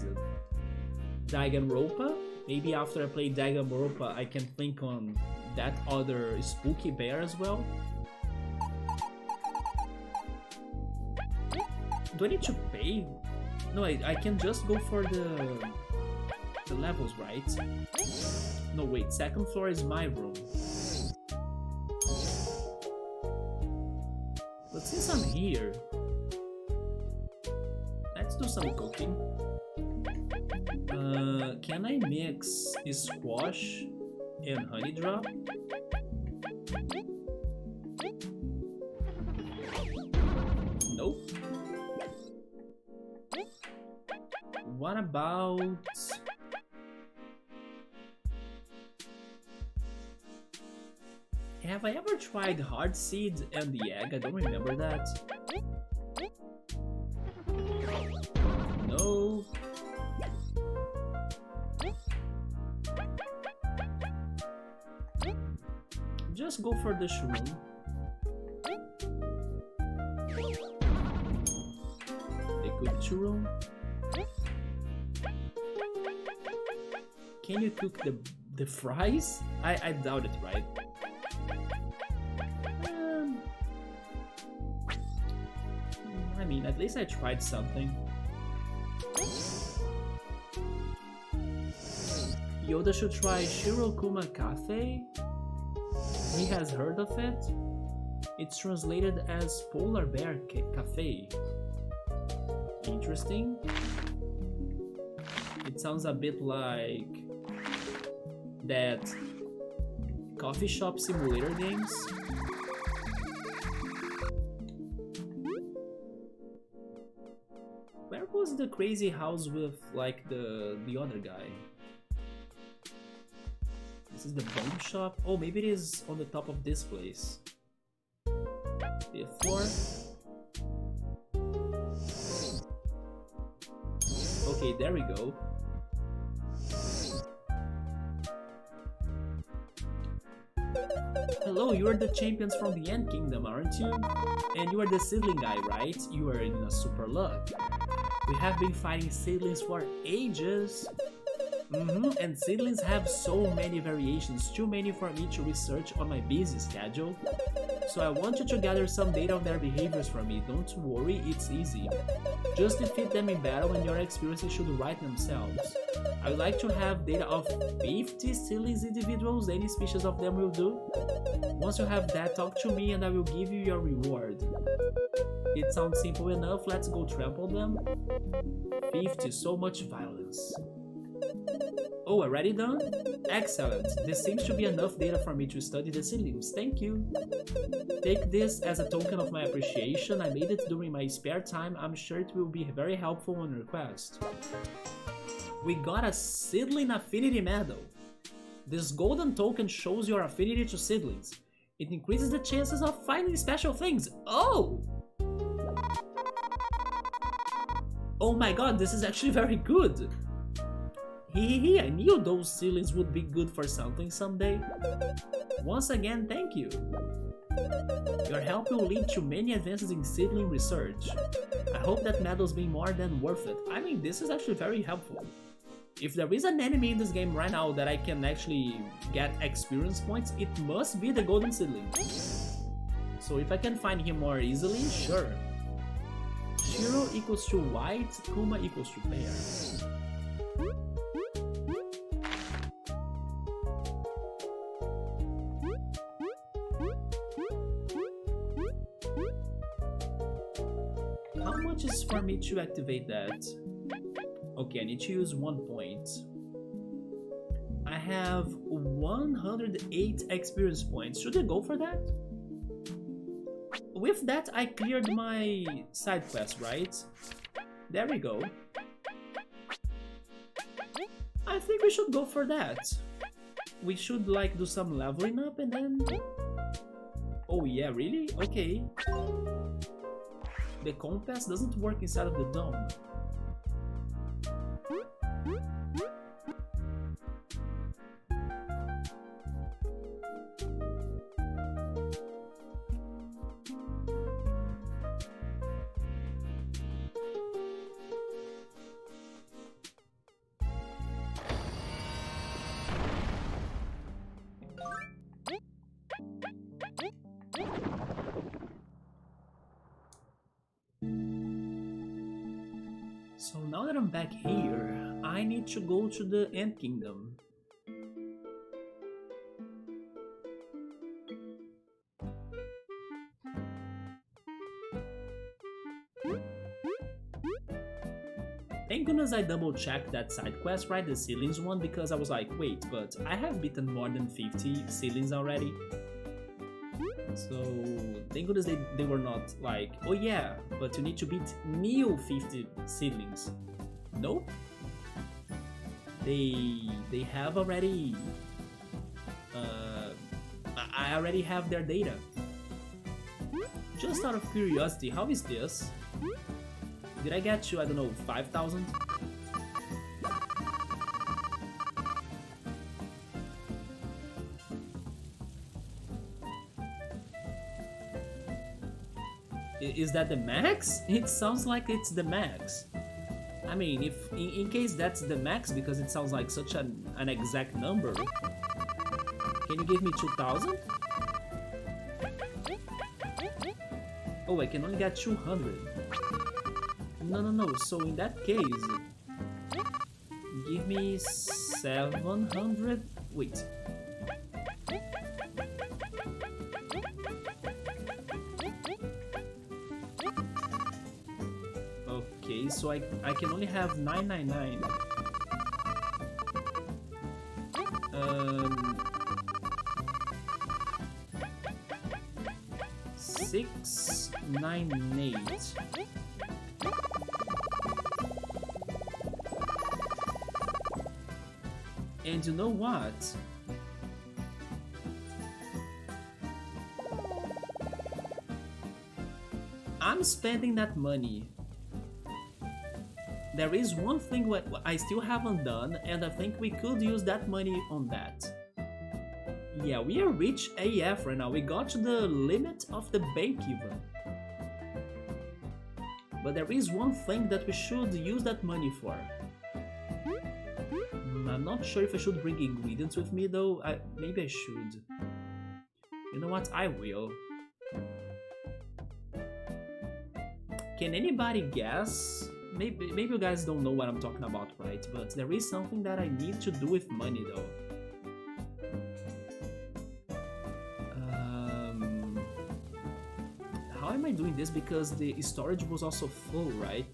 Danganronpa. Maybe after I play Danganronpa, I can think on that other spooky bear as well. Do I need to pay? No, I can just go for the levels, right? No, wait, second floor is my room. But since I'm here, let's do some cooking. Can I mix squash and honey drop? Nope. What about... Have I ever tried hard seed and the egg? I don't remember that. No. Just go for the shroom. The cooked shroom. Can you cook the fries? I doubt it, right? I mean, at least I tried something. Yoda should try Shirokuma Cafe. He has heard of it. It's translated as Polar Bear Cafe. Interesting. It sounds a bit like that coffee shop simulator games. Where was the crazy house with like the other guy? This is the bomb shop. Oh, maybe it is on the top of this place. 5th floor. Okay, there we go. Hello, you are the champions from the Ant Kingdom, aren't you? And you are the seedling guy, right? You are in a super luck. We have been fighting seedlings for ages. And seedlings have so many variations, too many for me to research on my busy schedule. So I want you to gather some data on their behaviors for me. Don't worry, it's easy. Just defeat them in battle and your experiences should write themselves. I would like to have data of 50 seedlings individuals, any species of them will do. Once you have that, talk to me and I will give you your reward. It sounds simple enough, let's go trample them. 50, so much violence. Oh, already done? Excellent. This seems to be enough data for me to study the seedlings. Thank you. Take this as a token of my appreciation. I made it during my spare time. I'm sure it will be very helpful on request. We got a seedling affinity medal. This golden token shows your affinity to seedlings. It increases the chances of finding special things. Oh! Oh my god, this is actually very good. I knew those seedlings would be good for something someday. Once again, thank you. Your help will lead to many advances in seedling research. I hope that medal's been more than worth it. I mean, this is actually very helpful. If there is an enemy in this game right now that I can actually get experience points, it must be the golden seedling. So if I can find him more easily, sure. Shiro equals to white, Kuma equals to bear. How much is for me to activate that? Okay, I need to use 1 point. I have 108 experience points. Should I go for that? With that, I cleared my side quest, right? There we go. I think we should go for that. We should like do some leveling up and then... Oh yeah, really? Okay. The compass doesn't work inside of the dome. So now that I'm back here, I need to go to the Ant Kingdom. Thank goodness I double checked that side quest, right? The ceilings one, because I was like, wait, but I have beaten more than 50 ceilings already. So thank goodness they were not like, oh yeah, but you need to beat new 50 ceilings. Nope. They have already I already have their data. Just out of curiosity, how is this? Did I get to, I don't know, 5,000? Is that the max? It sounds like it's the max. I mean, if in case that's the max, because it sounds like such an exact number, can you give me 2,000? Oh, I can only get 200. No. So in that case, give me 700. Wait. Okay, so I can only have 999. 698. And you know what? I'm spending that money. There is one thing what I still haven't done, and I think we could use that money on that. Yeah, we are rich AF right now. We got to the limit of the bank even. But there is one thing that we should use that money for. I'm not sure if I should bring ingredients with me though. Maybe I should. You know what? I will. Can anybody guess? Maybe you guys don't know what I'm talking about, right? But there is something that I need to do with money though. How am I doing this? Because the storage was also full, right?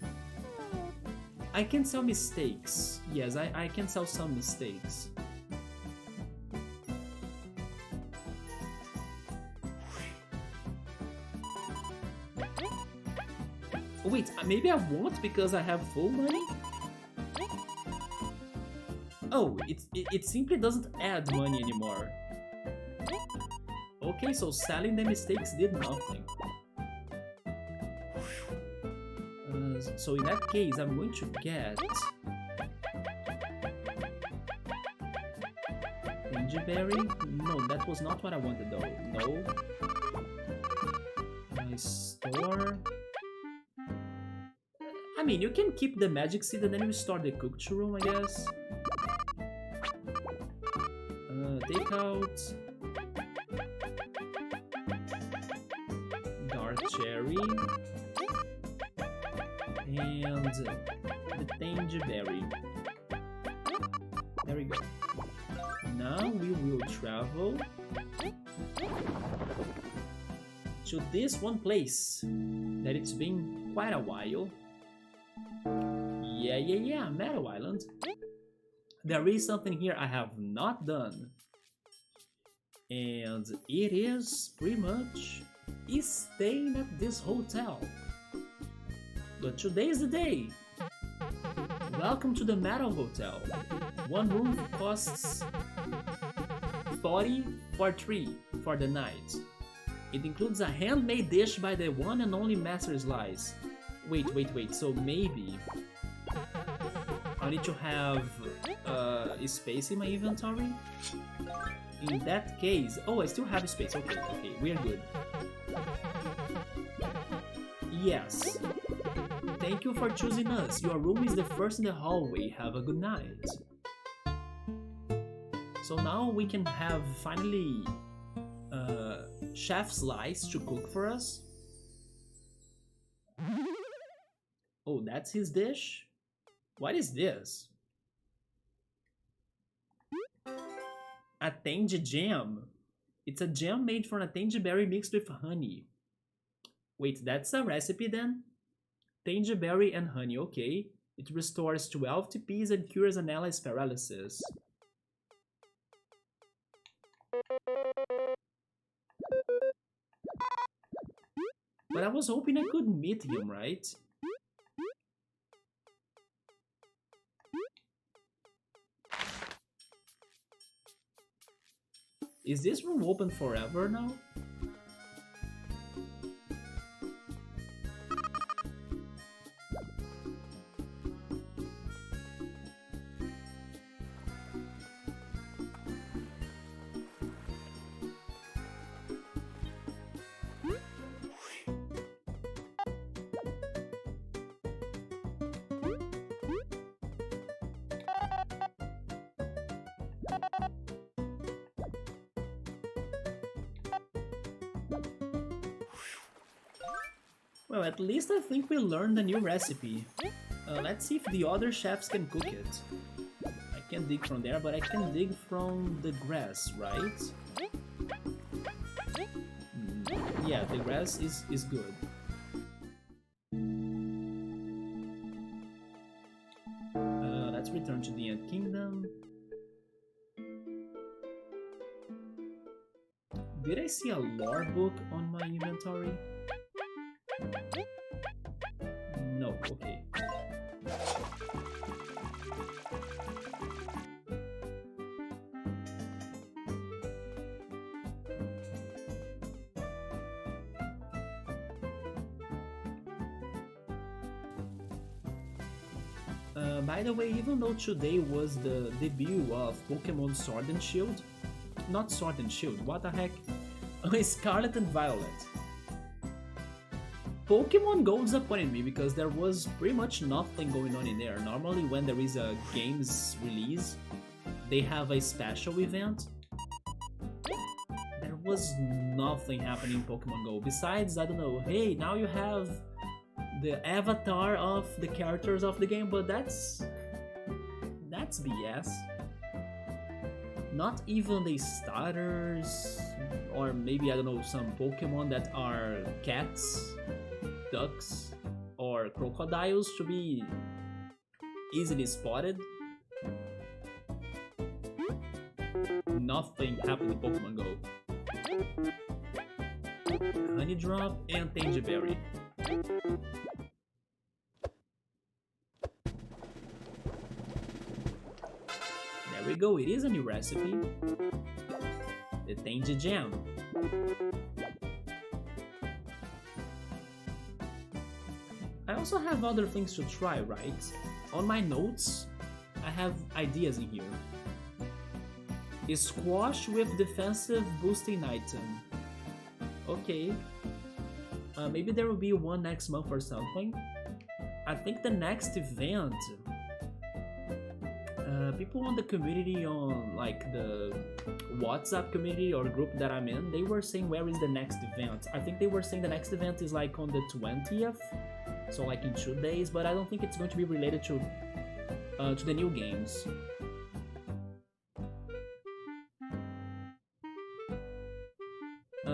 I can sell mistakes. Yes, I can sell some mistakes. Wait, maybe I won't because I have full money? Oh, it simply doesn't add money anymore. Okay, so selling the mistakes did nothing. So in that case, I'm going to get... Tangerberry? No, that was not what I wanted though. No. My store... I mean, you can keep the magic seed and then you start the cooked room, I guess. Take out... Dark cherry. And the Tangerberry. There we go. Now we will travel to this one place that it's been quite a while. Yeah, Meadow Island. There is something here I have not done. And it is pretty much staying at this hotel. But today is the day. Welcome to the Meadow Hotel. One room costs 40 for 3 for the night. It includes a handmade dish by the one and only Master Slice. Wait, so maybe I need to have space in my inventory? In that case, oh, I still have space. Okay, we are good. Yes. Thank you for choosing us. Your room is the first in the hallway. Have a good night. So now we can have finally Chef Slice to cook for us. Oh, that's his dish? What is this? A tangy jam. It's a jam made from a tangy berry mixed with honey. Wait, that's a recipe then? Tangy berry and honey, okay. It restores 12 TPs and cures an ally's paralysis. But I was hoping I could meet him, right? Is this room open forever now? Well, at least I think we learned a new recipe. Let's see if the other chefs can cook it. I can dig from there, but I can dig from the grass, right? Yeah, the grass is good. Let's return to the Ant Kingdom. Did I see a lore book on my inventory? No, okay. By the way, even though today was the debut of Pokemon Sword and Shield, not Sword and Shield, what the heck? Scarlet and Violet. Pokemon Go disappointed me because there was pretty much nothing going on in there. Normally when there is a game's release, they have a special event. There was nothing happening in Pokemon Go. Besides, I don't know, hey, now you have the avatar of the characters of the game, but that's BS. Not even the starters, or maybe, I don't know, some Pokemon that are cats, ducks, or crocodiles to be easily spotted. Nothing happened in Pokemon Go. Honey Drop and Tangy Berry. There we go, it is a new recipe. The Tangy Jam. I also have other things to try, right? On my notes, I have ideas in here. A squash with defensive boosting item. Okay. Maybe there will be one next month or something. I think the next event, people on the community, on like the WhatsApp community or group that I'm in, they were saying where is the next event. I think they were saying the next event is like on the 20th, so like in 2 days, but I don't think it's going to be related to the new games.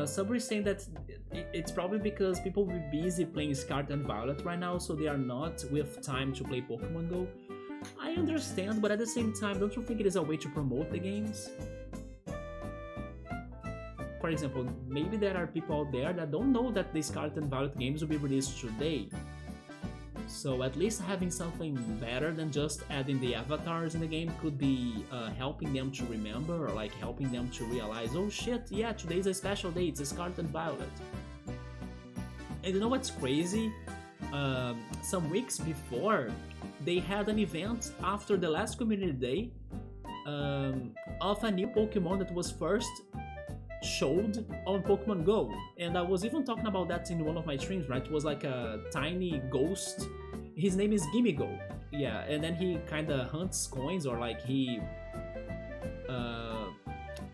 Subway is saying that it's probably because people will be busy playing Scarlet and Violet right now, so they are not with time to play Pokemon Go. I understand, but at the same time, don't you think it is a way to promote the games? For example, maybe there are people out there that don't know that the Scarlet and Violet games will be released today. So at least having something better than just adding the avatars in the game could be helping them to remember, or like helping them to realize, oh shit, yeah, today's a special day, it's a Scarlet and Violet. And you know what's crazy? Some weeks before, they had an event after the last community day of a new Pokemon that was first showed on Pokemon Go, and I was even talking about that in one of my streams, right? It was like a tiny ghost. His name is Gimigo, yeah, and then he kind of hunts coins, or like he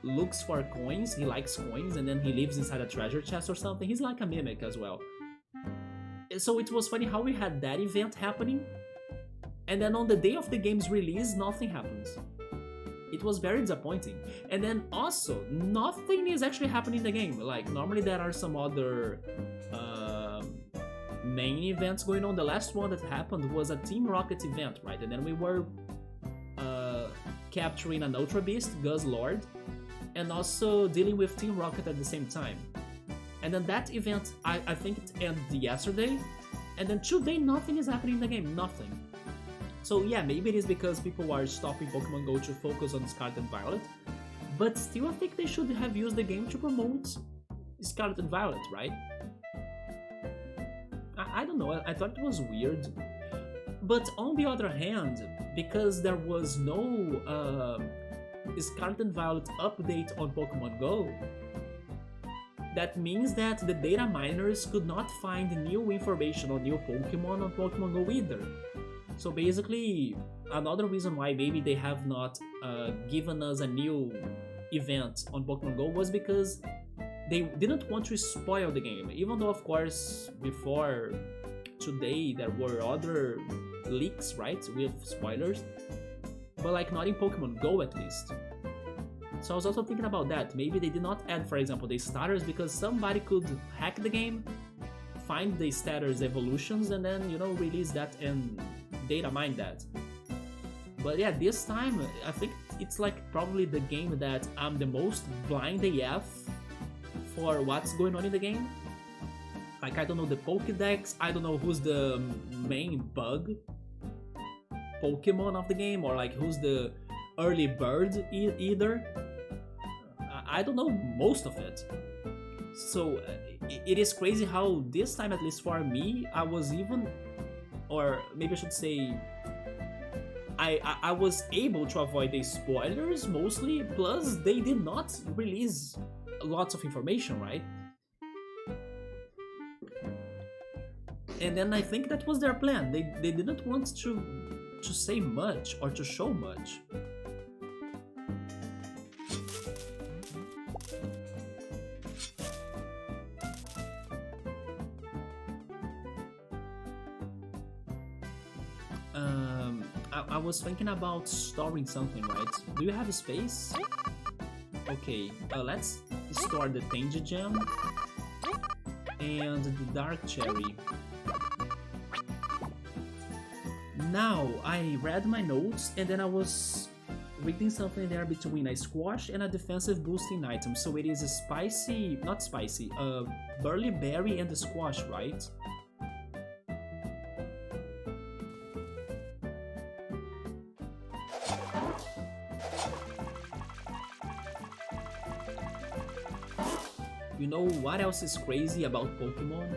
looks for coins. He likes coins, and then he lives inside a treasure chest or something. He's like a mimic as well. So it was funny how we had that event happening, and then on the day of the game's release, nothing happens. It was very disappointing. And then also, nothing is actually happening in the game. Like, normally there are some other main events going on. The last one that happened was a Team Rocket event, right? And then we were capturing an Ultra Beast, Guzzlord, and also dealing with Team Rocket at the same time. And then that event, I think it ended yesterday. And then today, nothing is happening in the game. Nothing. So yeah, maybe it is because people are stopping Pokemon Go to focus on Scarlet and Violet, but still I think they should have used the game to promote Scarlet and Violet, right? I don't know, I thought it was weird. But on the other hand, because there was no Scarlet and Violet update on Pokemon Go, that means that the data miners could not find new information on new Pokemon on Pokemon Go either. So basically, another reason why maybe they have not given us a new event on Pokemon Go was because they didn't want to spoil the game. Even though, of course, before today there were other leaks, right, with spoilers, but like not in Pokemon Go at least. So I was also thinking about that. Maybe they did not add, for example, the starters because somebody could hack the game, find the starters evolutions, and then, you know, release that and data mine that. But yeah, this time I think it's like probably the game that I'm the most blind AF for what's going on in the game. Like, I don't know the Pokédex, I don't know who's the main bug Pokemon of the game, or like who's the early bird either. I don't know most of it. So it is crazy how this time, at least for me, I was even, or maybe I should say, I was able to avoid the spoilers mostly, plus they did not release lots of information, right? And then I think that was their plan. They didn't want to say much or to show much. I was thinking about storing something, right? Do you have space? Okay, let's store the Tangy Gem and the Dark Cherry. Now, I read my notes and then I was reading something there between a squash and a defensive boosting item. So it is a spicy, not spicy, burly berry and a squash, right? You know what else is crazy about Pokemon?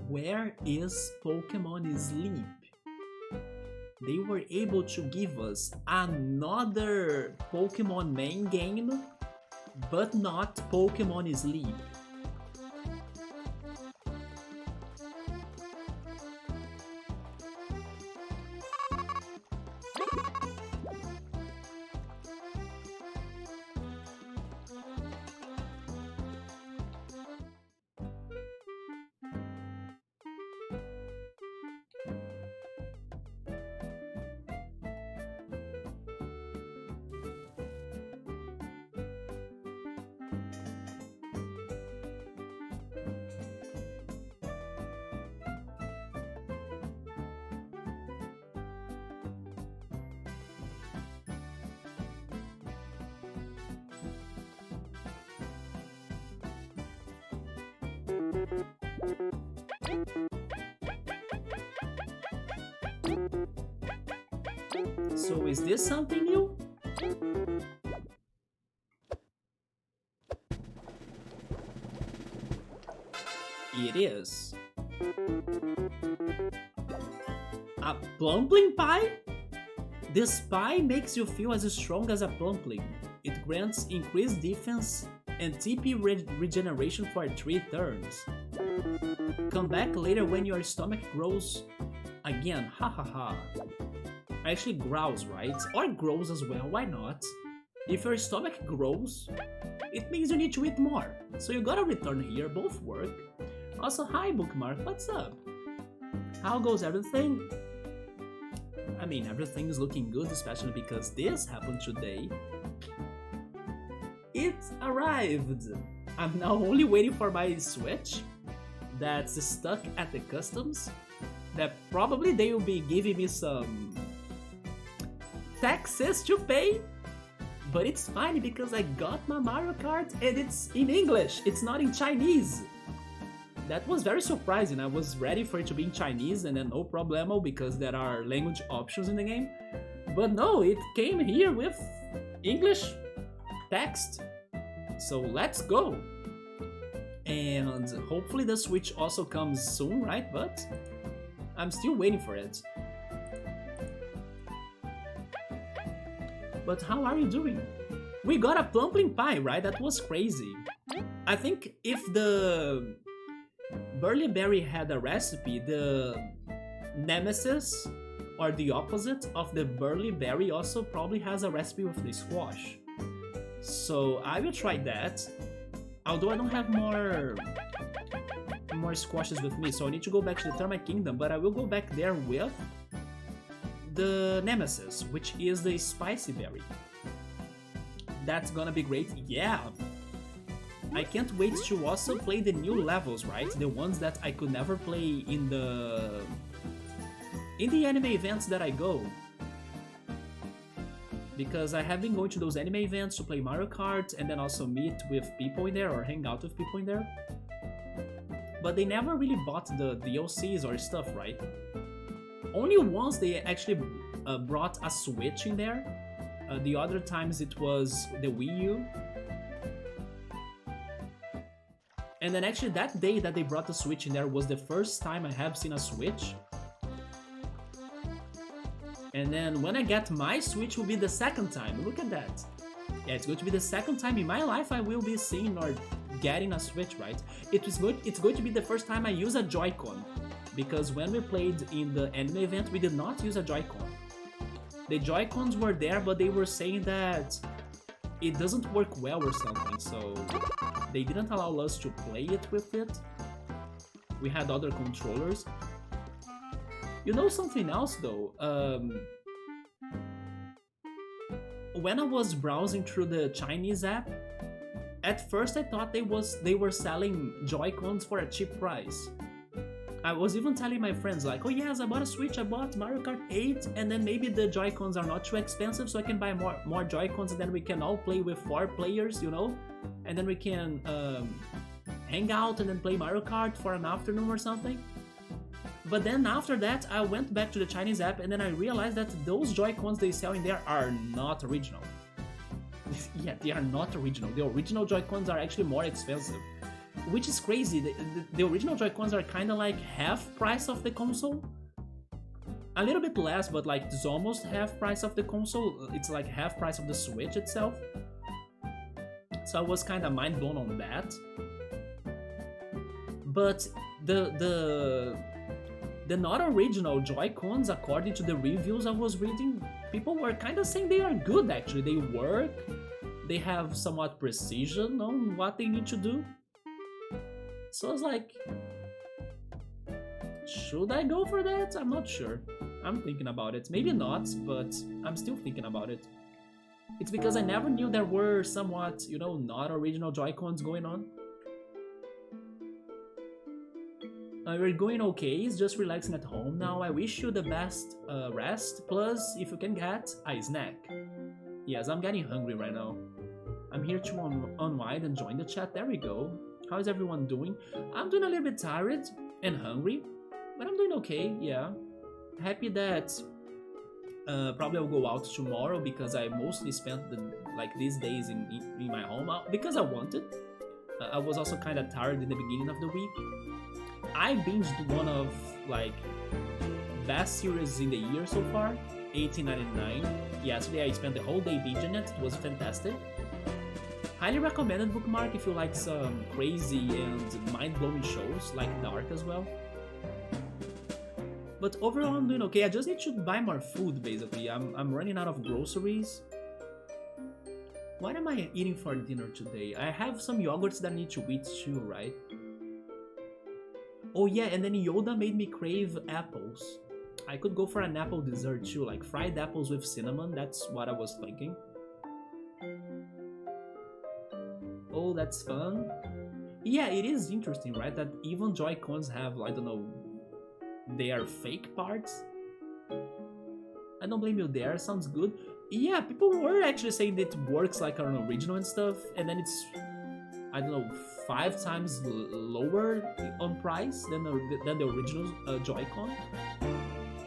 Where is Pokemon Sleep? They were able to give us another Pokemon main game, but not Pokemon Sleep. So is this something new? It is. A plumpling pie? This pie makes you feel as strong as a plumpling. It grants increased defense and TP regeneration for 3 turns. Come back later when your stomach grows again, hahaha. Actually growls, right? Or grows as well, why not? If your stomach grows, it means you need to eat more. So you gotta return here, both work. Also, hi Bookmark, what's up? How goes everything? I mean, everything is looking good, especially because this happened today. It arrived! I'm now only waiting for my Switch that's stuck at the customs. That probably they will be giving me some taxes to pay. But it's fine because I got my Mario Kart and it's in English, it's not in Chinese. That was very surprising. I was ready for it to be in Chinese and then no problemo because there are language options in the game. But no, it came here with English text. So let's go. And hopefully the Switch also comes soon, right? But I'm still waiting for it. But how are you doing? We got a plumpling pie, right? That was crazy. I think if the Burly Berry had a recipe, the nemesis or the opposite of the Burly Berry also probably has a recipe with the squash. So I will try that. Although I don't have more squashes with me, so I need to go back to the Termite Kingdom, but I will go back there with the nemesis, which is the spicy berry. That's gonna be great. Yeah! I can't wait to also play the new levels, right? The ones that I could never play in the anime events that I go. Because I have been going to those anime events to play Mario Kart and then also meet with people in there or hang out with people in there. But they never really bought the DLCs or stuff, right? Only once they actually brought a Switch in there. The other times it was the Wii U. And then actually that day that they brought the Switch in there was the first time I have seen a Switch. And then when I get my Switch will be the second time. Look at that. Yeah, it's going to be the second time in my life I will be seeing or getting a Switch, right? It's going to be the first time I use a Joy-Con. Because when we played in the anime event, we did not use a Joy-Con. The Joy-Cons were there, but they were saying that it doesn't work well or something, so they didn't allow us to play it with it. We had other controllers. You know something else though? When I was browsing through the Chinese app, at first I thought they were selling Joy-Cons for a cheap price. I was even telling my friends like, oh yes, I bought a Switch, I bought Mario Kart 8, and then maybe the Joy-Cons are not too expensive, so I can buy more Joy-Cons and then we can all play with 4 players, you know? And then we can hang out and then play Mario Kart for an afternoon or something. But then after that, I went back to the Chinese app and then I realized that those Joy-Cons they sell in there are not original. Yeah, they are not original. The original Joy-Cons are actually more expensive. Which is crazy. The original Joy-Cons are kind of like half price of the console. A little bit less, but like it's almost half price of the console. It's like half price of the Switch itself. So I was kind of mind blown on that. But the not original Joy-Cons, according to the reviews I was reading, people were kind of saying they are good actually. They work, they have somewhat precision on what they need to do. So I was like, should I go for that? I'm not sure. I'm thinking about it. Maybe not, but I'm still thinking about it. It's because I never knew there were somewhat, you know, not original Joy-Cons going on. We're going okay, it's just relaxing at home now. I wish you the best rest, plus if you can get a snack. Yes, I'm getting hungry right now. I'm here to unwind and join the chat, there we go. How is everyone doing? I'm doing a little bit tired and hungry, but I'm doing okay, yeah. Happy that probably I'll go out tomorrow because I mostly spent these days in my home because I wanted. I was also kind of tired in the beginning of the week. I binged one of like best series in the year so far, 1899. Yesterday I spent the whole day binging it. It was fantastic. Highly recommended bookmark if you like some crazy and mind-blowing shows like Dark as well. But overall I'm doing okay. I just need to buy more food basically. I'm running out of groceries. What am I eating for dinner today? I have some yogurts that I need to eat too, right? Oh yeah, and then Yoda made me crave apples. I could go for an apple dessert too, like fried apples with cinnamon. That's what I was thinking. Oh, that's fun. Yeah, it is interesting, right? That even Joy-Cons have, I don't know, they are fake parts. I don't blame you there, sounds good. Yeah, people were actually saying that it works like an original and stuff, and then it's, I don't know, 5 times lower on price than the original Joy-Con.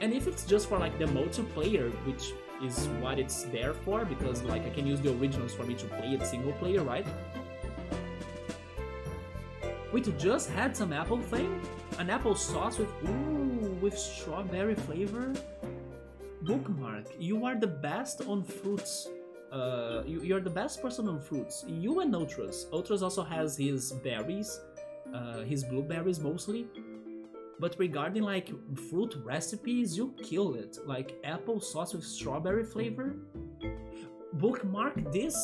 And if it's just for like the multiplayer, which is what it's there for, because like I can use the originals for me to play it single player, right? Wait, you just had some apple thing? An apple sauce with strawberry flavor? Bookmark, you are the best on fruits. You're the best person on fruits. You and Ultras. Ultras also has his berries, his blueberries mostly. But regarding like fruit recipes, you kill it. Like apple sauce with strawberry flavor. Bookmark, this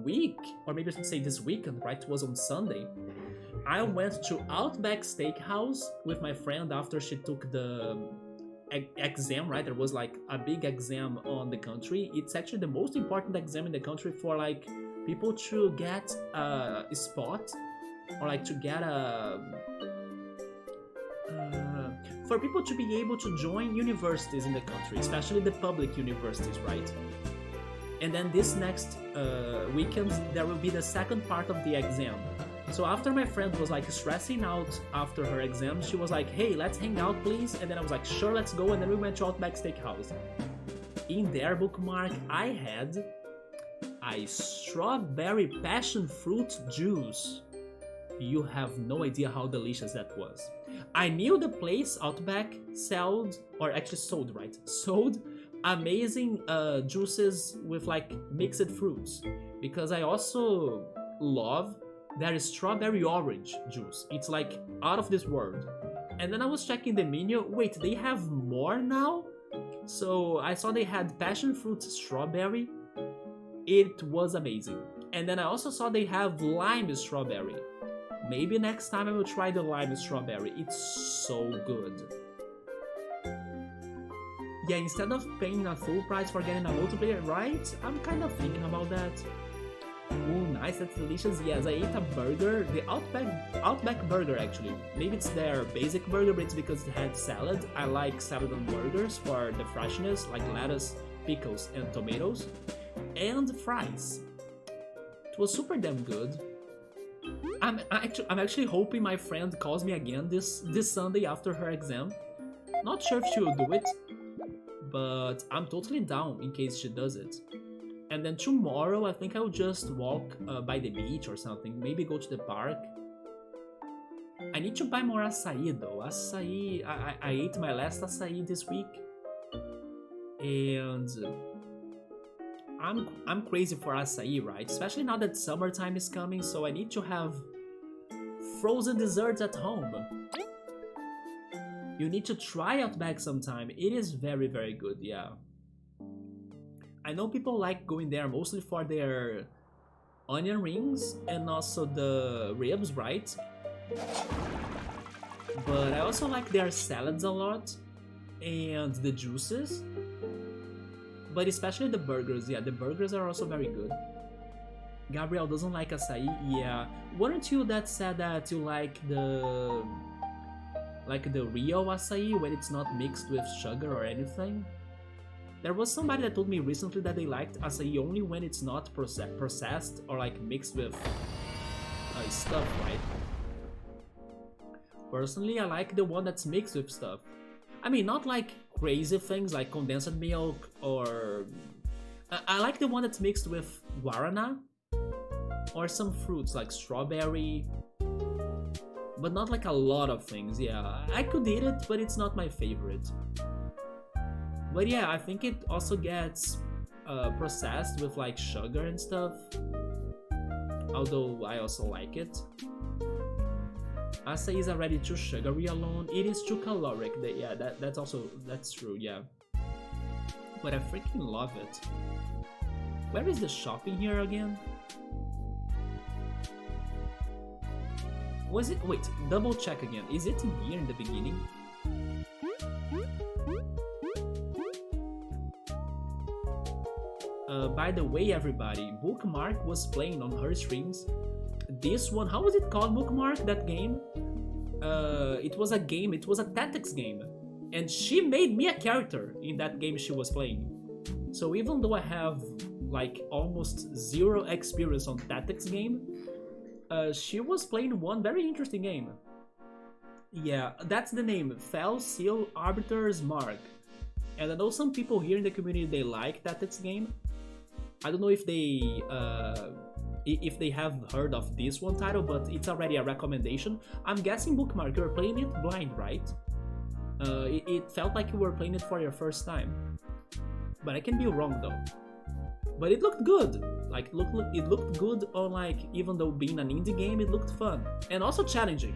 week, or maybe I should say this weekend, right? It was on Sunday. I went to Outback Steakhouse with my friend after she took the exam, right? There was like a big exam on the country. It's actually the most important exam in the country for like people to get a spot or like to get for people to be able to join universities in the country, especially the public universities, right? And then this next weekend there will be the second part of the exam. So after my friend was like stressing out after her exam, she was like, hey, let's hang out please. And then I was like, sure, let's go. And then we went to Outback Steakhouse. In their Bookmark, I had a strawberry passion fruit juice. You have no idea how delicious that was. I knew the place Outback sold amazing juices with like mixed fruits, because I also love their strawberry orange juice. It's like out of this world. And then I was checking the menu. Wait, they have more now? So I saw they had passion fruit strawberry. It was amazing. And then I also saw they have lime strawberry. Maybe next time I will try the lime strawberry. It's so good. Yeah, instead of paying a full price for getting a multiplayer, right? I'm kind of thinking about that. Oh, nice, that's delicious. Yes, I ate a burger, the Outback burger actually. Maybe it's their basic burger, but it's because it had salad. I like salad on burgers for the freshness, like lettuce, pickles, and tomatoes. And fries. It was super damn good. I'm actually hoping my friend calls me again this Sunday after her exam. Not sure if she will do it, but I'm totally down in case she does it. And then tomorrow, I think I'll just walk by the beach or something. Maybe go to the park. I need to buy more acai though. Acai, I ate my last acai this week. And I'm crazy for acai, right? Especially now that summertime is coming, so I need to have frozen desserts at home. You need to try Outback sometime. It is very, very good, yeah. I know people like going there mostly for their onion rings and also the ribs, right? But I also like their salads a lot and the juices. But especially the burgers, yeah, the burgers are also very good. Gabriel doesn't like acai, yeah. Weren't you that said that you like the real acai when it's not mixed with sugar or anything? There was somebody that told me recently that they liked acai only when it's not processed or like mixed with stuff, right? Personally, I like the one that's mixed with stuff. I mean, not like crazy things like condensed milk or... I like the one that's mixed with guarana or some fruits like strawberry, but not like a lot of things. Yeah, I could eat it, but it's not my favorite. But yeah, I think it also gets processed with like sugar and stuff, although I also like it. Acai is already too sugary alone. It is too caloric. Yeah, that's true. Yeah, but I freaking love it. Where is the shop in here again? Was it? Wait, double check again. Is it in here in the beginning? By the way, everybody, Bookmark was playing on her streams. This one, how was it called, Bookmark? That game? It was a game. It was a tactics game, and she made me a character in that game she was playing. So even though I have like almost zero experience on tactics game, she was playing one very interesting game. Yeah, that's the name, Fell Seal Arbiter's Mark. And I know some people here in the community, they like tactics game. I don't know if they have heard of this one title, but it's already a recommendation. I'm guessing, Bookmark, you're playing it blind, right? It felt like you were playing it for your first time, but I can be wrong though. But it looked good. Like, it looked good on, like, even though being an indie game, it looked fun and also challenging.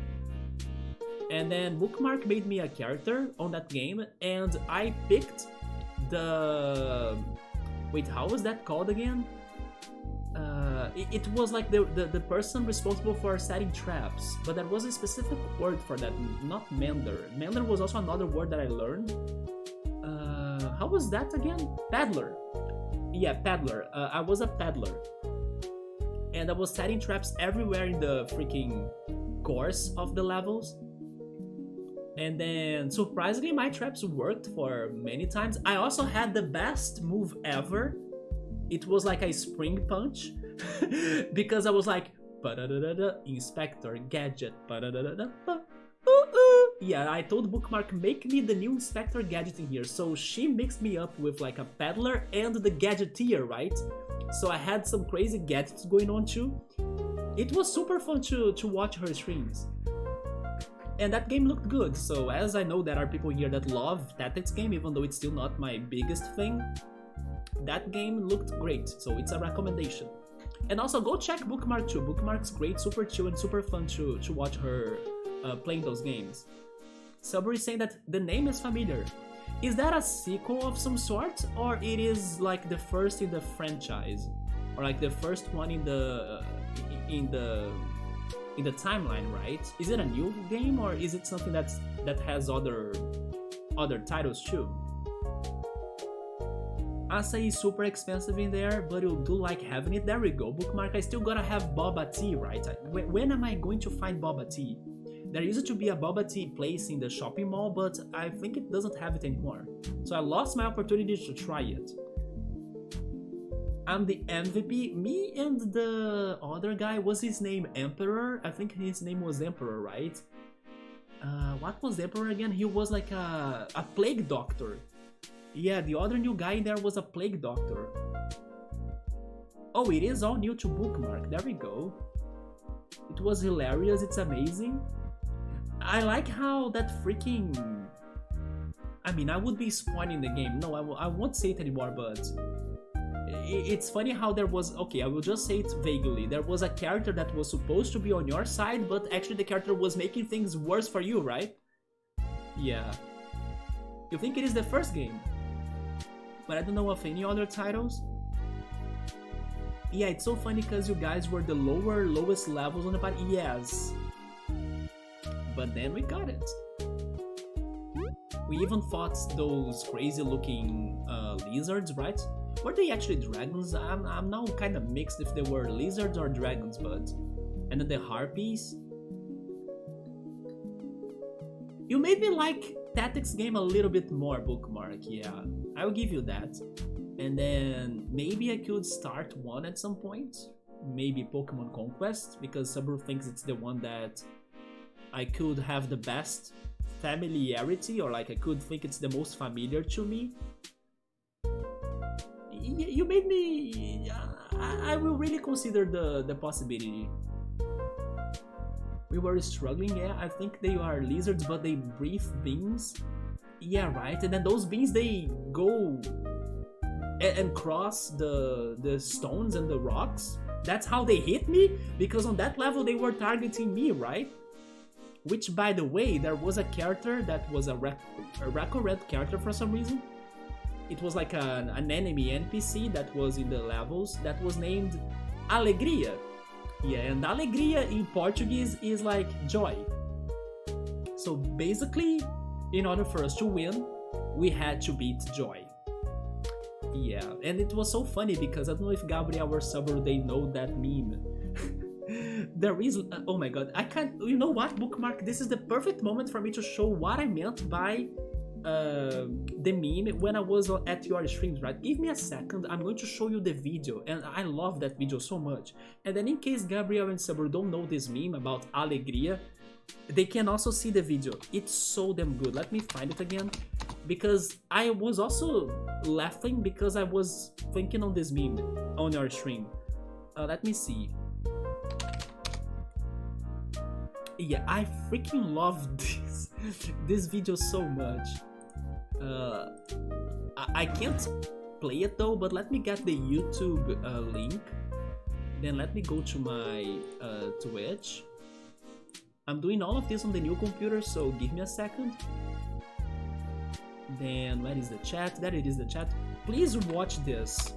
And then Bookmark made me a character on that game, and I picked the... Wait, how was that called again? It was like the person responsible for setting traps, but there was a specific word for that, not mender. Mender was also another word that I learned. How was that again? Paddler. Yeah, paddler. I was a paddler. And I was setting traps everywhere in the freaking course of the levels. And then, surprisingly, my traps worked for many times. I also had the best move ever. It was like a spring punch. Because I was like, Inspector Gadget. Yeah, I told Bookmark, make me the new Inspector Gadget in here. So she mixed me up with like a peddler and the gadgeteer, right? So I had some crazy gadgets going on too. It was super fun to watch her streams. And that game looked good, so as I know there are people here that love tactics game, even though it's still not my biggest thing, that game looked great, so it's a recommendation. And also go check Bookmark too. Bookmark's great, super chill and super fun to watch her playing those games. Subber is saying that the name is familiar. Is that a sequel of some sort, or it is like the first in the franchise? Or like the first one in the timeline, right? Is it a new game, or is it something that has other titles too? Acai is super expensive in there, but you do like having it. There we go, Bookmark. I still gotta have boba tea, right? When am I going to find boba tea? There used to be a boba tea place in the shopping mall, but I think it doesn't have it anymore. So I lost my opportunity to try it. I'm the MVP. Me and the other guy, was his name Emperor? I think his name was Emperor, right? What was Emperor again? He was like a plague doctor. Yeah, the other new guy in there was a plague doctor. Oh, it is all new to Bookmark. There we go. It was hilarious. It's amazing. I like how that freaking... I mean, I would be spoiling the game. No, I won't say it anymore, but... It's funny how there was... Okay, I will just say it vaguely. There was a character that was supposed to be on your side, but actually the character was making things worse for you, right? Yeah. You think it is the first game? But I don't know of any other titles. Yeah, it's so funny because you guys were the lowest levels on the party. Yes. But then we got it. We even fought those crazy looking lizards, right? Were they actually dragons? I'm now kind of mixed if they were lizards or dragons, but... And then the harpies. You made me like tactics game a little bit more, Bookmark, yeah. I'll give you that. And then maybe I could start one at some point. maybe Pokemon Conquest, because Saburo thinks it's the one that I could have the best familiarity, or like I could think it's the most familiar to me. You made me... I will really consider the possibility. We were struggling, yeah, I think they are lizards, but they breathe beams. Yeah, right, and then those beams, they go and cross the stones and the rocks. That's how they hit me, because on that level they were targeting me, right? Which, by the way, there was a character that was a recurrent character for some reason. It was like an enemy NPC that was in the levels that was named Alegria. Yeah, and Alegria in Portuguese is like joy. So basically, in order for us to win, we had to beat Joy. Yeah, and it was so funny because I don't know if Gabriel or Saburo, they know that meme. There is... oh my god, I can't... You know what, Bookmark? This is the perfect moment for me to show what I meant by the meme when I was at your streams, right? Give me a second, I'm going to show you the video, and I love that video so much. And then in case Gabriel and Saburo don't know this meme about Alegria, they can also see the video. It's so damn good. Let me find it again, because I was also laughing because I was thinking on this meme on your stream. Let me see. Yeah, I freaking love this video so much. I can't play it though, but let me get the YouTube link. Then let me go to my Twitch. I'm doing all of this on the new computer, so give me a second. Then where is the chat? There it is, the chat. Please watch this.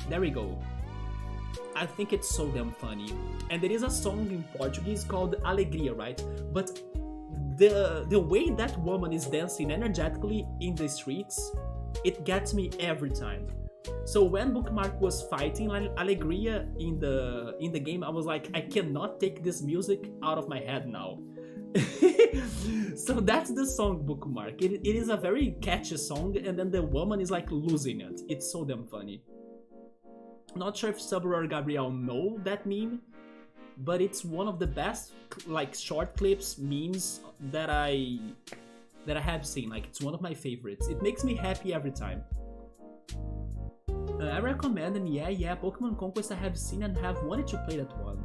There we go. I think it's so damn funny. And there is a song in Portuguese called Alegria, right? But the way that woman is dancing energetically in the streets, it gets me every time. So when Bookmark was fighting Alegria in the game, I was like, I cannot take this music out of my head now. So that's the song, Bookmark. It is a very catchy song, and then the woman is like losing it. It's so damn funny. Not sure if Saburo or Gabriel know that meme, but it's one of the best like short clips memes that I have seen. Like, it's one of my favorites. It makes me happy every time. I recommend, and yeah, Pokemon Conquest I have seen and have wanted to play that one.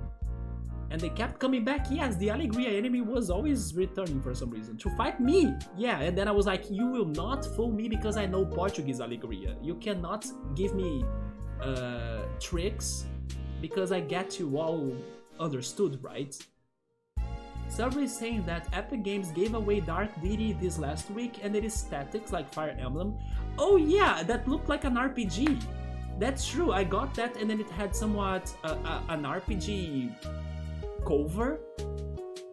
And they kept coming back. Yes, the Alegria enemy was always returning for some reason to fight me. Yeah, and then I was like, you will not fool me because I know Portuguese Alegria. You cannot give me tricks because I get you all understood, right? Saburo is saying that Epic Games gave away Dark Deity this last week, and it is statics like Fire Emblem. Oh yeah, that looked like an RPG. That's true, I got that, and then it had somewhat an RPG cover,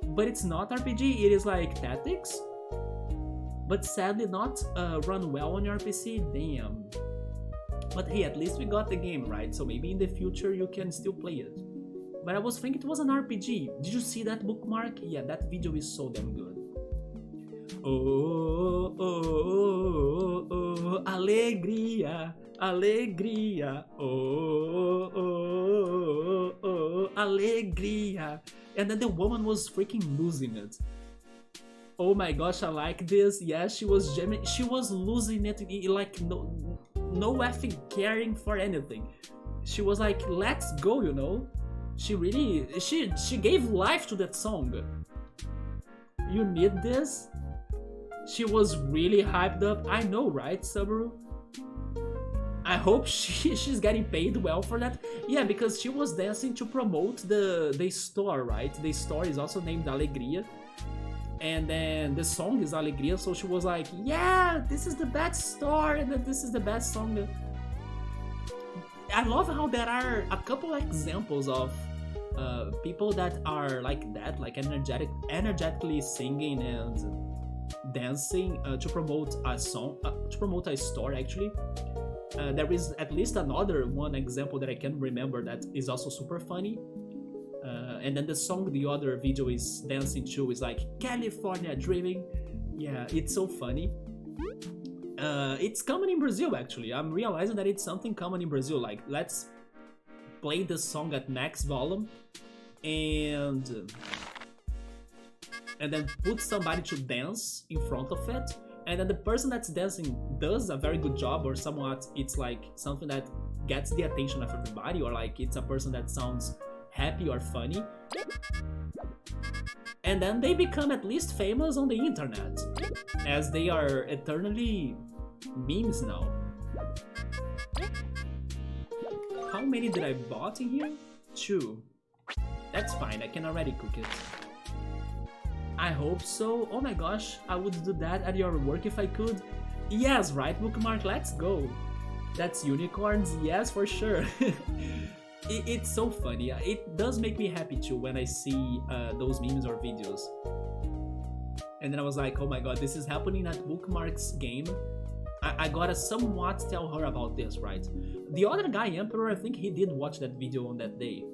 but it's not RPG, it is like tactics, but sadly not run well on your PC, damn. But hey, at least we got the game, right? So maybe in the future you can still play it. But I was thinking it was an RPG. Did you see that, Bookmark? Yeah, that video is so damn good. Oh, oh, oh, oh, alegria, alegria, oh, oh, oh, oh, alegria. And then the woman was freaking losing it. Oh my gosh, I like this. Yeah, she was jamming. She was losing it, like no effing caring for anything. She was like, let's go, you know? She really, she gave life to that song. You need this? She was really hyped up. I know, right, Saburo? I hope she's getting paid well for that. Yeah, because she was dancing to promote the store, right? The store is also named Alegria. And then the song is Alegria, so she was like, yeah, this is the best store, and this is the best song. I love how there are a couple examples of people that are like that, like energetically singing and dancing to promote a song, to promote a store actually. There is at least another one example that I can remember that is also super funny. And then the song the other video is dancing to is like California Dreaming. Yeah, it's so funny. It's common in Brazil actually. I'm realizing that it's something common in Brazil. Like, let's play the song at max volume and then put somebody to dance in front of it, and then the person that's dancing does a very good job, or somewhat it's like something that gets the attention of everybody, or like it's a person that sounds happy or funny, and then they become at least famous on the internet, as they are eternally memes now. How many did I bought in here? 2. That's fine, I can already cook it. I hope so. Oh my gosh, I would do that at your work if I could. Yes, right, Bookmark, let's go. That's unicorns, yes, for sure. It's so funny. It does make me happy too when I see those memes or videos. And then I was like, oh my god, this is happening at Bookmark's game. I gotta somewhat tell her about this, right? The other guy, Emperor, I think he did watch that video on that day.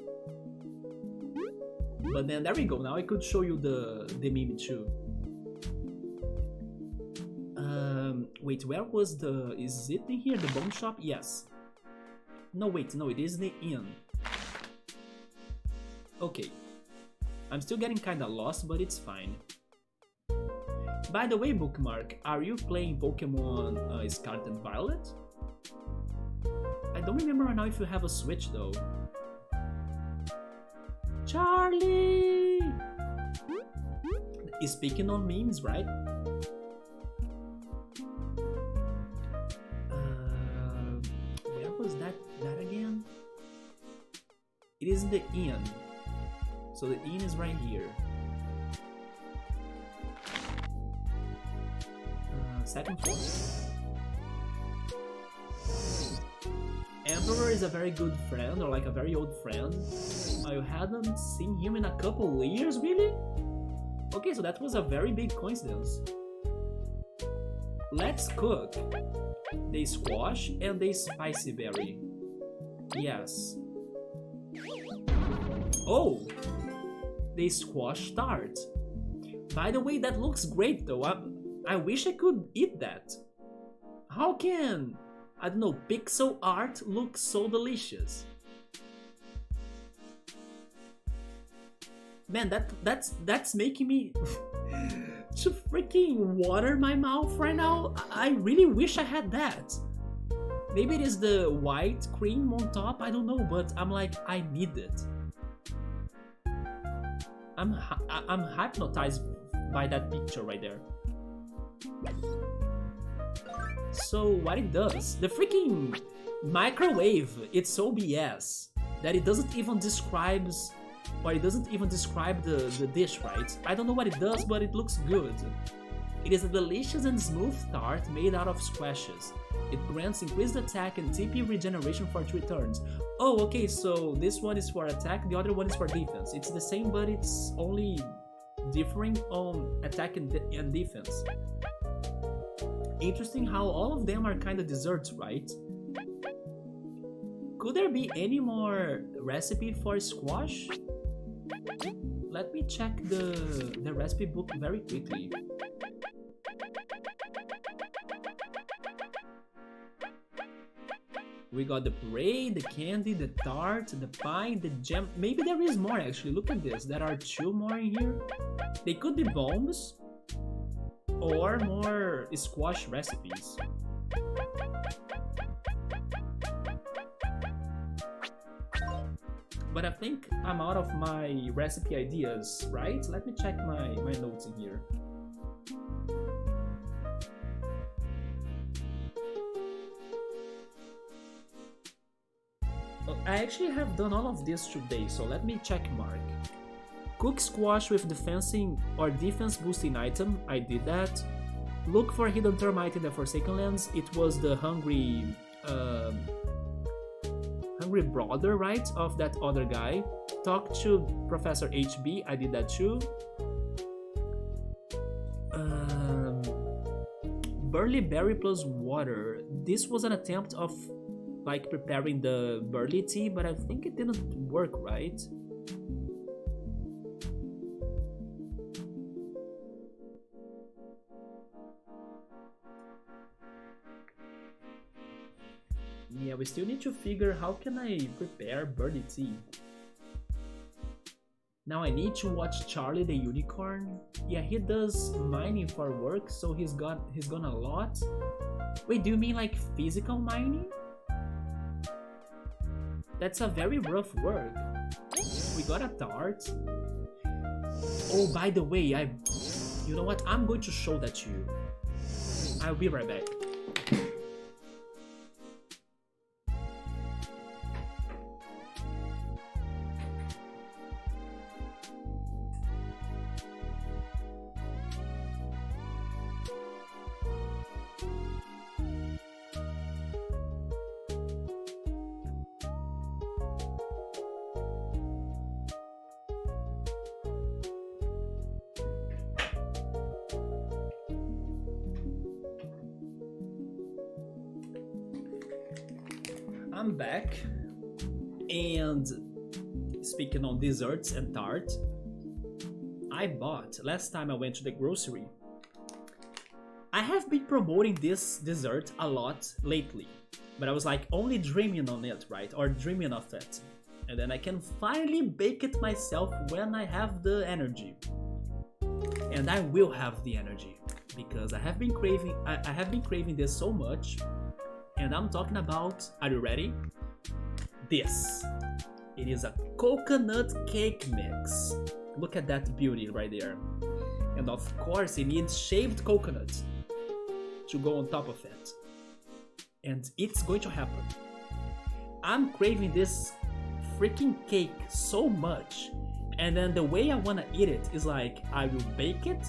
But then there we go, now I could show you the meme too. Wait, where was the... is it in here, the bone shop? Yes. No, wait, no, it is the inn. Okay. I'm still getting kinda lost, but it's fine. By the way, Bookmark, are you playing Pokemon Scarlet and Violet? I don't remember right now if you have a Switch though. Charlie! Speaking on memes, right? Where was that again? It is in the inn. So the inn is right here. Second floor. Emperor is a very good friend, or like a very old friend. I hadn't seen him in a couple years, really? Okay, so that was a very big coincidence. Let's cook. The squash and the spicy berry. Yes. Oh! The squash tart. By the way, that looks great though. I wish I could eat that. How can, I don't know, pixel art look so delicious? Man, that's making me to freaking water my mouth right now. I really wish I had that. Maybe it is the white cream on top, I don't know, but I'm like, I need it. I'm hypnotized by that picture right there. So what it does, the freaking microwave, it's so BS that it doesn't even describe the dish, right? I don't know what it does, but it looks good. It is a delicious and smooth tart made out of squashes. It grants increased attack and TP regeneration for 3 turns. Oh, okay, so this one is for attack, the other one is for defense. It's the same, but it's only differing on attack and defense. Interesting how all of them are kind of desserts, right? Could there be any more recipe for squash? Let me check the recipe book very quickly. We got the puree, the candy, the tart, the pie, the jam. Maybe there is more actually. Look at this. There are 2 more in here. They could be bombs or more squash recipes. But I think I'm out of my recipe ideas, right? Let me check my notes in here. I actually have done all of this today, so let me check mark. Cook squash with defensing or defense boosting item, I did that. Look for hidden termite in the Forsaken Lands, it was the hungry brother, right, of that other guy. Talk to Professor HB, I did that too. Burley berry plus water, this was an attempt of like preparing the burley tea, but I think it didn't work, right? Yeah, we still need to figure how can I prepare birdie tea. Now I need to watch Charlie the Unicorn. Yeah, he does mining for work, so he's gone a lot. Wait, do you mean like physical mining? That's a very rough work. We got a dart. Oh, by the way, you know what? I'm going to show that to you. I'll be right back. I'm back, and speaking on desserts and tart, I bought, last time I went to the grocery, I have been promoting this dessert a lot lately, but I was like only dreaming on it, right, or dreaming of it, and then I can finally bake it myself when I have the energy, and I will have the energy, because I have been craving this so much. And I'm talking about, are you ready? This. It is a coconut cake mix. Look at that beauty right there. And of course, it needs shaved coconut to go on top of it. And it's going to happen. I'm craving this freaking cake so much. And then the way I want to eat it is like, I will bake it,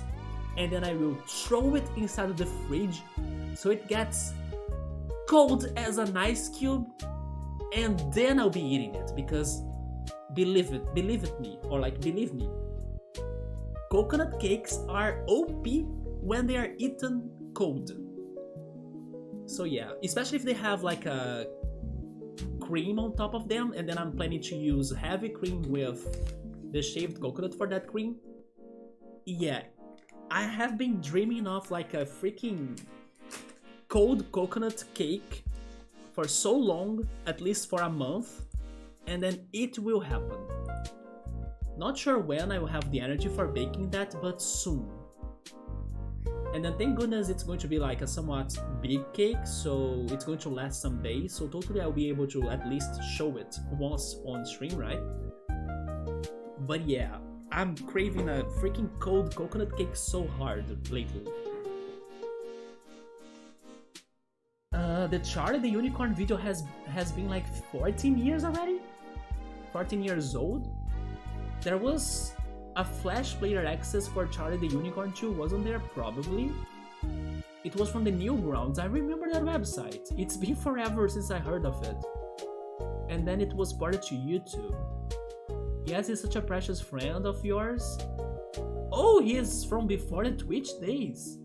and then I will throw it inside of the fridge so it gets cold as an ice cube, and then I'll be eating it, because believe me, coconut cakes are OP when they are eaten cold. So yeah, especially if they have like a cream on top of them, and then I'm planning to use heavy cream with the shaved coconut for that cream. Yeah, I have been dreaming of like a freaking cold coconut cake for so long, at least for a month, and then it will happen. Not sure when I will have the energy for baking that, but soon. And then thank goodness it's going to be like a somewhat big cake, so it's going to last some days, so totally I'll be able to at least show it once on stream, right? But yeah, I'm craving a freaking cold coconut cake so hard lately. The Charlie the Unicorn video has been like 14 years already? 14 years old? There was a Flash player access for Charlie the Unicorn 2, wasn't there? Probably. It was from the Newgrounds, I remember that website. It's been forever since I heard of it. And then it was ported to YouTube. Yes, he's such a precious friend of yours. Oh, he is from before the Twitch days.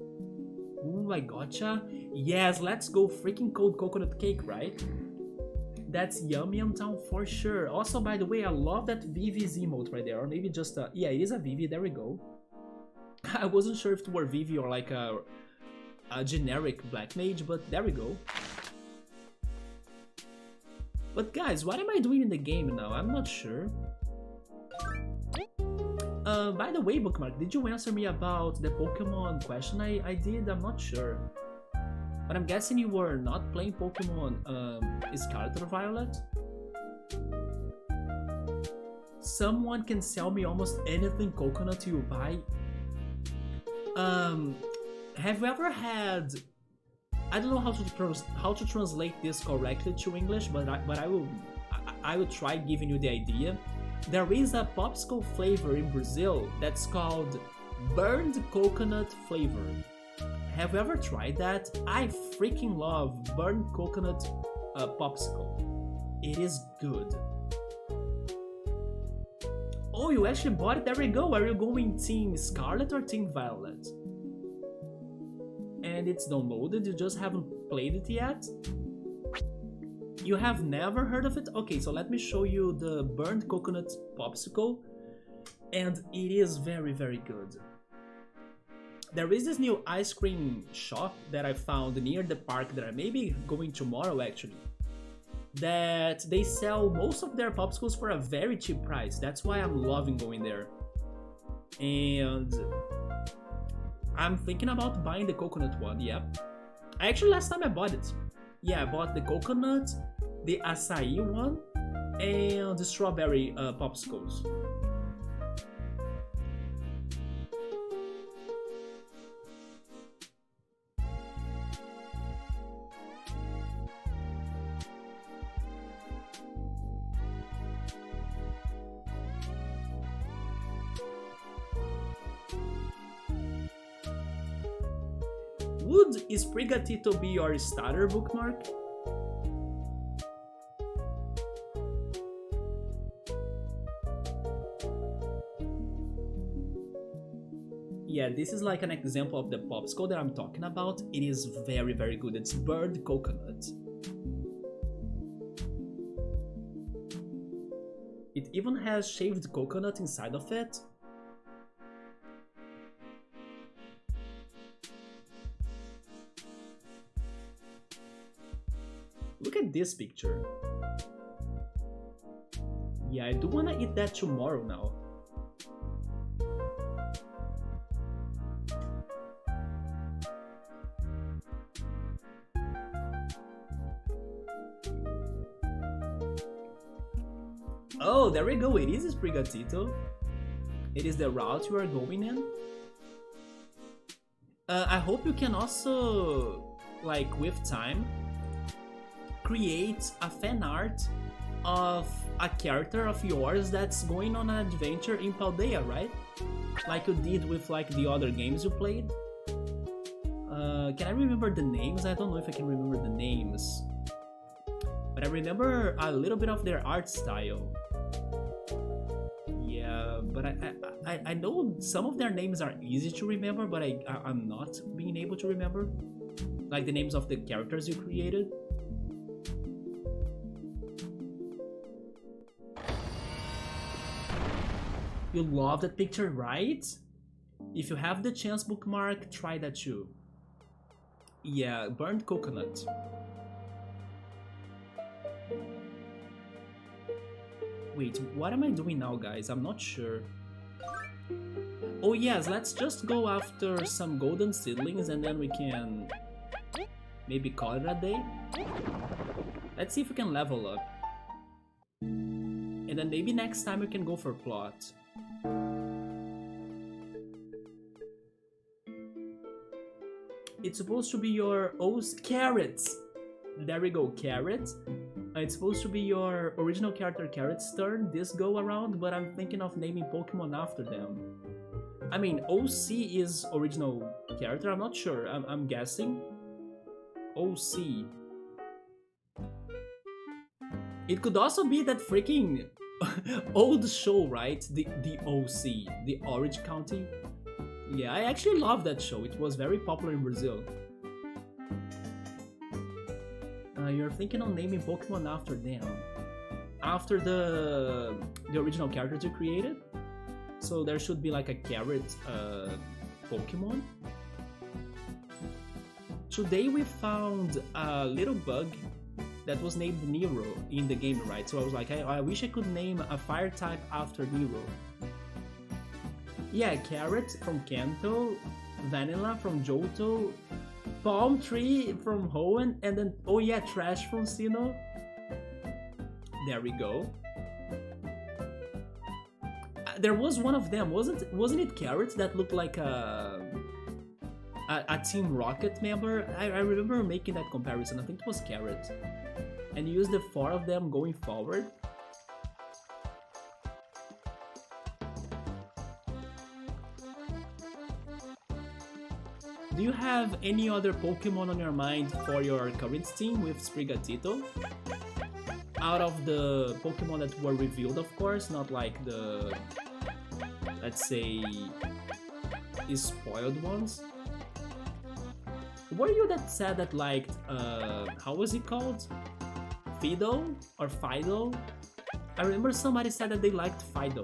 Ooh, I gotcha. Yes, let's go freaking cold coconut cake, right? That's Yum Yum Town for sure. Also, by the way, I love that Vivi's emote right there. Or maybe just a... Yeah, it is a Vivi, there we go. I wasn't sure if it were Vivi or like a generic black mage, but there we go. But guys, what am I doing in the game now? I'm not sure. By the way, Bookmark, did you answer me about the Pokemon question I did? I'm not sure. But I'm guessing you were not playing Pokemon Scarlet or Violet? Someone can sell me almost anything coconut you buy. Have you ever had... I don't know how to translate this correctly to English, but I will try giving you the idea. There is a popsicle flavor in Brazil that's called burned coconut flavor. Have you ever tried that? I freaking love burned coconut popsicle. It is good. Oh, you actually bought it? There we go. Are you going Team Scarlet or Team Violet? And it's downloaded, you just haven't played it yet? You have never heard of it? Okay, so let me show you the burnt coconut popsicle, and it is very, very good. There is this new ice cream shop that I found near the park that I may be going tomorrow actually. that they sell most of their popsicles for a very cheap price. That's why I'm loving going there. And I'm thinking about buying the coconut one, yep. Actually, last time I bought it. Yeah, I bought the coconut, the acai one, and the strawberry popsicles. Would Sprigatito be your starter bookmark? Yeah, this is like an example of the popsicle that I'm talking about. It is very, very good. It's bird coconut. It even has shaved coconut inside of it. Look at this picture. Yeah, I do wanna eat that tomorrow now. Oh, there we go. It is Sprigatito. It is the route you are going in. I hope you can also, like, with time, create a fan art of a character of yours that's going on an adventure in Paldea, right? Like you did with like the other games you played. Can I remember the names? I don't know if I can remember the names, but I remember a little bit of their art style. Yeah, but I know some of their names are easy to remember, but I'm not being able to remember, like the names of the characters you created. You love that picture, right? If you have the chance, bookmark, try that too. Yeah, burnt coconut. Wait, what am I doing now, guys? I'm not sure. Oh yes, let's just go after some golden seedlings and then we can maybe call it a day. Let's see if we can level up. And then maybe next time we can go for plot. It's supposed to be your carrots. There we go, carrots. It's supposed to be your original character Carrot's turn this go around, but I'm thinking of naming Pokemon after them. I mean, OC is original character, I'm not sure, I'm guessing. OC. It could also be that freaking old show, right? The OC, the Orange County. Yeah, I actually love that show. It was very popular in Brazil. You're thinking of naming Pokemon after them. After the original characters you created? So there should be like a carrot Pokemon. Today we found a little bug that was named Nero in the game, right? So I was like, I wish I could name a fire type after Nero. Yeah, carrot from Kanto, vanilla from Johto, palm tree from Hoenn, and then, oh yeah, trash from Sinnoh. There we go. There was one of them, wasn't it Carrot that looked like a Team Rocket member? I remember making that comparison. I think it was Carrot. And you use the 4 of them going forward. Do you have any other Pokemon on your mind for your current team with Sprigatito? Out of the Pokemon that were revealed, of course, not like the, let's say, spoiled ones. Were you that said that liked, how was it called? Fido or Fido? I remember somebody said that they liked Fido.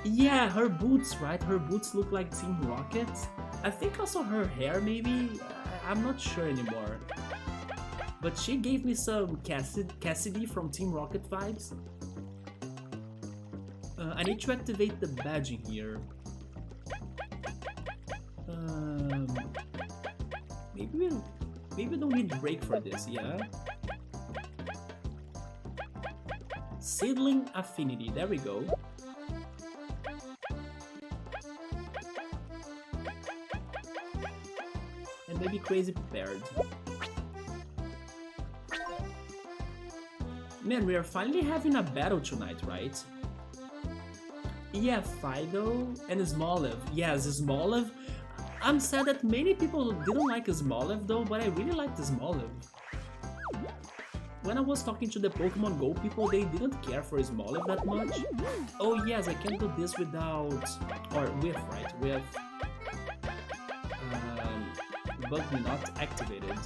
Yeah, her boots, right? Her boots look like Team Rocket. I think also her hair, maybe? I'm not sure anymore. But she gave me some Cassidy from Team Rocket vibes. I need to activate the badging here. Maybe we don't need break for this, yeah? Seedling Affinity, there we go. And maybe Crazy Prepared. Man, we are finally having a battle tonight, right? Yeah, Fido and Smoliv. Yes, Smoliv. I'm sad that many people didn't like Smoliv though, but I really liked Smoliv. When I was talking to the Pokemon Go people, they didn't care for Smoliv that much. Oh yes, I can do this without... or with, right? With... but not activated.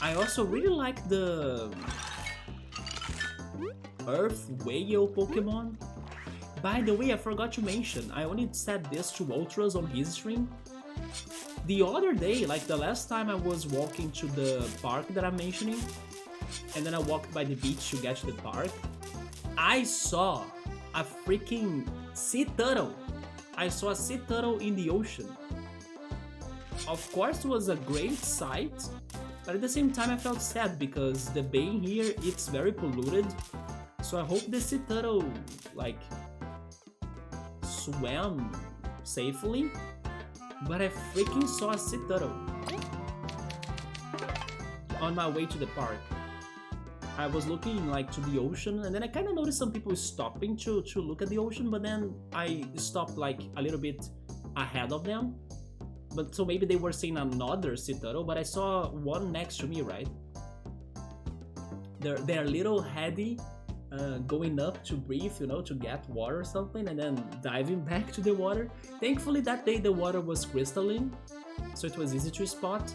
I also really like the Earth Whale Pokemon. By the way, I forgot to mention, I only said this to Ultras on his stream. The other day, like the last time I was walking to the park that I'm mentioning, and then I walked by the beach to get to the park, I saw a freaking sea turtle. I saw a sea turtle in the ocean. Of course, it was a great sight, but at the same time I felt sad because the bay here, it's very polluted. So I hope the sea turtle, like, swam safely. But I freaking saw a sea turtle on my way to the park. I was looking like to the ocean, and then I kind of noticed some people stopping to look at the ocean, but then I stopped like a little bit ahead of them. But so maybe they were seeing another sea turtle, but I saw one next to me, right? They're little heady, going up to breathe, you know, to get water or something, and then diving back to the water. Thankfully that day the water was crystalline, so it was easy to spot,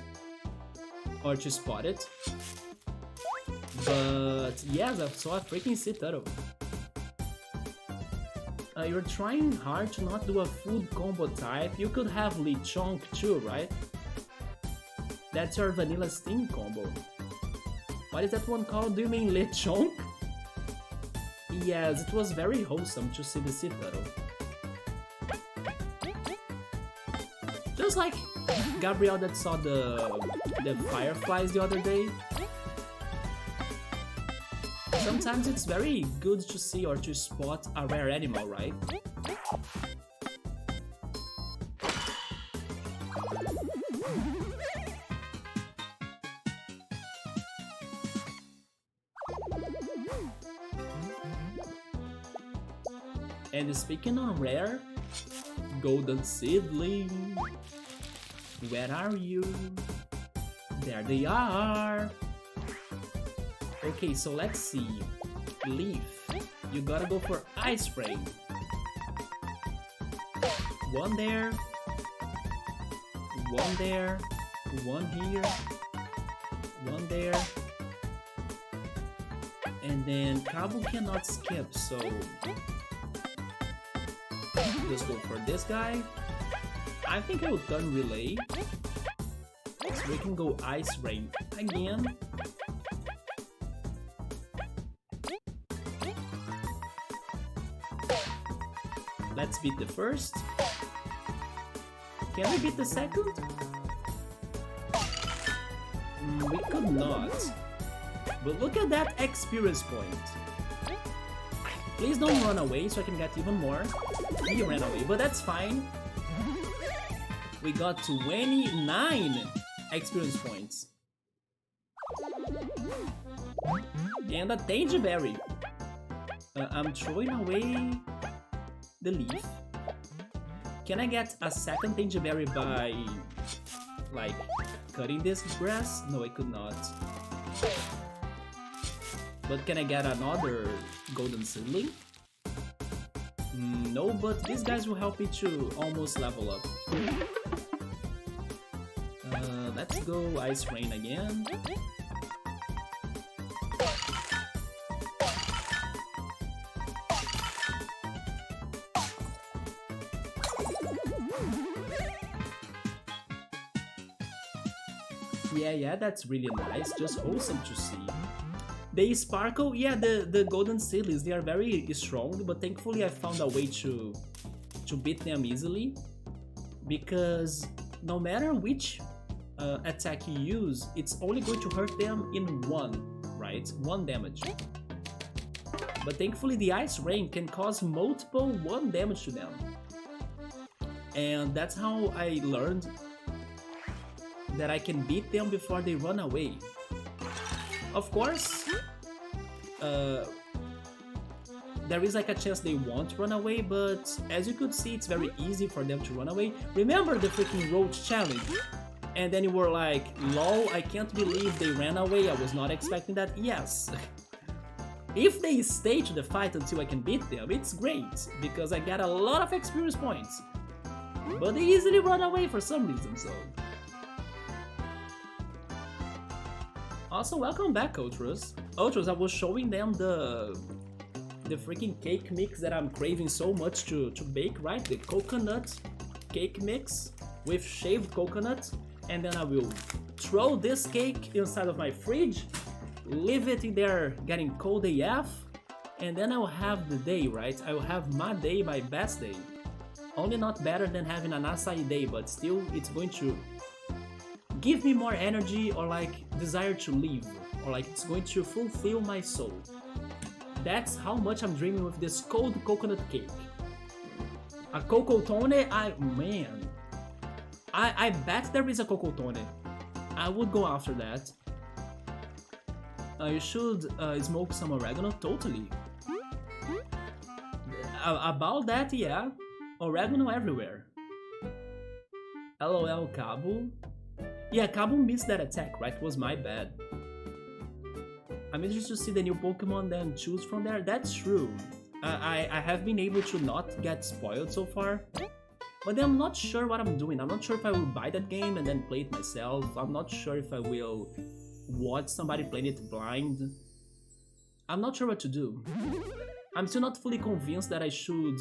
or to spot it. But yes, I saw a freaking sea turtle. You're trying hard to not do a food combo type. You could have Lechonk too, right? That's your vanilla sting combo. What is that one called? Do you mean Lechonk? Yes, it was very wholesome to see the sea turtle. Just like Gabrielle that saw the fireflies the other day. Sometimes it's very good to see or to spot a rare animal, right? And speaking of rare, Golden Seedling, where are you? There they are! Okay, so let's see. Leaf, you gotta go for Ice Rain. One there, one there, one here, one there. And then Cabo cannot skip, so just go for this guy. I think I will turn Relay, so we can go Ice Rain again. Let's beat the first. Can we beat the second? We could not. But look at that experience point. Please don't run away so I can get even more. He ran away, but that's fine. We got 29 experience points. And a Tangy Berry. I'm throwing away the leaf. Can I get a second Tangy Berry by, like, cutting this grass? No, I could not. But can I get another Golden Seedling? No, but these guys will help me to almost level up. Let's go Ice Rain again. Yeah, that's really nice, just awesome to see. They sparkle, yeah, the golden sillies, they are very strong, but thankfully I found a way to beat them easily, because no matter which attack you use, it's only going to hurt them in one, right? One damage. But thankfully the ice rain can cause multiple 1 damage to them. And that's how I learned that I can beat them before they run away. Of course, there is like a chance they won't run away, but as you could see, it's very easy for them to run away. Remember the freaking roach challenge? And then you were like, lol, I can't believe they ran away, I was not expecting that. Yes. If they stay to the fight until I can beat them, it's great, because I get a lot of experience points. But they easily run away for some reason, so... Also, welcome back, Ultras. Ultras, I was showing them the freaking cake mix that I'm craving so much to bake, right? The coconut cake mix with shaved coconut. And then I will throw this cake inside of my fridge, leave it in there getting cold AF, and then I will have the day, right? I will have my day, my best day. Only not better than having an acai day, but still it's going to give me more energy or like desire to live, or like it's going to fulfill my soul. That's how much I'm dreaming with this cold coconut cake. A cocotone, man. I bet there is a cocotone. I would go after that. You should smoke some oregano, totally. About that, yeah. Oregano everywhere. LOL, Cabo. Yeah, Cabo missed that attack, right? Was my bad. I'm interested to see the new Pokemon, then choose from there. That's true. I have been able to not get spoiled so far. But then I'm not sure what I'm doing. I'm not sure if I will buy that game and then play it myself. I'm not sure if I will watch somebody playing it blind. I'm not sure what to do. I'm still not fully convinced that I should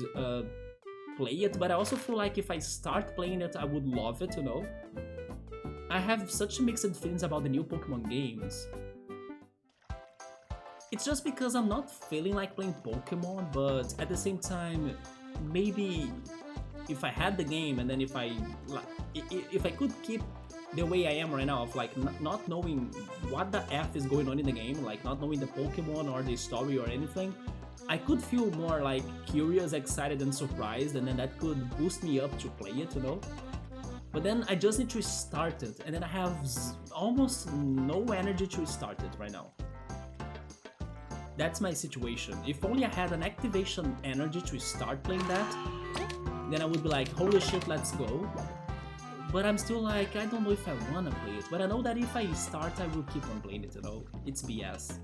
play it, but I also feel like if I start playing it, I would love it, you know? I have such mixed feelings about the new Pokemon games. It's just because I'm not feeling like playing Pokemon, but at the same time, maybe if I had the game and then if I could keep the way I am right now of like not knowing what the F is going on in the game, like not knowing the Pokemon or the story or anything, I could feel more like curious, excited and surprised, and then that could boost me up to play it, you know? But then I just need to start it, and then I have almost no energy to start it right now. That's my situation. If only I had an activation energy to start playing that, then I would be like, holy shit, let's go. But I'm still like, I don't know if I wanna play it, but I know that if I start, I will keep on playing it, you know? It's BS.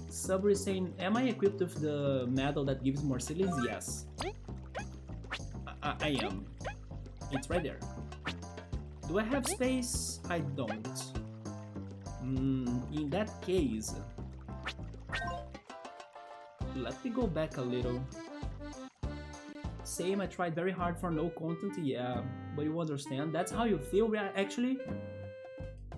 Subri is saying, am I equipped with the medal that gives more sillies? Yes. I am. It's right there. Do I have space? I don't. In that case, let me go back a little. Same, I tried very hard for no content, yeah, but you understand, that's how you feel, actually?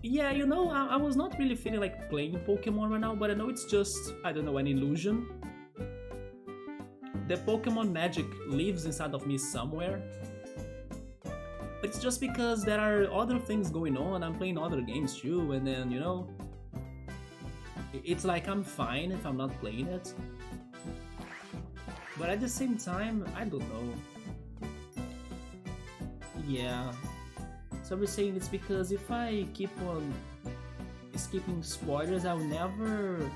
Yeah, you know, I was not really feeling like playing Pokemon right now, but I know it's just, I don't know, an illusion. The Pokemon magic lives inside of me somewhere. But it's just because there are other things going on, I'm playing other games too, and then, you know, it's like I'm fine if I'm not playing it. But at the same time, I don't know. Yeah. So we're saying it's because if I keep on skipping spoilers, I'll never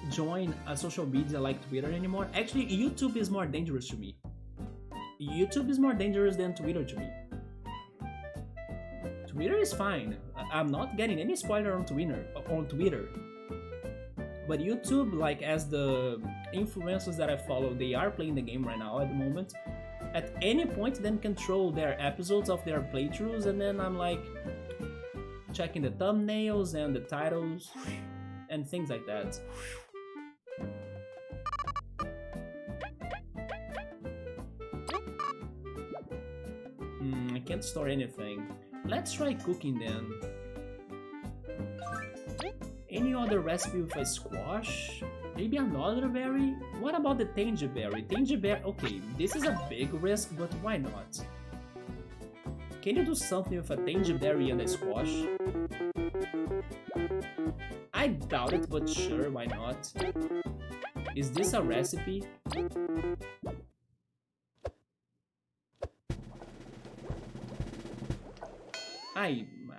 join a social media like Twitter anymore. Actually, YouTube is more dangerous to me. YouTube is more dangerous than Twitter to me. Twitter is fine. I'm not getting any spoiler on Twitter. But YouTube, like as the influencers that I follow, they are playing the game right now at the moment. At any point, then control their episodes of their playthroughs, and then I'm like checking the thumbnails and the titles and things like that. I can't store anything. Let's try cooking then. Any other recipe with a squash? Maybe another berry? What about the tangy berry? Tangy berry, okay, this is a big risk, but why not? Can you do something with a tangy berry and a squash? I doubt it, but sure, why not? Is this a recipe?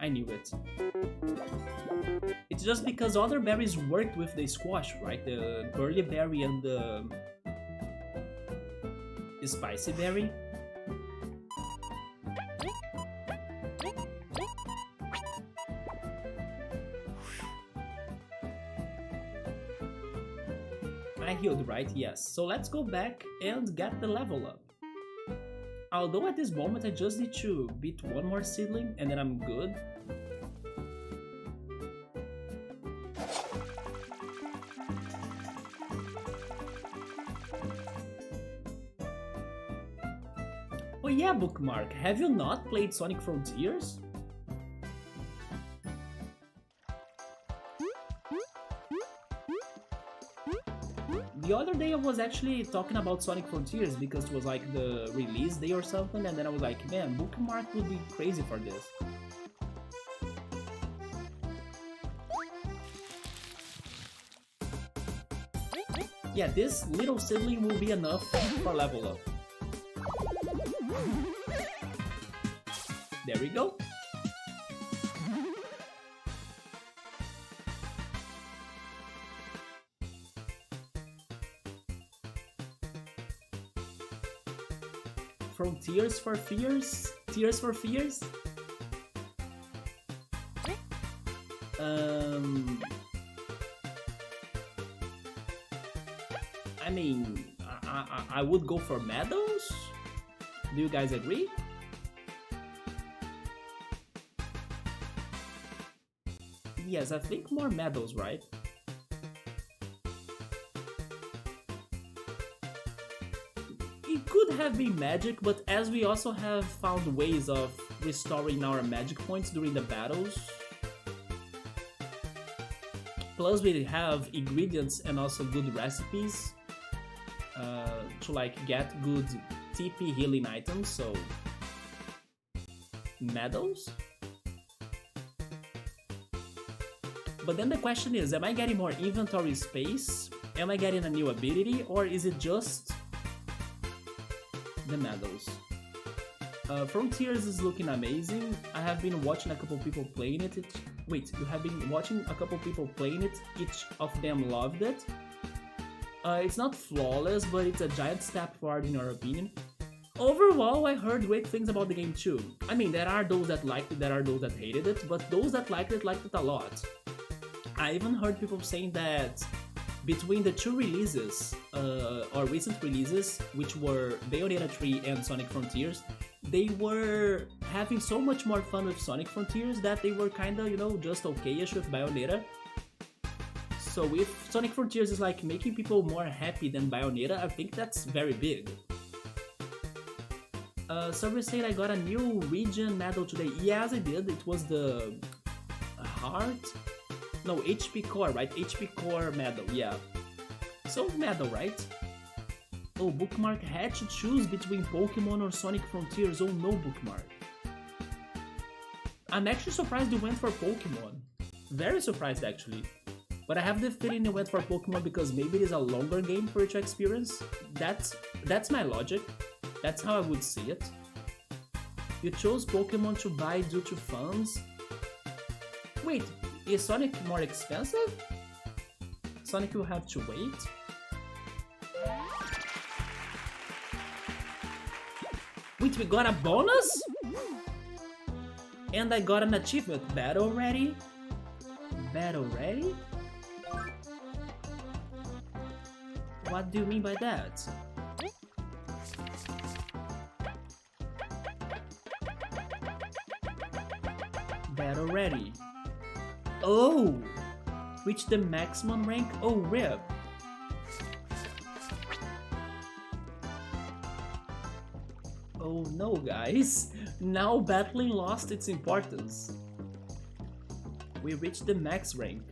I knew it. It's just because other berries worked with the squash, right? The curly berry and the spicy berry. I healed, right? Yes. So let's go back and get the level up. Although at this moment I just need to beat one more seedling and then I'm good. Oh yeah, Bookmark, have you not played Sonic Frontiers? The other day I was actually talking about Sonic Frontiers because it was like the release day or something, and then I was like, man, Bookmark would be crazy for this. Yeah, this little sibling will be enough for level up. There we go. From Tears for Fears? Tears for Fears? I mean, I would go for Meadows? Do you guys agree? Yes, I think more Meadows, right? It could have been magic, but as we also have found ways of restoring our magic points during the battles, plus we have ingredients and also good recipes to like get good TP healing items, so Meadows? But then the question is, am I getting more inventory space? Am I getting a new ability? Or is it just the Meadows? Frontiers is looking amazing. I have been watching a couple people playing it. Wait, you have been watching a couple people playing it. Each of them loved it. It's not flawless, but it's a giant step forward in our opinion. Overall, I heard great things about the game too. I mean, there are those that liked it, there are those that hated it, but those that liked it a lot. I even heard people saying that between the two releases, or recent releases, which were Bayonetta 3 and Sonic Frontiers, they were having so much more fun with Sonic Frontiers that they were kinda, you know, just okay-ish with Bayonetta. So if Sonic Frontiers is like making people more happy than Bayonetta, I think that's very big. Somebody said I got a new region medal today. Yes, I did. It was the heart? No, HP core, right? HP core medal, yeah. So medal, right? Oh, Bookmark had to choose between Pokemon or Sonic Frontiers. Oh no, Bookmark. I'm actually surprised you went for Pokemon. Very surprised actually. But I have the feeling you went for Pokemon because maybe it is a longer game for you to experience. That's my logic. That's how I would see it. You chose Pokemon to buy due to funds? Wait, is Sonic more expensive? Sonic will have to wait? Wait, we got a bonus? And I got an achievement. Battle ready? Battle ready? What do you mean by that? Battle ready. Oh! Reach the maximum rank? Oh, rip. Oh no, guys. Now battling lost its importance. We reached the max rank.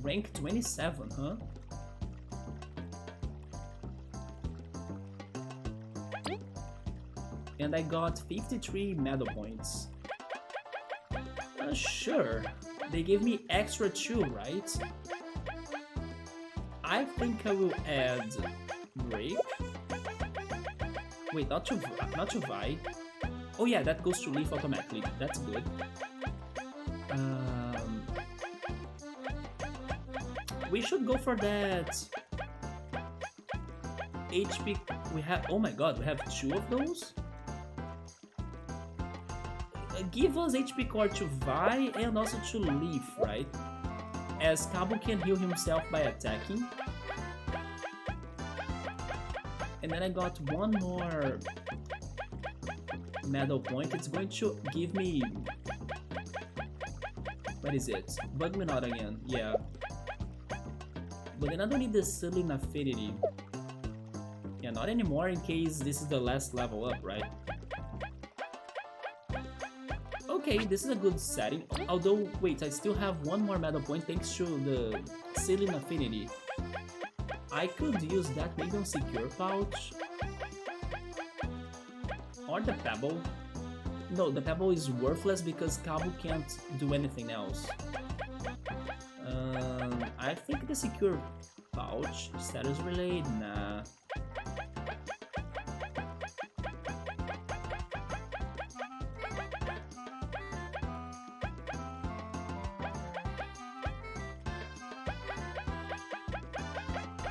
Rank 27, huh? And I got 53 medal points. Sure, they gave me extra 2, right? I think I will add break. Wait, not to Vi. Oh yeah, that goes to leaf automatically. That's good. We should go for that HP. We have. Oh my god, we have 2 of those. Give us HP core to Vi and also to leaf, right? As Cabo can heal himself by attacking. And then I got 1 more medal point. It's going to give me... What is it? Bug me not again, yeah. But then I don't need the Sealing Affinity. Yeah, not anymore in case this is the last level up, right? Okay, this is a good setting. Although, wait, I still have 1 more medal point thanks to the Sealing Affinity. I could use that maybe on Secure Pouch. Or the Pebble. No, the Pebble is worthless because Cabo can't do anything else. I think the Secure Pouch. Status Relay? Nah.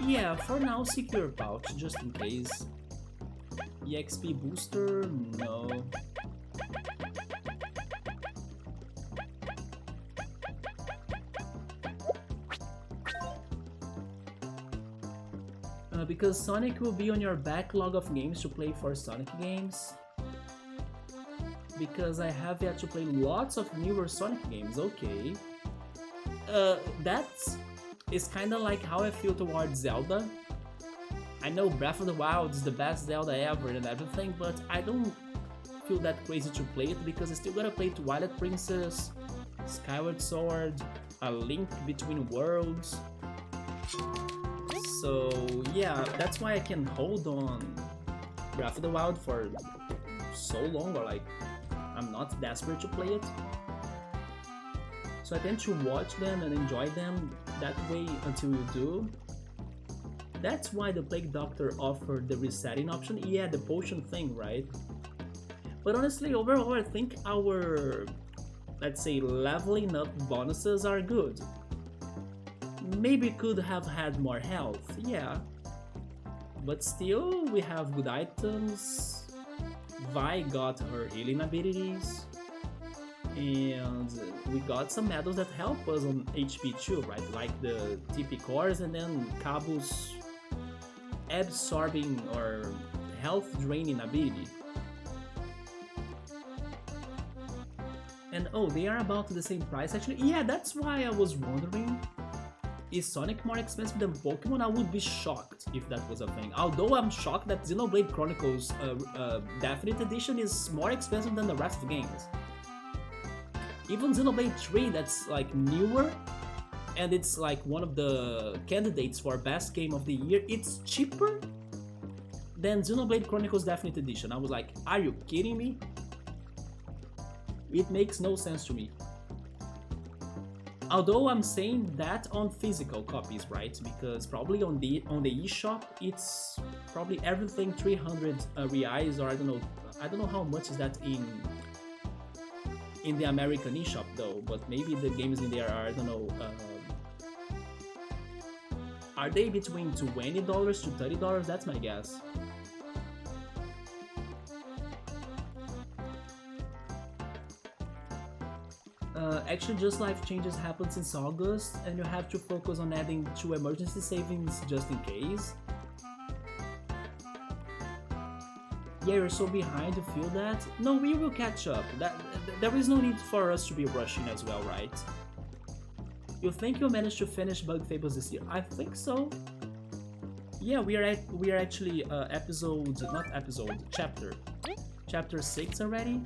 Yeah, for now, Secure Pouch, just in case. EXP Booster? No. Because Sonic will be on your backlog of games to play for Sonic games. Because I have yet to play lots of newer Sonic games, okay. That's... It's kinda like how I feel towards Zelda. I know Breath of the Wild is the best Zelda ever and everything, but I don't feel that crazy to play it because I still gotta play Twilight Princess, Skyward Sword, A Link Between Worlds. So yeah, that's why I can hold on Breath of the Wild for so long, or like I'm not desperate to play it. So I tend to watch them and enjoy them that way until you do. That's why the Plague Doctor offered the resetting option. Yeah, the potion thing, right? But honestly, overall, I think our, let's say, leveling up bonuses are good. Maybe could have had more health, yeah. But still, we have good items. Vi got her healing abilities. And we got some medals that help us on HP too, right? Like the TP cores and then Cabo's absorbing or health draining ability. And oh, they are about the same price actually. Yeah, that's why I was wondering. Is Sonic more expensive than Pokemon? I would be shocked if that was a thing. Although I'm shocked that Xenoblade Chronicles Definite Edition is more expensive than the rest of the games. Even Xenoblade 3, that's like newer, and it's like one of the candidates for best game of the year, it's cheaper than Xenoblade Chronicles Definite Edition. I was like, are you kidding me? It makes no sense to me. Although I'm saying that on physical copies, right? Because probably on the eShop, it's probably everything 300 reais, or I don't know how much is that in the American eShop though, but maybe the games in there are, I don't know, are they between $20 to $30? That's my guess. Actually, just life changes happen since August, and you have to focus on adding 2 emergency savings just in case. Yeah, you're so behind, you feel that? No, we will catch up. There is no need for us to be rushing as well, right? You think you'll manage to finish Bug Fables this year? I think so. Yeah, we are actually chapter 6 already.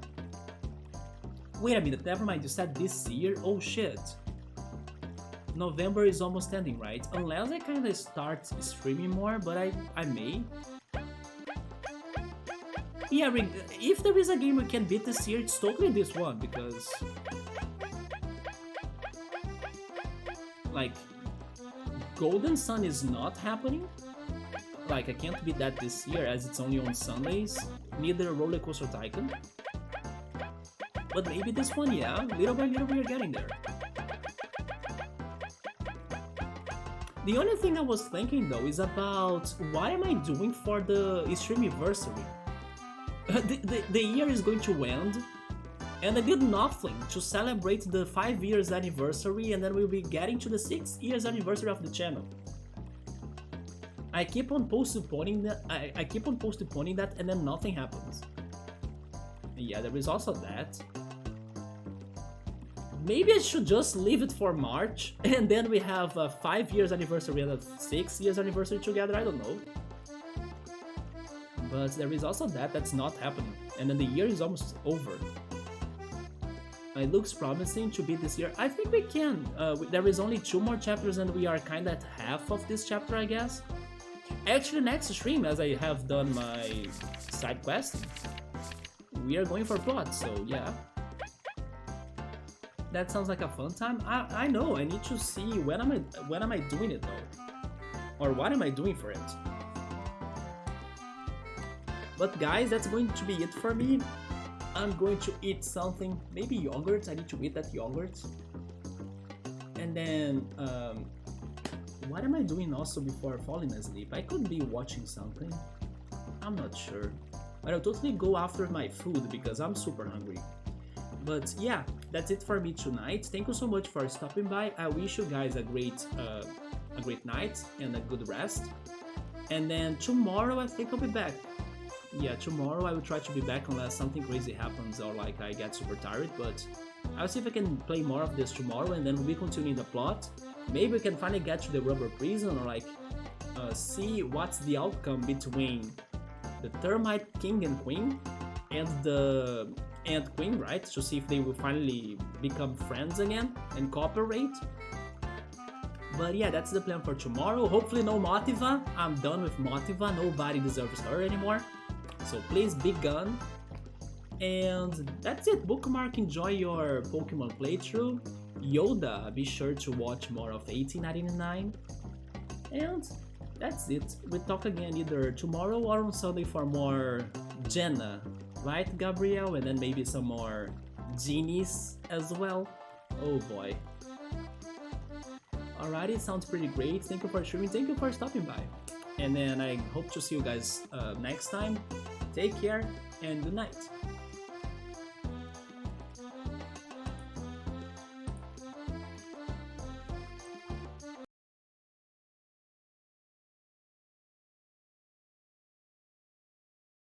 Wait a minute, never mind, you said this year? Oh shit. November is almost ending, right? Unless I kind of start streaming more, but I may. Yeah, if there is a game we can beat this year, it's totally this one, because... like, Golden Sun is not happening. Like, I can't beat that this year as it's only on Sundays. Neither Roller Coaster Tycoon. But maybe this one, yeah. Little by little we are getting there. The only thing I was thinking though is about what am I doing for the streamiversary? The year is going to end, and I did nothing to celebrate the 5 years anniversary, and then we'll be getting to the 6 years anniversary of the channel. I keep on postponing that. I keep on postponing that, and then nothing happens. Yeah, there is also that. Maybe I should just leave it for March, and then we have a 5 years anniversary and a 6 years anniversary together. I don't know. But there is also that. That's not happening, and then the year is almost over. It looks promising to be this year. I think we can. There is only 2 more chapters, and we are kind of at half of this chapter, I guess. Actually, next stream, as I have done my side quest, we are going for plot, so yeah. That sounds like a fun time. I know, I need to see when am I doing it though? Or what am I doing for it? But guys, that's going to be it for me. I'm going to eat something, maybe yogurt. I need to eat that yogurt. And then, what am I doing also before falling asleep? I could be watching something. I'm not sure. But I'll totally go after my food because I'm super hungry. But yeah, that's it for me tonight. Thank you so much for stopping by. I wish you guys a great night and a good rest. And then tomorrow I think I'll be back. Yeah, tomorrow I will try to be back unless something crazy happens or like I get super tired, but I'll see if I can play more of this tomorrow, and then we'll be continuing the plot. Maybe we can finally get to the rubber prison, or like see what's the outcome between the Termite King and Queen and the Ant Queen, right? To see if they will finally become friends again and cooperate. But yeah, that's the plan for tomorrow. Hopefully no Motiva. I'm done with Motiva. Nobody deserves her anymore. So please be gone. And that's it. Bookmark, enjoy your Pokemon playthrough. Yoda, be sure to watch more of 1899. And that's it. We'll talk again either tomorrow or on Sunday for more Jenna. Right, Gabrielle? And then maybe some more genies as well. Oh boy. Alrighty, sounds pretty great. Thank you for streaming. Thank you for stopping by. And then I hope to see you guys next time. Take care and good night.